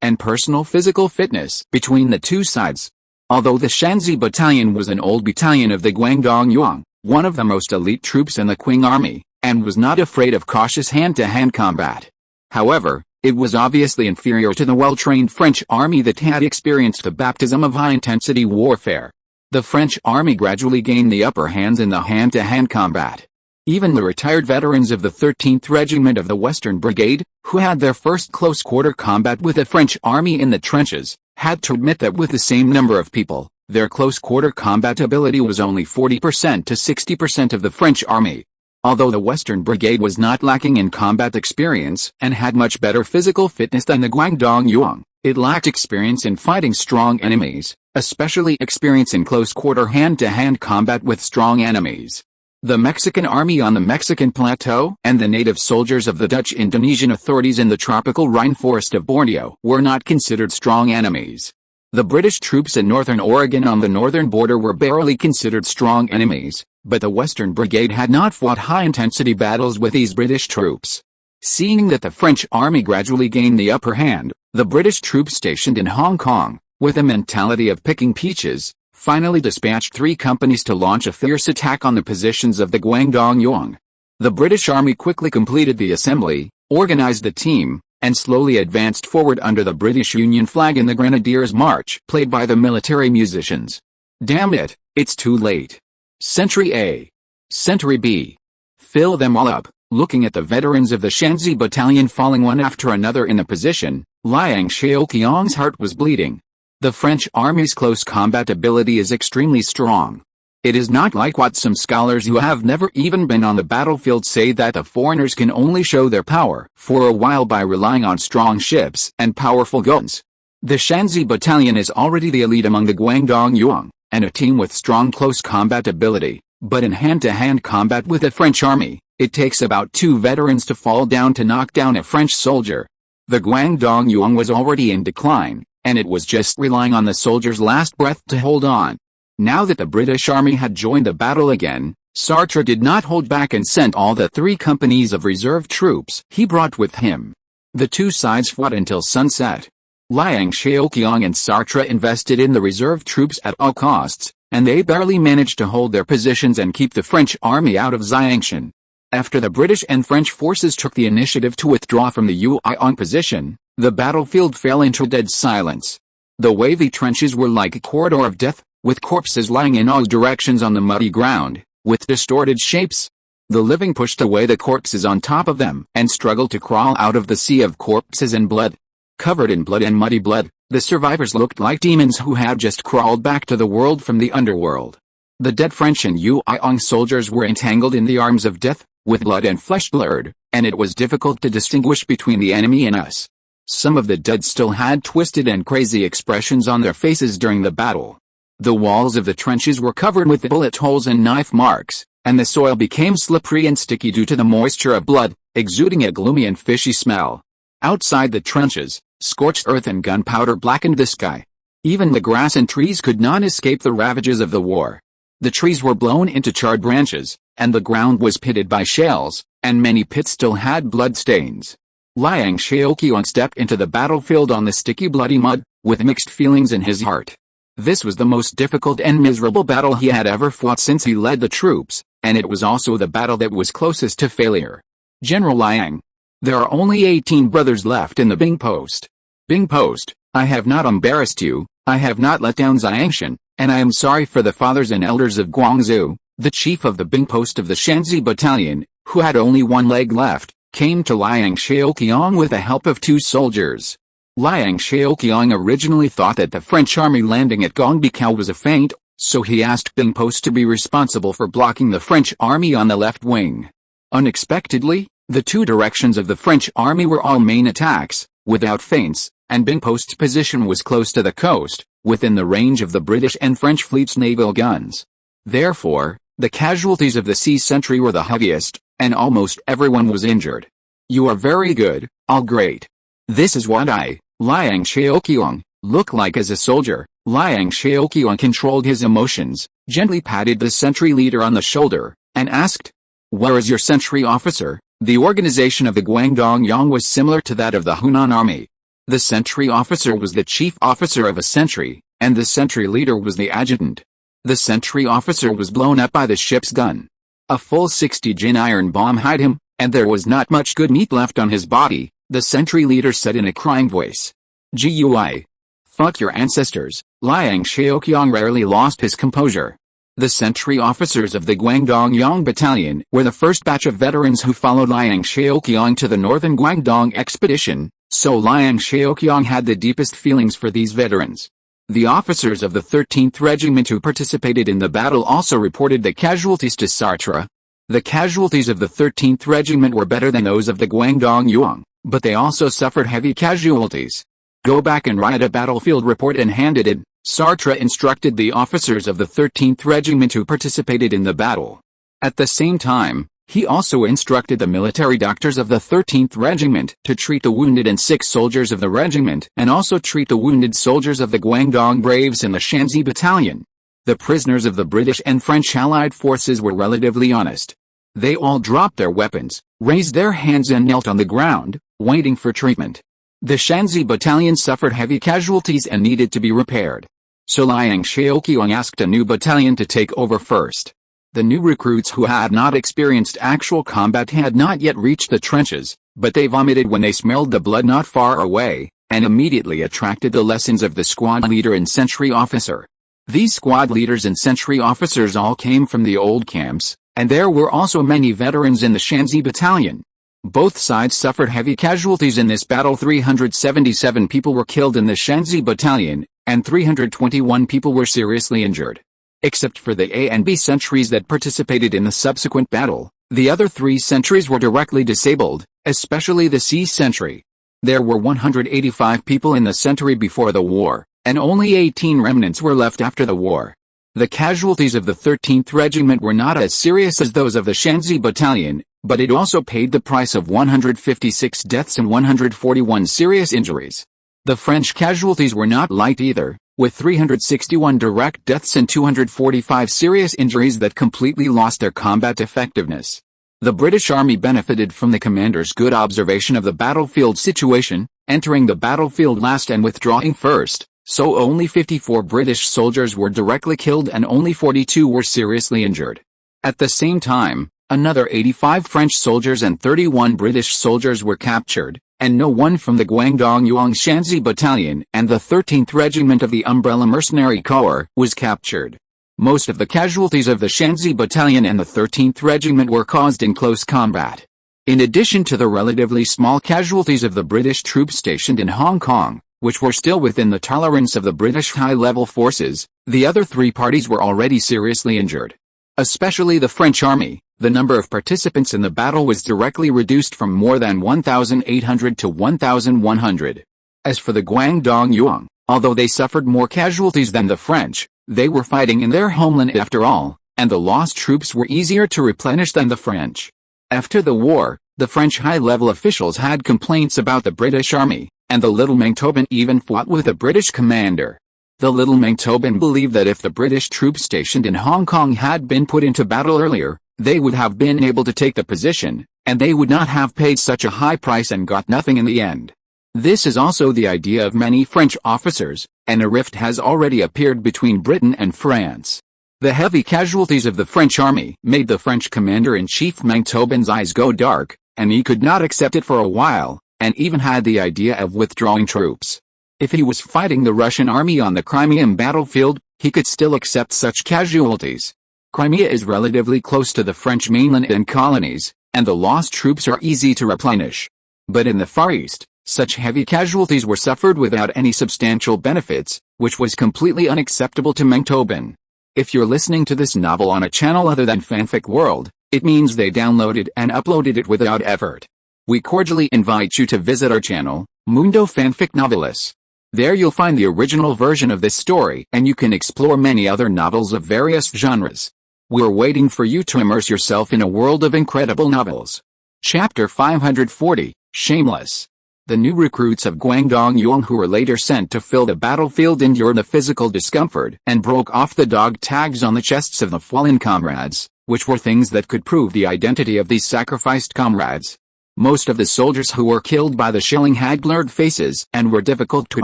and personal physical fitness between the two sides. Although the Shanxi Battalion was an old battalion of the Guangdong Yuan, one of the most elite troops in the Qing army, and was not afraid of cautious hand-to-hand combat. However, it was obviously inferior to the well-trained French army that had experienced the baptism of high-intensity warfare. The French army gradually gained the upper hands in the hand-to-hand combat. Even the retired veterans of the 13th Regiment of the Western Brigade, who had their first close-quarter combat with the French army in the trenches, had to admit that with the same number of people, their close-quarter combat ability was only 40% to 60% of the French army. Although the Western Brigade was not lacking in combat experience and had much better physical fitness than the Guangdong Yuan, it lacked experience in fighting strong enemies, especially experience in close-quarter hand-to-hand combat with strong enemies. The Mexican army on the Mexican plateau and the native soldiers of the Dutch Indonesian authorities in the tropical rainforest of Borneo were not considered strong enemies. The British troops in northern Oregon on the northern border were barely considered strong enemies, but the Western Brigade had not fought high-intensity battles with these British troops. Seeing that the French army gradually gained the upper hand, the British troops stationed in Hong Kong, with a mentality of picking peaches, finally dispatched 3 companies to launch a fierce attack on the positions of the Guangdong Yuan. The British army quickly completed the assembly, organized the team, and slowly advanced forward under the British Union flag in the Grenadiers' March, played by the military musicians. Damn it, it's too late. Sentry A. Sentry B. Fill them all up. Looking at the veterans of the Shanxi Battalion falling one after another in the position, Liang Zhao's heart was bleeding. The French army's close combat ability is extremely strong. It is not like what some scholars who have never even been on the battlefield say that the foreigners can only show their power for a while by relying on strong ships and powerful guns. The Shanxi Battalion is already the elite among the Guangdong Yuan, and a team with strong close combat ability, but in hand-to-hand combat with the French army, it takes about 2 veterans to fall down to knock down a French soldier. The Guangdong Yuan was already in decline, and it was just relying on the soldiers' last breath to hold on. Now that the British army had joined the battle again, Sartre did not hold back and sent all the 3 companies of reserve troops he brought with him. The two sides fought until sunset. Liang Zhao and Sartre invested in the reserve troops at all costs, and they barely managed to hold their positions and keep the French army out of Xiangshan. After the British and French forces took the initiative to withdraw from the Yuan position, the battlefield fell into dead silence. The wavy trenches were like a corridor of death, with corpses lying in all directions on the muddy ground, with distorted shapes. The living pushed away the corpses on top of them and struggled to crawl out of the sea of corpses and blood. Covered in blood and muddy blood, the survivors looked like demons who had just crawled back to the world from the underworld. The dead French and Yuan soldiers were entangled in the arms of death, with blood and flesh blurred, and it was difficult to distinguish between the enemy and us. Some of the dead still had twisted and crazy expressions on their faces during the battle. The walls of the trenches were covered with bullet holes and knife marks, and the soil became slippery and sticky due to the moisture of blood, exuding a gloomy and fishy smell. Outside the trenches, scorched earth and gunpowder blackened the sky. Even the grass and trees could not escape the ravages of the war. The trees were blown into charred branches, and the ground was pitted by shells, and many pits still had blood stains. Liang Zhao stepped into the battlefield on the sticky bloody mud, with mixed feelings in his heart. This was the most difficult and miserable battle he had ever fought since he led the troops, and it was also the battle that was closest to failure. General Liang. There are only 18 brothers left in the Bing post. Bing post, I have not embarrassed you, I have not let down Xiangshan, and I am sorry for the fathers and elders of Guangzhou. The chief of the Bing post of the Shanxi battalion, who had only one leg left, came to Liang Zhao with the help of 2 soldiers. Liang Zhao originally thought that the French army landing at Gongbeikou was a feint, so he asked Bing post to be responsible for blocking the French army on the left wing. Unexpectedly, the 2 directions of the French army were all main attacks, without feints, and Bing post's position was close to the coast, within the range of the British and French fleet's naval guns. Therefore, the casualties of the sea sentry were the heaviest, and almost everyone was injured. You are very good, all great. This is what I, Liang Zhao, look like as a soldier. Liang Zhao controlled his emotions, gently patted the sentry leader on the shoulder, and asked, "Where is your sentry officer?" The organization of the Guangdong was similar to that of the Hunan army. The sentry officer was the chief officer of a sentry, and the sentry leader was the adjutant. The sentry officer was blown up by the ship's gun. A full 60-gin iron bomb hit him, and there was not much good meat left on his body, the sentry leader said in a crying voice. "Gui. Fuck your ancestors." Liang Zhao rarely lost his composure. The sentry officers of the Guangdong battalion were the first batch of veterans who followed Liang Zhao to the northern Guangdong expedition, so Liang Zhao had the deepest feelings for these veterans. The officers of the 13th Regiment who participated in the battle also reported the casualties to Sartre. The casualties of the 13th Regiment were better than those of the Guangdong, but they also suffered heavy casualties. Go back and write a battlefield report and hand it in, Sartre instructed the officers of the 13th Regiment who participated in the battle. At the same time, he also instructed the military doctors of the 13th Regiment to treat the wounded and sick soldiers of the regiment and also treat the wounded soldiers of the Guangdong Braves in the Shanxi battalion. The prisoners of the British and French Allied forces were relatively honest. They all dropped their weapons, raised their hands and knelt on the ground, waiting for treatment. The Shanxi battalion suffered heavy casualties and needed to be repaired. So Liang Zhao asked a new battalion to take over first. The new recruits who had not experienced actual combat had not yet reached the trenches, but they vomited when they smelled the blood not far away, and immediately attracted the lessons of the squad leader and sentry officer. These squad leaders and sentry officers all came from the old camps, and there were also many veterans in the Shanxi battalion. Both sides suffered heavy casualties in this battle. 377 people were killed in the Shanxi battalion, and 321 people were seriously injured. Except for the A and B sentries that participated in the subsequent battle, the other 3 sentries were directly disabled, especially the C sentry. There were 185 people in the sentry before the war, and only 18 remnants were left after the war. The casualties of the 13th Regiment were not as serious as those of the Shanxi battalion, but it also paid the price of 156 deaths and 141 serious injuries. The French casualties were not light either, with 361 direct deaths and 245 serious injuries that completely lost their combat effectiveness. The British Army benefited from the commander's good observation of the battlefield situation, entering the battlefield last and withdrawing first, so only 54 British soldiers were directly killed and only 42 were seriously injured. At the same time, another 85 French soldiers and 31 British soldiers were captured, and no one from the Guangdong Shanxi battalion and the 13th Regiment of the Umbrella Mercenary Corps was captured. Most of the casualties of the Shanxi Battalion and the 13th Regiment were caused in close combat. In addition to the relatively small casualties of the British troops stationed in Hong Kong, which were still within the tolerance of the British high-level forces, the other three parties were already seriously injured. Especially the French army, the number of participants in the battle was directly reduced from more than 1,800 to 1,100. As for the Guangdong Yuan, although they suffered more casualties than the French, they were fighting in their homeland after all, and the lost troops were easier to replenish than the French. After the war, the French high-level officials had complaints about the British army, and the Little Manitoban even fought with a British commander. The Little Manitoban believed that if the British troops stationed in Hong Kong had been put into battle earlier, they would have been able to take the position, and they would not have paid such a high price and got nothing in the end. This is also the idea of many French officers, and a rift has already appeared between Britain and France. The heavy casualties of the French army made the French commander-in-chief Manitoban's eyes go dark, and he could not accept it for a while, and even had the idea of withdrawing troops. If he was fighting the Russian army on the Crimean battlefield, he could still accept such casualties. Crimea is relatively close to the French mainland and colonies, and the lost troops are easy to replenish. But in the Far East, such heavy casualties were suffered without any substantial benefits, which was completely unacceptable to Manitoban. If you're listening to this novel on a channel other than Fanfic World, it means they downloaded and uploaded it without effort. We cordially invite you to visit our channel, Mundo Fanfic Novelis. There you'll find the original version of this story and you can explore many other novels of various genres. We're waiting for you to immerse yourself in a world of incredible novels. Chapter 540, Shameless. The new recruits of Guangdong Yuan who were later sent to fill the battlefield endured the physical discomfort and broke off the dog tags on the chests of the fallen comrades, which were things that could prove the identity of these sacrificed comrades. Most of the soldiers who were killed by the shelling had blurred faces and were difficult to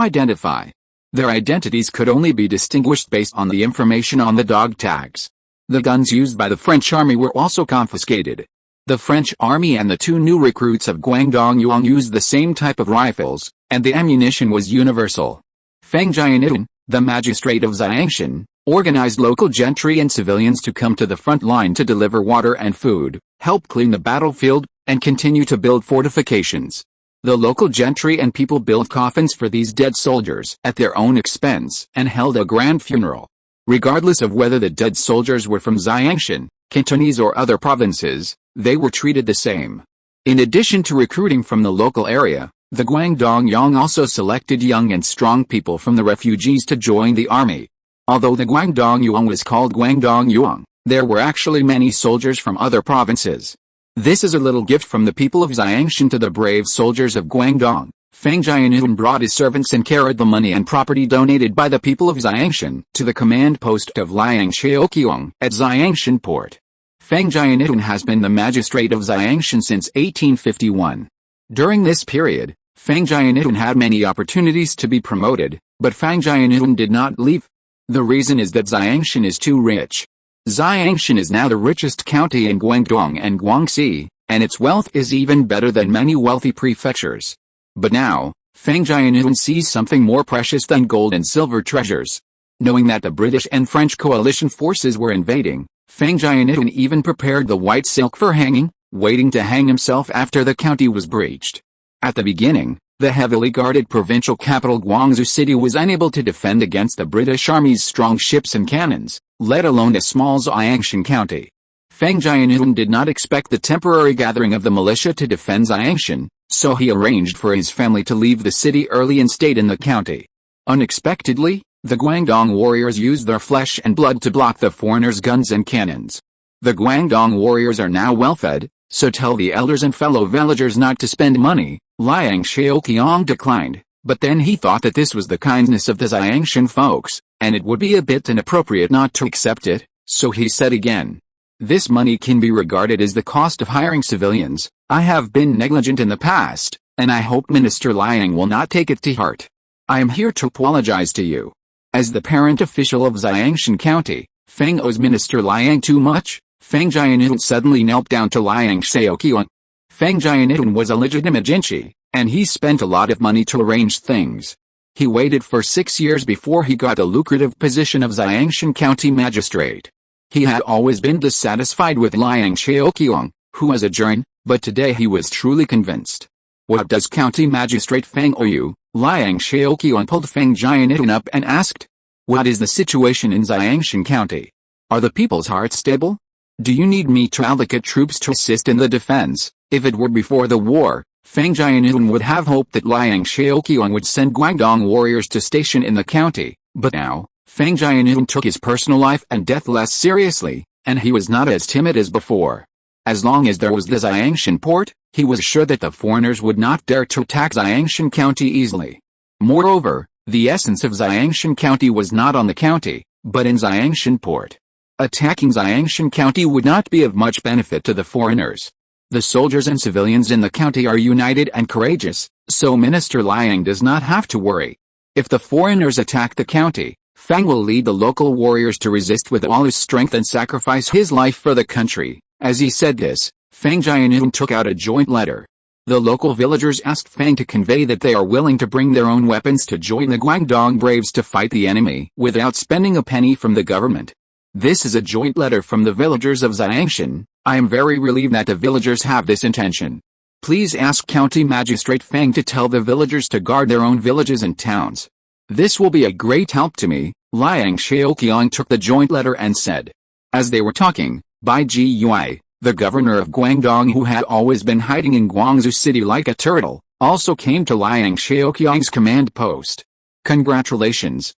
identify. Their identities could only be distinguished based on the information on the dog tags. The guns used by the French army were also confiscated. The French army and the two new recruits of Guangdong Yuan used the same type of rifles, and the ammunition was universal. Feng Jianitun, the magistrate of Xiangshan, organized local gentry and civilians to come to the front line to deliver water and food, help clean the battlefield, and continue to build fortifications. The local gentry and people built coffins for these dead soldiers at their own expense and held a grand funeral. Regardless of whether the dead soldiers were from Xiangshan, Cantonese or other provinces, they were treated the same. In addition to recruiting from the local area, the Guangdong Yuan also selected young and strong people from the refugees to join the army. Although the Guangdong Yuan was called Guangdong Yuan, there were actually many soldiers from other provinces. This is a little gift from the people of Xiangshan to the brave soldiers of Guangdong. Feng Jianitun brought his servants and carried the money and property donated by the people of Xiangshan to the command post of Liang Zhao at Xiangshan port. Feng Jianitun has been the magistrate of Xiangshan since 1851. During this period, Feng Jianitun had many opportunities to be promoted, but Feng Jianitun did not leave. The reason is that Xiangshan is too rich. Xiangshan is now the richest county in Guangdong and Guangxi, and its wealth is even better than many wealthy prefectures. But now, Feng Jianitun sees something more precious than gold and silver treasures. Knowing that the British and French coalition forces were invading, Feng Jianitun even prepared the white silk for hanging, waiting to hang himself after the county was breached. At the beginning, the heavily guarded provincial capital Guangzhou City was unable to defend against the British Army's strong ships and cannons, let alone a small Xiangshan county. Feng Jianitun did not expect the temporary gathering of the militia to defend Xiangshan, so he arranged for his family to leave the city early and stayed in the county. Unexpectedly, the Guangdong warriors used their flesh and blood to block the foreigners' guns and cannons. The Guangdong warriors are now well-fed, so tell the elders and fellow villagers not to spend money. Liang Zhao declined, but then he thought that this was the kindness of the Xiangshan folks, and it would be a bit inappropriate not to accept it, so he said again. This money can be regarded as the cost of hiring civilians. I have been negligent in the past, and I hope Minister Liang will not take it to heart. I am here to apologize to you. As the parent official of Xiangshan County, Feng owes Minister Liang too much. Feng Jianitun suddenly knelt down to Liang Zhao. Feng Jianitun was a legitimate jinchi, and he spent a lot of money to arrange things. He waited for 6 years before he got the lucrative position of Xiangshan County Magistrate. He had always been dissatisfied with Liang Zhao, who was a Jurn, but today he was truly convinced. "What does County Magistrate Feng owe you?" Liang Zhao pulled Feng Jianitun up and asked. "What is the situation in Xiangshan County? Are the people's hearts stable? Do you need me to allocate troops to assist in the defense?" If it were before the war, Feng Jianitun would have hoped that Liang Zhao would send Guangdong warriors to station in the county, but now, Feng Jianitun took his personal life and death less seriously, and he was not as timid as before. As long as there was the Xiangshan port, he was sure that the foreigners would not dare to attack Xiangshan County easily. Moreover, the essence of Xiangshan County was not on the county, but in Xiangshan port. Attacking Xiangshan County would not be of much benefit to the foreigners. The soldiers and civilians in the county are united and courageous, so Minister Liang does not have to worry. If the foreigners attack the county, Feng will lead the local warriors to resist with all his strength and sacrifice his life for the country. As he said this, Feng Jianitun took out a joint letter. The local villagers asked Feng to convey that they are willing to bring their own weapons to join the Guangdong braves to fight the enemy without spending a penny from the government. This is a joint letter from the villagers of Xiangshan. I am very relieved that the villagers have this intention. Please ask County Magistrate Feng to tell the villagers to guard their own villages and towns. This will be a great help to me. Liang Zhao took the joint letter and said. As they were talking, Bai Jiyue, the governor of Guangdong, who had always been hiding in Guangzhou city like a turtle, also came to Liang Zhao's command post. Congratulations,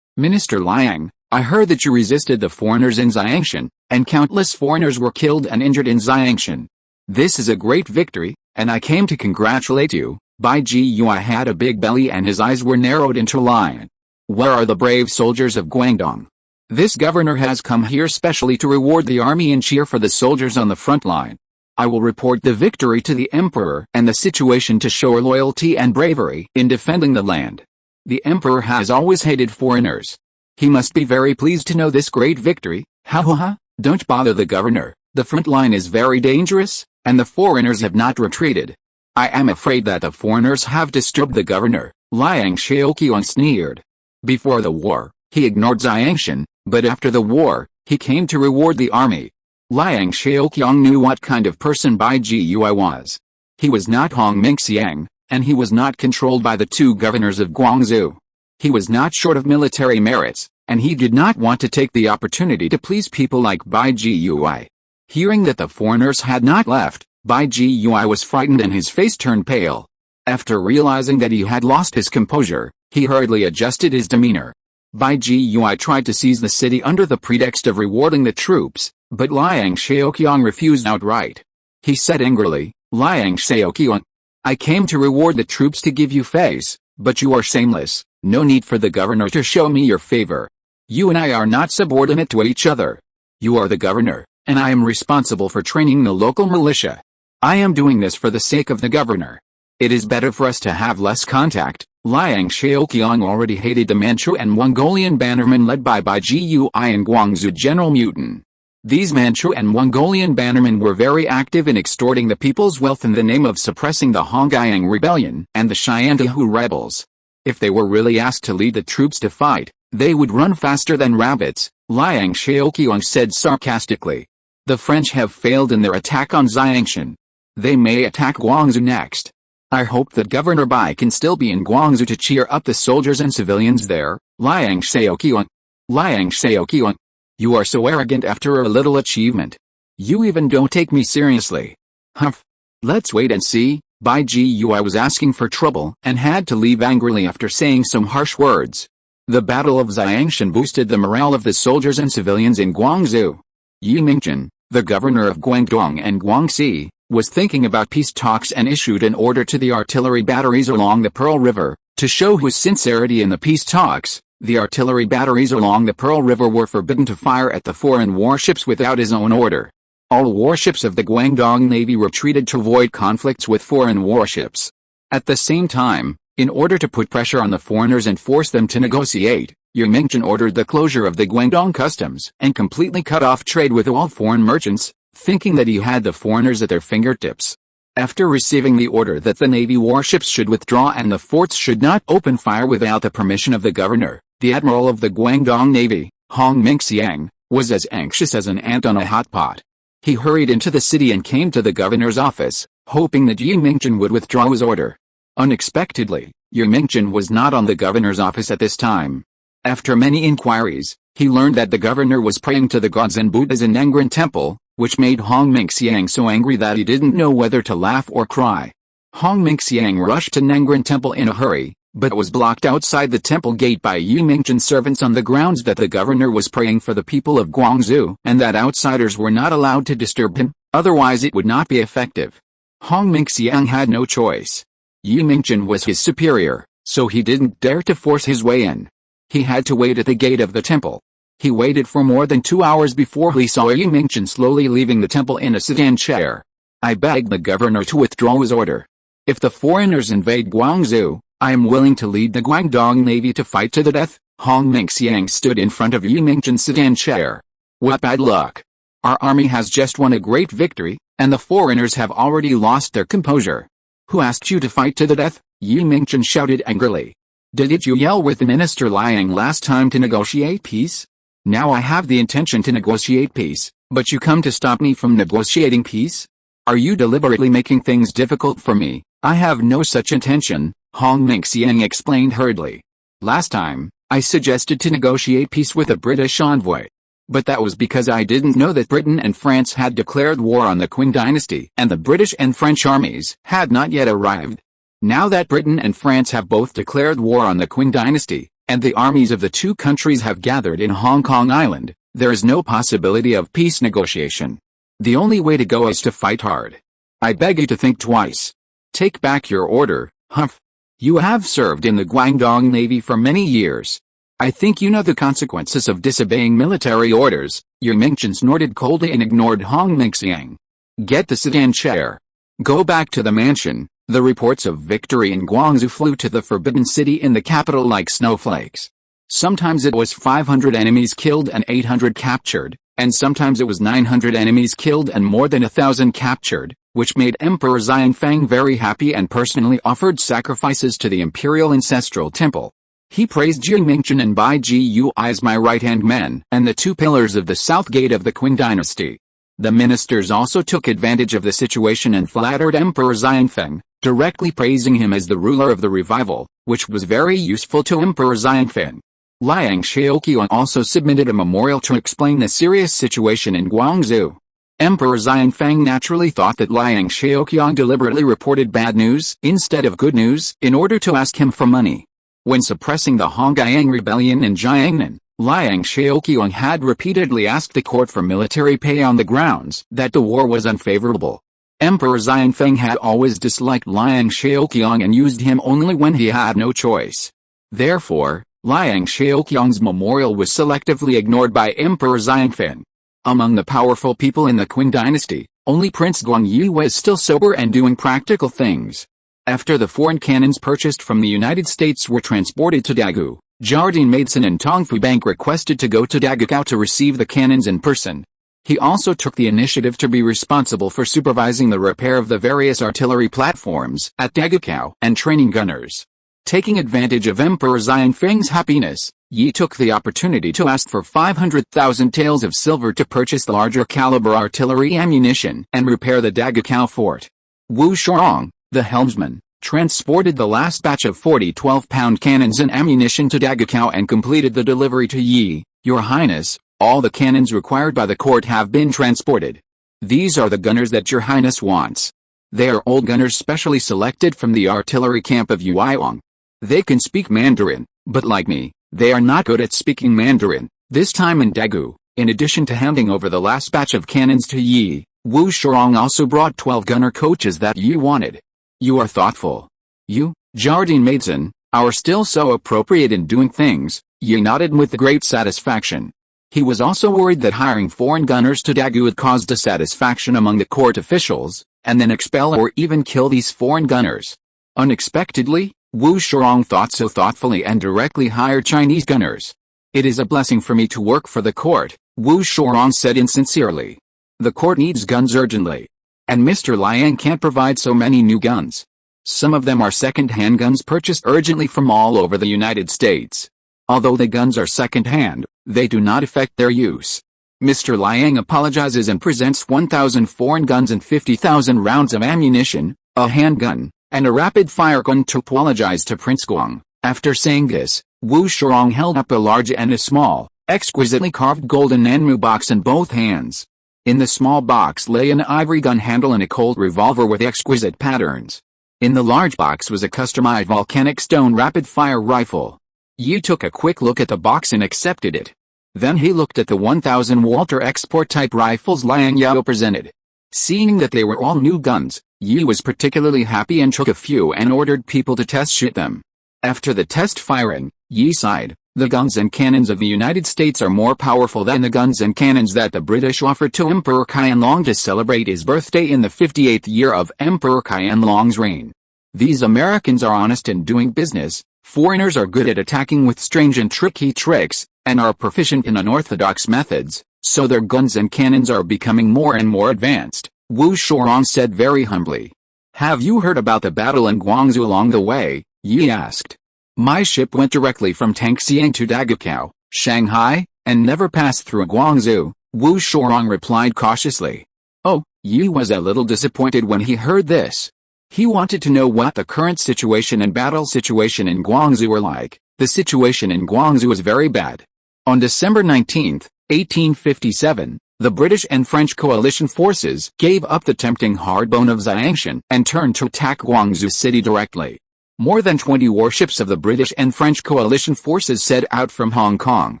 Minister Liang. I heard that you resisted the foreigners in Xiangshan, and countless foreigners were killed and injured in Xiangshan. This is a great victory, and I came to congratulate you. Bai Jiyue had a big belly and his eyes were narrowed into lion. Where are the brave soldiers of Guangdong? This governor has come here specially to reward the army and cheer for the soldiers on the front line. I will report the victory to the emperor and the situation to show loyalty and bravery in defending the land. The emperor has always hated foreigners. He must be very pleased to know this great victory. Ha. Don't bother the governor, the front line is very dangerous, and the foreigners have not retreated. I am afraid that the foreigners have disturbed the governor, Liang Zhao sneered. Before the war, he ignored Xiangshan, but after the war, he came to reward the army. Liang Zhao knew what kind of person Bai Jiyue was. He was not Hong Mingxiang, and he was not controlled by the two governors of Guangzhou. He was not short of military merits, and he did not want to take the opportunity to please people like Bai Jiyue. Hearing that the foreigners had not left, Bai Jiyue was frightened and his face turned pale. After realizing that he had lost his composure, he hurriedly adjusted his demeanor. Bai Jiyue tried to seize the city under the pretext of rewarding the troops, but Liang Zhao refused outright. He said angrily, Liang Zhao, I came to reward the troops to give you face, but you are shameless. No need for the governor to show me your favor. You and I are not subordinate to each other. You are the governor, and I am responsible for training the local militia. I am doing this for the sake of the governor. It is better for us to have less contact. Liang Zhao already hated the Manchu and Mongolian bannermen led by Bai Jiyue and Guangzhou General Mutin. These Manchu and Mongolian bannermen were very active in extorting the people's wealth in the name of suppressing the Hongyang rebellion and the Xiantahu rebels. If they were really asked to lead the troops to fight, they would run faster than rabbits, Liang Zhao said sarcastically. The French have failed in their attack on Xiangshan. They may attack Guangzhou next. I hope that Governor Bai can still be in Guangzhou to cheer up the soldiers and civilians there, Liang Zhao. Liang Zhao, you are so arrogant after a little achievement. You even don't take me seriously. Humph. Let's wait and see. Bai Jiyue was asking for trouble and had to leave angrily after saying some harsh words. The Battle of Xiangshan boosted the morale of the soldiers and civilians in Guangzhou. Yi Mingchen, the governor of Guangdong and Guangxi, was thinking about peace talks and issued an order to the artillery batteries along the Pearl River. To show his sincerity in the peace talks, the artillery batteries along the Pearl River were forbidden to fire at the foreign warships without his own order. All warships of the Guangdong Navy retreated to avoid conflicts with foreign warships. At the same time, in order to put pressure on the foreigners and force them to negotiate, Yi Mingchen ordered the closure of the Guangdong customs and completely cut off trade with all foreign merchants, thinking that he had the foreigners at their fingertips. After receiving the order that the Navy warships should withdraw and the forts should not open fire without the permission of the governor, the admiral of the Guangdong Navy, Hong Mingxiang, was as anxious as an ant on a hot pot. He hurried into the city and came to the governor's office, hoping that Yi Mingchen would withdraw his order. Unexpectedly, Yi Mingchen was not on the governor's office at this time. After many inquiries, he learned that the governor was praying to the gods and Buddhas in Nangren Temple, which made Hong Mingxiang so angry that he didn't know whether to laugh or cry. Hong Mingxiang rushed to Nangren Temple in a hurry, but was blocked outside the temple gate by Yi Mingchen's servants on the grounds that the governor was praying for the people of Guangzhou and that outsiders were not allowed to disturb him, otherwise it would not be effective. Hong Mingxiang had no choice. Yi Mingchen was his superior, so he didn't dare to force his way in. He had to wait at the gate of the temple. He waited for more than 2 hours before he saw Yi Mingchen slowly leaving the temple in a sedan chair. I begged the governor to withdraw his order. If the foreigners invade Guangzhou, I am willing to lead the Guangdong Navy to fight to the death. Hong Mingxiang stood in front of Yi Mingchen's sedan chair. What bad luck! Our army has just won a great victory, and the foreigners have already lost their composure. Who asked you to fight to the death? Yi Mingchen shouted angrily. Didn't you yell with the minister Liang last time to negotiate peace? Now I have the intention to negotiate peace, but you come to stop me from negotiating peace? Are you deliberately making things difficult for me? I have no such intention, Hong Mingxiang explained hurriedly. Last time, I suggested to negotiate peace with a British envoy. But that was because I didn't know that Britain and France had declared war on the Qing dynasty and the British and French armies had not yet arrived. Now that Britain and France have both declared war on the Qing dynasty, and the armies of the two countries have gathered in Hong Kong Island, there is no possibility of peace negotiation. The only way to go is to fight hard. I beg you to think twice. Take back your order, Humph. You have served in the Guangdong Navy for many years. I think you know the consequences of disobeying military orders. Yi Mingchen snorted coldly and ignored Hong Mingxiang. Get the sedan chair. Go back to the mansion. The reports of victory in Guangzhou flew to the Forbidden City in the capital like snowflakes. Sometimes it was 500 enemies killed and 800 captured, and sometimes it was 900 enemies killed and more than 1,000 captured, which made Emperor Xianfeng very happy and personally offered sacrifices to the imperial ancestral temple. He praised Yi Mingchen and Bai Ji as my right-hand men and the two pillars of the south gate of the Qing dynasty. The ministers also took advantage of the situation and flattered Emperor Xianfeng, directly praising him as the ruler of the revival, which was very useful to Emperor Xianfeng. Liang Zhao also submitted a memorial to explain the serious situation in Guangzhou. Emperor Xianfeng naturally thought that Liang Zhao deliberately reported bad news instead of good news in order to ask him for money. When suppressing the Honggang rebellion in Jiangnan, Liang Zhao had repeatedly asked the court for military pay on the grounds that the war was unfavorable. Emperor Xianfeng had always disliked Liang Zhao and used him only when he had no choice. Therefore, Liang Zhao's memorial was selectively ignored by Emperor Xianfeng. Among the powerful people in the Qing dynasty, only Prince Guangyi was still sober and doing practical things. After the foreign cannons purchased from the United States were transported to Dagu, Jardine Maidson and Tongfu Bank requested to go to Dagukao to receive the cannons in person. He also took the initiative to be responsible for supervising the repair of the various artillery platforms at Dagukao and training gunners. Taking advantage of Emperor Xianfeng's happiness, Yi took the opportunity to ask for 500,000 taels of silver to purchase larger caliber artillery ammunition and repair the Dagukao fort. Wu Shorong, the helmsman, transported the last batch of 40 12-pound cannons and ammunition to Dagukao and completed the delivery to Yi. Your Highness, all the cannons required by the court have been transported. These are the gunners that Your Highness wants. They are old gunners specially selected from the artillery camp of Yuiwang. They can speak Mandarin, but like me, they are not good at speaking Mandarin. This time in Dagu, in addition to handing over the last batch of cannons to Yi, Wu Shorong also brought 12 gunner coaches that Yi wanted. You are thoughtful. You, Jardine Maidson, are still so appropriate in doing things. Yi nodded with great satisfaction. He was also worried that hiring foreign gunners to Dagu would cause dissatisfaction among the court officials, and then expel or even kill these foreign gunners. Unexpectedly, Wu Shorong thought so thoughtfully and directly hired Chinese gunners. It is a blessing for me to work for the court, Wu Shorong said insincerely. The court needs guns urgently. And Mr. Liang can't provide so many new guns. Some of them are second-hand guns purchased urgently from all over the United States. Although the guns are second-hand, they do not affect their use. Mr. Liang apologizes and presents 1,000 foreign guns and 50,000 rounds of ammunition, a handgun, and a rapid-fire gun to apologize to Prince Guang. After saying this, Wu Shurong held up a large and a small, exquisitely carved golden Nanmu box in both hands. In the small box lay an ivory gun handle and a Colt revolver with exquisite patterns. In the large box was a customized volcanic stone rapid-fire rifle. Yi took a quick look at the box and accepted it. Then he looked at the 1,000 Walter export-type rifles Liang Zhao presented. Seeing that they were all new guns, Yi was particularly happy and took a few and ordered people to test shoot them. After the test firing, Yi sighed. The guns and cannons of the United States are more powerful than the guns and cannons that the British offered to Emperor Qianlong to celebrate his birthday in the 58th year of Emperor Qianlong's reign. These Americans are honest in doing business, foreigners are good at attacking with strange and tricky tricks, and are proficient in unorthodox methods, so their guns and cannons are becoming more and more advanced, Wu Shurong said very humbly. Have you heard about the battle in Guangzhou along the way? Yi asked. My ship went directly from Tangxiang to Dagakao, Shanghai, and never passed through Guangzhou, Wu Shurong replied cautiously. Oh, Yi was a little disappointed when he heard this. He wanted to know what the current situation and battle situation in Guangzhou were like. The situation in Guangzhou was very bad. On December 19, 1857, the British and French coalition forces gave up the tempting hardbone of Jiangshan and turned to attack Guangzhou city directly. More than 20 warships of the British and French coalition forces set out from Hong Kong,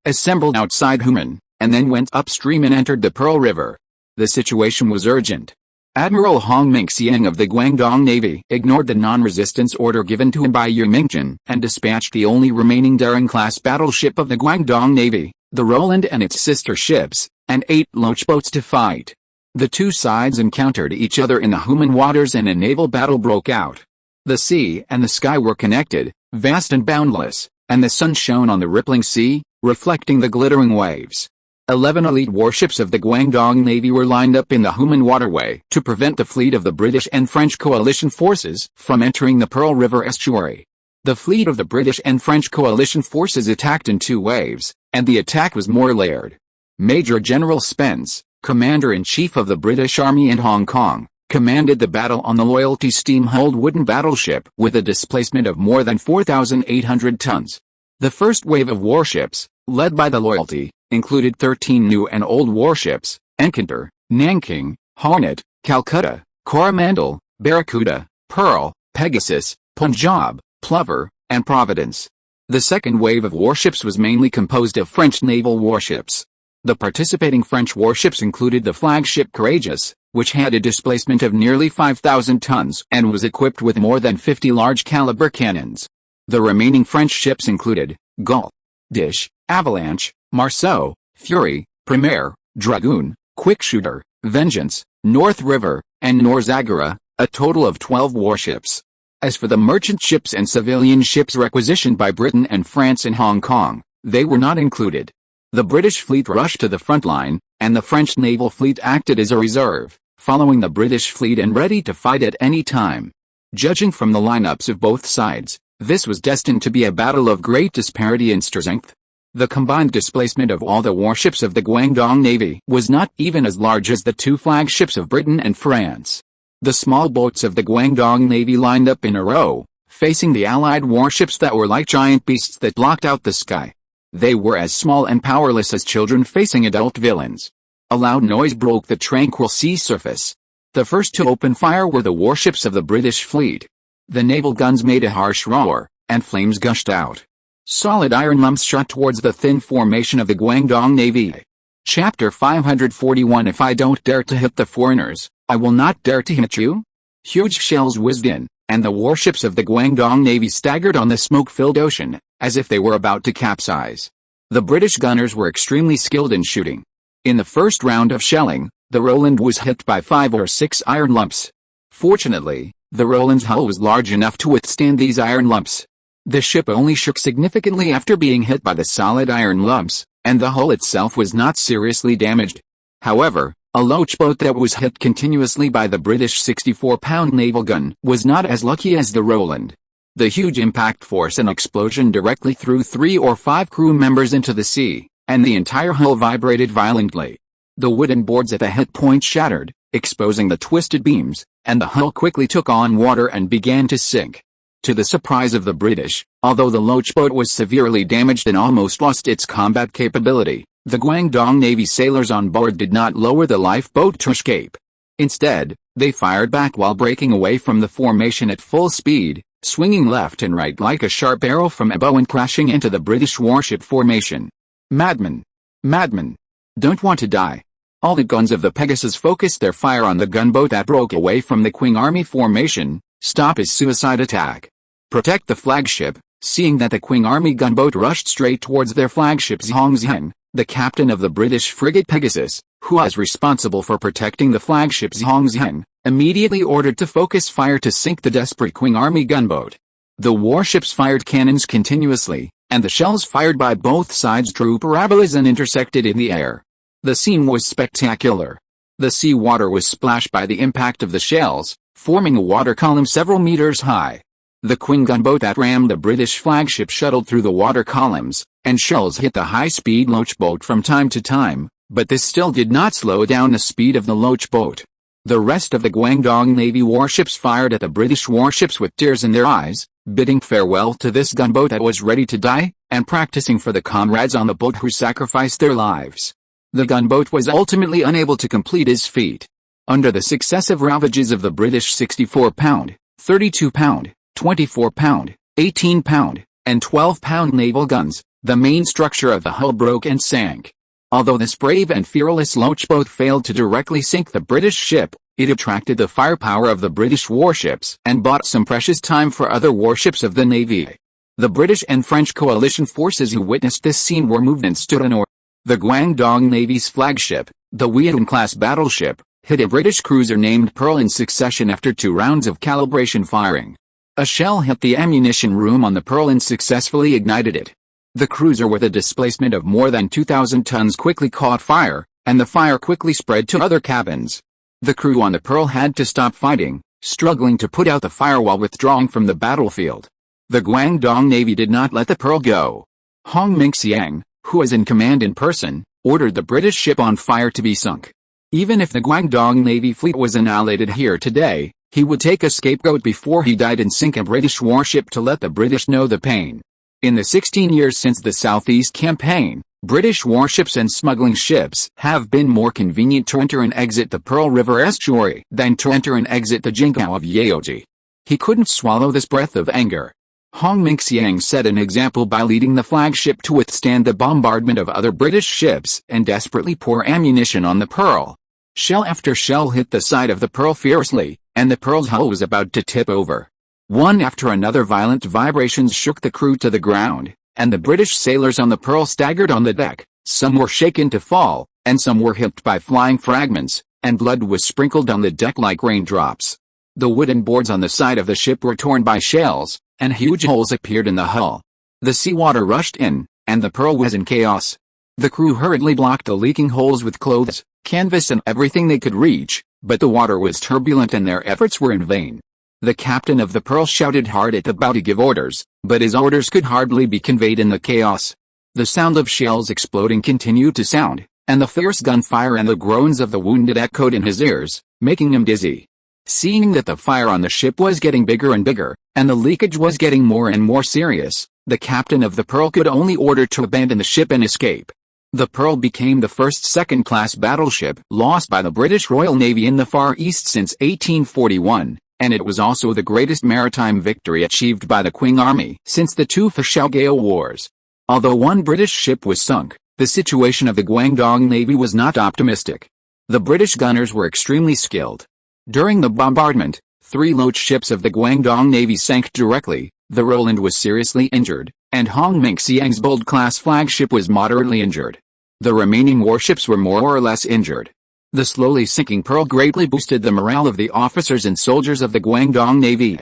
assembled outside Hunan, and then went upstream and entered the Pearl River. The situation was urgent. Admiral Hong Mingxiang of the Guangdong Navy ignored the non-resistance order given to him by Yu Mingchen and dispatched the only remaining daring-class battleship of the Guangdong Navy, the Roland and its sister ships, and 8 loach boats to fight. The two sides encountered each other in the Hunan waters and a naval battle broke out. The sea and the sky were connected, vast and boundless, and the sun shone on the rippling sea, reflecting the glittering waves. 11 elite warships of the Guangdong Navy were lined up in the Hunan waterway to prevent the fleet of the British and French coalition forces from entering the Pearl River estuary. The fleet of the British and French coalition forces attacked in 2 waves, and the attack was more layered. Major General Spence, Commander-in-Chief of the British Army in Hong Kong, commanded the battle on the Loyalty steam-hulled wooden battleship with a displacement of more than 4,800 tons. The first wave of warships, led by the Loyalty, included 13 new and old warships, Encounter, Nanking, Hornet, Calcutta, Coromandel, Barracuda, Pearl, Pegasus, Punjab, Plover, and Providence. The second wave of warships was mainly composed of French naval warships. The participating French warships included the flagship Courageous, which had a displacement of nearly 5,000 tons and was equipped with more than 50 large-caliber cannons. The remaining French ships included Gull, Dish, Avalanche, Marceau, Fury, Premier, Dragoon, Quickshooter, Vengeance, North River, and Norzagora, a total of 12 warships. As for the merchant ships and civilian ships requisitioned by Britain and France in Hong Kong, they were not included. The British fleet rushed to the front line, and the French naval fleet acted as a reserve, following the British fleet and ready to fight at any time. Judging from the lineups of both sides, this was destined to be a battle of great disparity in strength. The combined displacement of all the warships of the Guangdong Navy was not even as large as the 2 flagships of Britain and France. The small boats of the Guangdong Navy lined up in a row, facing the Allied warships that were like giant beasts that blocked out the sky. They were as small and powerless as children facing adult villains. A loud noise broke the tranquil sea surface. The first to open fire were the warships of the British fleet. The naval guns made a harsh roar, and flames gushed out. Solid iron lumps shot towards the thin formation of the Guangdong Navy. Chapter 541 If I don't dare to hit the foreigners, I will not dare to hit you? Huge shells whizzed in, and the warships of the Guangdong Navy staggered on the smoke-filled ocean, as if they were about to capsize. The British gunners were extremely skilled in shooting. In the first round of shelling, the Roland was hit by 5 or 6 iron lumps. Fortunately, the Roland's hull was large enough to withstand these iron lumps. The ship only shook significantly after being hit by the solid iron lumps, and the hull itself was not seriously damaged. However, A Loach boat that was hit continuously by the British 64-pound naval gun was not as lucky as the Roland. The huge impact force and explosion directly threw 3 or 5 crew members into the sea, and the entire hull vibrated violently. The wooden boards at the hit point shattered, exposing the twisted beams, and the hull quickly took on water and began to sink. To the surprise of the British, although the Loach boat was severely damaged and almost lost its combat capability, the Guangdong Navy sailors on board did not lower the lifeboat to escape. Instead, they fired back while breaking away from the formation at full speed, swinging left and right like a sharp arrow from a bow and crashing into the British warship formation. Madmen! Madmen! Don't want to die. All the guns of the Pegasus focused their fire on the gunboat that broke away from the Qing Army formation. Stop his suicide attack. Protect the flagship. Seeing that the Qing Army gunboat rushed straight towards their flagship Zhongzhen, the captain of the British frigate Pegasus, who was responsible for protecting the flagship Zhongzhen, immediately ordered to focus fire to sink the desperate Qing Army gunboat. The warships fired cannons continuously, and the shells fired by both sides drew parabolas and intersected in the air. The scene was spectacular. The sea water was splashed by the impact of the shells, forming a water column several meters high. The Qing gunboat that rammed the British flagship shuttled through the water columns, and shells hit the high-speed Loach boat from time to time, but this still did not slow down the speed of the Loach boat. The rest of the Guangdong Navy warships fired at the British warships with tears in their eyes, bidding farewell to this gunboat that was ready to die, and practicing for the comrades on the boat who sacrificed their lives. The gunboat was ultimately unable to complete its feat. Under the successive ravages of the British 64-pound, 32-pound, 24-pound, 18-pound, and 12-pound naval guns, the main structure of the hull broke and sank. Although this brave and fearless Loach boat failed to directly sink the British ship, it attracted the firepower of the British warships and bought some precious time for other warships of the Navy. The British and French coalition forces who witnessed this scene were moved and stood in order. The Guangdong Navy's flagship, the Weihun-class battleship, hit a British cruiser named Pearl in succession after 2 rounds of calibration firing. A shell hit the ammunition room on the Pearl and successfully ignited it. The cruiser with a displacement of more than 2,000 tons quickly caught fire, and the fire quickly spread to other cabins. The crew on the Pearl had to stop fighting, struggling to put out the fire while withdrawing from the battlefield. The Guangdong Navy did not let the Pearl go. Hong Mingxiang, who was in command in person, ordered the British ship on fire to be sunk. Even if the Guangdong Navy fleet was annihilated here today, he would take a scapegoat before he died and sink a British warship to let the British know the pain. In the 16 years since the Southeast Campaign, British warships and smuggling ships have been more convenient to enter and exit the Pearl River estuary than to enter and exit the Jingao of Yaoji. He couldn't swallow this breath of anger. Hong Mingxiang set an example by leading the flagship to withstand the bombardment of other British ships and desperately pour ammunition on the Pearl. Shell after shell hit the side of the Pearl fiercely, and the Pearl's hull was about to tip over. One after another violent vibrations shook the crew to the ground, and the British sailors on the Pearl staggered on the deck. Some were shaken to fall, and some were hit by flying fragments, and blood was sprinkled on the deck like raindrops. The wooden boards on the side of the ship were torn by shells, and huge holes appeared in the hull. The seawater rushed in, and the Pearl was in chaos. The crew hurriedly blocked the leaking holes with clothes, canvas and everything they could reach, but the water was turbulent and their efforts were in vain. The captain of the Pearl shouted hard at the bow to give orders, but his orders could hardly be conveyed in the chaos. The sound of shells exploding continued to sound, and the fierce gunfire and the groans of the wounded echoed in his ears, making him dizzy. Seeing that the fire on the ship was getting bigger and bigger, and the leakage was getting more and more serious, the captain of the Pearl could only order to abandon the ship and escape. The Pearl became the first second-class battleship lost by the British Royal Navy in the Far East since 1841, and it was also the greatest maritime victory achieved by the Qing Army since the 2 Fashao-Gao Wars. Although one British ship was sunk, the situation of the Guangdong Navy was not optimistic. The British gunners were extremely skilled. During the bombardment, 3 Loach ships of the Guangdong Navy sank directly. The Roland was seriously injured, and Hong Mingxiang's Bold-class flagship was moderately injured. The remaining warships were more or less injured. The slowly sinking Pearl greatly boosted the morale of the officers and soldiers of the Guangdong Navy.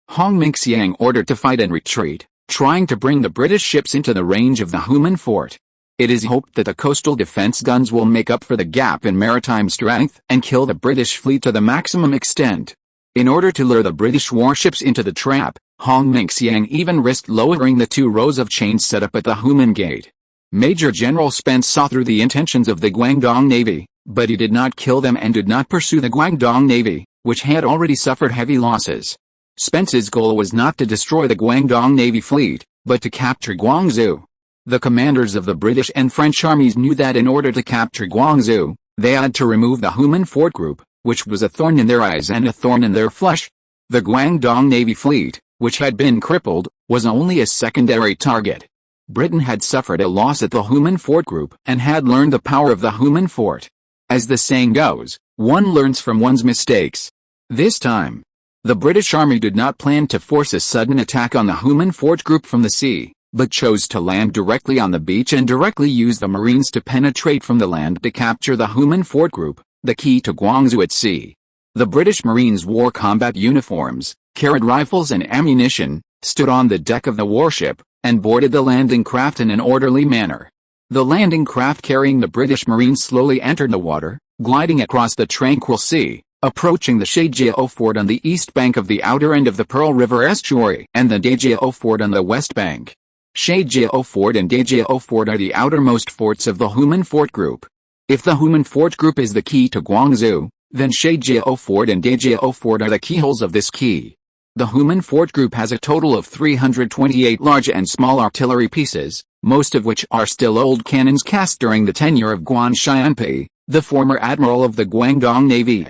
Hong Mingxiang ordered to fight and retreat, trying to bring the British ships into the range of the Human fort. It is hoped that the coastal defense guns will make up for the gap in maritime strength and kill the British fleet to the maximum extent. In order to lure the British warships into the trap, Hong Mengxiang even risked lowering the 2 rows of chains set up at the Human Gate. Major General Spence saw through the intentions of the Guangdong Navy, but he did not kill them and did not pursue the Guangdong Navy, which had already suffered heavy losses. Spence's goal was not to destroy the Guangdong Navy fleet, but to capture Guangzhou. The commanders of the British and French armies knew that in order to capture Guangzhou, they had to remove the Human Fort Group, which was a thorn in their eyes and a thorn in their flesh. The Guangdong Navy fleet, which had been crippled, was only a secondary target. Britain had suffered a loss at the Human Fort Group and had learned the power of the Human Fort. As the saying goes, one learns from one's mistakes. This time, the British Army did not plan to force a sudden attack on the Human Fort Group from the sea, but chose to land directly on the beach and directly use the Marines to penetrate from the land to capture the Human Fort Group, the key to Guangzhou at sea. The British Marines wore combat uniforms, carried rifles and ammunition, stood on the deck of the warship, and boarded the landing craft in an orderly manner. The landing craft carrying the British Marines slowly entered the water, gliding across the tranquil sea, approaching the Shaijiao Fort on the east bank of the outer end of the Pearl River estuary and the Daijiao Fort on the west bank. Shaijiao Fort and Daijiao Fort are the outermost forts of the Human Fort Group. If the Human Fort Group is the key to Guangzhou, then Shaijiao Fort and Daijiao Fort are the keyholes of this key. The Human Fort Group has a total of 328 large and small artillery pieces, most of which are still old cannons cast during the tenure of Guan Xianpi, the former admiral of the Guangdong Navy.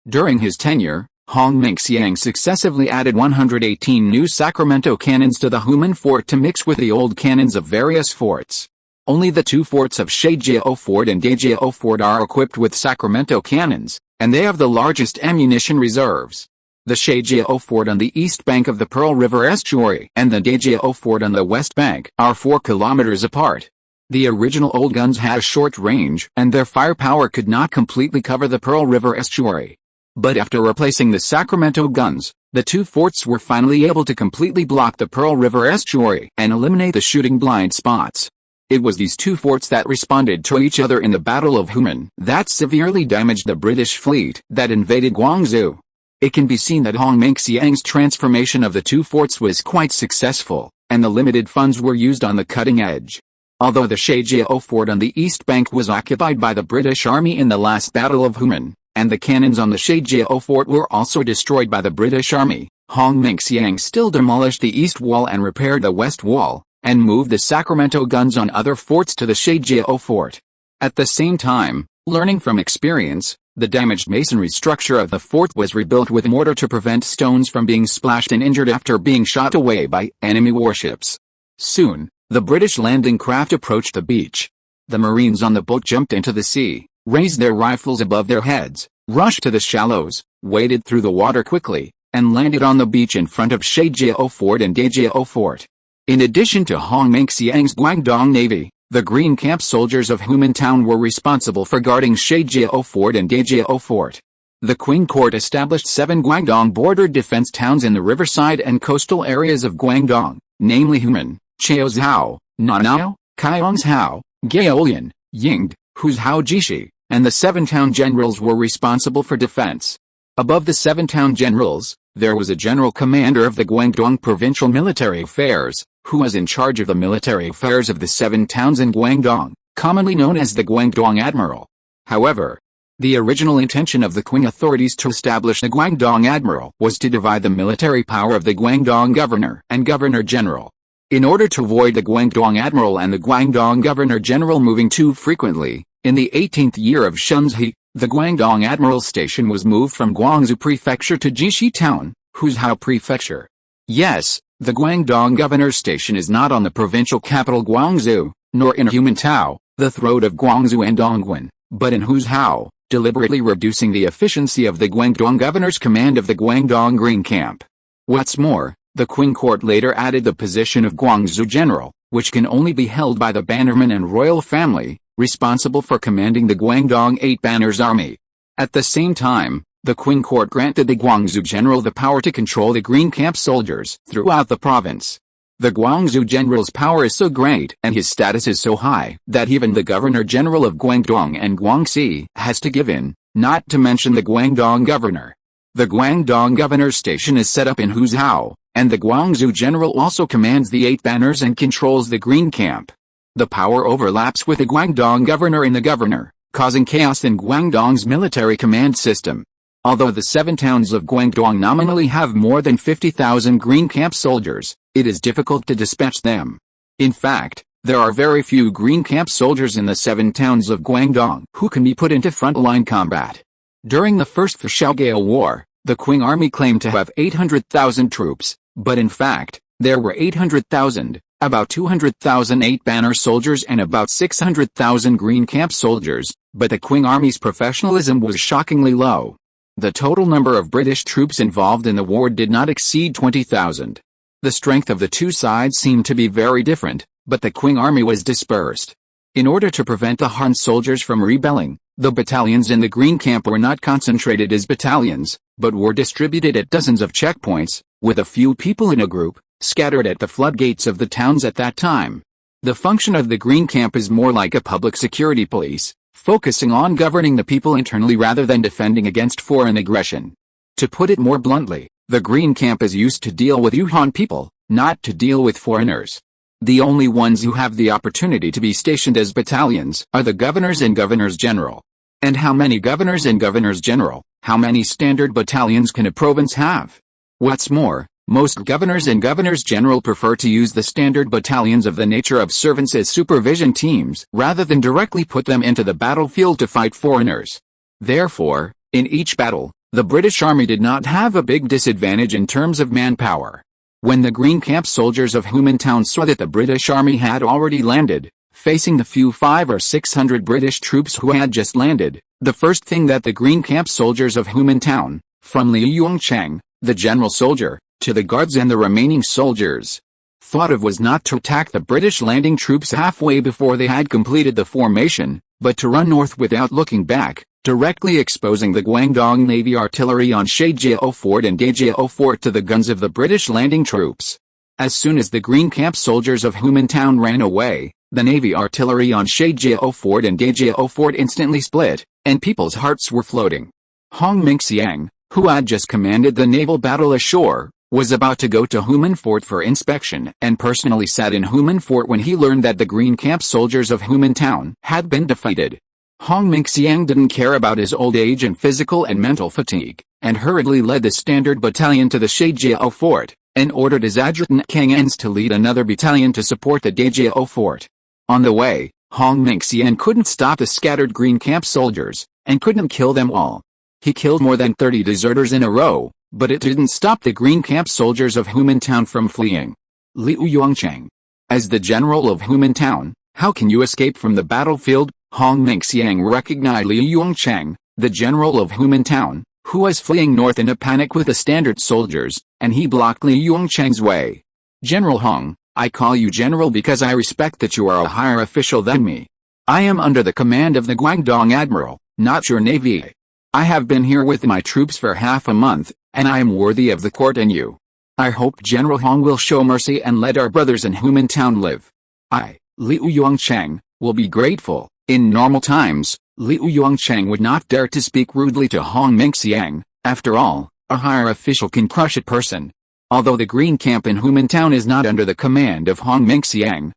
During his tenure, Hong Mengxiang successively added 118 new Sacramento cannons to the Human Fort to mix with the old cannons of various forts. Only the 2 forts of Shaijiao Fort and Daijiao Fort are equipped with Sacramento cannons, and they have the largest ammunition reserves. The Shaijiao Fort on the east bank of the Pearl River estuary and the Daijiao Fort on the west bank are 4 kilometers apart. The original old guns had a short range and their firepower could not completely cover the Pearl River estuary. But after replacing the Sacramento guns, the 2 forts were finally able to completely block the Pearl River estuary and eliminate the shooting blind spots. It was these 2 forts that responded to each other in the Battle of Human that severely damaged the British fleet that invaded Guangzhou. It can be seen that Hong Mengxiang's transformation of the 2 forts was quite successful, and the limited funds were used on the cutting edge. Although the Shaijiao Fort on the east bank was occupied by the British Army in the last Battle of Human, and the cannons on the Shaijiao Fort were also destroyed by the British Army, Hong Mengxiang still demolished the east wall and repaired the west wall, and moved the Sacramento guns on other forts to the Shaijiao Fort. At the same time, learning from experience, the damaged masonry structure of the fort was rebuilt with mortar to prevent stones from being splashed and injured after being shot away by enemy warships. Soon, the British landing craft approached the beach. The Marines on the boat jumped into the sea, raised their rifles above their heads, rushed to the shallows, waded through the water quickly, and landed on the beach in front of Shaijiao Fort and Daijiao Fort. In addition to Hong Mengxiang's Guangdong Navy, the Green Camp soldiers of Human Town were responsible for guarding Shaijiao Fort and Daijiao Fort. The Qing court established 7 Guangdong border defense towns in the riverside and coastal areas of Guangdong, namely Human, Chaozhao, Nanao, Kaiyongzhao, Gaolian, Yingde, Huzhao Jishi, and the 7 town generals were responsible for defense. Above the 7 town generals, there was a general commander of the Guangdong Provincial Military Affairs, who was in charge of the military affairs of the 7 towns in Guangdong, commonly known as the Guangdong Admiral. However, the original intention of the Qing authorities to establish the Guangdong Admiral was to divide the military power of the Guangdong Governor and Governor-General. In order to avoid the Guangdong Admiral and the Guangdong Governor-General moving too frequently, in the 18th year of Shenzhi, the Guangdong Admiral Station was moved from Guangzhou Prefecture to Jishi Town, Huzhao Prefecture. Yes, the Guangdong Governor's Station is not on the provincial capital Guangzhou, nor in Humantao, the throat of Guangzhou and Dongguan, but in Huzhao, deliberately reducing the efficiency of the Guangdong Governor's command of the Guangdong Green Camp. What's more, the Qing court later added the position of Guangzhou General, which can only be held by the bannerman and royal family, responsible for commanding the Guangdong 8 Banners Army. At the same time, the Qing court granted the Guangzhou general the power to control the Green Camp soldiers throughout the province. The Guangzhou general's power is so great and his status is so high that even the governor-general of Guangdong and Guangxi has to give in, not to mention the Guangdong governor. The Guangdong governor's station is set up in Huzhou, and the Guangzhou general also commands the 8 banners and controls the Green Camp. The power overlaps with the Guangdong governor and the governor, causing chaos in Guangdong's military command system. Although the 7 towns of Guangdong nominally have more than 50,000 Green Camp soldiers, it is difficult to dispatch them. In fact, there are very few Green Camp soldiers in the 7 towns of Guangdong who can be put into frontline combat. During the First Fushaogao War, the Qing army claimed to have 800,000 troops, but in fact, there were 800,000, about 200,000 8-banner soldiers and about 600,000 Green Camp soldiers, but the Qing army's professionalism was shockingly low. The total number of British troops involved in the war did not exceed 20,000. The strength of the two sides seemed to be very different, but the Qing army was dispersed. In order to prevent the Han soldiers from rebelling, the battalions in the Green Camp were not concentrated as battalions, but were distributed at dozens of checkpoints, with a few people in a group, scattered at the floodgates of the towns at that time. The function of the Green Camp is more like a public security police, focusing on governing the people internally rather than defending against foreign aggression. To put it more bluntly, the Green Camp is used to deal with Yuan people, not to deal with foreigners. The only ones who have the opportunity to be stationed as battalions are the governors and governors-general. And how many governors and governors-general, how many standard battalions can a province have? What's more, most governors and governors-general prefer to use the standard battalions of the nature of servants as supervision teams rather than directly put them into the battlefield to fight foreigners. Therefore, in each battle, the British Army did not have a big disadvantage in terms of manpower. When the Green Camp soldiers of Humantown saw that the British Army had already landed, facing the few 500 or 600 British troops who had just landed, the first thing that the Green Camp soldiers of Humantown, from Liu Yongcheng, the general soldier, to the guards and the remaining soldiers, thought of was not to attack the British landing troops halfway before they had completed the formation, but to run north without looking back, directly exposing the Guangdong Navy artillery on Shaijiao Fort and Daijiao Fort to the guns of the British landing troops. As soon as the Green Camp soldiers of Humantown ran away, the Navy artillery on Shaijiao Fort and Daijiao Fort instantly split, and people's hearts were floating. Hong Mingxiang, who had just commanded the naval battle ashore, was about to go to Human Fort for inspection and personally sat in Human Fort when he learned that the Green Camp soldiers of Humantown had been defeated. Hong Mingxiang didn't care about his old age and physical and mental fatigue, and hurriedly led the standard battalion to the Shaijiao Fort, and ordered his adjutant Kang Ens to lead another battalion to support the Daijiao Fort. On the way, Hong Mingxiang couldn't stop the scattered Green Camp soldiers, and couldn't kill them all. He killed more than 30 deserters in a row, but it didn't stop the Green Camp soldiers of Humantown from fleeing. Liu Yongcheng. As the general of Humantown, how can you escape from the battlefield? Hong Mingxiang recognized Liu Yongcheng, the general of Humantown, who was fleeing north in a panic with the standard soldiers, and he blocked Liu Yongcheng's way. General Hong, I call you general because I respect that you are a higher official than me. I am under the command of the Guangdong admiral, not your navy. I have been here with my troops for half a month, and I am worthy of the court and you. I hope General Hong will show mercy and let our brothers in Humantown live. I, Liu Yongcheng, will be grateful. In normal times, Liu Yongcheng would not dare to speak rudely to Hong Mingxiang. After all, a higher official can crush a person. Although the Green Camp in Humantown is not under the command of Hong Mingxiang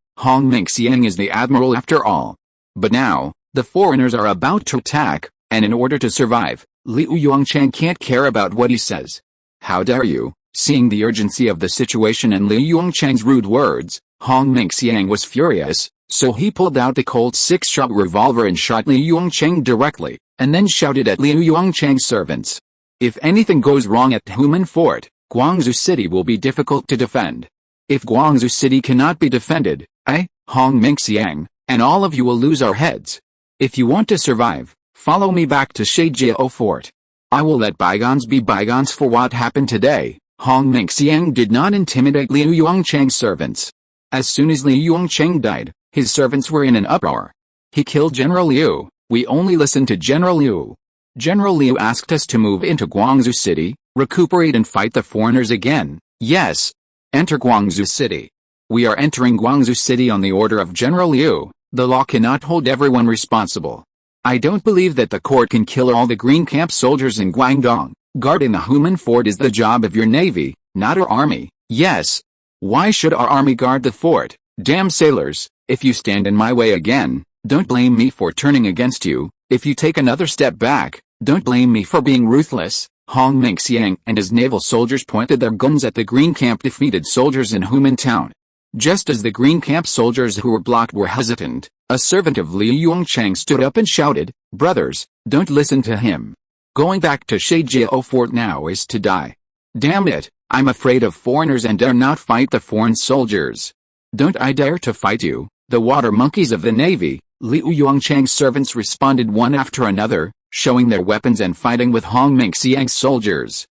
is the admiral after all. But now, the foreigners are about to attack, and in order to survive, Liu Yongcheng can't care about what he says. How dare you? Seeing the urgency of the situation and Liu Yongcheng's rude words, Hong Mingxiang was furious, so he pulled out the Colt 6-shot revolver and shot Liu Yongcheng directly, and then shouted at Liu Yongcheng's servants. If anything goes wrong at Human Fort, Guangzhou City will be difficult to defend. If Guangzhou City cannot be defended, I, Hong Mingxiang, and all of you will lose our heads. If you want to survive, follow me back to Shaijiao Fort. I will let bygones be bygones for what happened today. Hong Mingxiang did not intimidate Liu Yongcheng's servants. As soon as Liu Yongcheng died, his servants were in an uproar. He killed General Liu. We only listened to General Liu. General Liu asked us to move into Guangzhou City, recuperate and fight the foreigners again. Yes. Enter Guangzhou City. We are entering Guangzhou City on the order of General Liu. The law cannot hold everyone responsible. I don't believe that the court can kill all the Green Camp soldiers in Guangdong. Guarding the Human fort is the job of your navy, not our army. Yes. Why should our army guard the fort? Damn sailors, if you stand in my way again, don't blame me for turning against you. If you take another step back, don't blame me for being ruthless. Hong Mingxiang and his naval soldiers pointed their guns at the Green Camp defeated soldiers in Human town. Just as the Green Camp soldiers who were blocked were hesitant, a servant of Li Yongchang stood up and shouted, "Brothers, don't listen to him. Going back to Sheijiao Fort now is to die. Damn it, I'm afraid of foreigners and dare not fight the foreign soldiers." "Don't I dare to fight you, the water monkeys of the Navy?" Liu Yongchang's servants responded one after another, showing their weapons and fighting with Hong Mingxiang's soldiers.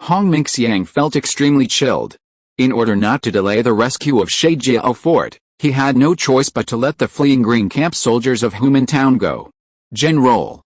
Hong Mingxiang felt extremely chilled. In order not to delay the rescue of Sheijiao Fort, he had no choice but to let the fleeing Green Camp soldiers of Human town go. General.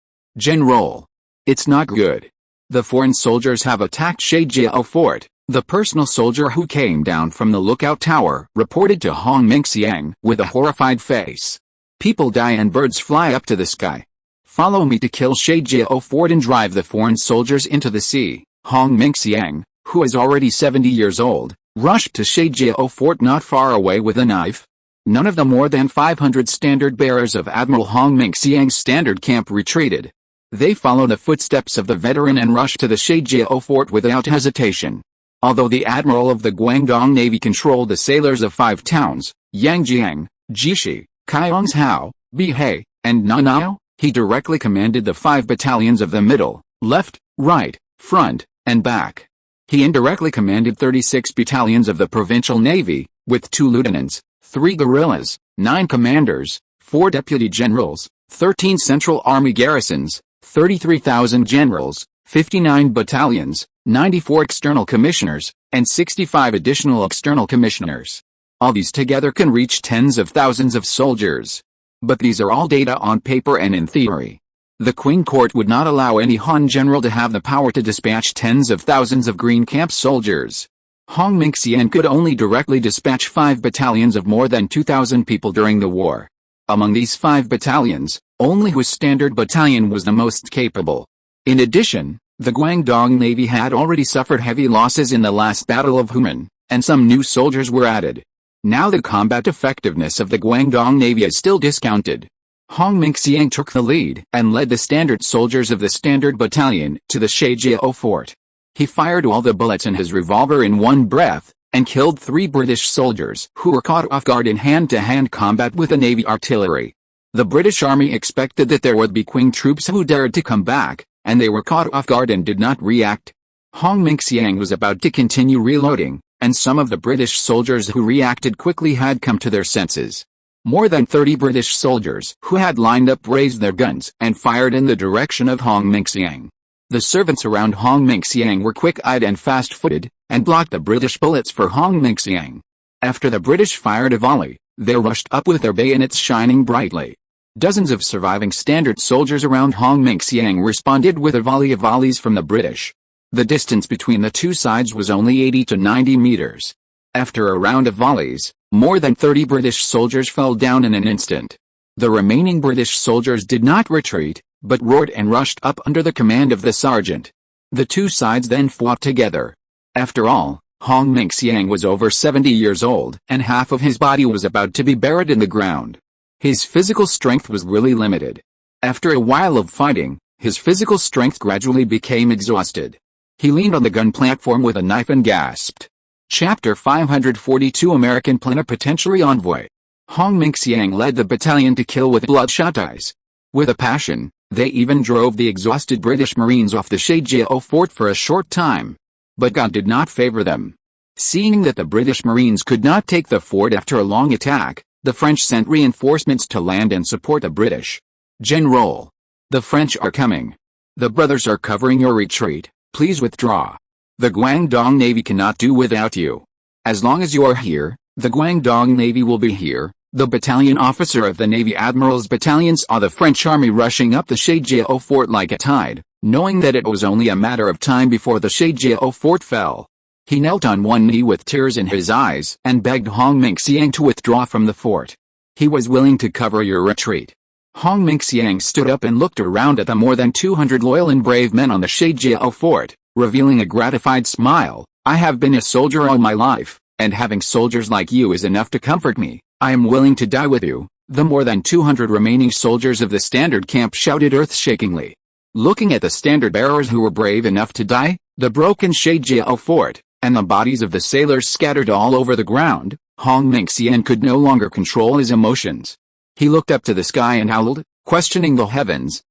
It's not good. The foreign soldiers have attacked Sheijiao Fort. The personal soldier who came down from the lookout tower reported to Hong Mingxiang with a horrified face. People die and birds fly up to the sky. Follow me to kill Sheijiao Fort and drive the foreign soldiers into the sea. Hong Mingxiang, who is already 70 years old, rushed to Sheijiao Fort not far away with a knife. None of the more than 500 standard bearers of Admiral Hong Mingxiang's standard camp retreated. They followed the footsteps of the veteran and rushed to the Sheijiao Fort without hesitation. Although the admiral of the Guangdong Navy controlled the sailors of 5 towns, Yangjiang, Jishi, Kaiyongzhao, Bihai, and Nanao, he directly commanded the 5 battalions of the middle, left, right, front, and back. He indirectly commanded 36 battalions of the provincial navy, with 2 lieutenants, 3 guerrillas, 9 commanders, 4 deputy generals, 13 central army garrisons, 33,000 generals, 59 battalions, 94 external commissioners, and 65 additional external commissioners. All these together can reach tens of thousands of soldiers. But these are all data on paper and in theory. The Qing court would not allow any Han general to have the power to dispatch tens of thousands of Green Camp soldiers. Hong Mingxiang could only directly dispatch 5 battalions of more than 2,000 people during the war. Among these 5 battalions, only his standard battalion was the most capable. In addition, the Guangdong Navy had already suffered heavy losses in the last Battle of Human, and some new soldiers were added. Now the combat effectiveness of the Guangdong Navy is still discounted. Hong Mingxiang took the lead and led the standard soldiers of the standard battalion to the Sheijiao Fort. He fired all the bullets in his revolver in one breath, and killed 3 British soldiers who were caught off guard in hand-to-hand combat with the Navy artillery. The British Army expected that there would be Qing troops who dared to come back, and they were caught off guard and did not react. Hong Mingxiang was about to continue reloading, and some of the British soldiers who reacted quickly had come to their senses. More than 30 British soldiers who had lined up raised their guns and fired in the direction of Hong Mingxiang. The servants around Hong Mingxiang were quick-eyed and fast-footed, and blocked the British bullets for Hong Mingxiang. After the British fired a volley, they rushed up with their bayonets shining brightly. Dozens of surviving standard soldiers around Hong Mingxiang responded with a volley of volleys from the British. The distance between the two sides was only 80 to 90 meters. After a round of volleys, more than 30 British soldiers fell down in an instant. The remaining British soldiers did not retreat, but roared and rushed up under the command of the sergeant. The two sides then fought together. After all, Hong Mingxiang was over 70 years old, and half of his body was about to be buried in the ground. His physical strength was really limited. After a while of fighting, his physical strength gradually became exhausted. He leaned on the gun platform with a knife and gasped. Chapter 542 American Plenipotentiary Envoy. Hong Mingxiang led the battalion to kill with bloodshot eyes. With a passion, they even drove the exhausted British Marines off the Sheijiao Fort for a short time. But God did not favor them. Seeing that the British Marines could not take the fort after a long attack, the French sent reinforcements to land and support the British. General. The French are coming. The brothers are covering your retreat, please withdraw. The Guangdong Navy cannot do without you. As long as you are here, the Guangdong Navy will be here. The battalion officer of the Navy Admiral's battalion saw the French army rushing up the Sheijiao Fort like a tide, knowing that it was only a matter of time before the Sheijiao Fort fell. He knelt on one knee with tears in his eyes and begged Hong Mingxiang to withdraw from the fort. He was willing to cover your retreat. Hong Mingxiang stood up and looked around at the more than 200 loyal and brave men on the Shijiao fort, revealing a gratified smile. I have been a soldier all my life, and having soldiers like you is enough to comfort me. I am willing to die with you. The more than 200 remaining soldiers of the standard camp shouted earth-shakingly. Looking at the standard bearers who were brave enough to die, the broken Shijiao fort, and the bodies of the sailors scattered all over the ground, Hong Mingxiang could no longer control his emotions. He looked up to the sky and howled, questioning the heavens.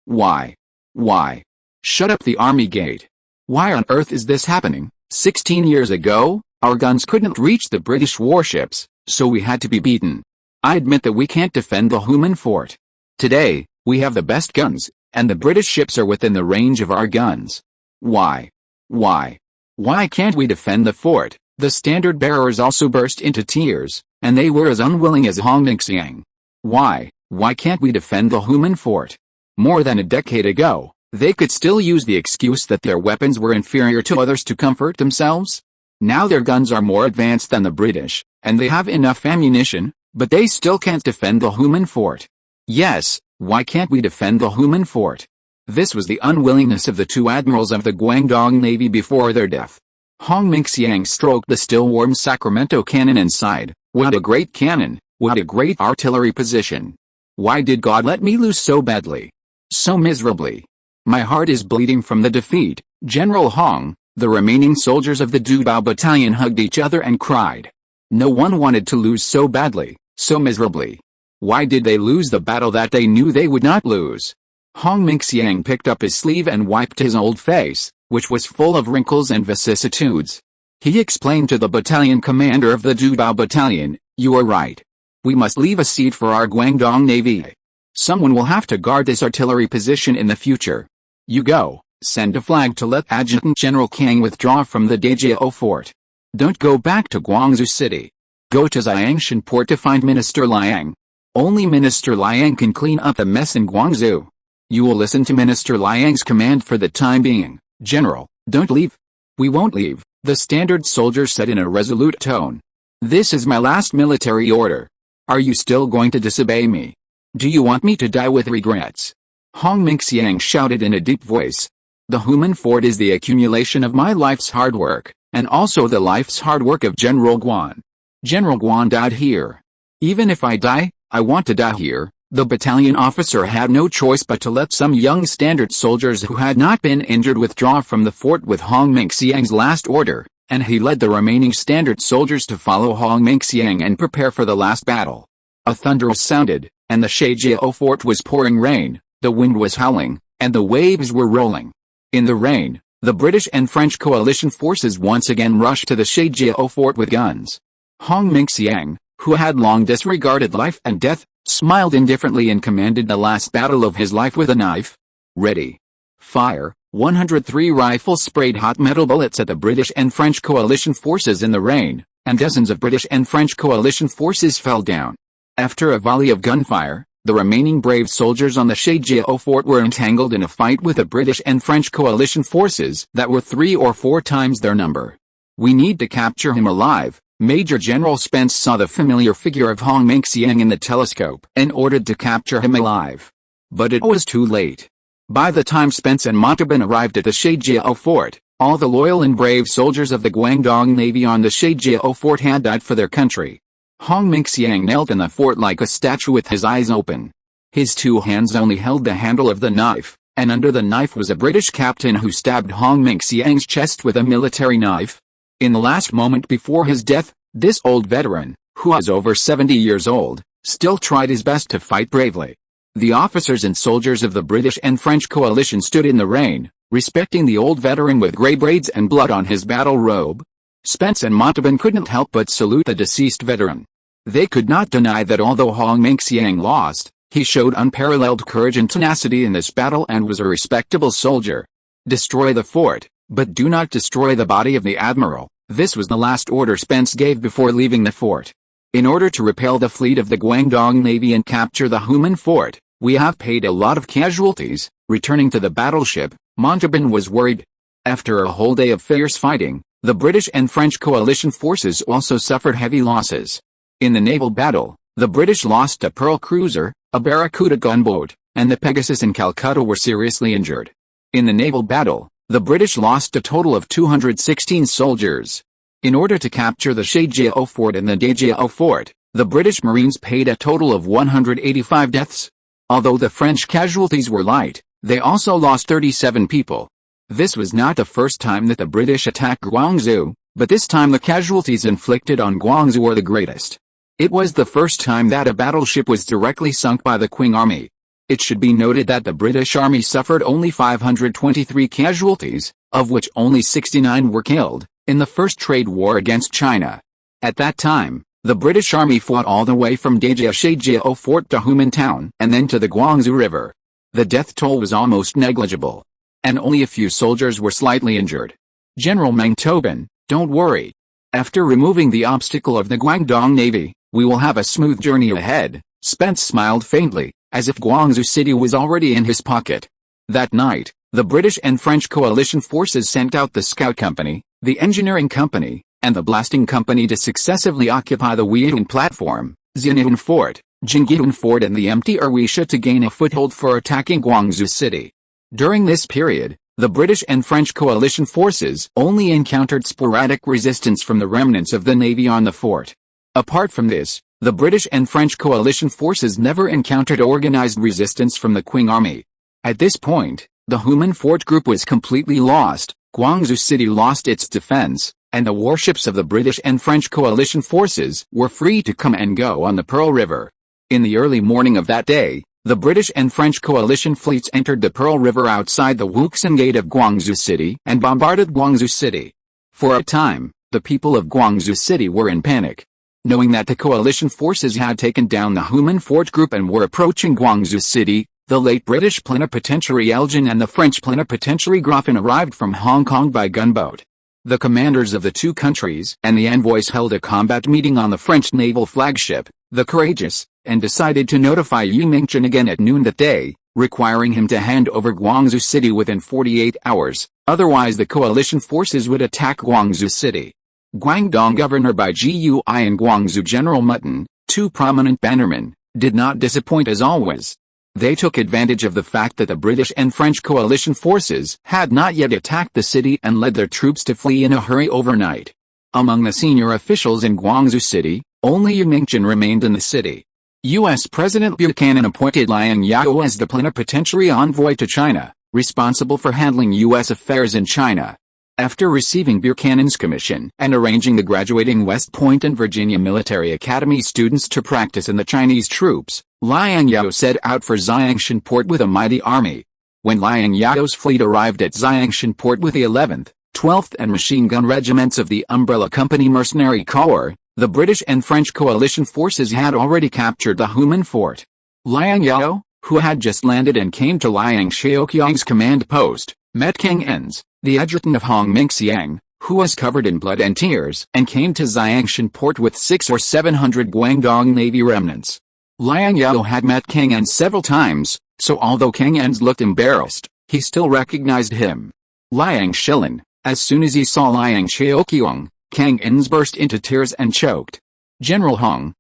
Why? Why? Shut up the army gate. Why on earth is this happening? 16 years ago, our guns couldn't reach the British warships, so we had to be beaten. I admit that we can't defend the human fort. Today, we have the best guns, and the British ships are within the range of our guns. Why? Why? Why can't we defend the fort? The standard bearers also burst into tears, and they were as unwilling as Hong Mingxiang. Why can't we defend the human fort? More than a decade ago, they could still use the excuse that their weapons were inferior to others to comfort themselves. Now their guns are more advanced than the British, and they have enough ammunition, but they still can't defend the human fort. Yes, why can't we defend the human fort? This was the unwillingness of the two admirals of the Guangdong Navy before their death. Hong Mingxiang stroked the still warm Sacramento cannon and sighed, "What a great cannon, what a great artillery position. Why did God let me lose so badly? So miserably? My heart is bleeding from the defeat." General Hong, the remaining soldiers of the Dubao battalion hugged each other and cried. No one wanted to lose so badly, so miserably. Why did they lose the battle that they knew they would not lose? Hong Mingxiang picked up his sleeve and wiped his old face, which was full of wrinkles and vicissitudes. He explained to the battalion commander of the Dubao battalion, "You are right. We must leave a seat for our Guangdong Navy. Someone will have to guard this artillery position in the future. You go, send a flag to let Adjutant General Kang withdraw from the Dajiao fort. Don't go back to Guangzhou City. Go to Xiangshan port to find Minister Liang. Only Minister Liang can clean up the mess in Guangzhou. You will listen to Minister Liang's command for the time being. General, don't leave." "We won't leave," the standard soldier said in a resolute tone. "This is my last military order. Are you still going to disobey me? Do you want me to die with regrets?" Hong Mingxiang shouted in a deep voice. "The human fort is the accumulation of my life's hard work, and also the life's hard work of General Guan. General Guan died here. Even if I die, I want to die here." The battalion officer had no choice but to let some young standard soldiers who had not been injured withdraw from the fort with Hong Mingxiang's last order, and he led the remaining standard soldiers to follow Hong Mingxiang and prepare for the last battle. A thunderous sounded, and the Shijiao fort was pouring rain, the wind was howling, and the waves were rolling. In the rain, the British and French coalition forces once again rushed to the Shijiao fort with guns. Hong Mingxiang, who had long disregarded life and death, smiled indifferently and commanded the last battle of his life with a knife. "Ready. Fire." 103 rifles sprayed hot metal bullets at the British and French coalition forces in the rain, and dozens of British and French coalition forces fell down. After a volley of gunfire, the remaining brave soldiers on the Shijiao fort were entangled in a fight with the British and French coalition forces that were 3 or 4 times their number. "We need to capture him alive." Major General Spence saw the familiar figure of Hong Mingxiang in the telescope and ordered to capture him alive. But it was too late. By the time Spence and Montauban arrived at the Shijiao fort, all the loyal and brave soldiers of the Guangdong Navy on the Shijiao fort had died for their country. Hong Mingxiang knelt in the fort like a statue with his eyes open. His 2 hands only held the handle of the knife, and under the knife was a British captain who stabbed Hong Mingxiang's chest with a military knife. In the last moment before his death, this old veteran, who was over 70 years old, still tried his best to fight bravely. The officers and soldiers of the British and French coalition stood in the rain, respecting the old veteran with grey braids and blood on his battle robe. Spence and Montauban couldn't help but salute the deceased veteran. They could not deny that although Hong Mingxiang lost, he showed unparalleled courage and tenacity in this battle and was a respectable soldier. Destroy the fort, but do not destroy the body of the admiral. This was the last order Spence gave before leaving the fort. In order to repel the fleet of the Guangdong Navy and capture the human fort, we have paid a lot of casualties. Returning to the battleship, Montauban was worried. After a whole day of fierce fighting, the British and French coalition forces also suffered heavy losses. In the naval battle, the British lost a Pearl cruiser, a Barracuda gunboat, and the Pegasus and Calcutta were seriously injured. In the naval battle, the British lost a total of 216 soldiers. In order to capture the Shaijiao fort and the Daijiao fort, the British Marines paid a total of 185 deaths. Although the French casualties were light, they also lost 37 people. This was not the first time that the British attacked Guangzhou, but this time the casualties inflicted on Guangzhou were the greatest. It was the first time that a battleship was directly sunk by the Qing army. It should be noted that the British army suffered only 523 casualties, of which only 69 were killed, in the First Trade War against China. At that time, the British army fought all the way from Shaijiao Fort to Human Town and then to the Guangzhou River. The death toll was almost negligible, and only a few soldiers were slightly injured. General Meng Tobin, don't worry. After removing the obstacle of the Guangdong Navy, we will have a smooth journey ahead. Spence smiled faintly, as if Guangzhou City was already in his pocket. That night, the British and French coalition forces sent out the Scout Company, the Engineering Company, and the Blasting Company to successively occupy the Weiyun Platform, Xianyun Fort, Jinggyun Fort and the empty Erwisha to gain a foothold for attacking Guangzhou City. During this period, the British and French coalition forces only encountered sporadic resistance from the remnants of the navy on the fort. Apart from this, the British and French coalition forces never encountered organized resistance from the Qing army. At this point, the Human Fort group was completely lost, Guangzhou City lost its defense, and the warships of the British and French coalition forces were free to come and go on the Pearl River. In the early morning of that day, the British and French coalition fleets entered the Pearl River outside the Wuxing Gate of Guangzhou City and bombarded Guangzhou City. For a time, the people of Guangzhou City were in panic. Knowing that the coalition forces had taken down the Human Fort group and were approaching Guangzhou City, the late British plenipotentiary Elgin and the French plenipotentiary Graffin arrived from Hong Kong by gunboat. The commanders of the two countries and the envoys held a combat meeting on the French naval flagship, the Courageous, and decided to notify Yu Mingchen again at noon that day, requiring him to hand over Guangzhou City within 48 hours, otherwise the coalition forces would attack Guangzhou City. Guangdong Governor Bai Jiui and Guangzhou General Mutton, two prominent bannermen, did not disappoint as always. They took advantage of the fact that the British and French coalition forces had not yet attacked the city and led their troops to flee in a hurry overnight. Among the senior officials in Guangzhou City, only Yu Mingchen remained in the city. U.S. President Buchanan appointed Liang Zhao as the plenipotentiary envoy to China, responsible for handling U.S. affairs in China. After receiving Buchanan's commission and arranging the graduating West Point and Virginia Military Academy students to practice in the Chinese troops, Liang Zhao set out for Xiangshan Port with a mighty army. When Liang Zhao's fleet arrived at Xiangshan Port with the 11th, 12th and machine gun regiments of the Umbrella Company Mercenary Corps, the British and French coalition forces had already captured the Human Fort. Liang Zhao, who had just landed and came to Liang Shaoqiang's command post, met King Enz, the adjutant of Hong Mingxiang, who was covered in blood and tears, and came to Xiangshan Port with 600 or 700 Guangdong Navy remnants. Liang Zhao had met King Enz several times, so although King Enz looked embarrassed, he still recognized him. Liang Shilin, as soon as he saw Liang Shaoqiang, King Enz burst into tears and choked. General Hong,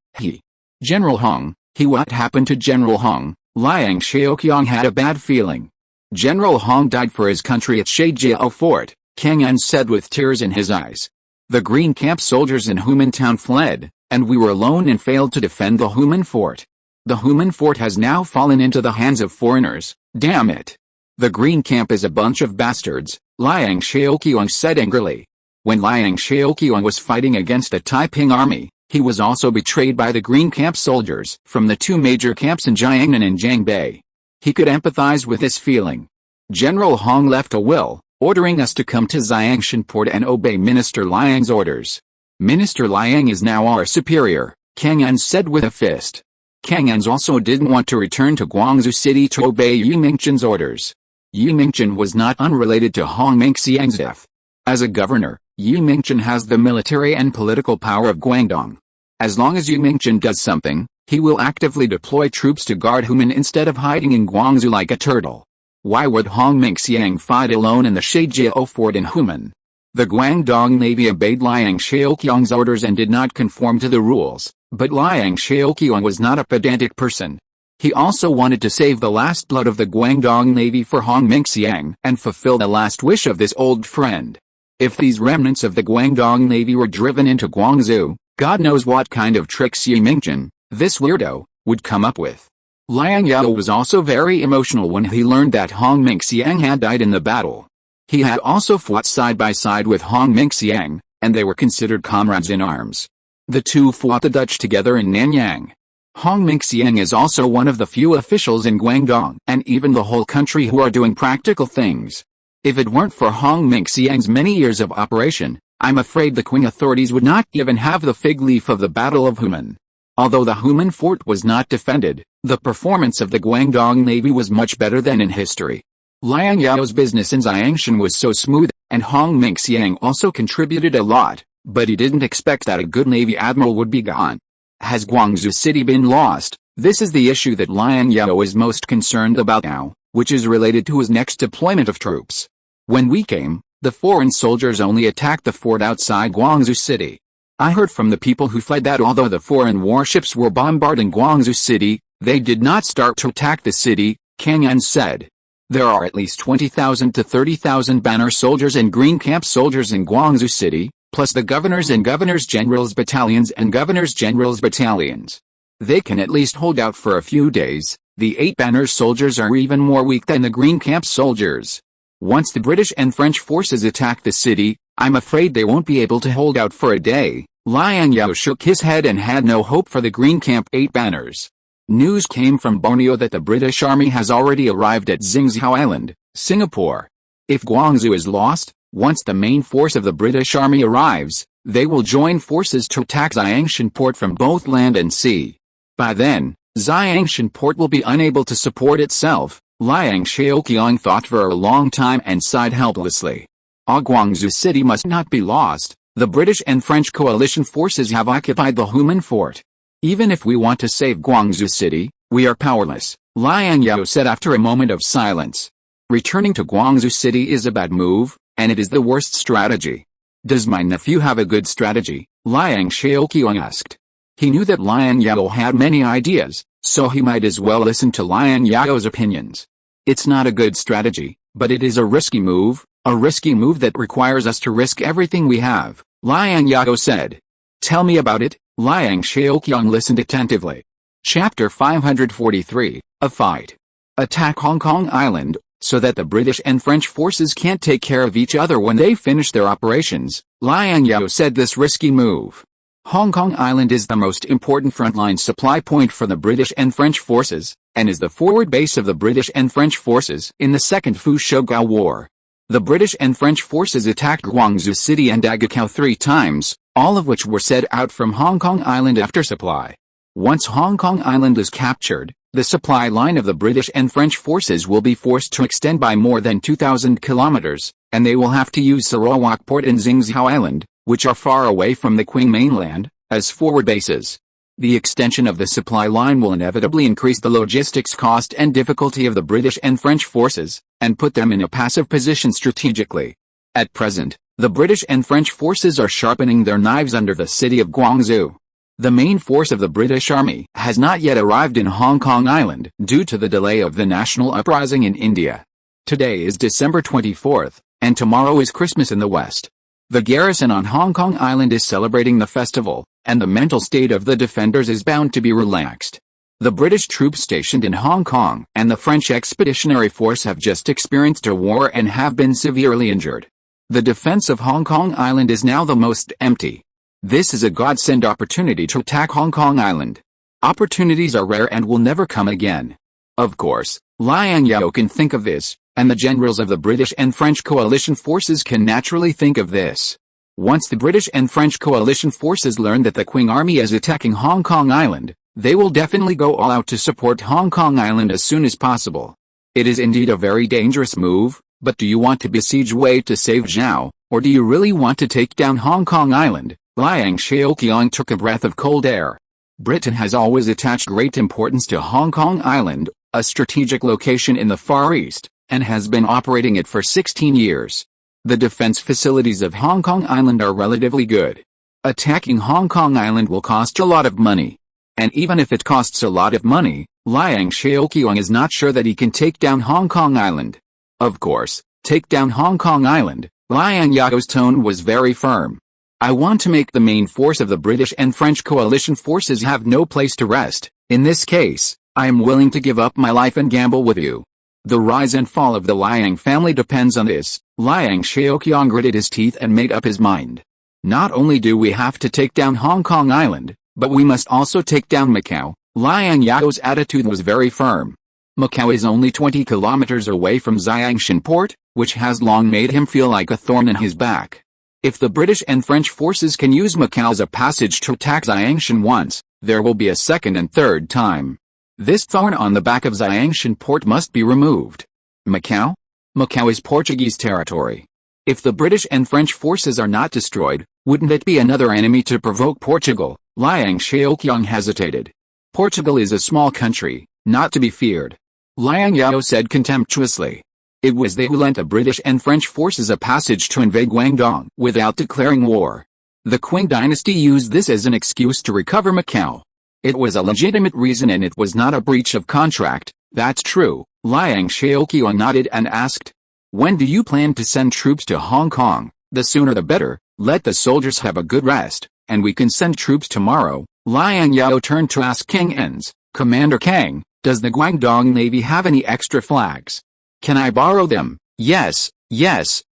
General Hong, what happened to General Hong? Liang Shaoqiang had a bad feeling. General Hong died for his country at Shaijiao Fort, King Enz said with tears in his eyes. The Green Camp soldiers in Human Town fled, and we were alone and failed to defend the Human Fort. The Human Fort has now fallen into the hands of foreigners, damn it. The Green Camp is a bunch of bastards, Liang Shaoqiang said angrily. When Liang Shaoqiang was fighting against the Taiping army, he was also betrayed by the Green Camp soldiers from the two major camps in Jiangnan and Jiangbei. He could empathize with this feeling. General Hong left a will, ordering us to come to Xiangshan Port and obey Minister Liang's orders. Minister Liang is now our superior, King Enz said with a fist. King Enz also didn't want to return to Guangzhou City to obey Yu Mingchen's orders. Yu Mingchen was not unrelated to Hong Mingxiang's death. As a governor, Yu Mingchen has the military and political power of Guangdong. As long as Yu Mingchen does something, he will actively deploy troops to guard Human instead of hiding in Guangzhou like a turtle. Why would Hong Mingxiang fight alone in the Shaijiao Fort in Human? The Guangdong Navy obeyed Liang Zhaoqiang's orders and did not conform to the rules, but Liang Zhaoqiang was not a pedantic person. He also wanted to save the last blood of the Guangdong Navy for Hong Mingxiang and fulfill the last wish of this old friend. If these remnants of the Guangdong Navy were driven into Guangzhou, God knows what kind of tricks Yi Mingchen, this weirdo, would come up with. Liang Zhao was also very emotional when he learned that Hong Mingxiang had died in the battle. He had also fought side by side with Hong Mingxiang, and they were considered comrades in arms. The two fought the Dutch together in Nanyang. Hong Mingxiang is also one of the few officials in Guangdong and even the whole country who are doing practical things. If it weren't for Hong Mingxiang's many years of operation, I'm afraid the Qing authorities would not even have the fig leaf of the Battle of Human. Although the Human fort was not defended, the performance of the Guangdong Navy was much better than in history. Liang Zhao's business in Xiangshan was so smooth, and Hong Mingxiang also contributed a lot, but he didn't expect that a good Navy admiral would be gone. Has Guangzhou City been lost? This is the issue that Liang Zhao is most concerned about now, which is related to his next deployment of troops. When we came, the foreign soldiers only attacked the fort outside Guangzhou City. I heard from the people who fled that although the foreign warships were bombarding Guangzhou City, they did not start to attack the city, Kang An said. There are at least 20,000 to 30,000 banner soldiers and green camp soldiers in Guangzhou City, plus the governors and governors-general's battalions and governors-general's battalions. They can at least hold out for a few days. The 8 banner soldiers are even more weak than the green camp soldiers. Once the British and French forces attack the city, I'm afraid they won't be able to hold out for a day. Liang Zhao shook his head and had no hope for the green camp 8 banners. News came from Borneo that the British Army has already arrived at Xingzhou Island, Singapore. If Guangzhou is lost, once the main force of the British Army arrives, they will join forces to attack Xiangshan port from both land and sea. By then, Xiangshan port will be unable to support itself, Liang Zhaoqiang thought for a long time and sighed helplessly. Guangzhou City must not be lost. The British and French coalition forces have occupied the Human fort. Even if we want to save Guangzhou City, we are powerless, Liang Zhao said after a moment of silence. Returning to Guangzhou City is a bad move, and it is the worst strategy. Does my nephew have a good strategy? Liang Zhaoqiang asked. He knew that Liang Zhao had many ideas, so he might as well listen to Liang Zhao's opinions. It's not a good strategy, but it is a risky move that requires us to risk everything we have, Liang Zhao said. Tell me about it. Liang Zhaoqiang listened attentively. Chapter 543, A Fight. Attack Hong Kong Island, so that the British and French forces can't take care of each other when they finish their operations, Liang Zhao said this risky move. Hong Kong Island is the most important frontline supply point for the British and French forces, and is the forward base of the British and French forces in the Second Fushougao War. The British and French forces attacked Guangzhou City and Agakao 3 times, all of which were set out from Hong Kong Island after supply. Once Hong Kong Island is captured, the supply line of the British and French forces will be forced to extend by more than 2,000 kilometers, and they will have to use Sarawak Port and Xingzhou Island, which are far away from the Qing mainland, as forward bases. The extension of the supply line will inevitably increase the logistics cost and difficulty of the British and French forces, and put them in a passive position strategically. At present, the British and French forces are sharpening their knives under the city of Guangzhou. The main force of the British Army has not yet arrived in Hong Kong Island due to the delay of the national uprising in India. Today is December 24th, and tomorrow is Christmas in the West. The garrison on Hong Kong Island is celebrating the festival, and the mental state of the defenders is bound to be relaxed. The British troops stationed in Hong Kong and the French Expeditionary Force have just experienced a war and have been severely injured. The defense of Hong Kong Island is now the most empty. This is a godsend opportunity to attack Hong Kong Island. Opportunities are rare and will never come again. Of course, Liang Zhao can think of this, and the generals of the British and French coalition forces can naturally think of this. Once the British and French coalition forces learn that the Qing army is attacking Hong Kong Island, they will definitely go all out to support Hong Kong Island as soon as possible. It is indeed a very dangerous move, but do you want to besiege Wei to save Zhao, or do you really want to take down Hong Kong Island? Liang Zhaoqiang took a breath of cold air. Britain has always attached great importance to Hong Kong Island, a strategic location in the Far East, and has been operating it for 16 years. The defense facilities of Hong Kong Island are relatively good. Attacking Hong Kong Island will cost a lot of money. And even if it costs a lot of money, Liang Zhao is not sure that he can take down Hong Kong Island. Of course, take down Hong Kong Island. Liang Zhao's tone was very firm. I want to make the main force of the British and French coalition forces have no place to rest. In this case, I am willing to give up my life and gamble with you. The rise and fall of the Liang family depends on this. Liang Zhao gritted his teeth and made up his mind. Not only do we have to take down Hong Kong Island, but we must also take down Macau. Liang Zhao's attitude was very firm. Macau is only 20 kilometers away from Jiangshan port, which has long made him feel like a thorn in his back. If the British and French forces can use Macau as a passage to attack Jiangshan once, there will be a second and third time. This thorn on the back of Jiangshan port must be removed. Macau? Macau is Portuguese territory. If the British and French forces are not destroyed, wouldn't it be another enemy to provoke Portugal? Liang Zhao hesitated. Portugal is a small country, not to be feared. Liang Zhao said contemptuously. It was they who lent the British and French forces a passage to invade Guangdong without declaring war. The Qing dynasty used this as an excuse to recover Macau. It was a legitimate reason and it was not a breach of contract. That's true. Liang Zhao nodded and asked. When do you plan to send troops to Hong Kong? The sooner the better. Let the soldiers have a good rest, and we can send troops tomorrow. Liang Zhao turned to ask King Ens. Commander Kang, does the Guangdong Navy have any extra flags? Can I borrow them? Yes,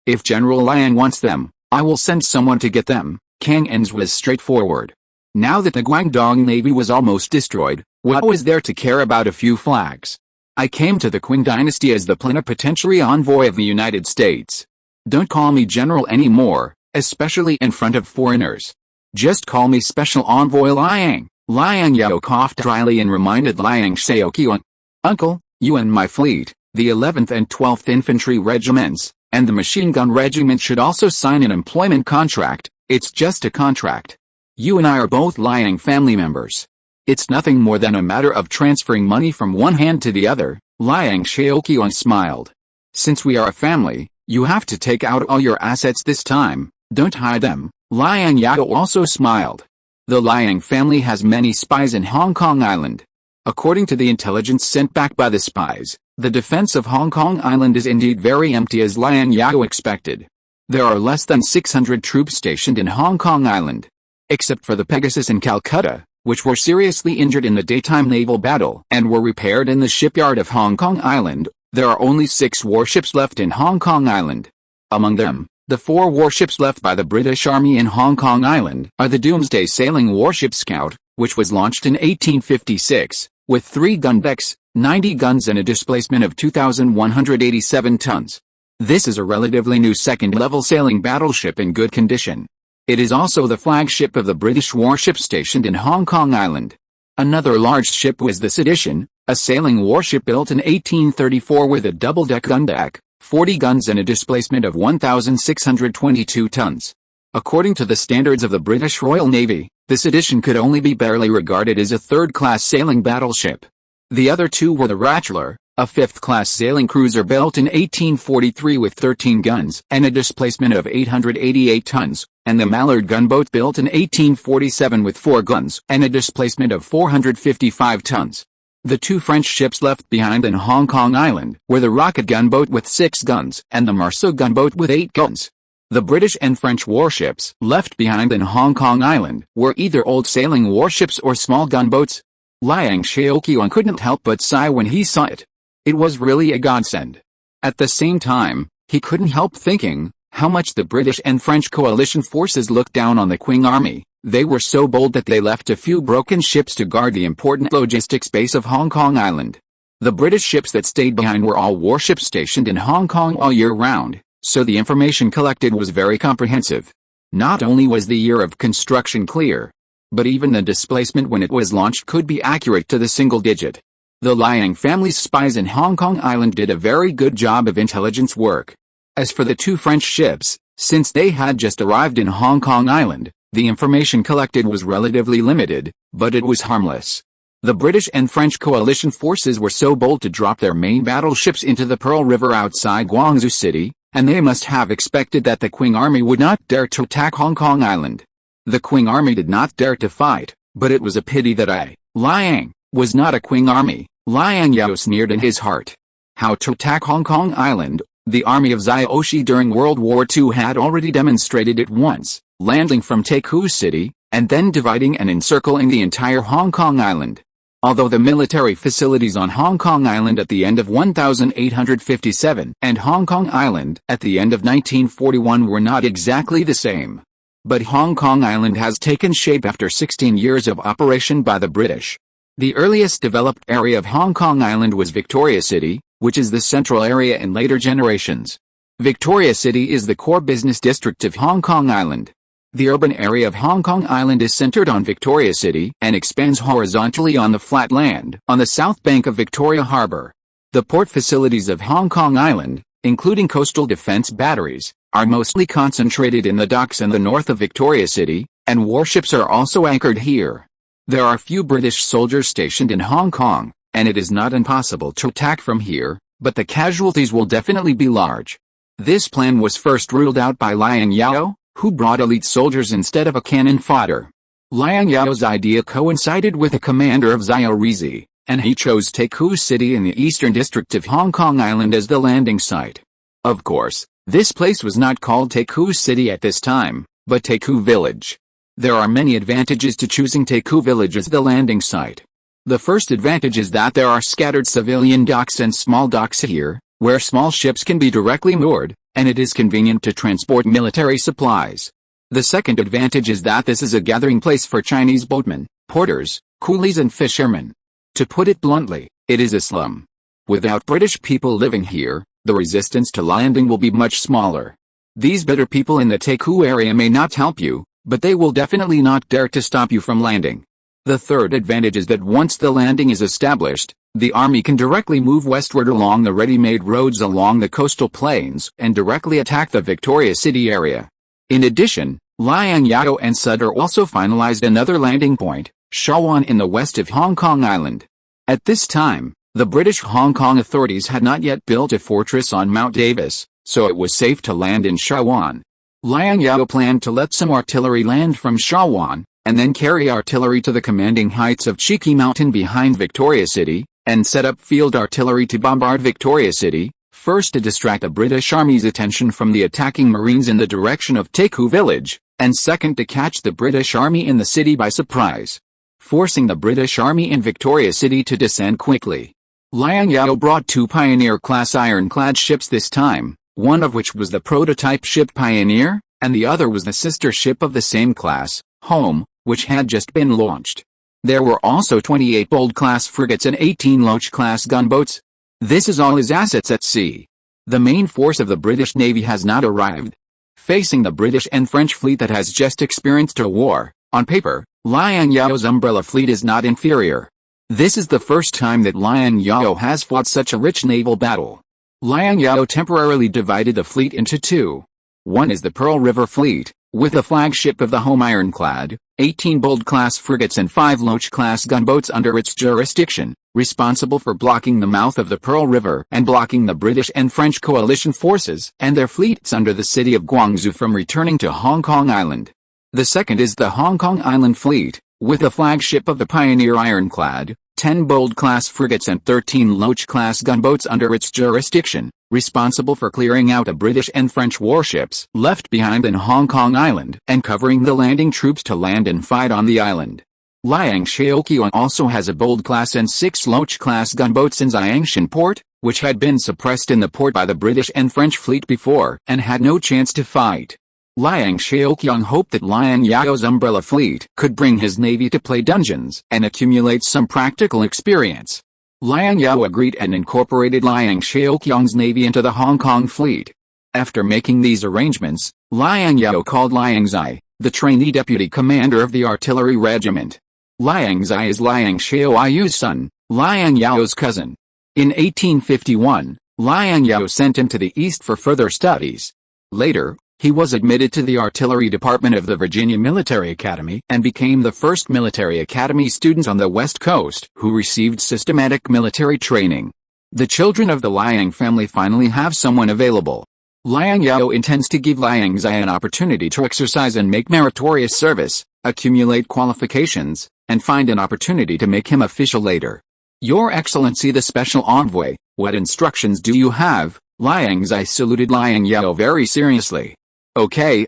if General Liang wants them, I will send someone to get them. Kang Ens was straightforward. Now that the Guangdong Navy was almost destroyed, what was there to care about a few flags? I came to the Qing dynasty as the plenipotentiary envoy of the United States. Don't call me general anymore, especially in front of foreigners. Just call me Special Envoy Liang. Liang Zhao coughed dryly and reminded Liang Zhao, Uncle, you and my fleet, the 11th and 12th Infantry Regiments, and the Machine Gun Regiment should also sign an employment contract. It's just a contract. You and I are both Liang family members. It's nothing more than a matter of transferring money from one hand to the other. Liang Zhao smiled. Since we are a family, you have to take out all your assets this time. Don't hide them. Liang Zhao also smiled. The Liang family has many spies in Hong Kong Island. According to the intelligence sent back by the spies, the defense of Hong Kong Island is indeed very empty as Liang Zhao expected. There are less than 600 troops stationed in Hong Kong Island. Except for the Pegasus in Calcutta, which were seriously injured in the daytime naval battle and were repaired in the shipyard of Hong Kong Island, there are only 6 warships left in Hong Kong Island. Among them, the 4 warships left by the British Army in Hong Kong Island are the Doomsday sailing warship Scout, which was launched in 1856, with 3 gun decks, 90 guns and a displacement of 2,187 tons. This is a relatively new second-level sailing battleship in good condition. It is also the flagship of the British warship stationed in Hong Kong Island. Another large ship was the Sedition, a sailing warship built in 1834 with a double-deck gun deck, 40 guns and a displacement of 1,622 tons. According to the standards of the British Royal Navy, this edition could only be barely regarded as a third-class sailing battleship. The other 2 were the Ratchler, a 5th-class sailing cruiser built in 1843 with 13 guns and a displacement of 888 tons, and the Mallard gunboat built in 1847 with 4 guns and a displacement of 455 tons. The 2 French ships left behind in Hong Kong Island were the Rocket gunboat with 6 guns and the Marceau gunboat with 8 guns. The British and French warships left behind in Hong Kong Island were either old sailing warships or small gunboats. Liang Zhao couldn't help but sigh when he saw it. It was really a godsend. At the same time, he couldn't help thinking how much the British and French coalition forces looked down on the Qing army. They were so bold that they left a few broken ships to guard the important logistics base of Hong Kong Island. The British ships that stayed behind were all warships stationed in Hong Kong all year round, so the information collected was very comprehensive. Not only was the year of construction clear, but even the displacement when it was launched could be accurate to the single digit. The Liang family's spies in Hong Kong Island did a very good job of intelligence work. As for the 2 French ships, since they had just arrived in Hong Kong Island, the information collected was relatively limited, but it was harmless. The British and French coalition forces were so bold to drop their main battleships into the Pearl River outside Guangzhou City, and they must have expected that the Qing army would not dare to attack Hong Kong Island. The Qing army did not dare to fight, but it was a pity that Liang, was not a Qing army. Liang Zhao sneered in his heart. How to attack Hong Kong Island? The army of Zhao during World War II had already demonstrated it once, landing from Tycoon City, and then dividing and encircling the entire Hong Kong Island. Although the military facilities on Hong Kong Island at the end of 1857 and Hong Kong Island at the end of 1941 were not exactly the same. But Hong Kong Island has taken shape after 16 years of operation by the British. The earliest developed area of Hong Kong Island was Victoria City, which is the central area in later generations. Victoria City is the core business district of Hong Kong Island. The urban area of Hong Kong Island is centered on Victoria City and expands horizontally on the flat land on the south bank of Victoria Harbour. The port facilities of Hong Kong Island, including coastal defense batteries, are mostly concentrated in the docks in the north of Victoria City, and warships are also anchored here. There are few British soldiers stationed in Hong Kong, and it is not impossible to attack from here, but the casualties will definitely be large. This plan was first ruled out by Liang Zhao, who brought elite soldiers instead of a cannon fodder. Liang Zhao's idea coincided with the commander of Zhao, and he chose Tycoon City in the eastern district of Hong Kong Island as the landing site. Of course, this place was not called Tycoon City at this time, but Tycoon Village. There are many advantages to choosing Tycoon Village as the landing site. The first advantage is that there are scattered civilian docks and small docks here, where small ships can be directly moored, and it is convenient to transport military supplies. The second advantage is that this is a gathering place for Chinese boatmen, porters, coolies and fishermen. To put it bluntly, it is a slum. Without British people living here, the resistance to landing will be much smaller. These bitter people in the Tycoon area may not help you, but they will definitely not dare to stop you from landing. The third advantage is that once the landing is established, the army can directly move westward along the ready-made roads along the coastal plains and directly attack the Victoria City area. In addition, Liang Zhao and Sutter also finalized another landing point, Shawan in the west of Hong Kong Island. At this time, the British Hong Kong authorities had not yet built a fortress on Mount Davis, so it was safe to land in Shawan. Liang Zhao planned to let some artillery land from Shawan, and then carry artillery to the commanding heights of Cheeky Mountain behind Victoria City, and set up field artillery to bombard Victoria City, first to distract the British Army's attention from the attacking Marines in the direction of Tycoon Village, and second to catch the British Army in the city by surprise, forcing the British Army in Victoria City to descend quickly. Liang Zhao brought 2 Pioneer-class ironclad ships this time, one of which was the prototype ship Pioneer, and the other was the sister ship of the same class, Home, which had just been launched. There were also 28 Bold-class frigates and 18 Loach-class gunboats. This is all his assets at sea. The main force of the British Navy has not arrived. Facing the British and French fleet that has just experienced a war, on paper, Liang Zhao's umbrella fleet is not inferior. This is the first time that Liang Zhao has fought such a rich naval battle. Liang Zhao temporarily divided the fleet into 2. One is the Pearl River Fleet, with the flagship of the Home ironclad, 18 Bold-class frigates and 5 Loach-class gunboats under its jurisdiction, responsible for blocking the mouth of the Pearl River and blocking the British and French coalition forces and their fleets under the city of Guangzhou from returning to Hong Kong Island. The second is the Hong Kong Island Fleet, with the flagship of the Pioneer ironclad, 10 Bold-class frigates and 13 Loach-class gunboats under its jurisdiction, responsible for clearing out the British and French warships left behind in Hong Kong Island and covering the landing troops to land and fight on the island. Liang Zhao also has a Bold-class and 6 Loach-class gunboats in Zhangshan port, which had been suppressed in the port by the British and French fleet before and had no chance to fight. Liang Zhao hoped that Liang Zhao's umbrella fleet could bring his navy to play dungeons and accumulate some practical experience. Liang Zhao agreed and incorporated Liang Zhao's navy into the Hong Kong fleet. After making these arrangements, Liang Zhao called Liang Zai, the trainee deputy commander of the artillery regiment. Liang Zai is Liang Zhao's son, Liang Zhao's cousin. In 1851, Liang Zhao sent him to the east for further studies. Later, he was admitted to the artillery department of the Virginia Military Academy and became the first military academy student on the West Coast who received systematic military training. The children of the Liang family finally have someone available. Liang Zhao intends to give Liang Zhao an opportunity to exercise and make meritorious service, accumulate qualifications, and find an opportunity to make him official later. Your Excellency the Special Envoy, what instructions do you have? Liang Zhao saluted Liang Zhao very seriously. Okay,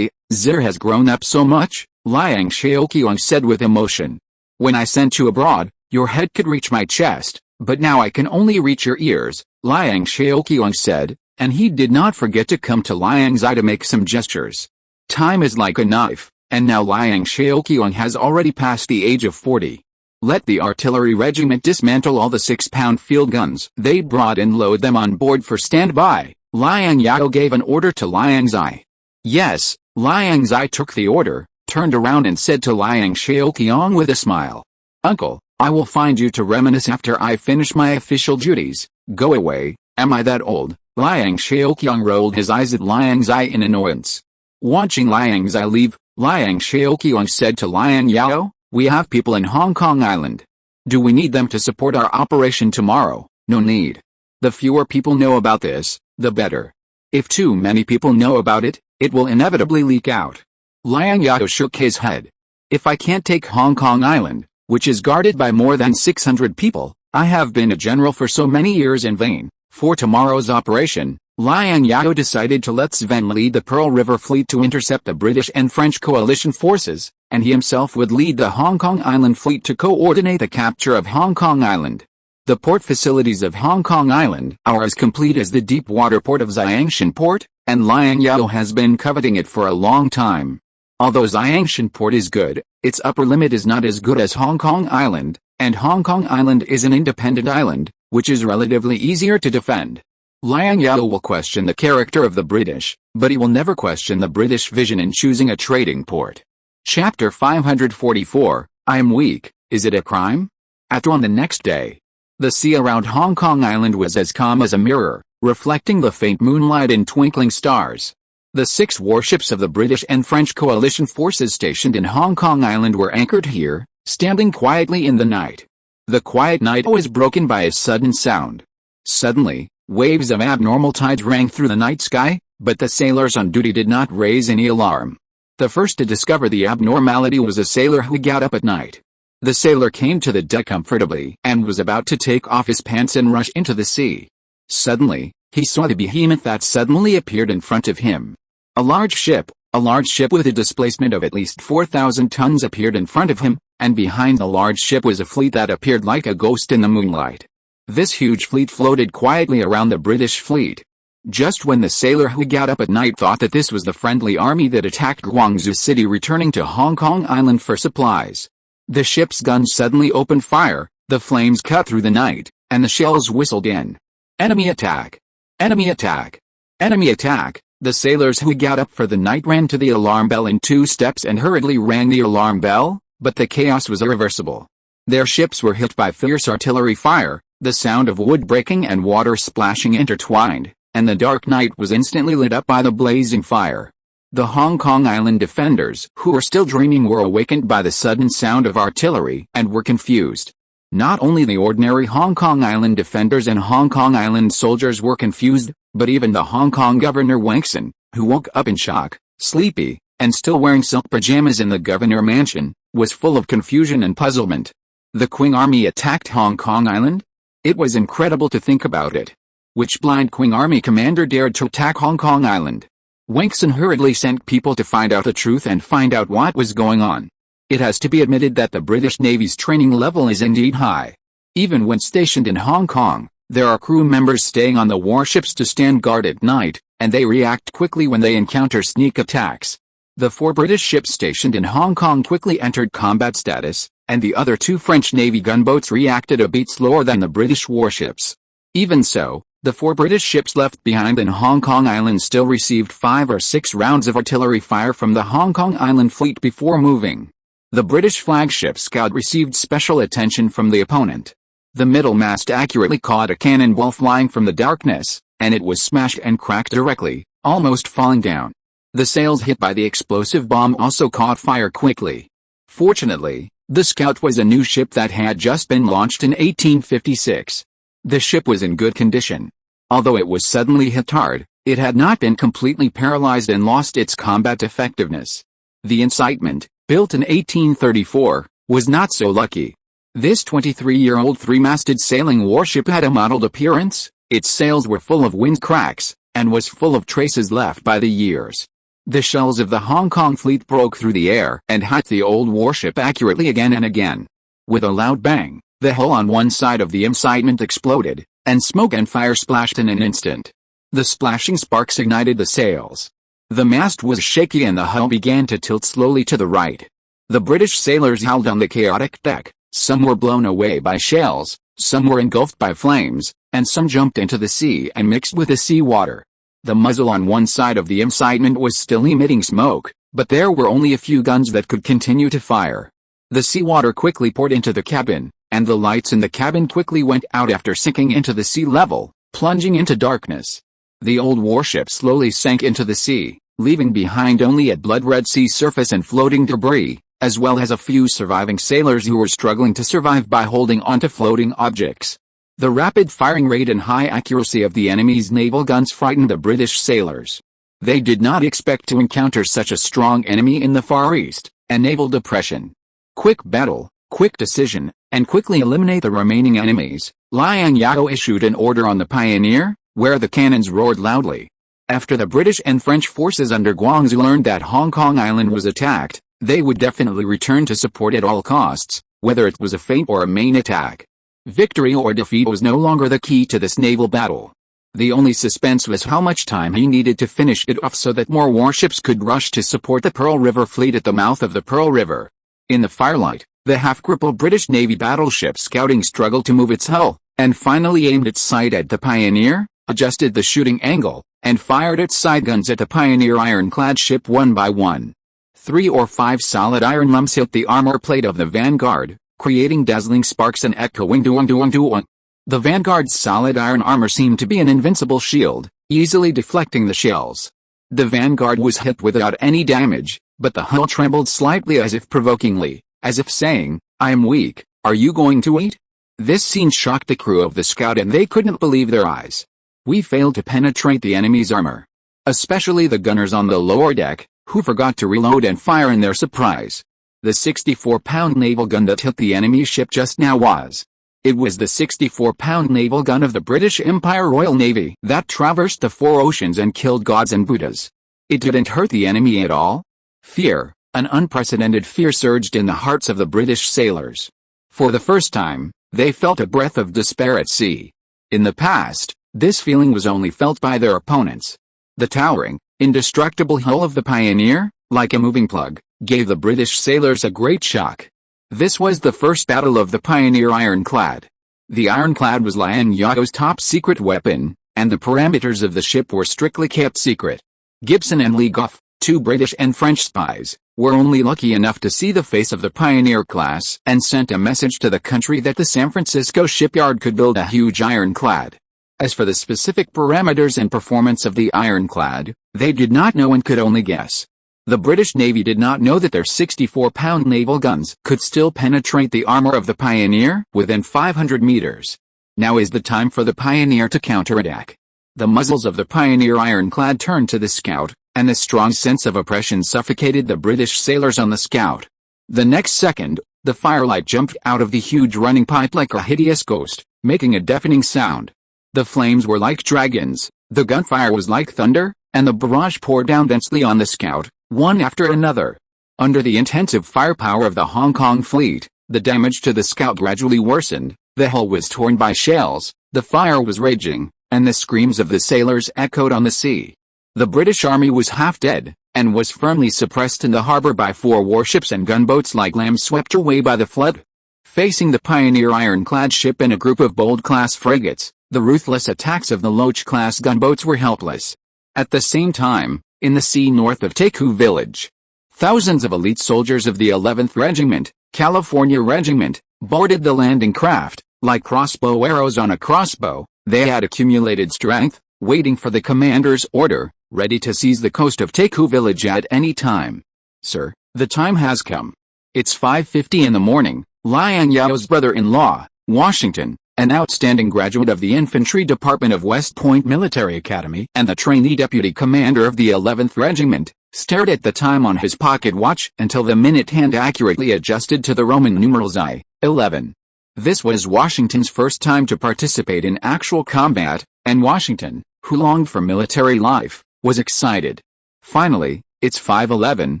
Zir has grown up so much, Liang Zhao said with emotion. When I sent you abroad, your head could reach my chest, but now I can only reach your ears, Liang Zhao said, and he did not forget to come to Liang Zhao to make some gestures. Time is like a knife, and now Liang Zhao has already passed the age of 40. Let the artillery regiment dismantle all the 6-pound field guns they brought and load them on board for standby. Liang Zhao gave an order to Liang Zhao. Yes, Liang Zhao took the order, turned around and said to Liang Zhao with a smile. Uncle, I will find you to reminisce after I finish my official duties. Go away, am I that old? Liang Zhao rolled his eyes at Liang Zhao in annoyance. Watching Liang Zhao leave, Liang Zhao said to Liang Zhao, we have people in Hong Kong Island. Do we need them to support our operation tomorrow? No need. The fewer people know about this, the better. If too many people know about it, it will inevitably leak out. Liang Zhao shook his head. If I can't take Hong Kong Island, which is guarded by more than 600 people, I have been a general for so many years in vain. For tomorrow's operation, Liang Zhao decided to let Sven lead the Pearl River Fleet to intercept the British and French coalition forces, and he himself would lead the Hong Kong Island Fleet to coordinate the capture of Hong Kong Island. The port facilities of Hong Kong Island are as complete as the deep water port of Zhangshan Port, and Liang Zhao has been coveting it for a long time. Although Zhangshan Port is good, its upper limit is not as good as Hong Kong Island, and Hong Kong Island is an independent island, which is relatively easier to defend. Liang Zhao will question the character of the British, but he will never question the British vision in choosing a trading port. Chapter 544, I am weak, is it a crime? At dawn the next day, the sea around Hong Kong Island was as calm as a mirror, reflecting the faint moonlight and twinkling stars. The 6 warships of the British and French coalition forces stationed in Hong Kong Island were anchored here, standing quietly in the night. The quiet night was broken by a sudden sound. Suddenly, waves of abnormal tides rang through the night sky, but the sailors on duty did not raise any alarm. The first to discover the abnormality was a sailor who got up at night. The sailor came to the deck comfortably and was about to take off his pants and rush into the sea. Suddenly, he saw the behemoth that suddenly appeared in front of him. A large ship with a displacement of at least 4,000 tons appeared in front of him, and behind the large ship was a fleet that appeared like a ghost in the moonlight. This huge fleet floated quietly around the British fleet. Just when the sailor who got up at night thought that this was the friendly army that attacked Guangzhou City returning to Hong Kong Island for supplies, the ship's guns suddenly opened fire, the flames cut through the night, and the shells whistled in. Enemy attack! Enemy attack! Enemy attack! The sailors who got up for the night ran to the alarm bell in 2 steps and hurriedly rang the alarm bell, but the chaos was irreversible. Their ships were hit by fierce artillery fire, the sound of wood breaking and water splashing intertwined, and the dark night was instantly lit up by the blazing fire. The Hong Kong Island defenders, who were still dreaming, were awakened by the sudden sound of artillery and were confused. Not only the ordinary Hong Kong Island defenders and Hong Kong Island soldiers were confused, but even the Hong Kong governor Wang Xin, who woke up in shock, sleepy, and still wearing silk pajamas in the governor mansion, was full of confusion and puzzlement. The Qing army attacked Hong Kong Island? It was incredible to think about it. Which blind Qing army commander dared to attack Hong Kong Island? Wang Xin hurriedly sent people to find out the truth and find out what was going on. It has to be admitted that the British Navy's training level is indeed high. Even when stationed in Hong Kong, there are crew members staying on the warships to stand guard at night, and they react quickly when they encounter sneak attacks. The 4 British ships stationed in Hong Kong quickly entered combat status, and the other 2 French Navy gunboats reacted a bit slower than the British warships. Even so, the 4 British ships left behind in Hong Kong Island still received 5 or 6 rounds of artillery fire from the Hong Kong Island fleet before moving. The British flagship Scout received special attention from the opponent. The middle mast accurately caught a cannonball flying from the darkness, and it was smashed and cracked directly, almost falling down. The sails hit by the explosive bomb also caught fire quickly. Fortunately, the Scout was a new ship that had just been launched in 1856. The ship was in good condition. Although it was suddenly hit hard, It had not been completely paralyzed and lost its combat effectiveness. The incitement, built in 1834, was not so lucky. This 23-year-old three-masted sailing warship had a mottled appearance, its sails were full of wind cracks, and was full of traces left by the years. The shells of the Hong Kong fleet broke through the air and hit the old warship accurately again and again. With a loud bang, the hull on one side of the incitement exploded, and smoke and fire splashed in an instant. The splashing sparks ignited the sails. The mast was shaky and the hull began to tilt slowly to the right. The British sailors howled on the chaotic deck. Some were blown away by shells, some were engulfed by flames, and some jumped into the sea and mixed with the sea water. The muzzle on one side of the incitement was still emitting smoke, but there were only a few guns that could continue to fire. The seawater quickly poured into the cabin, and the lights in the cabin quickly went out after sinking into the sea level, plunging into darkness. The old warship slowly sank into the sea, leaving behind only a blood-red sea surface and floating debris, as well as a few surviving sailors who were struggling to survive by holding onto floating objects. The rapid firing rate and high accuracy of the enemy's naval guns frightened the British sailors. They did not expect to encounter such a strong enemy in the Far East, and naval depression. Quick battle, quick decision, and quickly eliminate the remaining enemies. Liang Zhao issued an order on the Pioneer, where the cannons roared loudly. After the British and French forces under Guangxu learned that Hong Kong Island was attacked, they would definitely return to support at all costs, whether it was a feint or a main attack. Victory or defeat was no longer the key to this naval battle. The only suspense was how much time he needed to finish it off so that more warships could rush to support the Pearl River fleet at the mouth of the Pearl River. In the firelight, the half-crippled British Navy battleship Scouting struggled to move its hull, and finally aimed its sight at the Pioneer, adjusted the shooting angle, and fired its side guns at the Pioneer ironclad ship one by one. 3 or 5 solid iron lumps hit the armor plate of the Vanguard, creating dazzling sparks and echoing duong. The Vanguard's solid iron armor seemed to be an invincible shield, easily deflecting the shells. The Vanguard was hit without any damage, but the hull trembled slightly as if provokingly, as if saying, "I am weak, are you going to eat?" This scene shocked the crew of the Scout and they couldn't believe their eyes. We failed to penetrate the enemy's armor. Especially the gunners on the lower deck, who forgot to reload and fire in their surprise. The 64-pound naval gun that hit the enemy ship just now was. It was the 64-pound naval gun of the British Empire Royal Navy that traversed the 4 oceans and killed gods and Buddhas. It didn't hurt the enemy at all. Fear, an unprecedented fear surged in the hearts of the British sailors. For the first time, they felt a breath of despair at sea. In the past, this feeling was only felt by their opponents. The towering, indestructible hull of the Pioneer, like a moving plug, gave the British sailors a great shock. This was the first battle of the Pioneer ironclad. The ironclad was Liang Zhao's top-secret weapon, and the parameters of the ship were strictly kept secret. Gibson and Lee Goff, 2 British and French spies, were only lucky enough to see the face of the Pioneer class and sent a message to the country that the San Francisco shipyard could build a huge ironclad. As for the specific parameters and performance of the ironclad, they did not know and could only guess. The British Navy did not know that their 64-pound naval guns could still penetrate the armor of the Pioneer within 500 meters. Now is the time for the Pioneer to counterattack. The muzzles of the Pioneer ironclad turned to the Scout, and the strong sense of oppression suffocated the British sailors on the Scout. The next second, the firelight jumped out of the huge running pipe like a hideous ghost, making a deafening sound. The flames were like dragons, the gunfire was like thunder, and the barrage poured down densely on the Scout, one after another. Under the intensive firepower of the Hong Kong fleet, the damage to the Scout gradually worsened, the hull was torn by shells, the fire was raging, and the screams of the sailors echoed on the sea. The British Army was half dead, and was firmly suppressed in the harbor by 4 warships and gunboats like lambs swept away by the flood. Facing the Pioneer ironclad ship and a group of Bold-class frigates, the ruthless attacks of the Loach-class gunboats were helpless. At the same time, in the sea north of Tycoon village, thousands of elite soldiers of the 11th Regiment, California Regiment, boarded the landing craft. Like crossbow arrows on a crossbow, they had accumulated strength, waiting for the commander's order, ready to seize the coast of Tycoon village at any time. "Sir, the time has come. It's 5:50 in the morning," Liang Zhao's brother-in-law, Washington, an outstanding graduate of the Infantry Department of West Point Military Academy and the trainee deputy commander of the 11th Regiment, stared at the time on his pocket watch until the minute hand accurately adjusted to the Roman numerals I-11. This was Washington's first time to participate in actual combat, and Washington, who longed for military life, was excited. Finally, it's 5:11,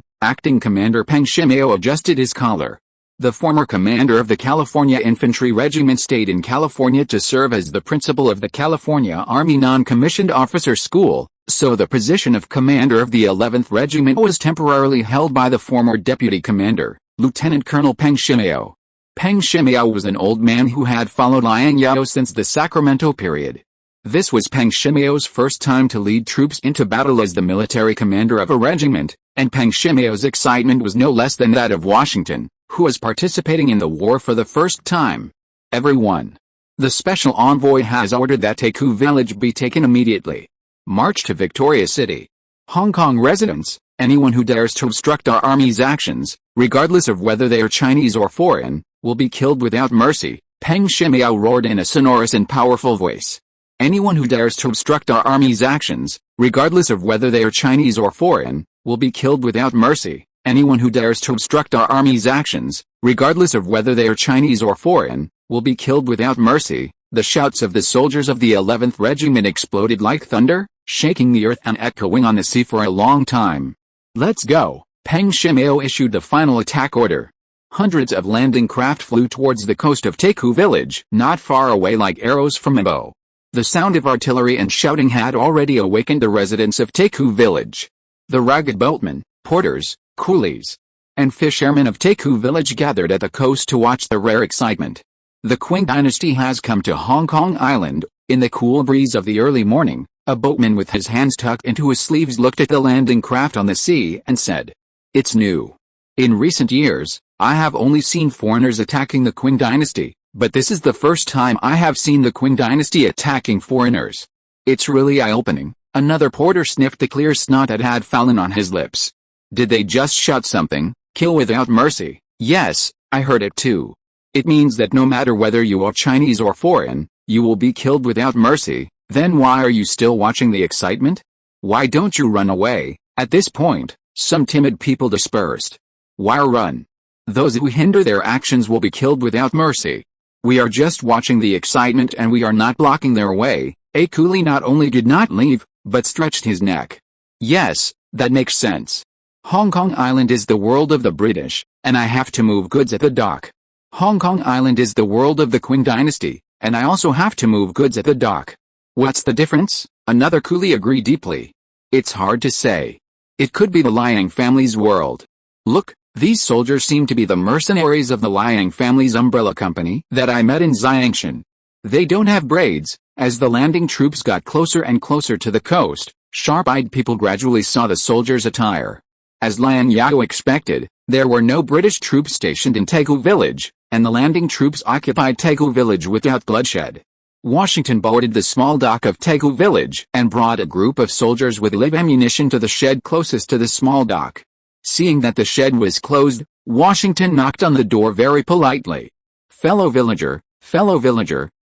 Acting Commander Peng Shimao adjusted his collar. The former commander of the California Infantry Regiment stayed in California to serve as the principal of the California Army Non-Commissioned Officer School, so the position of commander of the 11th Regiment was temporarily held by the former deputy commander, Lieutenant Colonel Peng Shimao. Peng Shimao was an old man who had followed Liang Zhao since the Sacramento period. This was Peng Shimao's first time to lead troops into battle as the military commander of a regiment, and Peng Shimao's excitement was no less than that of Washington, who was participating in the war for the first time. Everyone. The special envoy has ordered that Tycoon village be taken immediately. March to Victoria City. Hong Kong residents, anyone who dares to obstruct our army's actions, regardless of whether they are Chinese or foreign, will be killed without mercy, Peng Shimao roared in a sonorous and powerful voice. Anyone who dares to obstruct our army's actions, regardless of whether they are Chinese or foreign, will be killed without mercy. Anyone who dares to obstruct our army's actions, regardless of whether they are Chinese or foreign, will be killed without mercy. The shouts of the soldiers of the 11th Regiment exploded like thunder, shaking the earth and echoing on the sea for a long time. Let's go, Peng Shimao issued the final attack order. Hundreds of landing craft flew towards the coast of Tycoon village, not far away like arrows from a bow. The sound of artillery and shouting had already awakened the residents of Tycoon village. The ragged boatmen, porters, coolies, and fishermen of Tycoon village gathered at the coast to watch the rare excitement. The Qing dynasty has come to Hong Kong Island. In the cool breeze of the early morning, a boatman with his hands tucked into his sleeves looked at the landing craft on the sea and said, "It's new. In recent years, I have only seen foreigners attacking the Qing dynasty, but this is the first time I have seen the Qing dynasty attacking foreigners. It's really eye-opening." Another porter sniffed the clear snot that had fallen on his lips. "Did they just shout something, kill without mercy?" "Yes, I heard it too. It means that no matter whether you are Chinese or foreign, you will be killed without mercy." "Then why are you still watching the excitement? Why don't you run away?" At this point, some timid people dispersed. "Why run? Those who hinder their actions will be killed without mercy. We are just watching the excitement and we are not blocking their way." A coolie not only did not leave, but stretched his neck. "Yes, that makes sense. Hong Kong Island is the world of the British, and I have to move goods at the dock. Hong Kong Island is the world of the Qing dynasty, and I also have to move goods at the dock. What's the difference?" Another coolie agreed deeply. "It's hard to say. It could be the Liang family's world. Look, these soldiers seem to be the mercenaries of the Liang family's umbrella company that I met in Xiangshan. They don't have braids." As the landing troops got closer and closer to the coast, sharp-eyed people gradually saw the soldiers' attire. As Liang Zhao expected, there were no British troops stationed in Tycoon village, and the landing troops occupied Tycoon village without bloodshed. Washington boarded the small dock of Tycoon village and brought a group of soldiers with live ammunition to the shed closest to the small dock. Seeing that the shed was closed, Washington knocked on the door very politely. Fellow villager,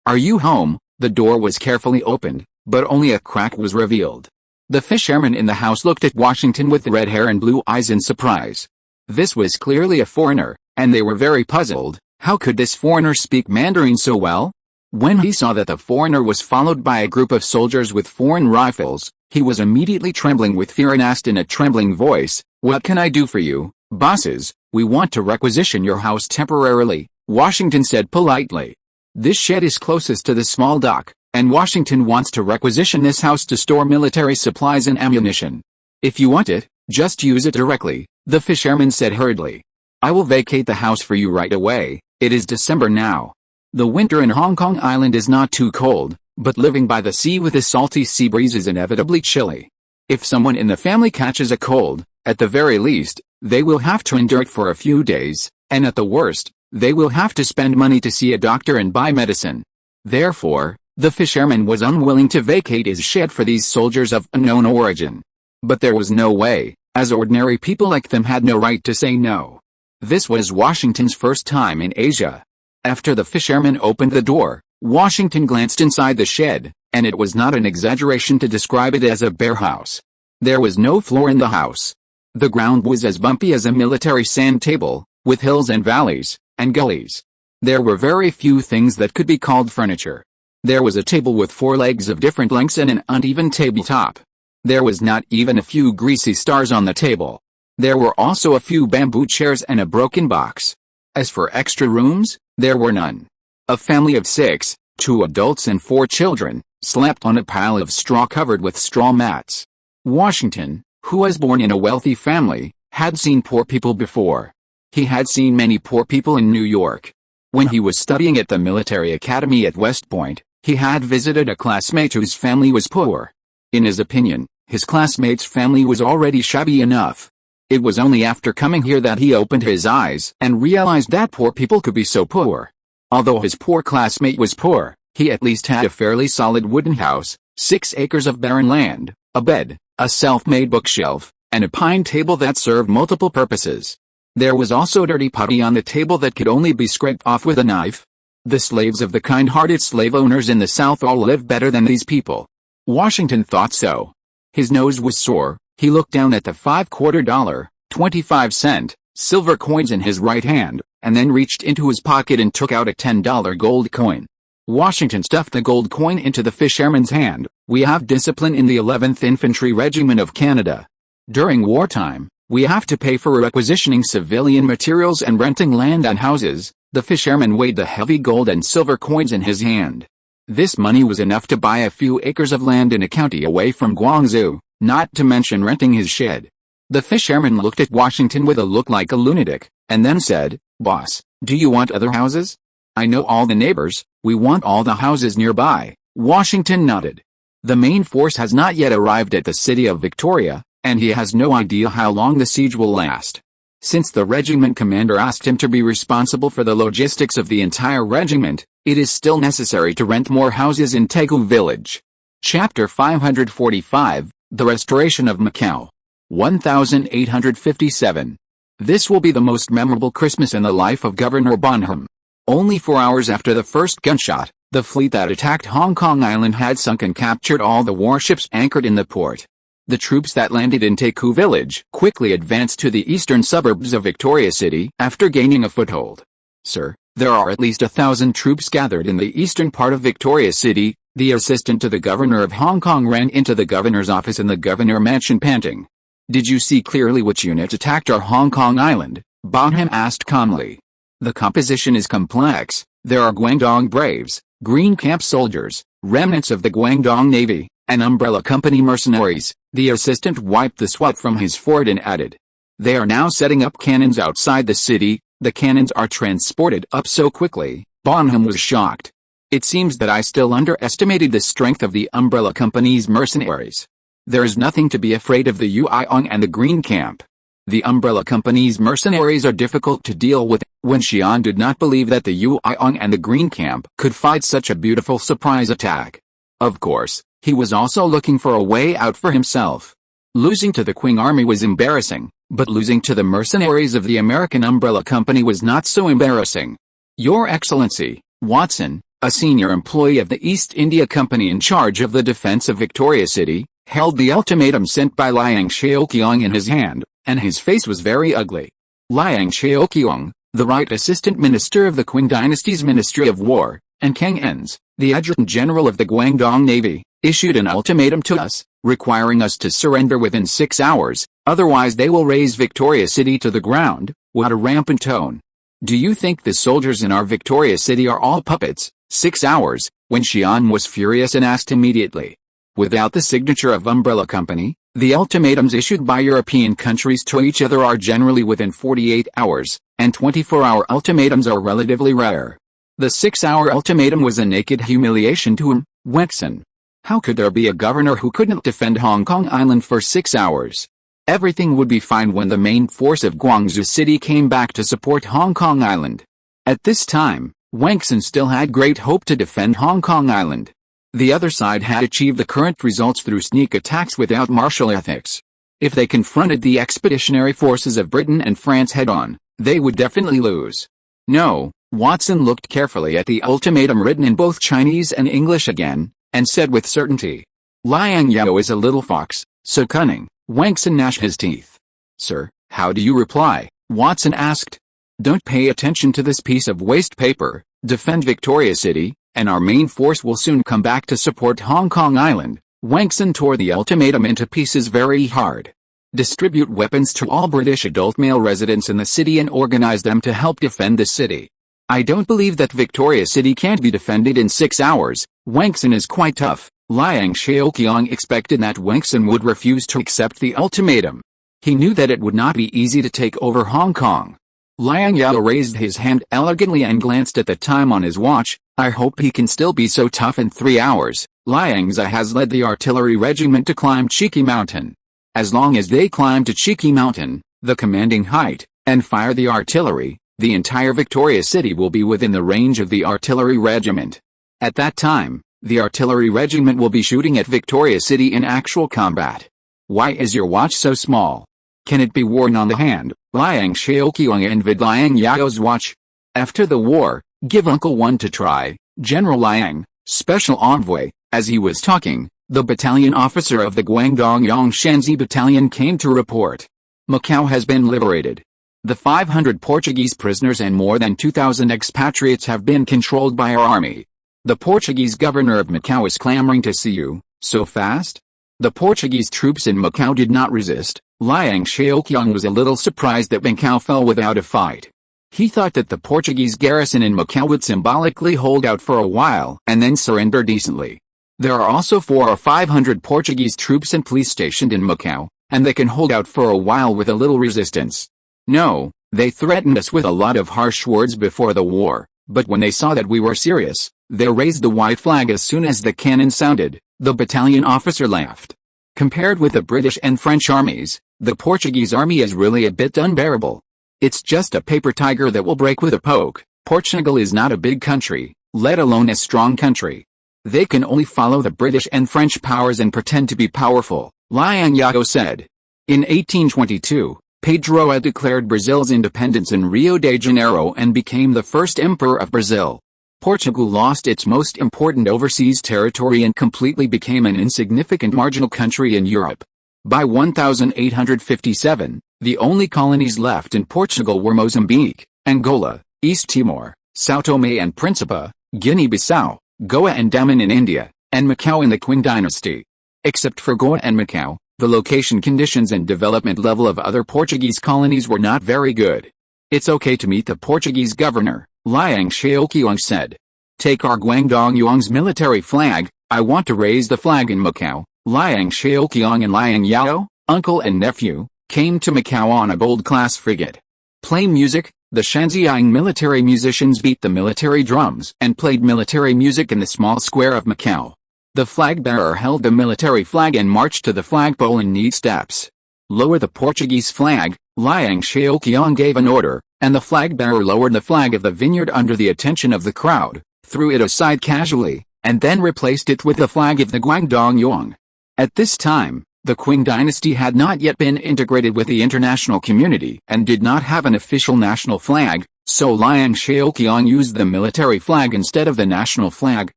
are you home?" The door was carefully opened, but only a crack was revealed. The fisherman in the house looked at Washington with red hair and blue eyes in surprise. This was clearly a foreigner, and they were very puzzled. How could this foreigner speak Mandarin so well? When he saw that the foreigner was followed by a group of soldiers with foreign rifles, he was immediately trembling with fear and asked in a trembling voice, "What can I do for you, bosses?" "We want to requisition your house temporarily," Washington said politely. "This shed is closest to the small dock, and Washington wants to requisition this house to store military supplies and ammunition. If you want it, just use it directly," the fisherman said hurriedly. "I will vacate the house for you right away. It is December now. The winter in Hong Kong Island is not too cold, but living by the sea with a salty sea breeze is inevitably chilly. If someone in the family catches a cold, at the very least, they will have to endure it for a few days, and at the worst, they will have to spend money to see a doctor and buy medicine." Therefore, the fisherman was unwilling to vacate his shed for these soldiers of unknown origin. But there was no way, as ordinary people like them had no right to say no. This was Washington's first time in Asia. After the fisherman opened the door, Washington glanced inside the shed, and it was not an exaggeration to describe it as a bare house. There was no floor in the house. The ground was as bumpy as a military sand table, with hills and valleys, and gullies. There were very few things that could be called furniture. There was a table with 4 legs of different lengths and an uneven tabletop. There was not even a few greasy stars on the table. There were also a few bamboo chairs and a broken box. As for extra rooms, there were none. A family of 6, 2 adults and 4 children, slept on a pile of straw covered with straw mats. Washington, who was born in a wealthy family, had seen poor people before. He had seen many poor people in New York. When he was studying at the military academy at West Point, he had visited a classmate whose family was poor. In his opinion, his classmate's family was already shabby enough. It was only after coming here that he opened his eyes and realized that poor people could be so poor. Although his poor classmate was poor, he at least had a fairly solid wooden house, 6 acres of barren land, a bed, a self-made bookshelf, and a pine table that served multiple purposes. There was also dirty putty on the table that could only be scraped off with a knife. The slaves of the kind-hearted slave owners in the South all lived better than these people. Washington thought so. His nose was sore. He looked down at the $5 25-cent silver coins in his right hand, and then reached into his pocket and took out a $10 gold coin. Washington stuffed the gold coin into the fisherman's hand. We have discipline in the 11th Infantry Regiment of Canada. During wartime, we have to pay for requisitioning civilian materials and renting land and houses. The fisherman weighed the heavy gold and silver coins in his hand. This money was enough to buy a few acres of land in a county away from Guangzhou, not to mention renting his shed. The fisherman looked at Washington with a look like a lunatic, and then said, "Boss, do you want other houses? I know all the neighbors, we want all the houses nearby." Washington nodded. The main force has not yet arrived at the city of Victoria, and he has no idea how long the siege will last. Since the regiment commander asked him to be responsible for the logistics of the entire regiment, it is still necessary to rent more houses in Tycoon village. Chapter 545, The Restoration of Macau. 1857. This will be the most memorable Christmas in the life of Governor Bonham. Only 4 hours after the first gunshot, the fleet that attacked Hong Kong Island had sunk and captured all the warships anchored in the port. The troops that landed in Tycoon village quickly advanced to the eastern suburbs of Victoria City after gaining a foothold. "Sir, there are at least 1,000 troops gathered in the eastern part of Victoria City." The assistant to the governor of Hong Kong ran into the governor's office in the governor mansion panting. "Did you see clearly which unit attacked our Hong Kong Island?" Bonham asked calmly. "The composition is complex. There are Guangdong braves, Green Camp soldiers, remnants of the Guangdong Navy, and Umbrella Company mercenaries." The assistant wiped the sweat from his forehead and added, "They are now setting up cannons outside the city." "The cannons are transported up so quickly." Bonham was shocked. "It seems that I still underestimated the strength of the Umbrella Company's mercenaries. There is nothing to be afraid of the Yueyong and the Green Camp. The Umbrella Company's mercenaries are difficult to deal with." When Xian did not believe that the Yueyong and the Green Camp could fight such a beautiful surprise attack. Of course, he was also looking for a way out for himself. Losing to the Qing army was embarrassing, but losing to the mercenaries of the American Umbrella Company was not so embarrassing. "Your Excellency, Watson, a senior employee of the East India Company in charge of the defense of Victoria City, held the ultimatum sent by Liang Zhao in his hand, and his face was very ugly. Liang Zhao, the right assistant minister of the Qing dynasty's Ministry of War, and Kang Ens, the adjutant general of the Guangdong Navy, issued an ultimatum to us, requiring us to surrender within 6 hours, otherwise they will raze Victoria City to the ground." What a rampant tone. "Do you think the soldiers in our Victoria City are all puppets?" 6 hours, when Xian was furious and asked immediately. Without the signature of Umbrella Company, the ultimatums issued by European countries to each other are generally within 48 hours, and 24-hour ultimatums are relatively rare. The 6-hour ultimatum was a naked humiliation to him, Wexon. How could there be a governor who couldn't defend Hong Kong Island for 6 hours? Everything would be fine when the main force of Guangzhou City came back to support Hong Kong Island. At this time, Wexon still had great hope to defend Hong Kong Island. The other side had achieved the current results through sneak attacks without martial ethics. If they confronted the expeditionary forces of Britain and France head-on, they would definitely lose. No, Watson looked carefully at the ultimatum written in both Chinese and English again, and said with certainty, "Liang Zhao is a little fox, so cunning." Wangson gnashed his teeth. "Sir, how do you reply?" Watson asked. "Don't pay attention to this piece of waste paper. Defend Victoria City, and our main force will soon come back to support Hong Kong Island." Wangson tore the ultimatum into pieces very hard. "Distribute weapons to all British adult male residents in the city and organize them to help defend the city. I don't believe that Victoria City can't be defended in 6 hours. Wangson is quite tough." Liang Zhao expected that Wangson would refuse to accept the ultimatum. He knew that it would not be easy to take over Hong Kong. Liang Zhao raised his hand elegantly and glanced at the time on his watch. "I hope he can still be so tough in 3 hours. Liang Zhao has led the artillery regiment to climb Cheeky Mountain. As long as they climb to Cheeky Mountain, the commanding height, and fire the artillery, the entire Victoria City will be within the range of the artillery regiment. At that time, the artillery regiment will be shooting at Victoria City in actual combat. Why is your watch so small? Can it be worn on the hand?" Liang Zhao envied Liang Yao's watch. "After the war, give Uncle one to try." General Liang, special envoy. As he was talking, the battalion officer of the Guangdong Yongshanzi battalion came to report. "Macau has been liberated. The 500 Portuguese prisoners and more than 2,000 expatriates have been controlled by our army. The Portuguese governor of Macau is clamoring to see you." "So fast?" The Portuguese troops in Macau did not resist. Liang Zhao was a little surprised that Macau fell without a fight. He thought that the Portuguese garrison in Macau would symbolically hold out for a while and then surrender decently. There are also 400 or 500 Portuguese troops and police stationed in Macau, and they can hold out for a while with a little resistance. "No, they threatened us with a lot of harsh words before the war, but when they saw that we were serious, they raised the white flag as soon as the cannon sounded." The battalion officer laughed. "Compared with the British and French armies, the Portuguese army is really a bit unbearable. It's just a paper tiger that will break with a poke. Portugal is not a big country, let alone a strong country. They can only follow the British and French powers and pretend to be powerful," Liang Zhao said. In 1822, Pedro had declared Brazil's independence in Rio de Janeiro and became the first emperor of Brazil. Portugal lost its most important overseas territory and completely became an insignificant marginal country in Europe. By 1857, the only colonies left in Portugal were Mozambique, Angola, East Timor, São Tomé and Príncipe, Guinea-Bissau, Goa and Daman in India, and Macau in the Qing dynasty. Except for Goa and Macau, the location conditions and development level of other Portuguese colonies were not very good. "It's okay to meet the Portuguese governor," Liang Zhao said. "Take our Guangdong Yuan's military flag. I want to raise the flag in Macau." Liang Zhao and Liang Zhao, uncle and nephew, came to Macau on a gold-class frigate. Play music. The Shanxiang military musicians beat the military drums and played military music in the small square of Macau. The flag-bearer held the military flag and marched to the flagpole in neat steps. "Lower the Portuguese flag," Liang Zhao gave an order, and the flag-bearer lowered the flag of the vineyard under the attention of the crowd, threw it aside casually, and then replaced it with the flag of the Guangdong Yuan. At this time, the Qing dynasty had not yet been integrated with the international community and did not have an official national flag, so Liang Zhao used the military flag instead of the national flag.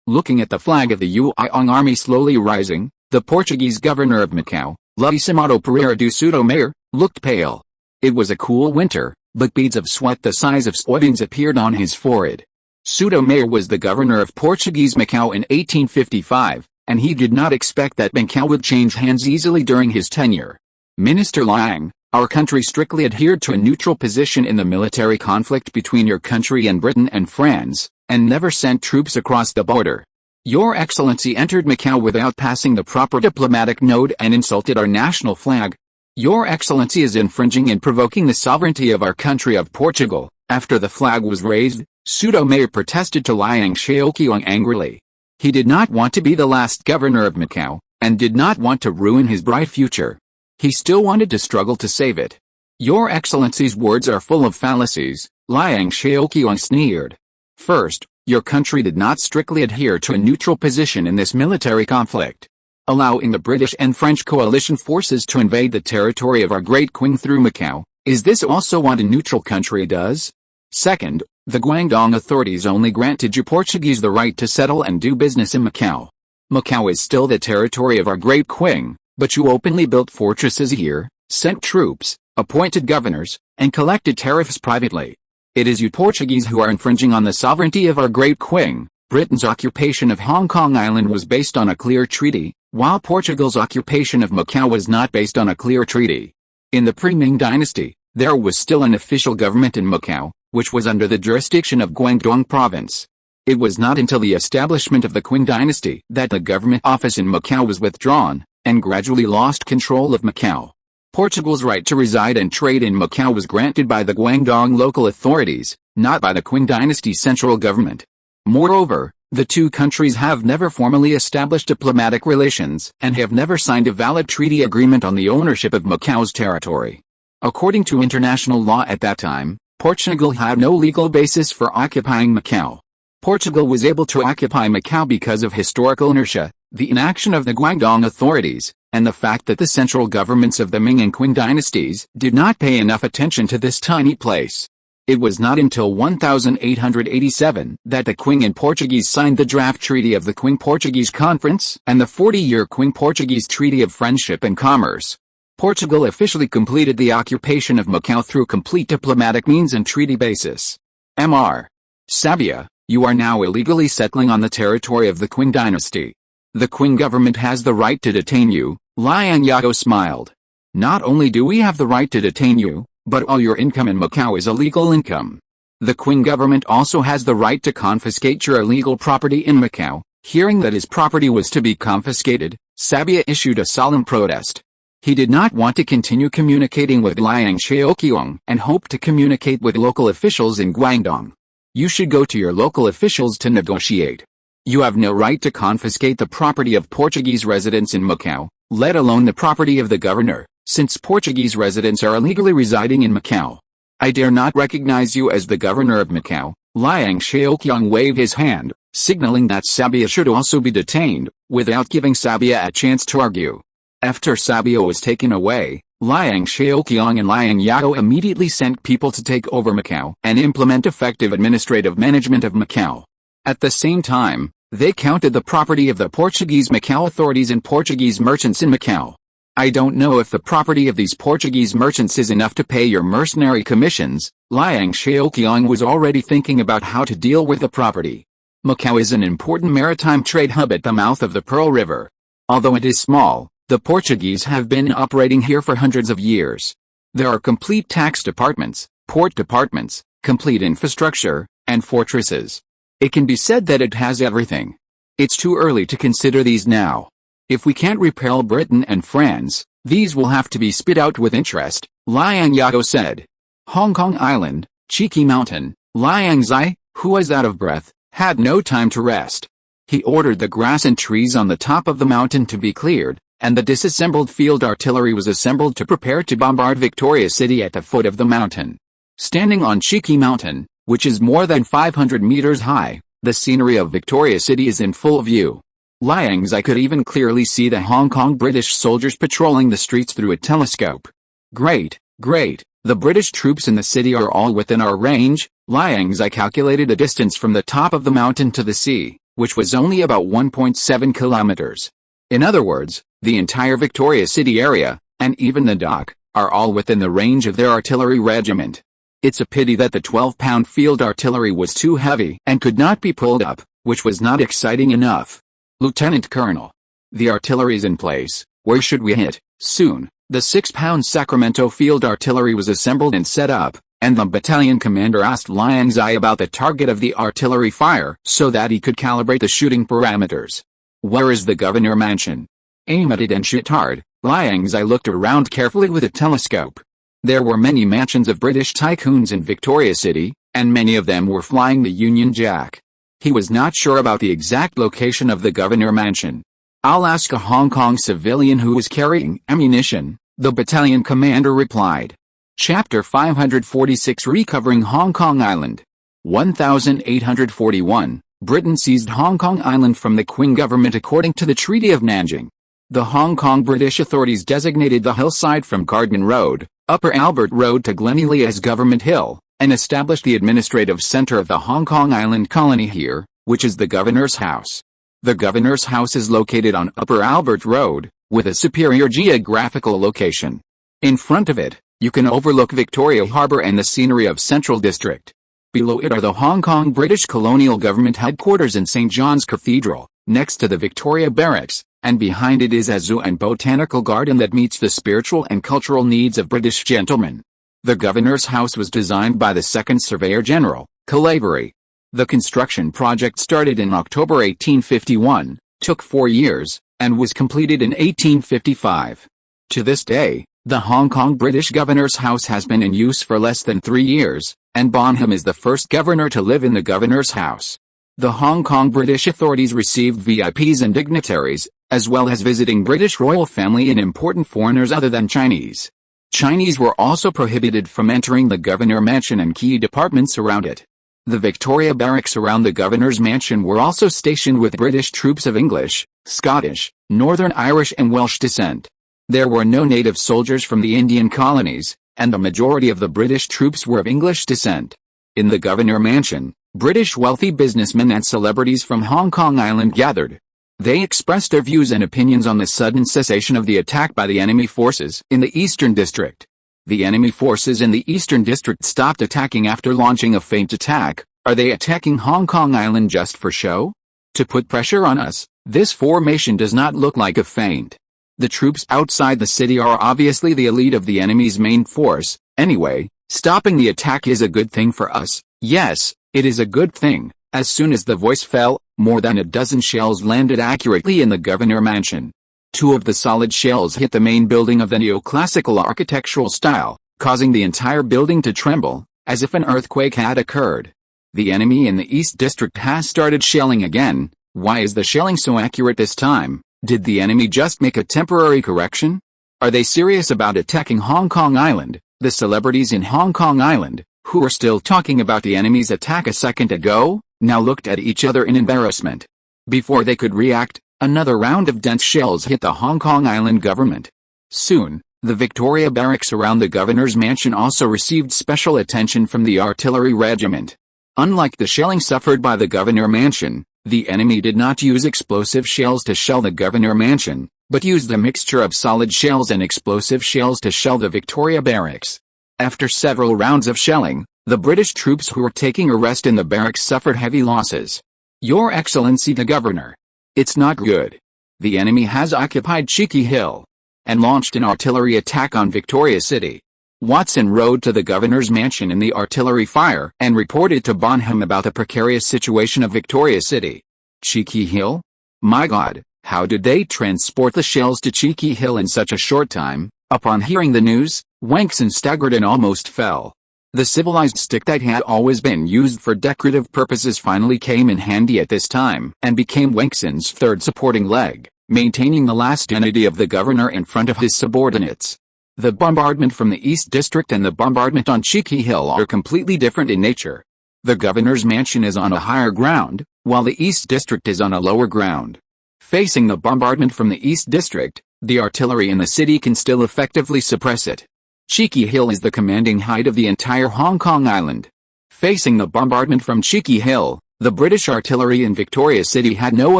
Looking at the flag of the Yuan army slowly rising, the Portuguese governor of Macau, Luís Pereira do Souto Mayor, looked pale. It was a cool winter, but beads of sweat the size of soybeans appeared on his forehead. Souto Mayor was the governor of Portuguese Macau in 1855, and he did not expect that Macau would change hands easily during his tenure. "Minister Liang, our country strictly adhered to a neutral position in the military conflict between your country and Britain and France, and never sent troops across the border. Your Excellency entered Macau without passing the proper diplomatic note and insulted our national flag. Your Excellency is infringing and provoking the sovereignty of our country of Portugal." After the flag was raised, Souto Mayor protested to Liang Zhao angrily. He did not want to be the last governor of Macau, and did not want to ruin his bright future. He still wanted to struggle to save it. "Your Excellency's words are full of fallacies," Liang Zhao sneered. "First, your country did not strictly adhere to a neutral position in this military conflict, allowing the British and French coalition forces to invade the territory of our great Qing through Macau. Is this also what a neutral country does? Second, The Guangdong authorities only granted you Portuguese the right to settle and do business in Macau. Macau is still the territory of our great Qing, but you openly built fortresses here, sent troops, appointed governors, and collected tariffs privately. It is you Portuguese who are infringing on the sovereignty of our great Qing. Britain's occupation of Hong Kong Island was based on a clear treaty, while Portugal's occupation of Macau was not based on a clear treaty. In the pre-Ming dynasty, there was still an official government in Macau, which was under the jurisdiction of Guangdong province. It was not until the establishment of the Qing dynasty that the government office in Macau was withdrawn, and gradually lost control of Macau. Portugal's right to reside and trade in Macau was granted by the Guangdong local authorities, not by the Qing dynasty central government. Moreover, the two countries have never formally established diplomatic relations and have never signed a valid treaty agreement on the ownership of Macau's territory. According to international law at that time, Portugal had no legal basis for occupying Macau. Portugal was able to occupy Macau because of historical inertia, the inaction of the Guangdong authorities, and the fact that the central governments of the Ming and Qing dynasties did not pay enough attention to this tiny place. It was not until 1887 that the Qing and Portuguese signed the draft treaty of the Qing-Portuguese Conference and the 40-year Qing-Portuguese Treaty of Friendship and Commerce. Portugal officially completed the occupation of Macau through complete diplomatic means and treaty basis. Mr. Sabia, you are now illegally settling on the territory of the Qing dynasty. The Qing government has the right to detain you, Liang Zhao smiled. Not only do we have the right to detain you, but all your income in Macau is illegal income. The Qing government also has the right to confiscate your illegal property in Macau. Hearing that his property was to be confiscated, Sabia issued a solemn protest. He did not want to continue communicating with Liang Zhao and hoped to communicate with local officials in Guangdong. You should go to your local officials to negotiate. You have no right to confiscate the property of Portuguese residents in Macau, let alone the property of the governor, since Portuguese residents are illegally residing in Macau. I dare not recognize you as the governor of Macau. Liang Zhao waved his hand, signaling that Sabia should also be detained, without giving Sabia a chance to argue. After Sabia was taken away, Liang Zhao and Liang Zhao immediately sent people to take over Macau and implement effective administrative management of Macau. At the same time, they counted the property of the Portuguese Macau authorities and Portuguese merchants in Macau. I don't know if the property of these Portuguese merchants is enough to pay your mercenary commissions. Liang Zhao was already thinking about how to deal with the property. Macau is an important maritime trade hub at the mouth of the Pearl River. Although it is small, the Portuguese have been operating here for hundreds of years. There are complete tax departments, port departments, complete infrastructure, and fortresses. It can be said that it has everything. It's too early to consider these now. If we can't repel Britain and France, these will have to be spit out with interest, Liang Zhao said. Hong Kong Island, Cheeky Mountain, Liang Zhao, who was out of breath, had no time to rest. He ordered the grass and trees on the top of the mountain to be cleared, and the disassembled field artillery was assembled to prepare to bombard Victoria City at the foot of the mountain. Standing on Cheeky Mountain, which is more than 500 meters high, the scenery of Victoria City is in full view. Liang Zhao could even clearly see the Hong Kong British soldiers patrolling the streets through a telescope. Great, great, the British troops in the city are all within our range. Liang Zhao calculated the distance from the top of the mountain to the sea, which was only about 1.7 kilometers. In other words, the entire Victoria City area, and even the dock, are all within the range of their artillery regiment. It's a pity that the 12-pound field artillery was too heavy and could not be pulled up, which was not exciting enough. Lieutenant Colonel. The artillery's in place. Where should we hit? Soon, the 6-pound Sacramento field artillery was assembled and set up, and the battalion commander asked Liang Zhao about the target of the artillery fire so that he could calibrate the shooting parameters. Where is the governor mansion? Aim at it and shoot hard. Liang Zhao looked around carefully with a telescope. There were many mansions of British tycoons in Victoria City, and many of them were flying the Union Jack. He was not sure about the exact location of the governor mansion. I'll ask a Hong Kong civilian who was carrying ammunition, the battalion commander replied. Chapter 546 Recovering Hong Kong Island. 1841, Britain seized Hong Kong Island from the Qing government according to the Treaty of Nanjing. The Hong Kong British authorities designated the hillside from Cardman Road, Upper Albert Road to Glenealy as Government Hill, and established the administrative center of the Hong Kong Island colony here, which is the Governor's House. The Governor's House is located on Upper Albert Road, with a superior geographical location. In front of it, you can overlook Victoria Harbour and the scenery of Central District. Below it are the Hong Kong British Colonial Government headquarters and St. John's Cathedral, next to the Victoria Barracks, and behind it is a zoo and botanical garden that meets the spiritual and cultural needs of British gentlemen. The Governor's House was designed by the second Surveyor General, Calavery. The construction project started in October 1851, took 4 years, and was completed in 1855. To this day, the Hong Kong British Governor's House has been in use for less than 3 years, and Bonham is the first governor to live in the Governor's House. The Hong Kong British authorities received VIPs and dignitaries, as well as visiting British royal family and important foreigners other than Chinese. Chinese were also prohibited from entering the Governor Mansion and key departments around it. The Victoria Barracks around the Governor's Mansion were also stationed with British troops of English, Scottish, Northern Irish and Welsh descent. There were no native soldiers from the Indian colonies, and the majority of the British troops were of English descent. In the Governor Mansion, British wealthy businessmen and celebrities from Hong Kong Island gathered. They expressed their views and opinions on the sudden cessation of the attack by the enemy forces in the Eastern District. The enemy forces in the Eastern District stopped attacking after launching a feint attack. Are they attacking Hong Kong Island just for show? To put pressure on us, this formation does not look like a feint. The troops outside the city are obviously the elite of the enemy's main force. Anyway, stopping the attack is a good thing for us. Yes, it is a good thing. As soon as the voice fell, more than a dozen shells landed accurately in the Governor Mansion. 2 of the solid shells hit the main building of the neoclassical architectural style, causing the entire building to tremble, as if an earthquake had occurred. The enemy in the East District has started shelling again. Why is the shelling so accurate this time? Did the enemy just make a temporary correction? Are they serious about attacking Hong Kong Island? The celebrities in Hong Kong Island, who were still talking about the enemy's attack a second ago, now looked at each other in embarrassment. Before they could react, another round of dense shells hit the Hong Kong Island government. Soon, the Victoria Barracks around the Governor's Mansion also received special attention from the artillery regiment. Unlike the shelling suffered by the Governor Mansion, the enemy did not use explosive shells to shell the Governor Mansion, but used a mixture of solid shells and explosive shells to shell the Victoria Barracks. After several rounds of shelling, the British troops who were taking a rest in the barracks suffered heavy losses. Your Excellency the Governor. It's not good. The enemy has occupied Cheeky Hill and launched an artillery attack on Victoria City. Watson rode to the Governor's Mansion in the artillery fire and reported to Bonham about the precarious situation of Victoria City. Cheeky Hill? My God, how did they transport the shells to Cheeky Hill in such a short time? Upon hearing the news, Wangson staggered and almost fell. The civilized stick that had always been used for decorative purposes finally came in handy at this time and became Wangson's third supporting leg, maintaining the last unity of the governor in front of his subordinates. The bombardment from the East District and the bombardment on Cheeky Hill are completely different in nature. The Governor's Mansion is on a higher ground, while the East District is on a lower ground. Facing the bombardment from the East District, the artillery in the city can still effectively suppress it. Cheeky Hill is the commanding height of the entire Hong Kong Island. Facing the bombardment from Cheeky Hill, the British artillery in Victoria City had no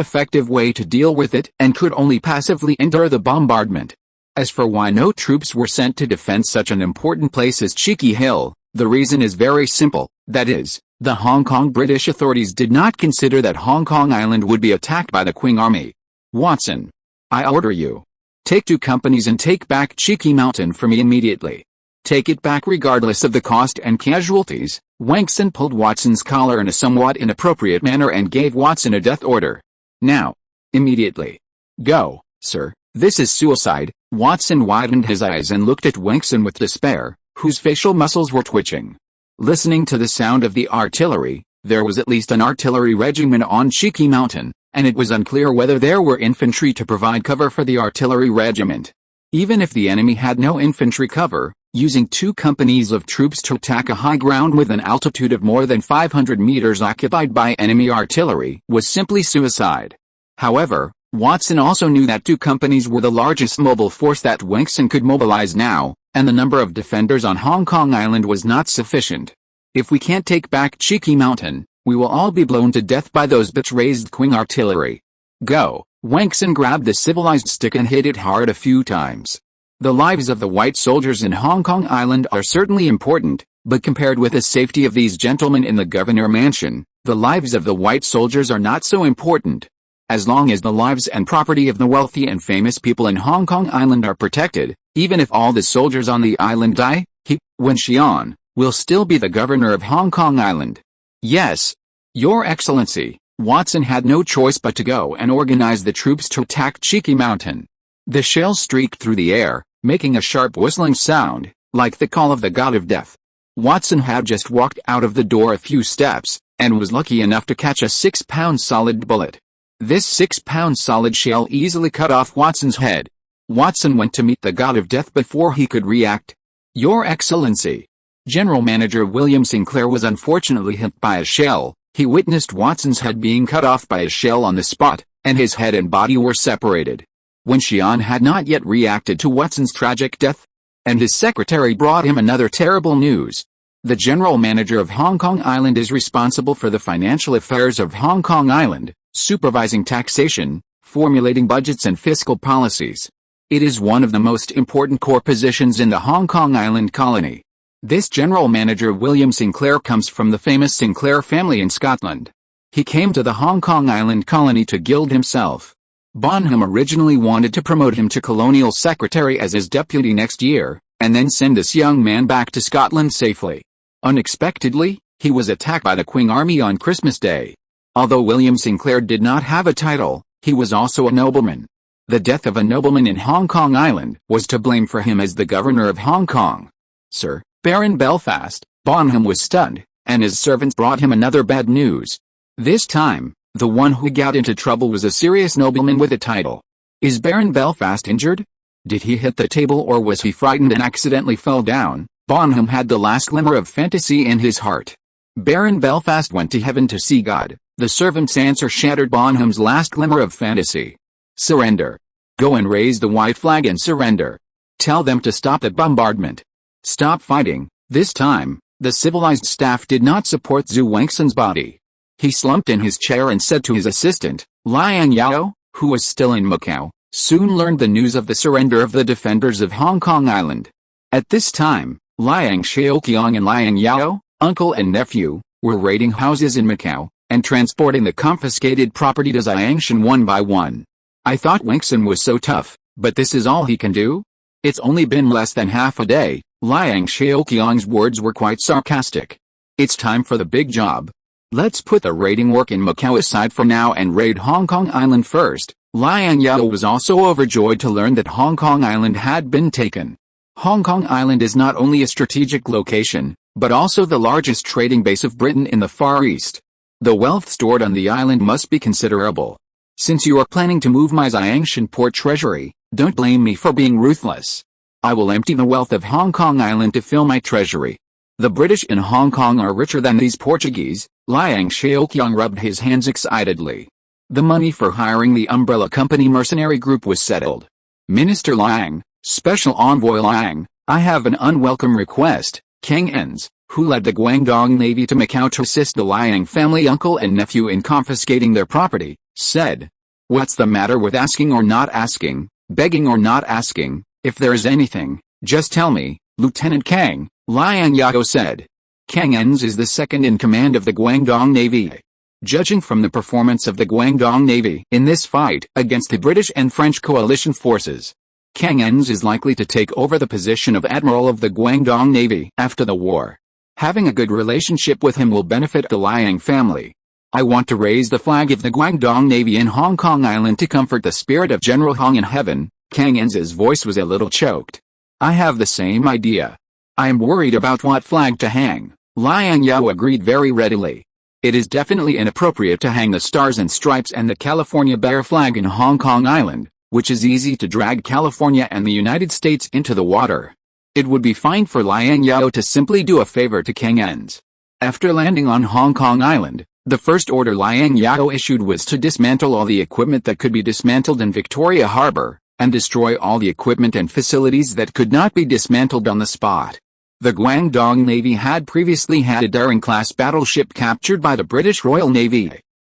effective way to deal with it and could only passively endure the bombardment. As for why no troops were sent to defend such an important place as Cheeky Hill, the reason is very simple, that is, the Hong Kong British authorities did not consider that Hong Kong Island would be attacked by the Qing Army. Watson, I order you. Take 2 companies and take back Cheeky Mountain for me immediately. Take it back regardless of the cost and casualties. Wangson pulled Watson's collar in a somewhat inappropriate manner and gave Watson a death order. Now. Immediately. Go, sir, this is suicide. Watson widened his eyes and looked at Wangson with despair, whose facial muscles were twitching. Listening to the sound of the artillery, there was at least an artillery regiment on Cheeky Mountain, and it was unclear whether there were infantry to provide cover for the artillery regiment. Even if the enemy had no infantry cover, using 2 companies of troops to attack a high ground with an altitude of more than 500 meters occupied by enemy artillery was simply suicide. However, Watson also knew that 2 companies were the largest mobile force that Wangson could mobilize now, and the number of defenders on Hong Kong Island was not sufficient. If we can't take back Cheeky Mountain, we will all be blown to death by those bitch-raised Qing artillery. Go. Wang Xun grabbed the civilized stick and hit it hard a few times. The lives of the white soldiers in Hong Kong Island are certainly important, but compared with the safety of these gentlemen in the governor mansion, the lives of the white soldiers are not so important. As long as the lives and property of the wealthy and famous people in Hong Kong Island are protected, even if all the soldiers on the island die, Wen Xian, will still be the governor of Hong Kong Island. Yes, Your Excellency. Watson had no choice but to go and organize the troops to attack Cheeky Mountain. The shell streaked through the air, making a sharp whistling sound, like the call of the god of death. Watson had just walked out of the door a few steps, and was lucky enough to catch a 6-pound solid bullet. This 6-pound solid shell easily cut off Watson's head. Watson went to meet the god of death before he could react. Your Excellency. General Manager William Sinclair was unfortunately hit by a shell. He witnessed Watson's head being cut off by a shell on the spot, and his head and body were separated. Wen Xian had not yet reacted to Watson's tragic death, and his secretary brought him another terrible news. The general manager of Hong Kong Island is responsible for the financial affairs of Hong Kong Island, supervising taxation, formulating budgets and fiscal policies. It is one of the most important core positions in the Hong Kong Island colony. This general manager William Sinclair comes from the famous Sinclair family in Scotland. He came to the Hong Kong Island colony to gild himself. Bonham originally wanted to promote him to colonial secretary as his deputy next year, and then send this young man back to Scotland safely. Unexpectedly, he was attacked by the Qing army on Christmas Day. Although William Sinclair did not have a title, he was also a nobleman. The death of a nobleman in Hong Kong Island was to blame for him as the governor of Hong Kong. Sir Baron Belfast. Bonham was stunned, and his servants brought him another bad news. This time, the one who got into trouble was a serious nobleman with a title. Is Baron Belfast injured? Did he hit the table or was he frightened and accidentally fell down? Bonham had the last glimmer of fantasy in his heart. Baron Belfast went to heaven to see God. The servant's answer shattered Bonham's last glimmer of fantasy. Surrender. Go and raise the white flag and surrender. Tell them to stop the bombardment. Stop fighting. This time, the civilized staff did not support Zhu Wangxun's body. He slumped in his chair and said to his assistant, Liang Zhao, who was still in Macau, soon learned the news of the surrender of the defenders of Hong Kong Island. At this time, Liang Xiaoqiang and Liang Zhao, uncle and nephew, were raiding houses in Macau, and transporting the confiscated property to Xiangshan one by one. I thought Wangxun was so tough, but this is all he can do? It's only been less than half a day. Liang Xiaoqiang's words were quite sarcastic. It's time for the big job. Let's put the raiding work in Macau aside for now and raid Hong Kong Island first. Liang Zhao was also overjoyed to learn that Hong Kong Island had been taken. Hong Kong Island is not only a strategic location, but also the largest trading base of Britain in the Far East. The wealth stored on the island must be considerable. Since you are planning to move my Xiangshan port treasury, don't blame me for being ruthless. I will empty the wealth of Hong Kong Island to fill my treasury. The British in Hong Kong are richer than these Portuguese. Liang Xiaoqiang rubbed his hands excitedly. The money for hiring the umbrella company mercenary group was settled. Minister Liang, Special Envoy Liang, I have an unwelcome request. Kang Ens, who led the Guangdong Navy to Macau to assist the Liang family uncle and nephew in confiscating their property, said. What's the matter with asking or not asking, begging or not asking? If there is anything, just tell me, Lieutenant Kang, Liang Zhao said. Kang Ens is the second in command of the Guangdong Navy. Judging from the performance of the Guangdong Navy in this fight against the British and French coalition forces, Kang Ens is likely to take over the position of Admiral of the Guangdong Navy after the war. Having a good relationship with him will benefit the Liang family. I want to raise the flag of the Guangdong Navy in Hong Kong Island to comfort the spirit of General Hong in heaven. Kang Ens's voice was a little choked. I have the same idea. I am worried about what flag to hang. Liang Zhao agreed very readily. It is definitely inappropriate to hang the Stars and Stripes and the California Bear flag in Hong Kong Island, which is easy to drag California and the United States into the water. It would be fine for Liang Zhao to simply do a favor to Kang Ens. After landing on Hong Kong Island, the first order Liang Zhao issued was to dismantle all the equipment that could be dismantled in Victoria Harbor, and destroy all the equipment and facilities that could not be dismantled on the spot. The Guangdong Navy had previously had a Daring-class battleship captured by the British Royal Navy.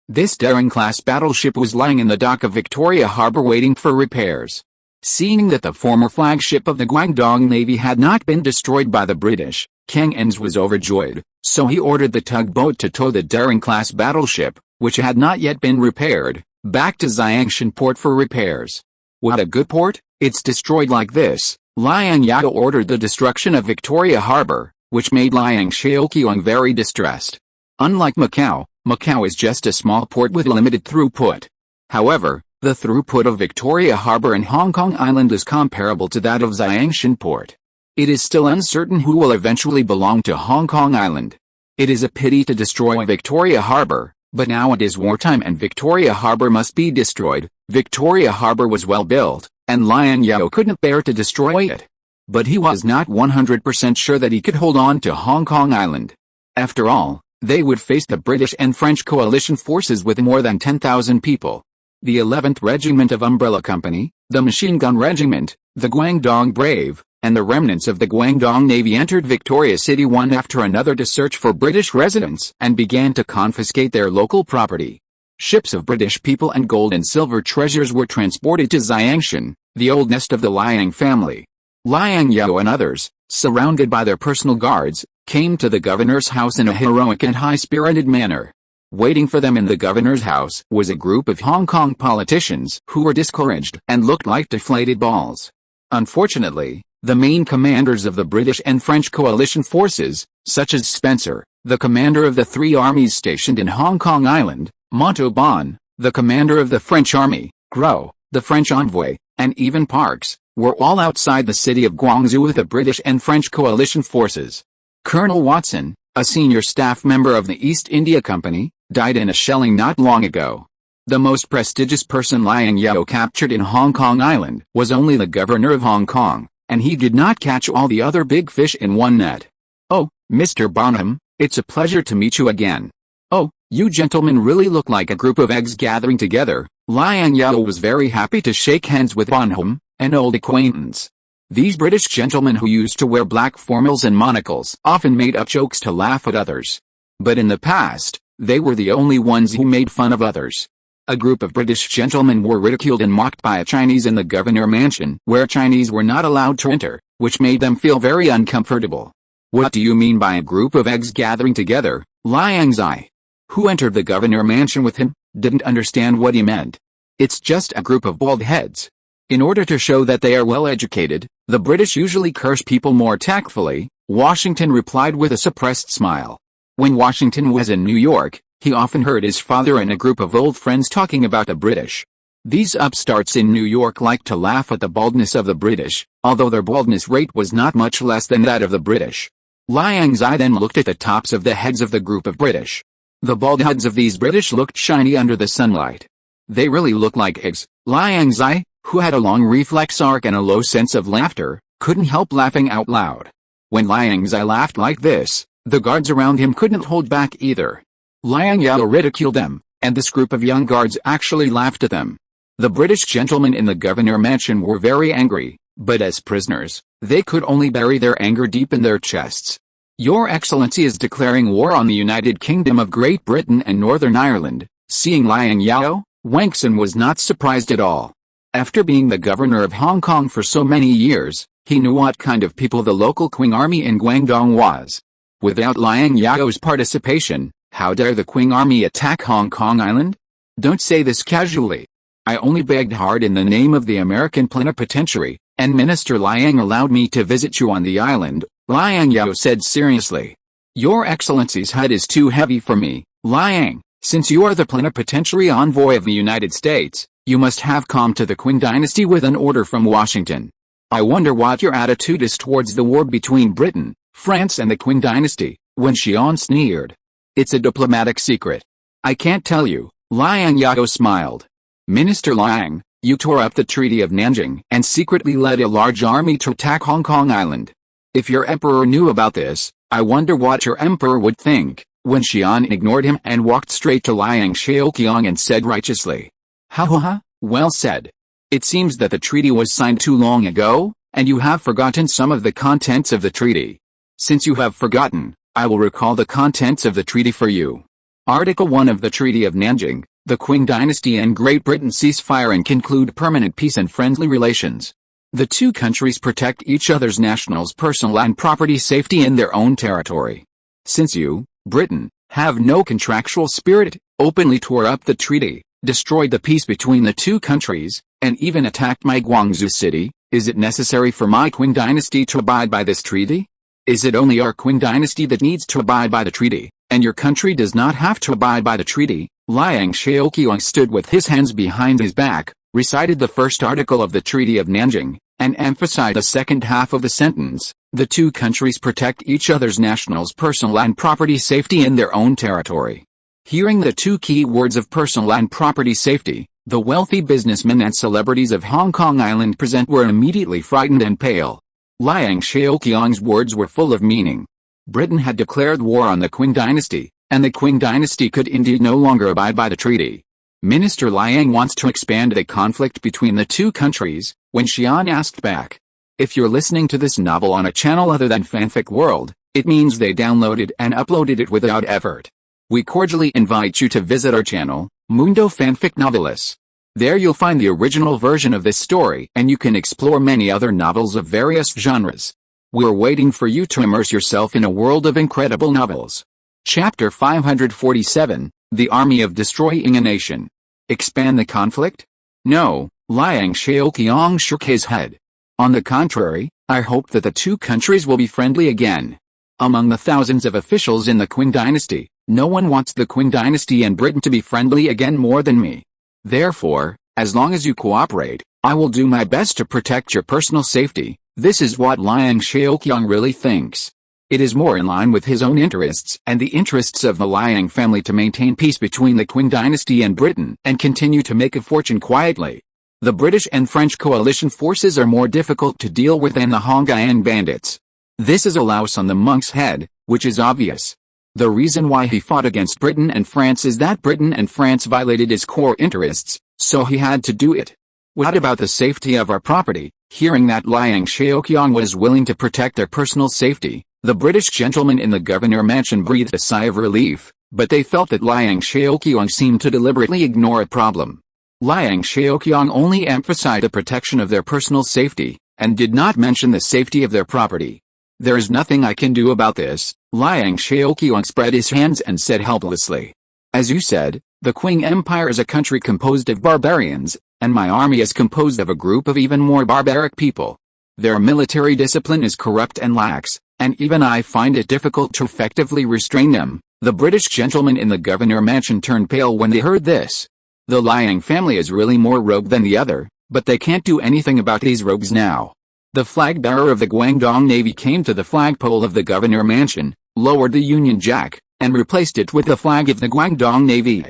This Daring-class battleship was lying in the dock of Victoria Harbour waiting for repairs. Seeing that the former flagship of the Guangdong Navy had not been destroyed by the British, King Ens was overjoyed, so he ordered the tugboat to tow the Daring-class battleship, which had not yet been repaired, back to Xiangshan port for repairs. What a good port, it's destroyed like this. Liang Zhao ordered the destruction of Victoria Harbour, which made Liang Zhao very distressed. Unlike Macau, Macau is just a small port with limited throughput. However, the throughput of Victoria Harbour and Hong Kong Island is comparable to that of Xiangshan port. It is still uncertain who will eventually belong to Hong Kong Island. It is a pity to destroy Victoria Harbour, but now it is wartime and Victoria Harbour must be destroyed. Victoria Harbour was well built, and Liang Zhao couldn't bear to destroy it. But he was not 100% sure that he could hold on to Hong Kong Island. After all, they would face the British and French coalition forces with more than 10,000 people. The 11th Regiment of Umbrella Company, the Machine Gun Regiment, the Guangdong Brave, and the remnants of the Guangdong Navy entered Victoria City one after another to search for British residents and began to confiscate their local property. Ships of British people and gold and silver treasures were transported to Xiangshan, the old nest of the Liang family. Liang Zhao and others, surrounded by their personal guards, came to the governor's house in a heroic and high-spirited manner. Waiting for them in the governor's house was a group of Hong Kong politicians who were discouraged and looked like deflated balls. Unfortunately, the main commanders of the British and French coalition forces, such as Spencer, the commander of the 3 armies stationed in Hong Kong Island, Montauban, the commander of the French army, Gros, the French envoy, and even Parks, were all outside the city of Guangzhou with the British and French coalition forces. Colonel Watson, a senior staff member of the East India Company, died in a shelling not long ago. The most prestigious person Liang Zhao captured in Hong Kong Island was only the governor of Hong Kong, and he did not catch all the other big fish in one net. "Oh, Mr. Bonham, it's a pleasure to meet you again. Oh, you gentlemen really look like a group of eggs gathering together." Liang Zhao was very happy to shake hands with Bonham, an old acquaintance. These British gentlemen who used to wear black formals and monocles often made up jokes to laugh at others. But in the past, they were the only ones who made fun of others. A group of British gentlemen were ridiculed and mocked by a Chinese in the governor mansion, where Chinese were not allowed to enter, which made them feel very uncomfortable. "What do you mean by a group of eggs gathering together?" Liang Zhao, who entered the governor mansion with him, didn't understand what he meant. "It's just a group of bald heads." In order to show that they are well educated, the British usually curse people more tactfully, Washington replied with a suppressed smile. When Washington was in New York, he often heard his father and a group of old friends talking about the British. These upstarts in New York liked to laugh at the baldness of the British, although their baldness rate was not much less than that of the British. Liang Zhao then looked at the tops of the heads of the group of British. The bald heads of these British looked shiny under the sunlight. They really looked like eggs. Liang Zhao, who had a long reflex arc and a low sense of laughter, couldn't help laughing out loud. When Liang Zhao laughed like this, the guards around him couldn't hold back either. Liang Zhao ridiculed them, and this group of young guards actually laughed at them. The British gentlemen in the governor mansion were very angry, but as prisoners, they could only bury their anger deep in their chests. "Your Excellency is declaring war on the United Kingdom of Great Britain and Northern Ireland." Seeing Liang Zhao, Wang Xin was not surprised at all. After being the governor of Hong Kong for so many years, he knew what kind of people the local Qing army in Guangdong was. Without Liang Zhao's participation, how dare the Qing army attack Hong Kong Island? Don't say this casually. I only begged hard in the name of the American plenipotentiary, and Minister Liang allowed me to visit you on the island, Liang Zhao said seriously. Your Excellency's head is too heavy for me, Liang. Since you are the plenipotentiary envoy of the United States, you must have come to the Qing dynasty with an order from Washington. I wonder what your attitude is towards the war between Britain, France and the Qing dynasty, Wen Xian sneered. It's a diplomatic secret. I can't tell you, Liang Zhao smiled. Minister Liang, you tore up the Treaty of Nanjing and secretly led a large army to attack Hong Kong Island. If your emperor knew about this, I wonder what your emperor would think. Wen Xian ignored him and walked straight to Liang Zhao and said righteously. Ha ha ha, well said. It seems that the treaty was signed too long ago, and you have forgotten some of the contents of the treaty. Since you have forgotten, I will recall the contents of the treaty for you. Article 1 of the Treaty of Nanjing, the Qing Dynasty and Great Britain cease fire and conclude permanent peace and friendly relations. The two countries protect each other's nationals' personal and property safety in their own territory. Since you, Britain, have no contractual spirit, openly tore up the treaty, destroyed the peace between the two countries, and even attacked my Guangzhou city, is it necessary for my Qing Dynasty to abide by this treaty? Is it only our Qing Dynasty that needs to abide by the treaty, and your country does not have to abide by the treaty? Liang Zhao stood with his hands behind his back, recited the first article of the Treaty of Nanjing, and emphasized the second half of the sentence: the two countries protect each other's nationals' personal and property safety in their own territory. Hearing the two key words of personal and property safety, the wealthy businessmen and celebrities of Hong Kong Island present were immediately frightened and pale. Liang Zhao's words were full of meaning. Britain had declared war on the Qing Dynasty, and the Qing Dynasty could indeed no longer abide by the treaty. Minister Liang wants to expand the conflict between the two countries, when Xian asked back. If you're listening to this novel on a channel other than Fanfic World, it means they downloaded and uploaded it without effort. We cordially invite you to visit our channel, Mundo Fanfic Novelis. There you'll find the original version of this story, and you can explore many other novels of various genres. We're waiting for you to immerse yourself in a world of incredible novels. Chapter 547, The Army of Destroying a Nation. Expand the conflict? No, Liang Zhao shook his head. On the contrary, I hope that the two countries will be friendly again. Among the thousands of officials in the Qing Dynasty, no one wants the Qing Dynasty and Britain to be friendly again more than me. Therefore, as long as you cooperate, I will do my best to protect your personal safety. This is what Liang Zhao really thinks. It is more in line with his own interests and the interests of the Liang family to maintain peace between the Qing Dynasty and Britain and continue to make a fortune quietly. The British and French coalition forces are more difficult to deal with than the Hongyan bandits. This is a louse on the monk's head, which is obvious. The reason why he fought against Britain and France is that Britain and France violated his core interests, so he had to do it. What about the safety of our property? Hearing that Liang Zhao was willing to protect their personal safety, the British gentlemen in the Governor Mansion breathed a sigh of relief, but they felt that Liang Zhao seemed to deliberately ignore a problem. Liang Zhao only emphasized the protection of their personal safety, and did not mention the safety of their property. There is nothing I can do about this, Liang Zhao spread his hands and said helplessly. As you said, the Qing Empire is a country composed of barbarians, and my army is composed of a group of even more barbaric people. Their military discipline is corrupt and lax, and even I find it difficult to effectively restrain them. The British gentlemen in the Governor Mansion turned pale when they heard this. The Liang family is really more rogue than the other, but they can't do anything about these rogues now. The flag bearer of the Guangdong Navy came to the flagpole of the Governor Mansion, lowered the Union Jack, and replaced it with the flag of the Guangdong Navy.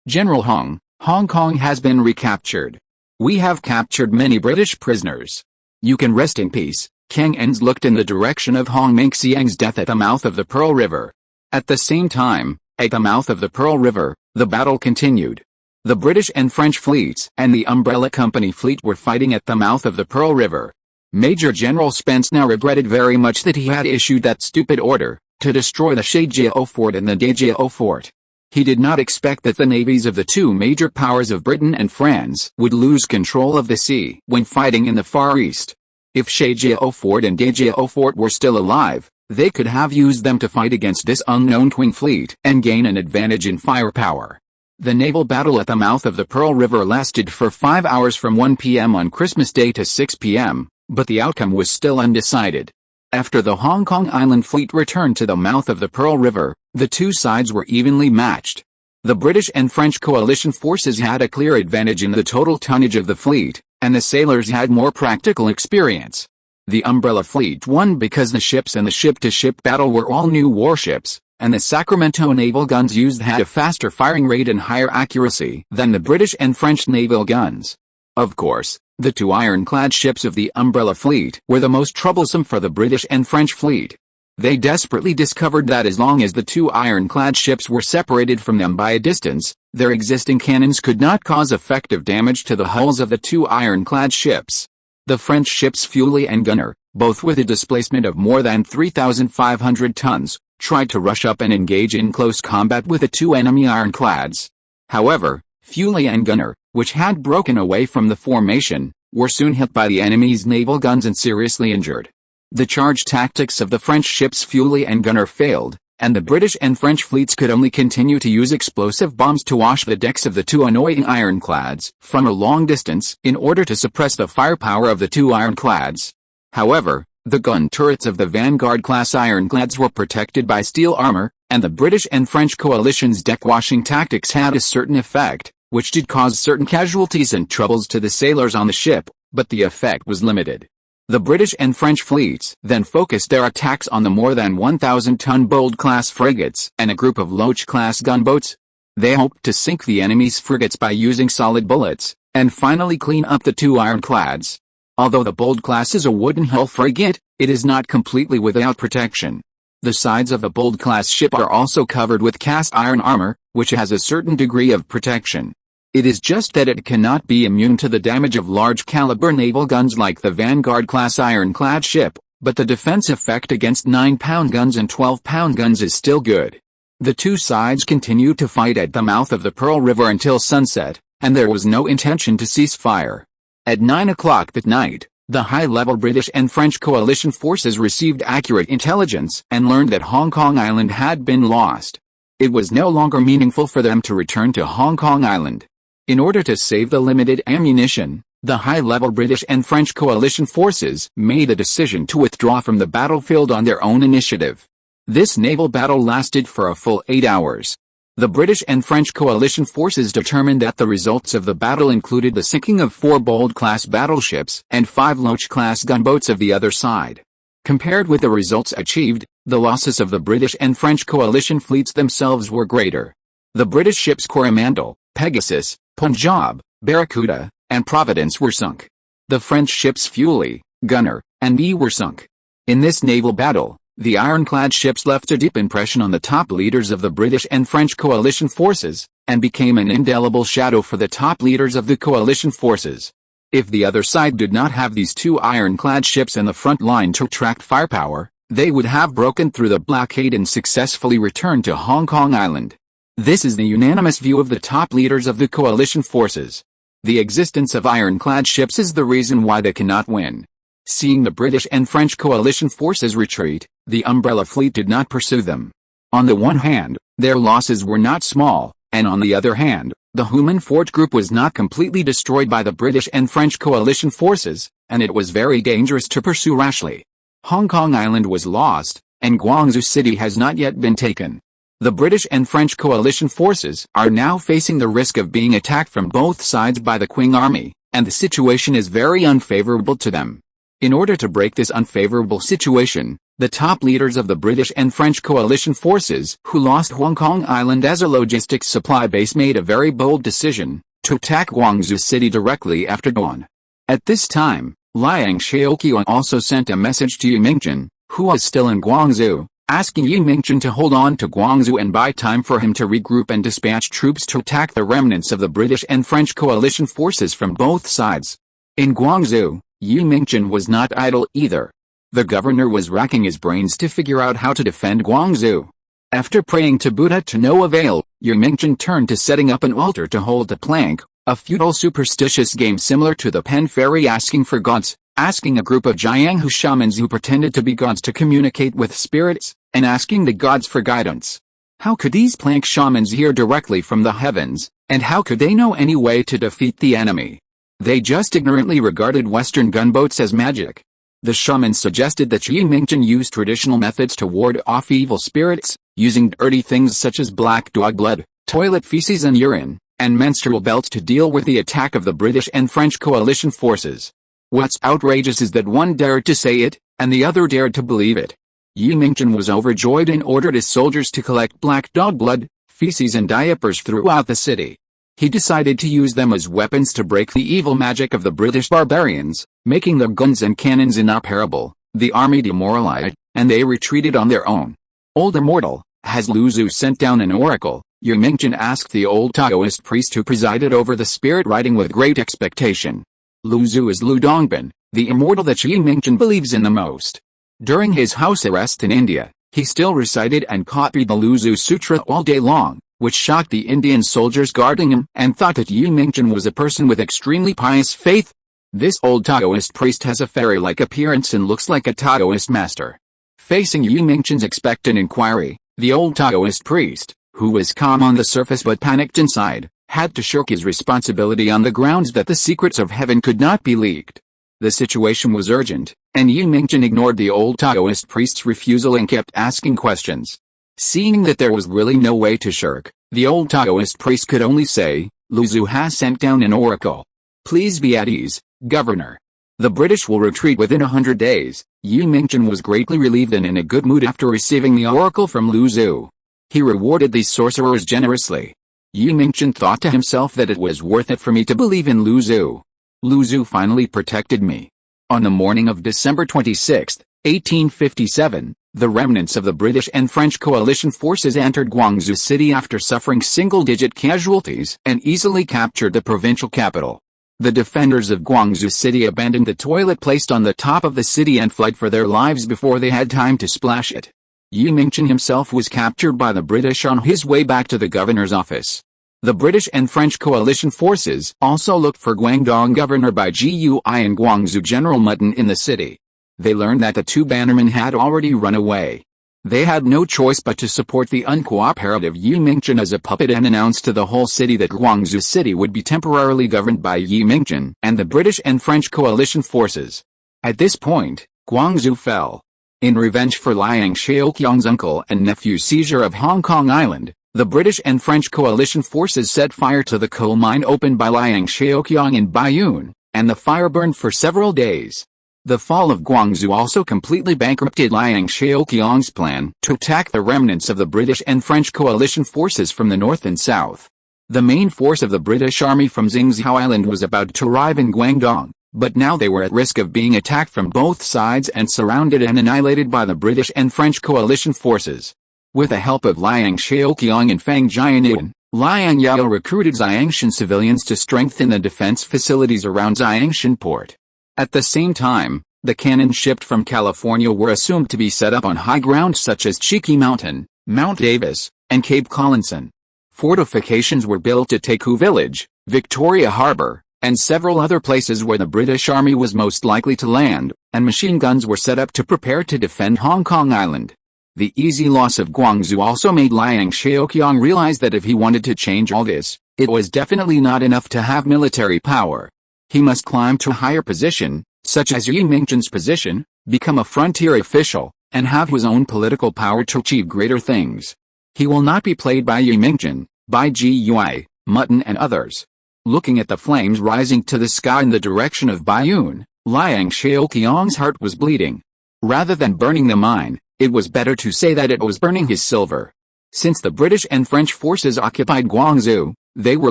General Hong Kong has been recaptured. We have captured many British prisoners. You can rest in peace. Kang Ens looked in the direction of Hong Mengxiang's death at the mouth of the Pearl River. At the same time, at the mouth of the Pearl River, the battle continued. The British and French fleets and the Umbrella Company fleet were fighting at the mouth of the Pearl River. Major General Spence now regretted very much that he had issued that stupid order to destroy the Shaijiao Fort and the Daijiao Fort. He did not expect that the navies of the two major powers of Britain and France would lose control of the sea when fighting in the Far East. If Shaijiao Fort and Daijiao Fort were still alive, they could have used them to fight against this unknown Qing fleet and gain an advantage in firepower. The naval battle at the mouth of the Pearl River lasted for 5 hours from 1 p.m. on Christmas Day to 6 p.m., but the outcome was still undecided. After the Hong Kong Island fleet returned to the mouth of the Pearl River, the two sides were evenly matched. The British and French coalition forces had a clear advantage in the total tonnage of the fleet, and the sailors had more practical experience. The Umbrella fleet won because the ships in the ship-to-ship battle were all new warships, and the Sacramento naval guns used had a faster firing rate and higher accuracy than the British and French naval guns. Of course, the two ironclad ships of the Umbrella fleet were the most troublesome for the British and French fleet. They desperately discovered that as long as the two ironclad ships were separated from them by a distance, their existing cannons could not cause effective damage to the hulls of the two ironclad ships. The French ships Fury and Gunner, both with a displacement of more than 3,500 tons, tried to rush up and engage in close combat with the two enemy ironclads. However, Fury and Gunner, which had broken away from the formation, were soon hit by the enemy's naval guns and seriously injured. The charge tactics of the French ships Fury and Gunner failed, and the British and French fleets could only continue to use explosive bombs to wash the decks of the two annoying ironclads from a long distance in order to suppress the firepower of the two ironclads. However, the gun turrets of the Vanguard-class ironclads were protected by steel armor, and the British and French coalition's deck-washing tactics had a certain effect, which did cause certain casualties and troubles to the sailors on the ship, but the effect was limited. The British and French fleets then focused their attacks on the more than 1,000-ton Bold-class frigates and a group of Loach-class gunboats. They hoped to sink the enemy's frigates by using solid bullets, and finally clean up the two ironclads. Although the Bold class is a wooden hull frigate, it is not completely without protection. The sides of the Bold class ship are also covered with cast iron armor, which has a certain degree of protection. It is just that it cannot be immune to the damage of large caliber naval guns like the Vanguard class ironclad ship, but the defense effect against 9-pound guns and 12-pound guns is still good. The two sides continued to fight at the mouth of the Pearl River until sunset, and there was no intention to cease fire. At 9 o'clock that night, the high-level British and French coalition forces received accurate intelligence and learned that Hong Kong Island had been lost. It was no longer meaningful for them to return to Hong Kong Island. In order to save the limited ammunition, the high-level British and French coalition forces made a decision to withdraw from the battlefield on their own initiative. This naval battle lasted for a full 8 hours. The British and French coalition forces determined that the results of the battle included the sinking of 4 Bold-class battleships and 5 Loach-class gunboats of the other side. Compared with the results achieved, the losses of the British and French coalition fleets themselves were greater. The British ships Coromandel, Pegasus, Punjab, Barracuda, and Providence were sunk. The French ships Fury, Gunner, and Me were sunk. In this naval battle, the ironclad ships left a deep impression on the top leaders of the British and French coalition forces, and became an indelible shadow for the top leaders of the coalition forces. If the other side did not have these two ironclad ships in the front line to attract firepower, they would have broken through the blockade and successfully returned to Hong Kong Island. This is the unanimous view of the top leaders of the coalition forces. The existence of ironclad ships is the reason why they cannot win. Seeing the British and French coalition forces retreat, the Umbrella fleet did not pursue them. On the one hand, their losses were not small, and on the other hand, the Human Fort group was not completely destroyed by the British and French coalition forces, and it was very dangerous to pursue rashly. Hong Kong Island was lost, and Guangzhou City has not yet been taken. The British and French coalition forces are now facing the risk of being attacked from both sides by the Qing army, and the situation is very unfavorable to them. In order to break this unfavorable situation, the top leaders of the British and French coalition forces, who lost Hong Kong Island as a logistics supply base, made a very bold decision to attack Guangzhou City directly after dawn. At this time, Liang Zhao also sent a message to Yu Mingchen, who was still in Guangzhou, asking Yu Mingchen to hold on to Guangzhou and buy time for him to regroup and dispatch troops to attack the remnants of the British and French coalition forces from both sides. In Guangzhou, Yu Mingchen was not idle either. The governor was racking his brains to figure out how to defend Guangzhou. After praying to Buddha to no avail, Yu Mingchen turned to setting up an altar to hold the plank, a feudal superstitious game similar to the Pen Fairy asking for gods, asking a group of Jianghu shamans who pretended to be gods to communicate with spirits, and asking the gods for guidance. How could these plank shamans hear directly from the heavens, and how could they know any way to defeat the enemy? They just ignorantly regarded Western gunboats as magic. The shamans suggested that Yu Mingchen use traditional methods to ward off evil spirits, using dirty things such as black dog blood, toilet feces and urine, and menstrual belts to deal with the attack of the British and French coalition forces. What's outrageous is that one dared to say it, and the other dared to believe it. Yu Mingchen was overjoyed and ordered his soldiers to collect black dog blood, feces and diapers throughout the city. He decided to use them as weapons to break the evil magic of the British barbarians, making their guns and cannons inoperable. The army demoralized, and they retreated on their own. Old Immortal, has Lu Zhu sent down an oracle? Yu Mingchen asked the old Taoist priest who presided over the spirit writing with great expectation. Lu Zhu is Lu Dongbin, the immortal that Xi Mingjin believes in the most. During his house arrest in India, he still recited and copied the Luzhu Sutra all day long, which shocked the Indian soldiers guarding him and thought that Xi Mingjin was a person with extremely pious faith. This old Taoist priest has a fairy-like appearance and looks like a Taoist master. Facing Xi Mingjin's expectant inquiry, the old Taoist priest, who was calm on the surface but panicked inside, had to shirk his responsibility on the grounds that the secrets of heaven could not be leaked. The situation was urgent, and Xi Mingjin ignored the old Taoist priest's refusal and kept asking questions. Seeing that there was really no way to shirk, the old Taoist priest could only say, "Luzhu has sent down an oracle. Please be at ease, Governor. The British will retreat within 100 days. Xi Mingjin was greatly relieved and in a good mood after receiving the oracle from Luzhu. He rewarded these sorcerers generously. Xi Mingjin thought to himself that it was worth it for me to believe in Luzhu. Luzhu finally protected me. On the morning of December 26, 1857, the remnants of the British and French coalition forces entered Guangzhou City after suffering single-digit casualties and easily captured the provincial capital. The defenders of Guangzhou City abandoned the toilet placed on the top of the city and fled for their lives before they had time to splash it. Xi Mingjin himself was captured by the British on his way back to the governor's office. The British and French coalition forces also looked for Guangdong Governor Bai Jiui and Guangzhou General Mutton in the city. They learned that the two bannermen had already run away. They had no choice but to support the uncooperative Xi Mingjin as a puppet and announced to the whole city that Guangzhou City would be temporarily governed by Xi Mingjin and the British and French coalition forces. At this point, Guangzhou fell. In revenge for Liang Zhao's uncle and nephew's seizure of Hong Kong Island, the British and French coalition forces set fire to the coal mine opened by Liang Zhao in Baiyun, and the fire burned for several days. The fall of Guangzhou also completely bankrupted Liang Zhao's plan to attack the remnants of the British and French coalition forces from the north and south. The main force of the British army from Xingzhou Island was about to arrive in Guangdong, but now they were at risk of being attacked from both sides and surrounded and annihilated by the British and French coalition forces. With the help of Liang Zhao and Fang Jianyuan, Liang Zhao recruited Xiangshan civilians to strengthen the defense facilities around Xiangshan port. At the same time, the cannons shipped from California were assumed to be set up on high ground such as Cheeky Mountain, Mount Davis, and Cape Collinson. Fortifications were built at Tycoon Village, Victoria Harbor, and several other places where the British Army was most likely to land, and machine guns were set up to prepare to defend Hong Kong Island. The easy loss of Guangzhou also made Liang Zhao realize that if he wanted to change all this, it was definitely not enough to have military power. He must climb to a higher position, such as Xi Mingjin's position, become a frontier official, and have his own political power to achieve greater things. He will not be played by Xi Mingjin, by Jiui, Mutton and others. Looking at the flames rising to the sky in the direction of Baiyun, Liang Zhao's heart was bleeding. Rather than burning the mine, it was better to say that it was burning his silver. Since the British and French forces occupied Guangzhou, they were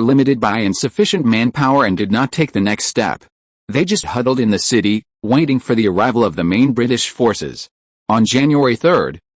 limited by insufficient manpower and did not take the next step. They just huddled in the city, waiting for the arrival of the main British forces. On January 3,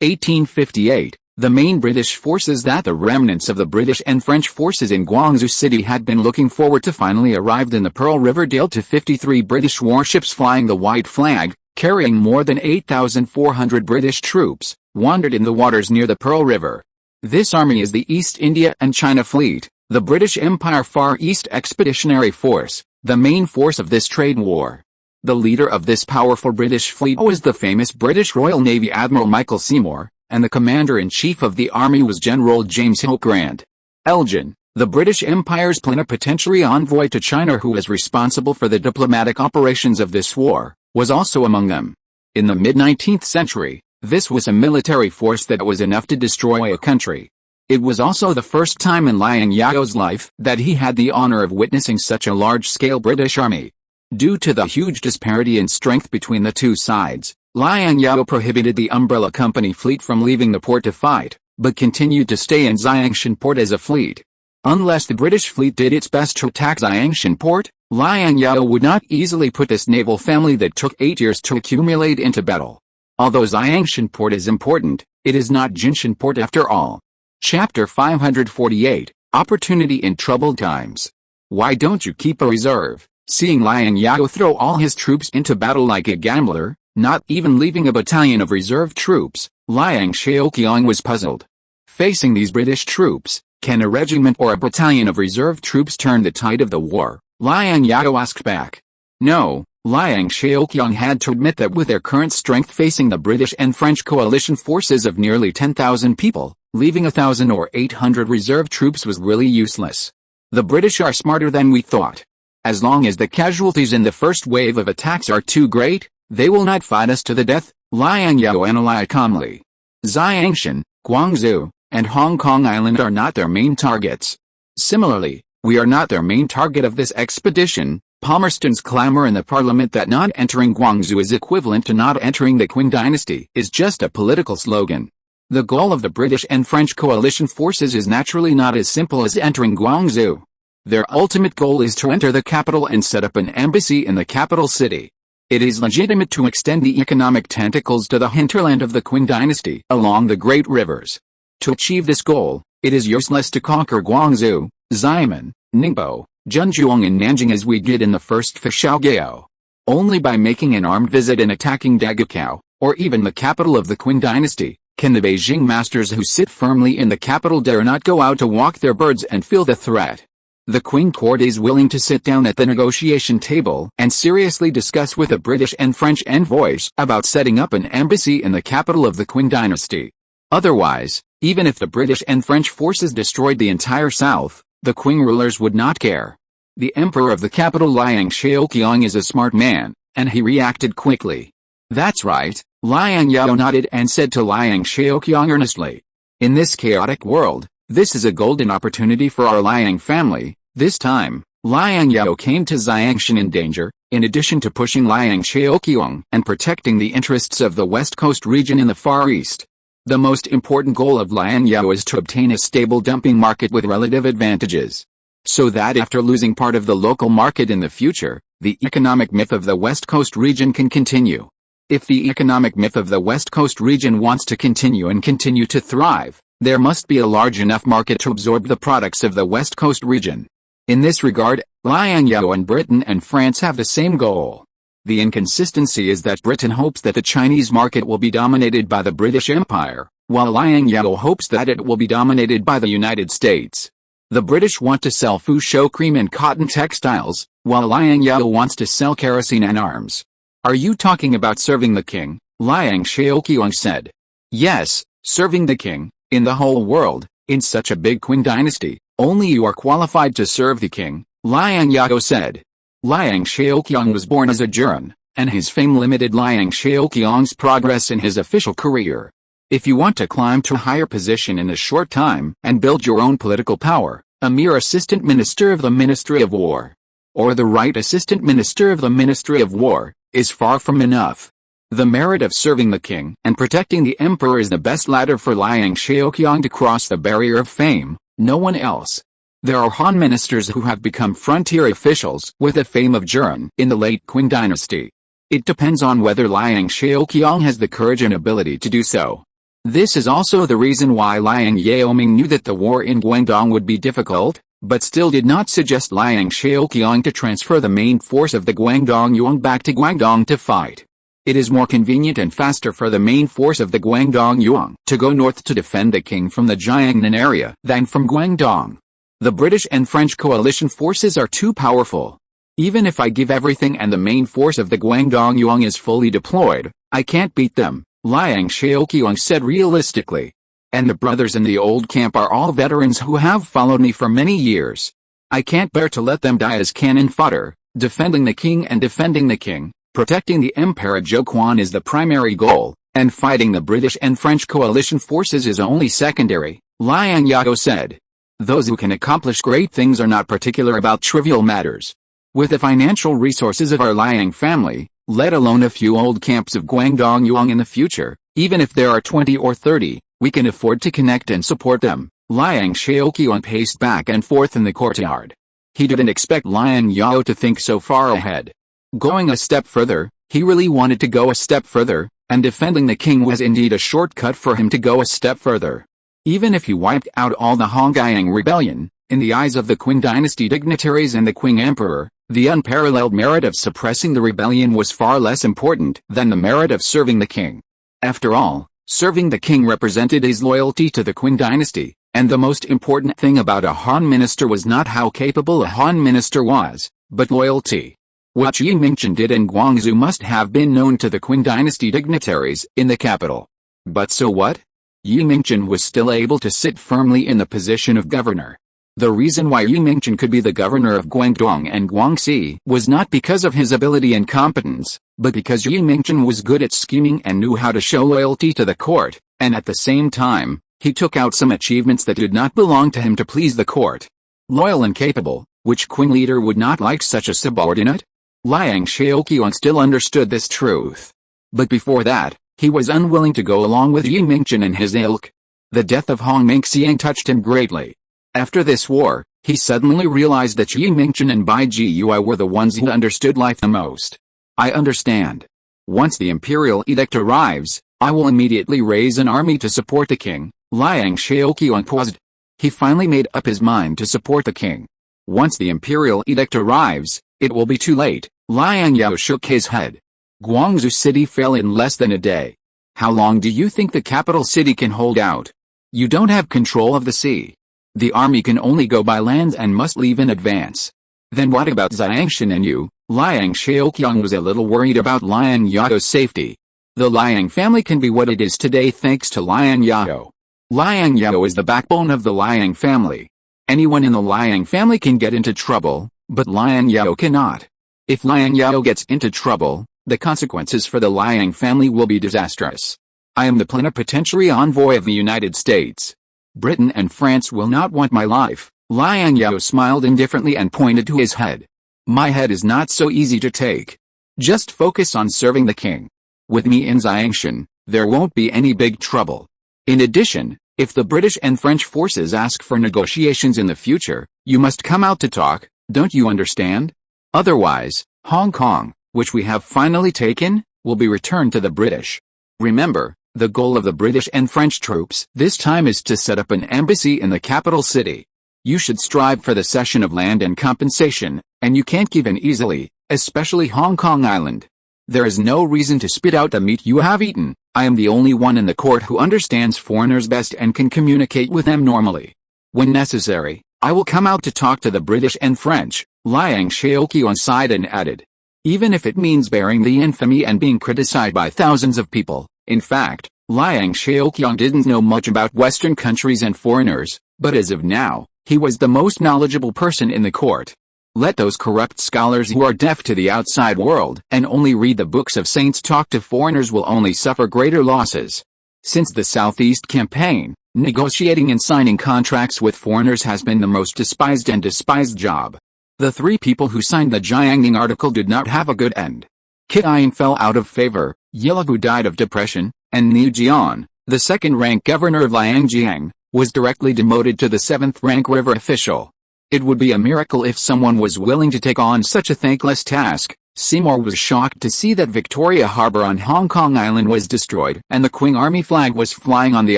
1858, the main British forces that the remnants of the British and French forces in Guangzhou City had been looking forward to finally arrived in the Pearl River Delta. 53 British warships flying the white flag, carrying more than 8,400 British troops, wandered in the waters near the Pearl River. This army is the East India and China Fleet, the British Empire Far East Expeditionary Force, the main force of this trade war. The leader of this powerful British fleet was the famous British Royal Navy Admiral Michael Seymour, and the commander-in-chief of the army was General James Hope Grant. Elgin, the British Empire's plenipotentiary envoy to China who was responsible for the diplomatic operations of this war, was also among them. In the mid-19th century, this was a military force that was enough to destroy a country. It was also the first time in Liang Zhao's life that he had the honor of witnessing such a large-scale British army. Due to the huge disparity in strength between the two sides, Liang Zhao prohibited the Umbrella Company fleet from leaving the port to fight, but continued to stay in Xiangshan port as a fleet. Unless the British fleet did its best to attack Xiangshan port, Liang Zhao would not easily put this naval family that took 8 years to accumulate into battle. Although Xiangshan port is important, it is not Jinshan port after all. Chapter 548, Opportunity in Troubled Times. Why don't you keep a reserve? Seeing Liang Zhao throw all his troops into battle like a gambler, not even leaving a battalion of reserve troops, Liang Zhao was puzzled. Facing these British troops, can a regiment or a battalion of reserve troops turn the tide of the war? Liang Zhao asked back. No, Liang Zhao had to admit that with their current strength facing the British and French coalition forces of nearly 10,000 people, leaving 1,000 or 800 reserve troops was really useless. The British are smarter than we thought. As long as the casualties in the first wave of attacks are too great, they will not fight us to the death, Liang Zhao analyzed calmly. Jiangshan, Guangzhou, and Hong Kong Island are not their main targets. Similarly, we are not their main target of this expedition. Palmerston's clamor in the parliament that not entering Guangzhou is equivalent to not entering the Qing dynasty is just a political slogan. The goal of the British and French coalition forces is naturally not as simple as entering Guangzhou. Their ultimate goal is to enter the capital and set up an embassy in the capital city. It is legitimate to extend the economic tentacles to the hinterland of the Qing dynasty along the great rivers. To achieve this goal, it is useless to conquer Guangzhou, Xiamen, Ningbo, Zhenjiang and Nanjing as we did in the first Fashao. Only by making an armed visit and attacking Dagakao, or even the capital of the Qing dynasty, can the Beijing masters who sit firmly in the capital dare not go out to walk their birds and feel the threat. The Qing court is willing to sit down at the negotiation table and seriously discuss with the British and French envoys about setting up an embassy in the capital of the Qing dynasty. Otherwise, even if the British and French forces destroyed the entire south, the Qing rulers would not care. The emperor of the capital Liang Zhao is a smart man, and he reacted quickly. That's right, Liang Zhao nodded and said to Liang Zhao earnestly. In this chaotic world, this is a golden opportunity for our Liang family. This time, Liang Zhao came to Jiangshan in danger, in addition to pushing Liang Zhao and protecting the interests of the West Coast region in the Far East. The most important goal of Liang Zhao is to obtain a stable dumping market with relative advantages. So that after losing part of the local market in the future, the economic myth of the West Coast region can continue. If the economic myth of the West Coast region wants to continue and continue to thrive, there must be a large enough market to absorb the products of the West Coast region. In this regard, Liang Zhao and Britain and France have the same goal. The inconsistency is that Britain hopes that the Chinese market will be dominated by the British Empire, while Liang Zhao hopes that it will be dominated by the United States. The British want to sell Fusho cream and cotton textiles, while Liang Zhao wants to sell kerosene and arms. Are you talking about serving the king? Liang Zhao said. Yes, serving the king. In the whole world, in such a big Qing dynasty, only you are qualified to serve the king, Liang Zhao said. Liang Zhao was born as a Juran, and his fame limited Liang Zhao's progress in his official career. If you want to climb to a higher position in a short time and build your own political power, a mere assistant minister of the Ministry of War, or the right assistant minister of the Ministry of War, is far from enough. The merit of serving the king and protecting the emperor is the best ladder for Liang Zhao to cross the barrier of fame, no one else. There are Han ministers who have become frontier officials with the fame of Juran in the late Qing dynasty. It depends on whether Liang Zhao has the courage and ability to do so. This is also the reason why Liang Yaoming knew that the war in Guangdong would be difficult, but still did not suggest Liang Zhao to transfer the main force of the Guangdong Yuan back to Guangdong to fight. It is more convenient and faster for the main force of the Guangdong Yuan to go north to defend the king from the Jiangnan area than from Guangdong. The British and French coalition forces are too powerful. Even if I give everything and the main force of the Guangdong Yuan is fully deployed, I can't beat them, Liang Zhao said realistically. And the brothers in the old camp are all veterans who have followed me for many years. I can't bear to let them die as cannon fodder. Defending the king and defending the king, protecting the Emperor Zhou is the primary goal, and fighting the British and French coalition forces is only secondary, Liang Zhao said. Those who can accomplish great things are not particular about trivial matters. With the financial resources of our Liang family, let alone a few old camps of Guangdong Yuan in the future, even if there are 20 or 30, we can afford to connect and support them. Liang Zhao paced back and forth in the courtyard. He didn't expect Liang Zhao to think so far ahead. Going a step further, he really wanted to go a step further, and defending the king was indeed a shortcut for him to go a step further. Even if he wiped out all the Hongyang rebellion, in the eyes of the Qing dynasty dignitaries and the Qing emperor, The unparalleled merit of suppressing the rebellion was far less important than the merit of serving the king. After all, serving the king represented his loyalty to the Qing dynasty, and the most important thing about a Han minister was not how capable a Han minister was, but loyalty. What Yi Mingchen did in Guangzhou must have been known to the Qing dynasty dignitaries in the capital. But so what? Yi Mingchen was still able to sit firmly in the position of governor. The reason why Yi Mingchen could be the governor of Guangdong and Guangxi was not because of his ability and competence, but because Yi Mingchen was good at scheming and knew how to show loyalty to the court, and at the same time, he took out some achievements that did not belong to him to please the court. Loyal and capable, which Qing leader would not like such a subordinate? Liang Zhao still understood this truth. But before that, he was unwilling to go along with Yi Mingchen and his ilk. The death of Hong Mingxiang touched him greatly. After this war, he suddenly realized that Yi Mingchen and Bai Jiyue were the ones who understood life the most. I understand. Once the imperial edict arrives, I will immediately raise an army to support the king, Liang Zhao paused. He finally made up his mind to support the king. Once the imperial edict arrives, it will be too late, Liang Yao shook his head. Guangzhou city fell in less than a day. How long do you think the capital city can hold out? You don't have control of the sea. The army can only go by land and must leave in advance. Then what about Xiangshan and you? Liang Zhao was a little worried about Liang Yao's safety. The Liang family can be what it is today thanks to Liang Yao. Liang Yao is the backbone of the Liang family. Anyone in the Liang family can get into trouble, but Liang Yao cannot. If Liang Yao gets into trouble, the consequences for the Liang family will be disastrous. I am the plenipotentiary envoy of the United States. Britain and France will not want my life. Liang Yao smiled indifferently and pointed to his head. My head is not so easy to take. Just focus on serving the king. With me in Xiangshan, there won't be any big trouble. In addition, if the British and French forces ask for negotiations in the future, you must come out to talk, don't you understand? Otherwise, Hong Kong, which we have finally taken, will be returned to the British. Remember, the goal of the British and French troops this time is to set up an embassy in the capital city. You should strive for the cession of land and compensation, and you can't give in easily, especially Hong Kong Island. There is no reason to spit out the meat you have eaten. I am the only one in the court who understands foreigners best and can communicate with them normally. When necessary, I will come out to talk to the British and French. Liang Zhao sighed and added. Even if it means bearing the infamy and being criticized by thousands of people. In fact, Liang Zhao didn't know much about Western countries and foreigners, but as of now, he was the most knowledgeable person in the court. Let those corrupt scholars who are deaf to the outside world and only read the books of saints talk to foreigners will only suffer greater losses. Since the Southeast campaign, negotiating and signing contracts with foreigners has been the most despised job. The three people who signed the Jiangning article did not have a good end. Kit Ayin fell out of favor, Yilagu died of depression, and Niu Jian, the second-rank governor of Liangjiang, was directly demoted to the 7th-rank river official. It would be a miracle if someone was willing to take on such a thankless task. Seymour was shocked to see that Victoria Harbour on Hong Kong Island was destroyed and the Qing army flag was flying on the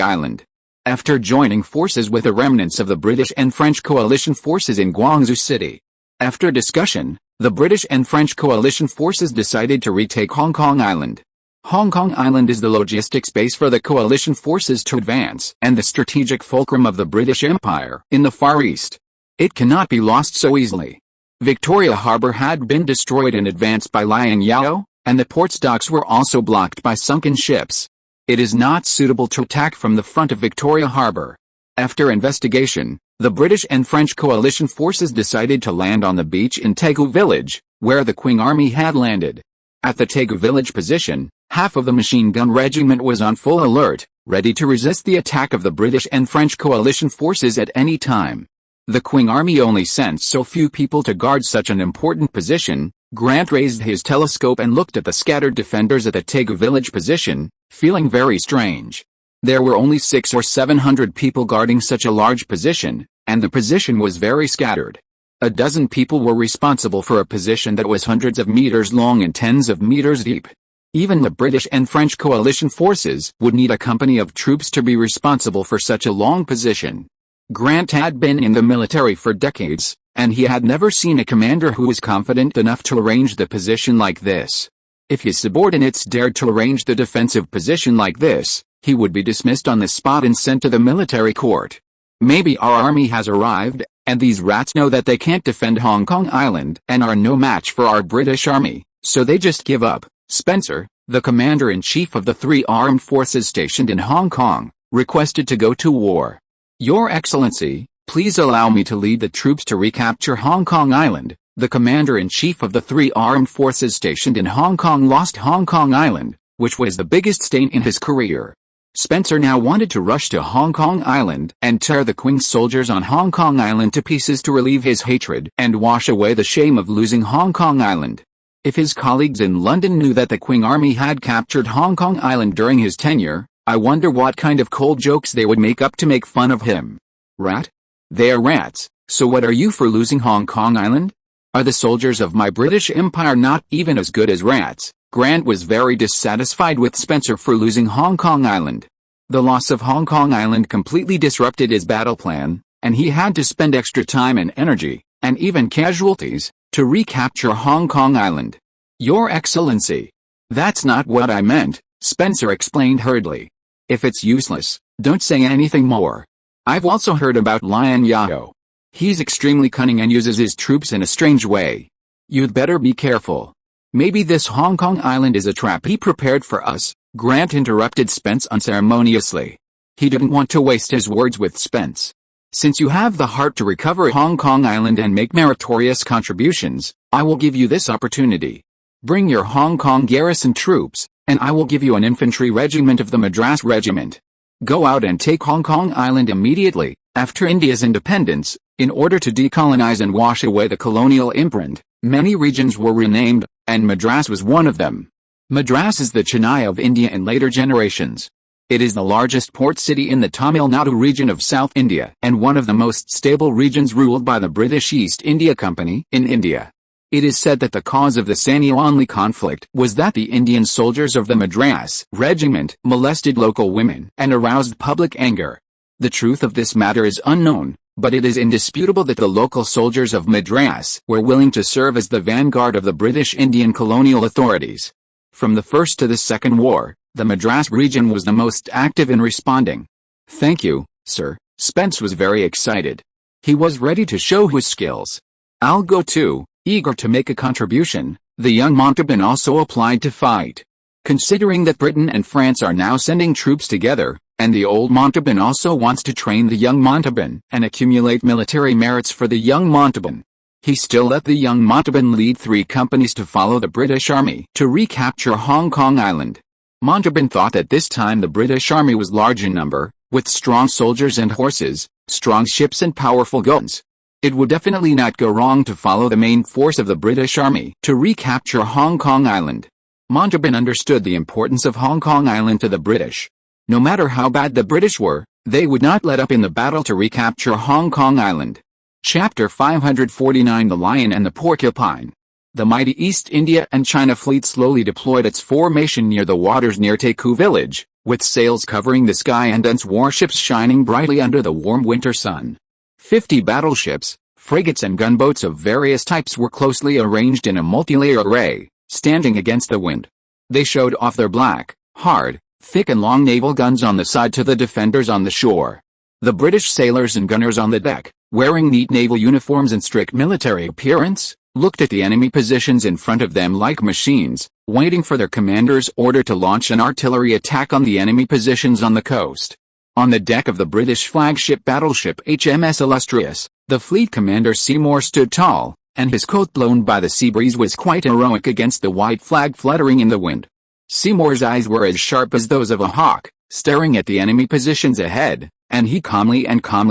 island. After joining forces with the remnants of the British and French coalition forces in Guangzhou City. After discussion, the British and French coalition forces decided to retake Hong Kong Island. Hong Kong Island is the logistics base for the coalition forces to advance and the strategic fulcrum of the British Empire in the Far East. It cannot be lost so easily. Victoria Harbour had been destroyed in advance by Liang Yao, and the port's docks were also blocked by sunken ships. It is not suitable to attack from the front of Victoria Harbour. After investigation, the British and French coalition forces decided to land on the beach in Taegu village, where the Qing army had landed. At the Taegu village position, half of the machine gun regiment was on full alert, ready to resist the attack of the British and French coalition forces at any time. The Qing army only sent so few people to guard such an important position. Grant raised his telescope and looked at the scattered defenders at the Taegu village position, feeling very strange. There were only 600 or 700 people guarding such a large position, and the position was very scattered. A dozen people were responsible for a position that was hundreds of meters long and tens of meters deep. Even the British and French coalition forces would need a company of troops to be responsible for such a long position. Grant had been in the military for decades, and he had never seen a commander who was confident enough to arrange the position like this. If his subordinates dared to arrange the defensive position like this, he would be dismissed on the spot and sent to the military court. Maybe our army has arrived, and these rats know that they can't defend Hong Kong Island and are no match for our British army, so they just give up. Spencer, the commander-in-chief of the 3 armed forces stationed in Hong Kong, requested to go to war. Your Excellency, please allow me to lead the troops to recapture Hong Kong Island. The commander-in-chief of the 3 armed forces stationed in Hong Kong lost Hong Kong Island, which was the biggest stain in his career. Spencer now wanted to rush to Hong Kong Island and tear the Qing soldiers on Hong Kong Island to pieces to relieve his hatred and wash away the shame of losing Hong Kong Island. If his colleagues in London knew that the Qing army had captured Hong Kong Island during his tenure, I wonder what kind of cold jokes they would make up to make fun of him. Rat? They are rats, so what are you for losing Hong Kong Island? Are the soldiers of my British Empire not even as good as rats? Grant was very dissatisfied with Spencer for losing Hong Kong Island. The loss of Hong Kong Island completely disrupted his battle plan, and he had to spend extra time and energy, and even casualties, to recapture Hong Kong Island. Your Excellency. That's not what I meant, Spencer explained hurriedly. If it's useless, don't say anything more. I've also heard about Liang Zhao. He's extremely cunning and uses his troops in a strange way. You'd better be careful. Maybe this Hong Kong Island is a trap he prepared for us, Grant interrupted Spence unceremoniously. He didn't want to waste his words with Spence. Since you have the heart to recover Hong Kong Island and make meritorious contributions, I will give you this opportunity. Bring your Hong Kong garrison troops, and I will give you an infantry regiment of the Madras Regiment. Go out and take Hong Kong Island immediately, after India's independence. In order to decolonize and wash away the colonial imprint, many regions were renamed, and Madras was one of them. Madras is the Chennai of India in later generations. It is the largest port city in the Tamil Nadu region of South India and one of the most stable regions ruled by the British East India Company in India. It is said that the cause of the Sanni-Only conflict was that the Indian soldiers of the Madras Regiment molested local women and aroused public anger. The truth of this matter is unknown, but it is indisputable that the local soldiers of Madras were willing to serve as the vanguard of the British Indian colonial authorities. From the First to the Second War, the Madras region was the most active in responding. Thank you, sir. Spence was very excited. He was ready to show his skills. I'll go too. Eager to make a contribution, the young Montauban also applied to fight. Considering that Britain and France are now sending troops together, and the old Montauban also wants to train the young Montauban and accumulate military merits for the young Montauban, he still let the young Montauban lead 3 companies to follow the British Army to recapture Hong Kong Island. Montauban thought that this time the British Army was large in number, with strong soldiers and horses, strong ships and powerful guns. It would definitely not go wrong to follow the main force of the British Army to recapture Hong Kong Island. Montauban understood the importance of Hong Kong Island to the British. No matter how bad the British were, they would not let up in the battle to recapture Hong Kong Island. Chapter 549 The Lion and the Porcupine. The mighty East India and China fleet slowly deployed its formation near the waters near Tycoon village, with sails covering the sky and dense warships shining brightly under the warm winter sun. 50 battleships, frigates and gunboats of various types were closely arranged in a multi-layer array, standing against the wind. They showed off their black, hard, thick and long naval guns on the side to the defenders on the shore. The British sailors and gunners on the deck, wearing neat naval uniforms and strict military appearance, looked at the enemy positions in front of them like machines, waiting for their commander's order to launch an artillery attack on the enemy positions on the coast. On the deck of the British flagship battleship HMS Illustrious, the fleet commander Seymour stood tall, and his coat blown by the sea breeze was quite heroic against the white flag fluttering in the wind. Seymour's eyes were as sharp as those of a hawk, staring at the enemy positions ahead, and he calmly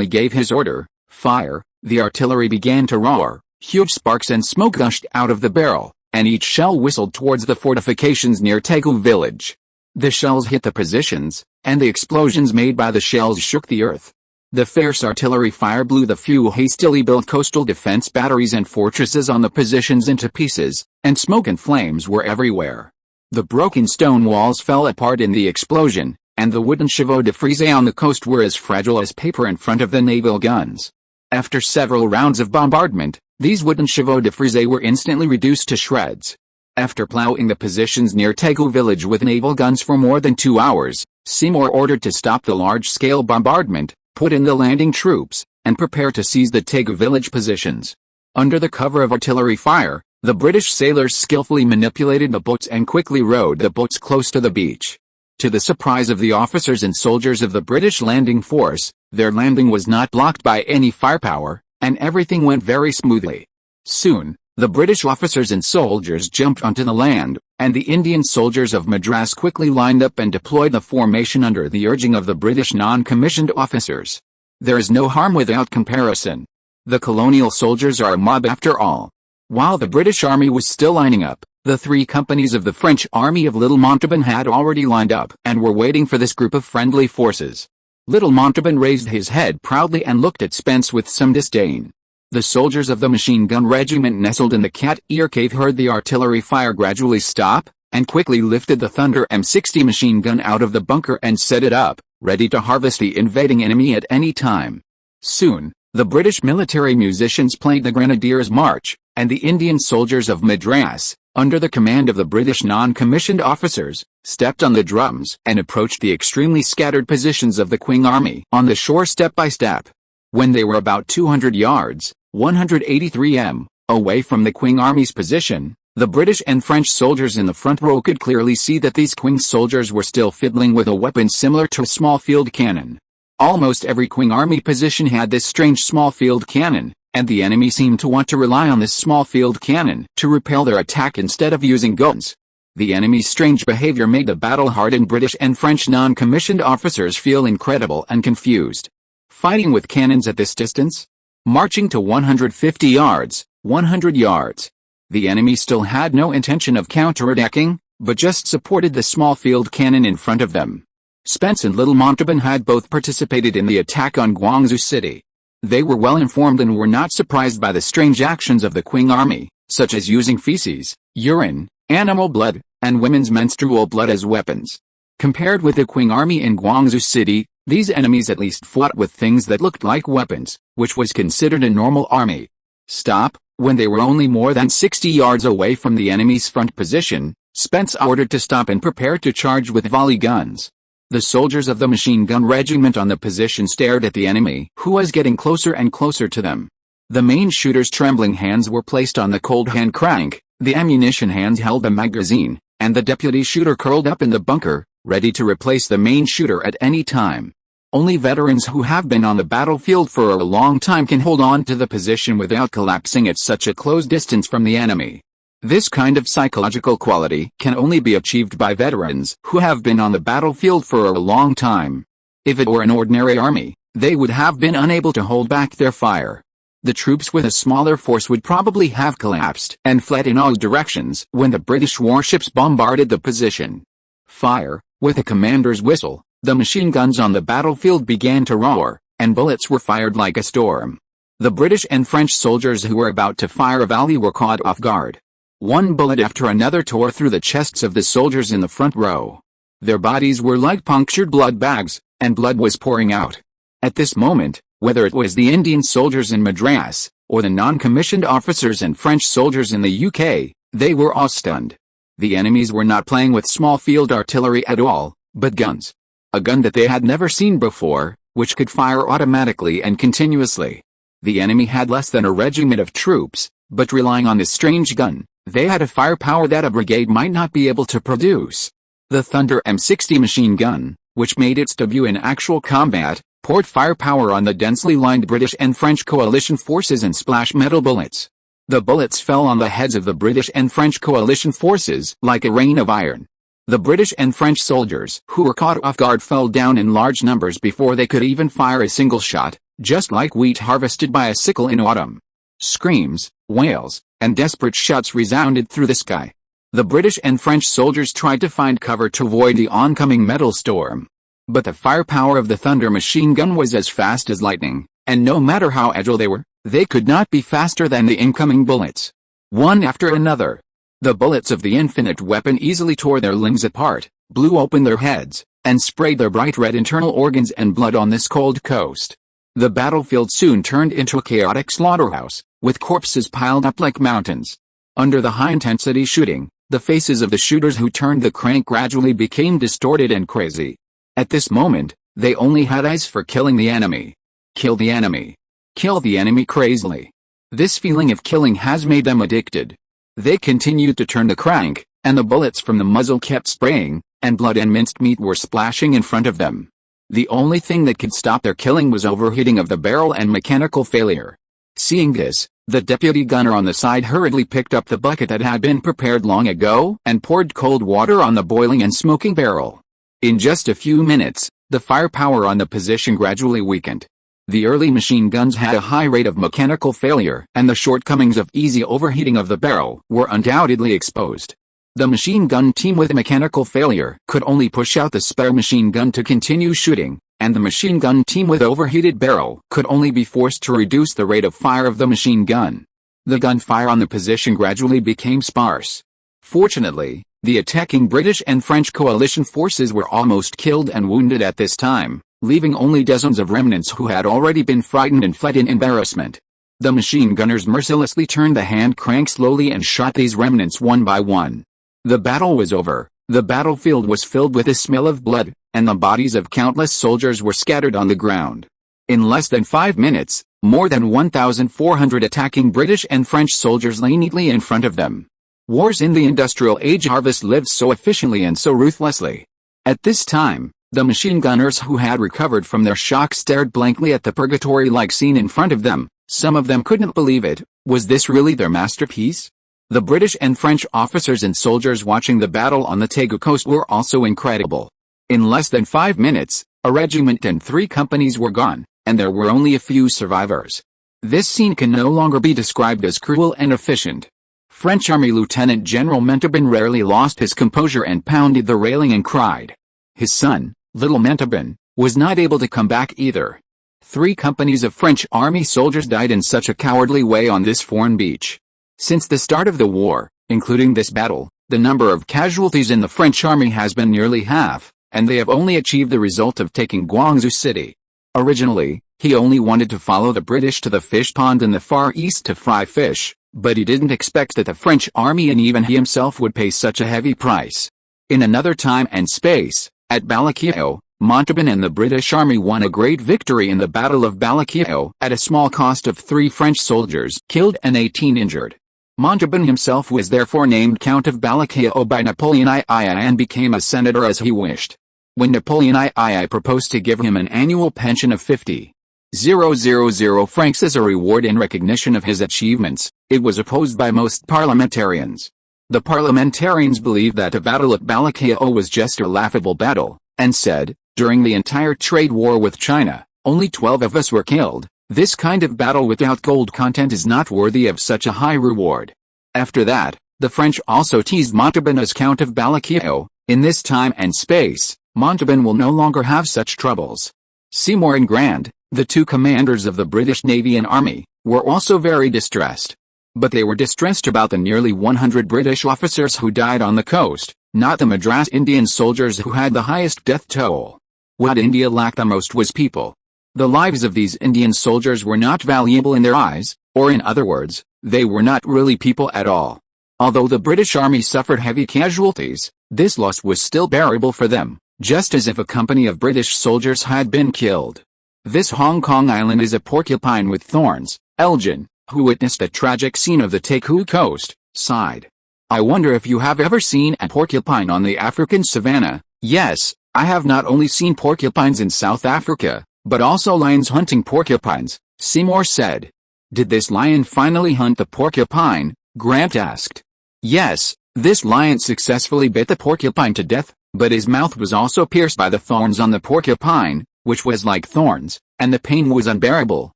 gave his order, fire. The artillery began to roar, huge sparks and smoke gushed out of the barrel, and each shell whistled towards the fortifications near Tycoon village. The shells hit the positions, and the explosions made by the shells shook the earth. The fierce artillery fire blew the few hastily built coastal defense batteries and fortresses on the positions into pieces, and smoke and flames were everywhere. The broken stone walls fell apart in the explosion, and the wooden chevaux de frise on the coast were as fragile as paper in front of the naval guns. After several rounds of bombardment, these wooden chevaux de frise were instantly reduced to shreds. After plowing the positions near Tycoon village with naval guns for more than 2 hours, Seymour ordered to stop the large-scale bombardment, put in the landing troops, and prepare to seize the Tycoon village positions. Under the cover of artillery fire, the British sailors skillfully manipulated the boats and quickly rowed the boats close to the beach. To the surprise of the officers and soldiers of the British landing force, their landing was not blocked by any firepower, and everything went very smoothly. Soon, the British officers and soldiers jumped onto the land, and the Indian soldiers of Madras quickly lined up and deployed the formation under the urging of the British non-commissioned officers. There is no harm without comparison. The colonial soldiers are a mob after all. While the British army was still lining up, the 3 companies of the French army of Little Montauban had already lined up and were waiting for this group of friendly forces. Little Montauban raised his head proudly and looked at Spence with some disdain. The soldiers of the machine gun regiment nestled in the cat-ear cave heard the artillery fire gradually stop, and quickly lifted the Thunder M60 machine gun out of the bunker and set it up, ready to harvest the invading enemy at any time. Soon, the British military musicians played the Grenadiers' March, and the Indian soldiers of Madras, under the command of the British non-commissioned officers, stepped on the drums and approached the extremely scattered positions of the Qing army on the shore step by step. When they were about 200 yards, 183 m, away from the Qing army's position, the British and French soldiers in the front row could clearly see that these Qing soldiers were still fiddling with a weapon similar to a small field cannon. Almost every Qing army position had this strange small field cannon, and the enemy seemed to want to rely on this small field cannon to repel their attack instead of using guns. The enemy's strange behavior made the battle-hardened British and French non-commissioned officers feel incredible and confused. Fighting with cannons at this distance? Marching to 150 yards, 100 yards. The enemy still had no intention of counterattacking, but just supported the small field cannon in front of them. Spence and Little Montauban had both participated in the attack on Guangzhou City. They were well informed and were not surprised by the strange actions of the Qing army, such as using feces, urine, animal blood, and women's menstrual blood as weapons. Compared with the Qing army in Guangzhou City, these enemies at least fought with things that looked like weapons, which was considered a normal army. Stop. When they were only more than 60 yards away from the enemy's front position, Spence ordered to stop and prepare to charge with volley guns. The soldiers of the machine gun regiment on the position stared at the enemy, who was getting closer and closer to them. The main shooter's trembling hands were placed on the cold hand crank, the ammunition hands held the magazine, and the deputy shooter curled up in the bunker, ready to replace the main shooter at any time. Only veterans who have been on the battlefield for a long time can hold on to the position without collapsing at such a close distance from the enemy. This kind of psychological quality can only be achieved by veterans who have been on the battlefield for a long time. If it were an ordinary army, they would have been unable to hold back their fire. The troops with a smaller force would probably have collapsed and fled in all directions when the British warships bombarded the position. Fire. With a commander's whistle, the machine guns on the battlefield began to roar, and bullets were fired like a storm. The British and French soldiers who were about to fire a volley were caught off guard. One bullet after another tore through the chests of the soldiers in the front row. Their bodies were like punctured blood bags, and blood was pouring out. At this moment, whether it was the Indian soldiers in Madras, or the non-commissioned officers and French soldiers in the UK, they were all stunned. The enemies were not playing with small field artillery at all, but guns. A gun that they had never seen before, which could fire automatically and continuously. The enemy had less than a regiment of troops, but relying on this strange gun, they had a firepower that a brigade might not be able to produce. The Thunder M60 machine gun, which made its debut in actual combat, poured firepower on the densely lined British and French coalition forces and splashed metal bullets. The bullets fell on the heads of the British and French coalition forces like a rain of iron. The British and French soldiers who were caught off guard fell down in large numbers before they could even fire a single shot, just like wheat harvested by a sickle in autumn. Screams, wails, and desperate shouts resounded through the sky. The British and French soldiers tried to find cover to avoid the oncoming metal storm. But the firepower of the Thunder machine gun was as fast as lightning, and no matter how agile they were, they could not be faster than the incoming bullets. One after another, the bullets of the infinite weapon easily tore their limbs apart, blew open their heads, and sprayed their bright red internal organs and blood on this cold coast. The battlefield soon turned into a chaotic slaughterhouse, with corpses piled up like mountains. Under the high-intensity shooting, the faces of the shooters who turned the crank gradually became distorted and crazy. At this moment, they only had eyes for killing the enemy. Kill the enemy. Kill the enemy crazily. This feeling of killing has made them addicted. They continued to turn the crank, and the bullets from the muzzle kept spraying, and blood and minced meat were splashing in front of them. The only thing that could stop their killing was overheating of the barrel and mechanical failure. Seeing this, the deputy gunner on the side hurriedly picked up the bucket that had been prepared long ago and poured cold water on the boiling and smoking barrel. In just a few minutes, the firepower on the position gradually weakened. The early machine guns had a high rate of mechanical failure, and the shortcomings of easy overheating of the barrel were undoubtedly exposed. The machine gun team with mechanical failure could only push out the spare machine gun to continue shooting, and the machine gun team with overheated barrel could only be forced to reduce the rate of fire of the machine gun. The gunfire on the position gradually became sparse. Fortunately, the attacking British and French coalition forces were almost killed and wounded at this time, leaving only dozens of remnants who had already been frightened and fled in embarrassment. The machine gunners mercilessly turned the hand crank slowly and shot these remnants one by one. The battle was over, the battlefield was filled with the smell of blood, and the bodies of countless soldiers were scattered on the ground. In less than 5 minutes, more than 1,400 attacking British and French soldiers lay neatly in front of them. Wars in the industrial age harvest lived so efficiently and so ruthlessly. At this time, the machine gunners who had recovered from their shock stared blankly at the purgatory-like scene in front of them. Some of them couldn't believe it. Was this really their masterpiece? The British and French officers and soldiers watching the battle on the Tagu coast were also incredible. In less than 5 minutes, a regiment and 3 companies were gone, and there were only a few survivors. This scene can no longer be described as cruel and efficient. French Army Lieutenant General Montauban rarely lost his composure and pounded the railing and cried. His son, little Montauban, was not able to come back either. 3 companies of French army soldiers died in such a cowardly way on this foreign beach. Since the start of the war, including this battle, the number of casualties in the French army has been nearly half, and they have only achieved the result of taking Guangzhou city. Originally, he only wanted to follow the British to the fish pond in the Far East to fry fish, but he didn't expect that the French army and even he himself would pay such a heavy price. In another time and space, at Balakiao, Montauban and the British army won a great victory in the Battle of Balakiao at a small cost of 3 French soldiers killed and 18 injured. Montauban himself was therefore named Count of Balakiao by Napoleon III and became a senator as he wished. When Napoleon III proposed to give him an annual pension of 50,000 francs as a reward in recognition of his achievements, it was opposed by most parliamentarians. The parliamentarians believed that the battle at Balakiao was just a laughable battle, and said, during the entire trade war with China, only 12 of us were killed. This kind of battle without gold content is not worthy of such a high reward. After that, the French also teased Montauban as Count of Balakiao. In this time and space, Montauban will no longer have such troubles. Seymour and Grant, the 2 commanders of the British Navy and Army, were also very distressed. But they were distressed about the nearly 100 British officers who died on the coast, not the Madras Indian soldiers who had the highest death toll. What India lacked the most was people. The lives of these Indian soldiers were not valuable in their eyes, or in other words, they were not really people at all. Although the British Army suffered heavy casualties, this loss was still bearable for them, just as if a company of British soldiers had been killed. This Hong Kong island is a porcupine with thorns. Elgin, who witnessed the tragic scene of the Tycoon coast, sighed. I wonder if you have ever seen a porcupine on the African savanna. Yes, I have not only seen porcupines in South Africa, but also lions hunting porcupines, Seymour said. Did this lion finally hunt the porcupine? Grant asked. Yes, this lion successfully bit the porcupine to death, but his mouth was also pierced by the thorns on the porcupine, which was like thorns, and the pain was unbearable,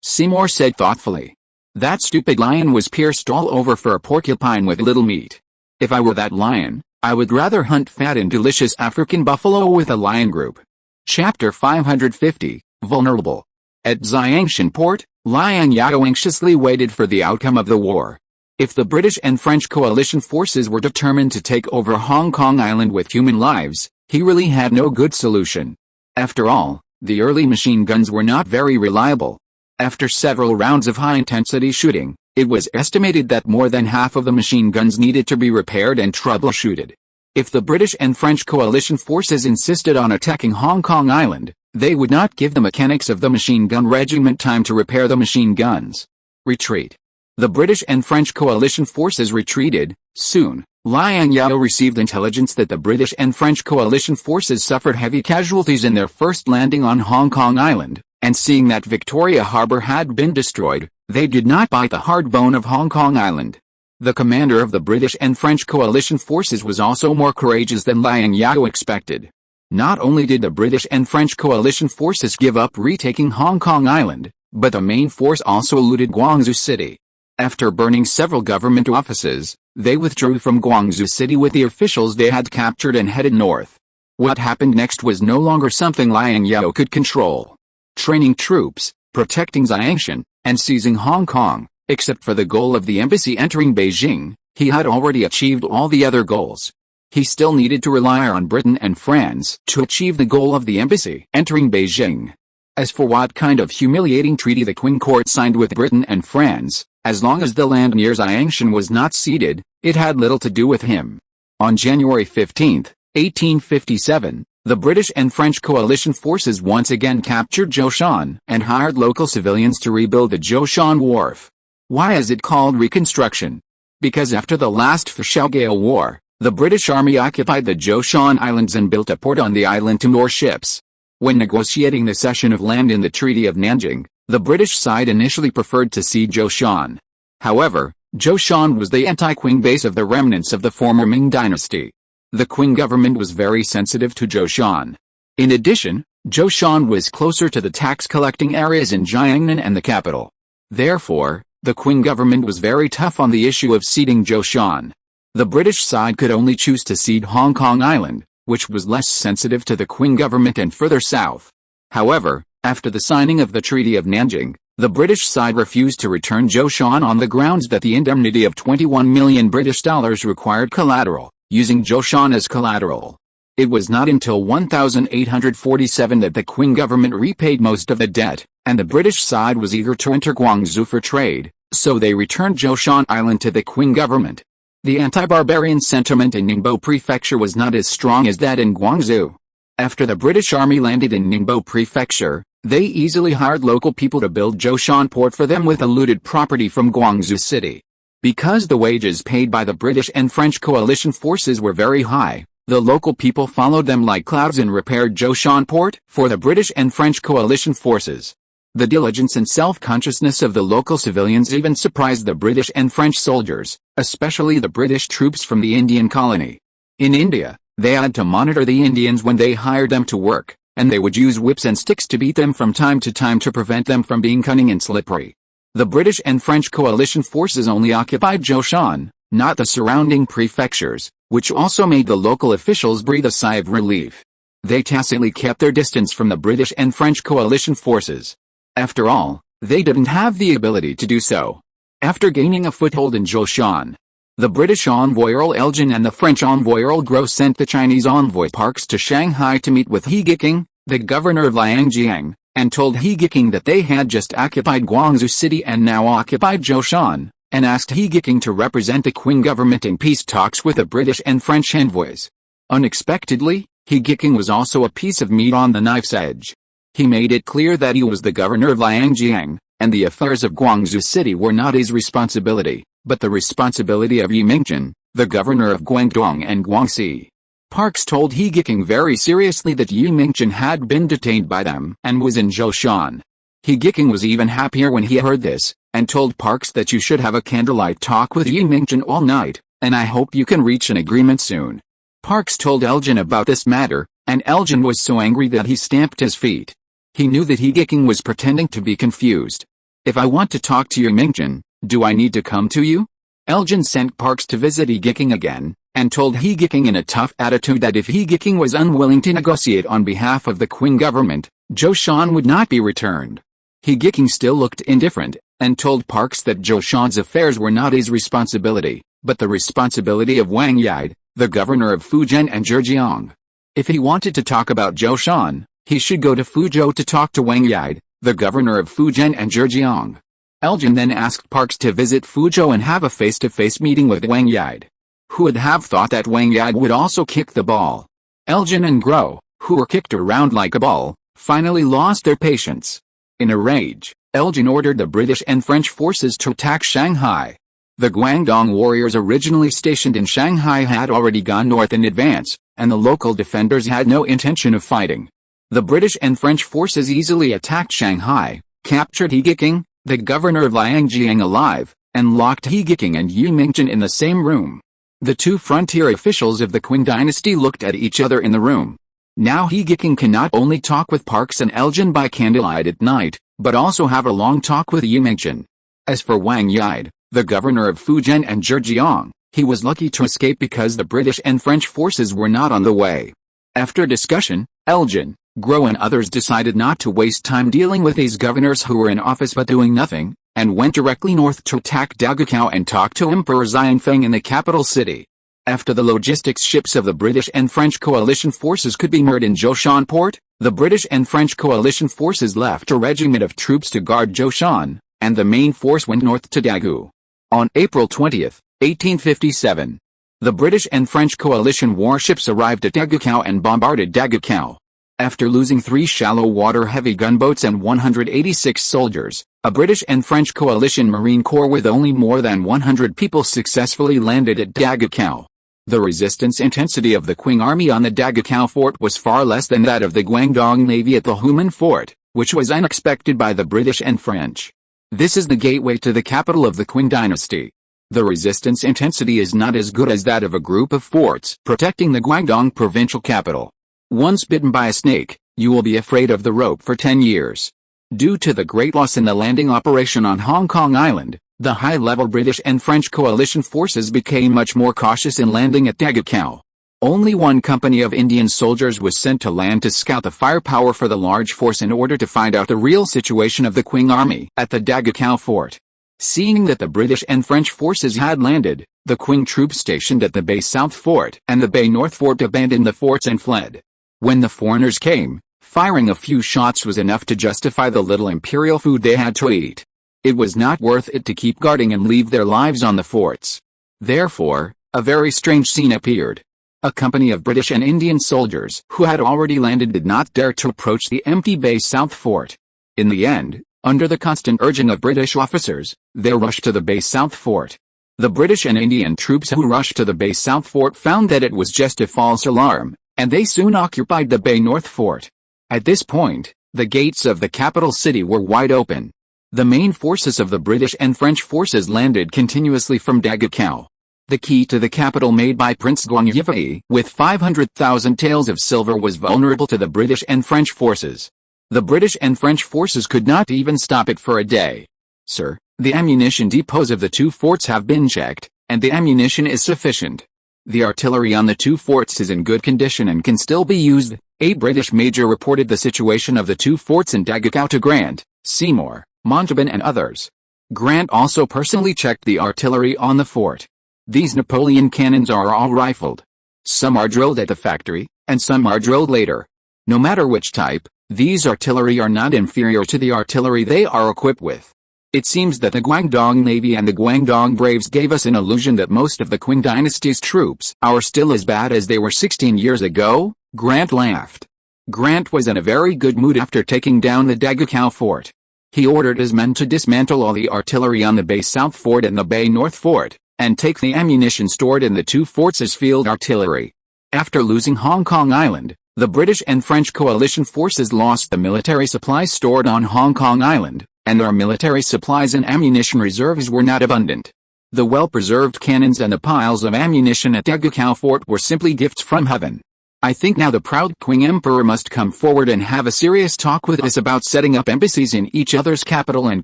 Seymour said thoughtfully. That stupid lion was pierced all over for a porcupine with little meat. If I were that lion, I would rather hunt fat and delicious African buffalo with a lion group. Chapter 550. Vulnerable. At Xiangshan port, Liang Zhao anxiously waited for the outcome of the war. If the British and French coalition forces were determined to take over Hong Kong Island with human lives, he really had no good solution. After all, The early machine guns were not very reliable. After several rounds of high-intensity shooting, it was estimated that more than half of the machine guns needed to be repaired and troubleshooted. If the British and French coalition forces insisted on attacking Hong Kong Island, they would not give the mechanics of the machine gun regiment time to repair the machine guns. Retreat. The British and French coalition forces retreated. Soon, Liang Zhao received intelligence that the British and French coalition forces suffered heavy casualties in their first landing on Hong Kong Island, and seeing that Victoria Harbour had been destroyed, they did not bite the hard bone of Hong Kong Island. The commander of the British and French coalition forces was also more courageous than Liang Zhao expected. Not only did the British and French coalition forces give up retaking Hong Kong Island, but the main force also looted Guangzhou City. After burning several government offices, they withdrew from Guangzhou City with the officials they had captured and headed north. What happened next was no longer something Liang Zhao could control. Training troops, protecting Xiangshan, and seizing Hong Kong, except for the goal of the embassy entering Beijing, he had already achieved all the other goals. He still needed to rely on Britain and France to achieve the goal of the embassy entering Beijing. As for what kind of humiliating treaty the Qing court signed with Britain and France, as long as the land near Xiangshan was not ceded, it had little to do with him. On January 15, 1857, the British and French coalition forces once again captured Zhoushan and hired local civilians to rebuild the Zhoushan Wharf. Why is it called reconstruction? Because after the last Fashao War, the British Army occupied the Zhoushan Islands and built a port on the island to moor ships. When negotiating the cession of land in the Treaty of Nanjing, the British side initially preferred to cede Zhoushan. However, Zhoushan was the anti-Qing base of the remnants of the former Ming dynasty. The Qing government was very sensitive to Zhoushan. In addition, Zhoushan was closer to the tax-collecting areas in Jiangnan and the capital. Therefore, the Qing government was very tough on the issue of ceding Zhoushan. The British side could only choose to cede Hong Kong Island, which was less sensitive to the Qing government and further south. However, after the signing of the Treaty of Nanjing, the British side refused to return Zhoushan on the grounds that the indemnity of $21 million required collateral, using Zhoushan as collateral. It was not until 1847 that the Qing government repaid most of the debt, and the British side was eager to enter Guangzhou for trade, so they returned Zhoushan Island to the Qing government. The anti-barbarian sentiment in Ningbo Prefecture was not as strong as that in Guangzhou. After the British Army landed in Ningbo Prefecture, they easily hired local people to build Zhoushan Port for them with the looted property from Guangzhou City. Because the wages paid by the British and French coalition forces were very high, the local people followed them like clouds and repaired Zhoushan Port for the British and French coalition forces. The diligence and self-consciousness of the local civilians even surprised the British and French soldiers, especially the British troops from the Indian colony. In India, they had to monitor the Indians when they hired them to work, and they would use whips and sticks to beat them from time to time to prevent them from being cunning and slippery. The British and French coalition forces only occupied Zhoushan, not the surrounding prefectures, which also made the local officials breathe a sigh of relief. They tacitly kept their distance from the British and French coalition forces. After all, they didn't have the ability to do so. After gaining a foothold in Zhoushan, the British envoy Earl Elgin and the French envoy Earl Gros sent the Chinese envoy Parkes to Shanghai to meet with He Giking, the governor of Liangjiang, and told He Giking that they had just occupied Guangzhou City and now occupied Zhoushan, and asked He Giking to represent the Qing government in peace talks with the British and French envoys. Unexpectedly, He Giking was also a piece of meat on the knife's edge. He made it clear that he was the governor of Liangjiang, and the affairs of Guangzhou City were not his responsibility, but the responsibility of Yi Mingzhen, the governor of Guangdong and Guangxi. Parkes told He Giking very seriously that Yi Mingzhen had been detained by them and was in Zhoushan. He Giking was even happier when he heard this, and told Parkes that you should have a candlelight talk with Yi Mingzhen all night, and I hope you can reach an agreement soon. Parkes told Elgin about this matter, and Elgin was so angry that he stamped his feet. He knew that He Giking was pretending to be confused. If I want to talk to Yi Mingzhen, do I need to come to you? Elgin sent Parkes to visit He Giking again, and told He Giking in a tough attitude that if He Giking was unwilling to negotiate on behalf of the Qing government, Zhoushan would not be returned. He Giking still looked indifferent, and told Parkes that Zhoushan's affairs were not his responsibility, but the responsibility of Wang Yide, the governor of Fujian and Zhejiang. If he wanted to talk about Zhoushan, He should go to Fuzhou to talk to Wang Yide, the governor of Fujian and Zhejiang. Elgin then asked Parks to visit Fuzhou and have a face-to-face meeting with Wang Yide. Who would have thought that Wang Yide would also kick the ball? Elgin and Guo, who were kicked around like a ball, finally lost their patience. In a rage, Elgin ordered the British and French forces to attack Shanghai. The Guangdong warriors originally stationed in Shanghai had already gone north in advance, and the local defenders had no intention of fighting. The British and French forces easily attacked Shanghai, captured He Giking, the governor of Liangjiang alive, and locked He Giking and Yu Mingchen in the same room. The two frontier officials of the Qing dynasty looked at each other in the room. Now He Giking can not only talk with Parks and Elgin by candlelight at night, but also have a long talk with Yu Mingchen. As for Wang Yide, the governor of Fujian and Zhejiang, he was lucky to escape because the British and French forces were not on the way. After discussion, Elgin, Guo and others decided not to waste time dealing with these governors who were in office but doing nothing, and went directly north to attack Dagakao and talk to Emperor Xianfeng in the capital city. After the logistics ships of the British and French coalition forces could be moored in Zhoushan port, the British and French coalition forces left a regiment of troops to guard Zhoushan, and the main force went north to Dagu. On April 20, 1857, the British and French coalition warships arrived at Dagakao and bombarded Dagakao. After losing 3 shallow-water heavy gunboats and 186 soldiers, a British and French coalition Marine Corps with only more than 100 people successfully landed at Dagakao. The resistance intensity of the Qing army on the Dagakao fort was far less than that of the Guangdong Navy at the Human fort, which was unexpected by the British and French. This is the gateway to the capital of the Qing dynasty. The resistance intensity is not as good as that of a group of forts protecting the Guangdong provincial capital. Once bitten by a snake, you will be afraid of the rope for 10 years. Due to the great loss in the landing operation on Hong Kong Island, the high-level British and French coalition forces became much more cautious in landing at Dagakao. Only one company of Indian soldiers was sent to land to scout the firepower for the large force in order to find out the real situation of the Qing army at the Dagakao fort. Seeing that the British and French forces had landed, the Qing troops stationed at the Bay South Fort and the Bay North Fort abandoned the forts and fled. When the foreigners came, firing a few shots was enough to justify the little imperial food they had to eat. It was not worth it to keep guarding and leave their lives on the forts. Therefore, a very strange scene appeared. A company of British and Indian soldiers who had already landed did not dare to approach the empty Bay South Fort. In the end, under the constant urging of British officers, they rushed to the Bay South Fort. The British and Indian troops who rushed to the Bay South Fort found that it was just a false alarm, and they soon occupied the Bay North Fort. At this point, the gates of the capital city were wide open. The main forces of the British and French forces landed continuously from Dagakao. The key to the capital made by Prince Guangyifei with 500,000 taels of silver was vulnerable to the British and French forces. The British and French forces could not even stop it for a day. Sir, the ammunition depots of the 2 forts have been checked, and the ammunition is sufficient. The artillery on the 2 forts is in good condition and can still be used. A British major reported the situation of the 2 forts in Dagakao to Grant, Seymour, Montauban and others. Grant also personally checked the artillery on the fort. These Napoleon cannons are all rifled. Some are drilled at the factory, and some are drilled later. No matter which type, these artillery are not inferior to the artillery they are equipped with. It seems that the Guangdong Navy and the Guangdong Braves gave us an illusion that most of the Qing dynasty's troops are still as bad as they were 16 years ago. Grant laughed. Grant was in a very good mood after taking down the Dagakao fort. He ordered his men to dismantle all the artillery on the Bay South Fort and the Bay North Fort, and take the ammunition stored in the 2 forts as field artillery. After losing Hong Kong Island, the British and French coalition forces lost the military supplies stored on Hong Kong Island, and their military supplies and ammunition reserves were not abundant. The well-preserved cannons and the piles of ammunition at Dagakao Fort were simply gifts from heaven. I think now the proud Qing Emperor must come forward and have a serious talk with us about setting up embassies in each other's capital and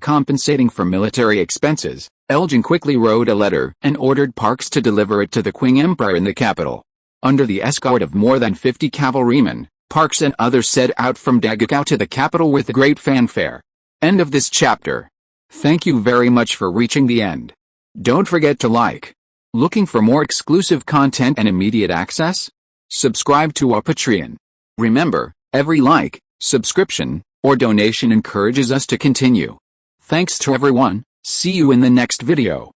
compensating for military expenses. Elgin quickly wrote a letter and ordered Parks to deliver it to the Qing Emperor in the capital. Under the escort of more than 50 cavalrymen, Parks and others set out from Dagakao to the capital with great fanfare. End of this chapter. Thank you very much for reaching the end. Don't forget to like. Looking for more exclusive content and immediate access? Subscribe to our Patreon. Remember, every like subscription, or donation encourages us to continue. Thanks to everyone. See you in the next video.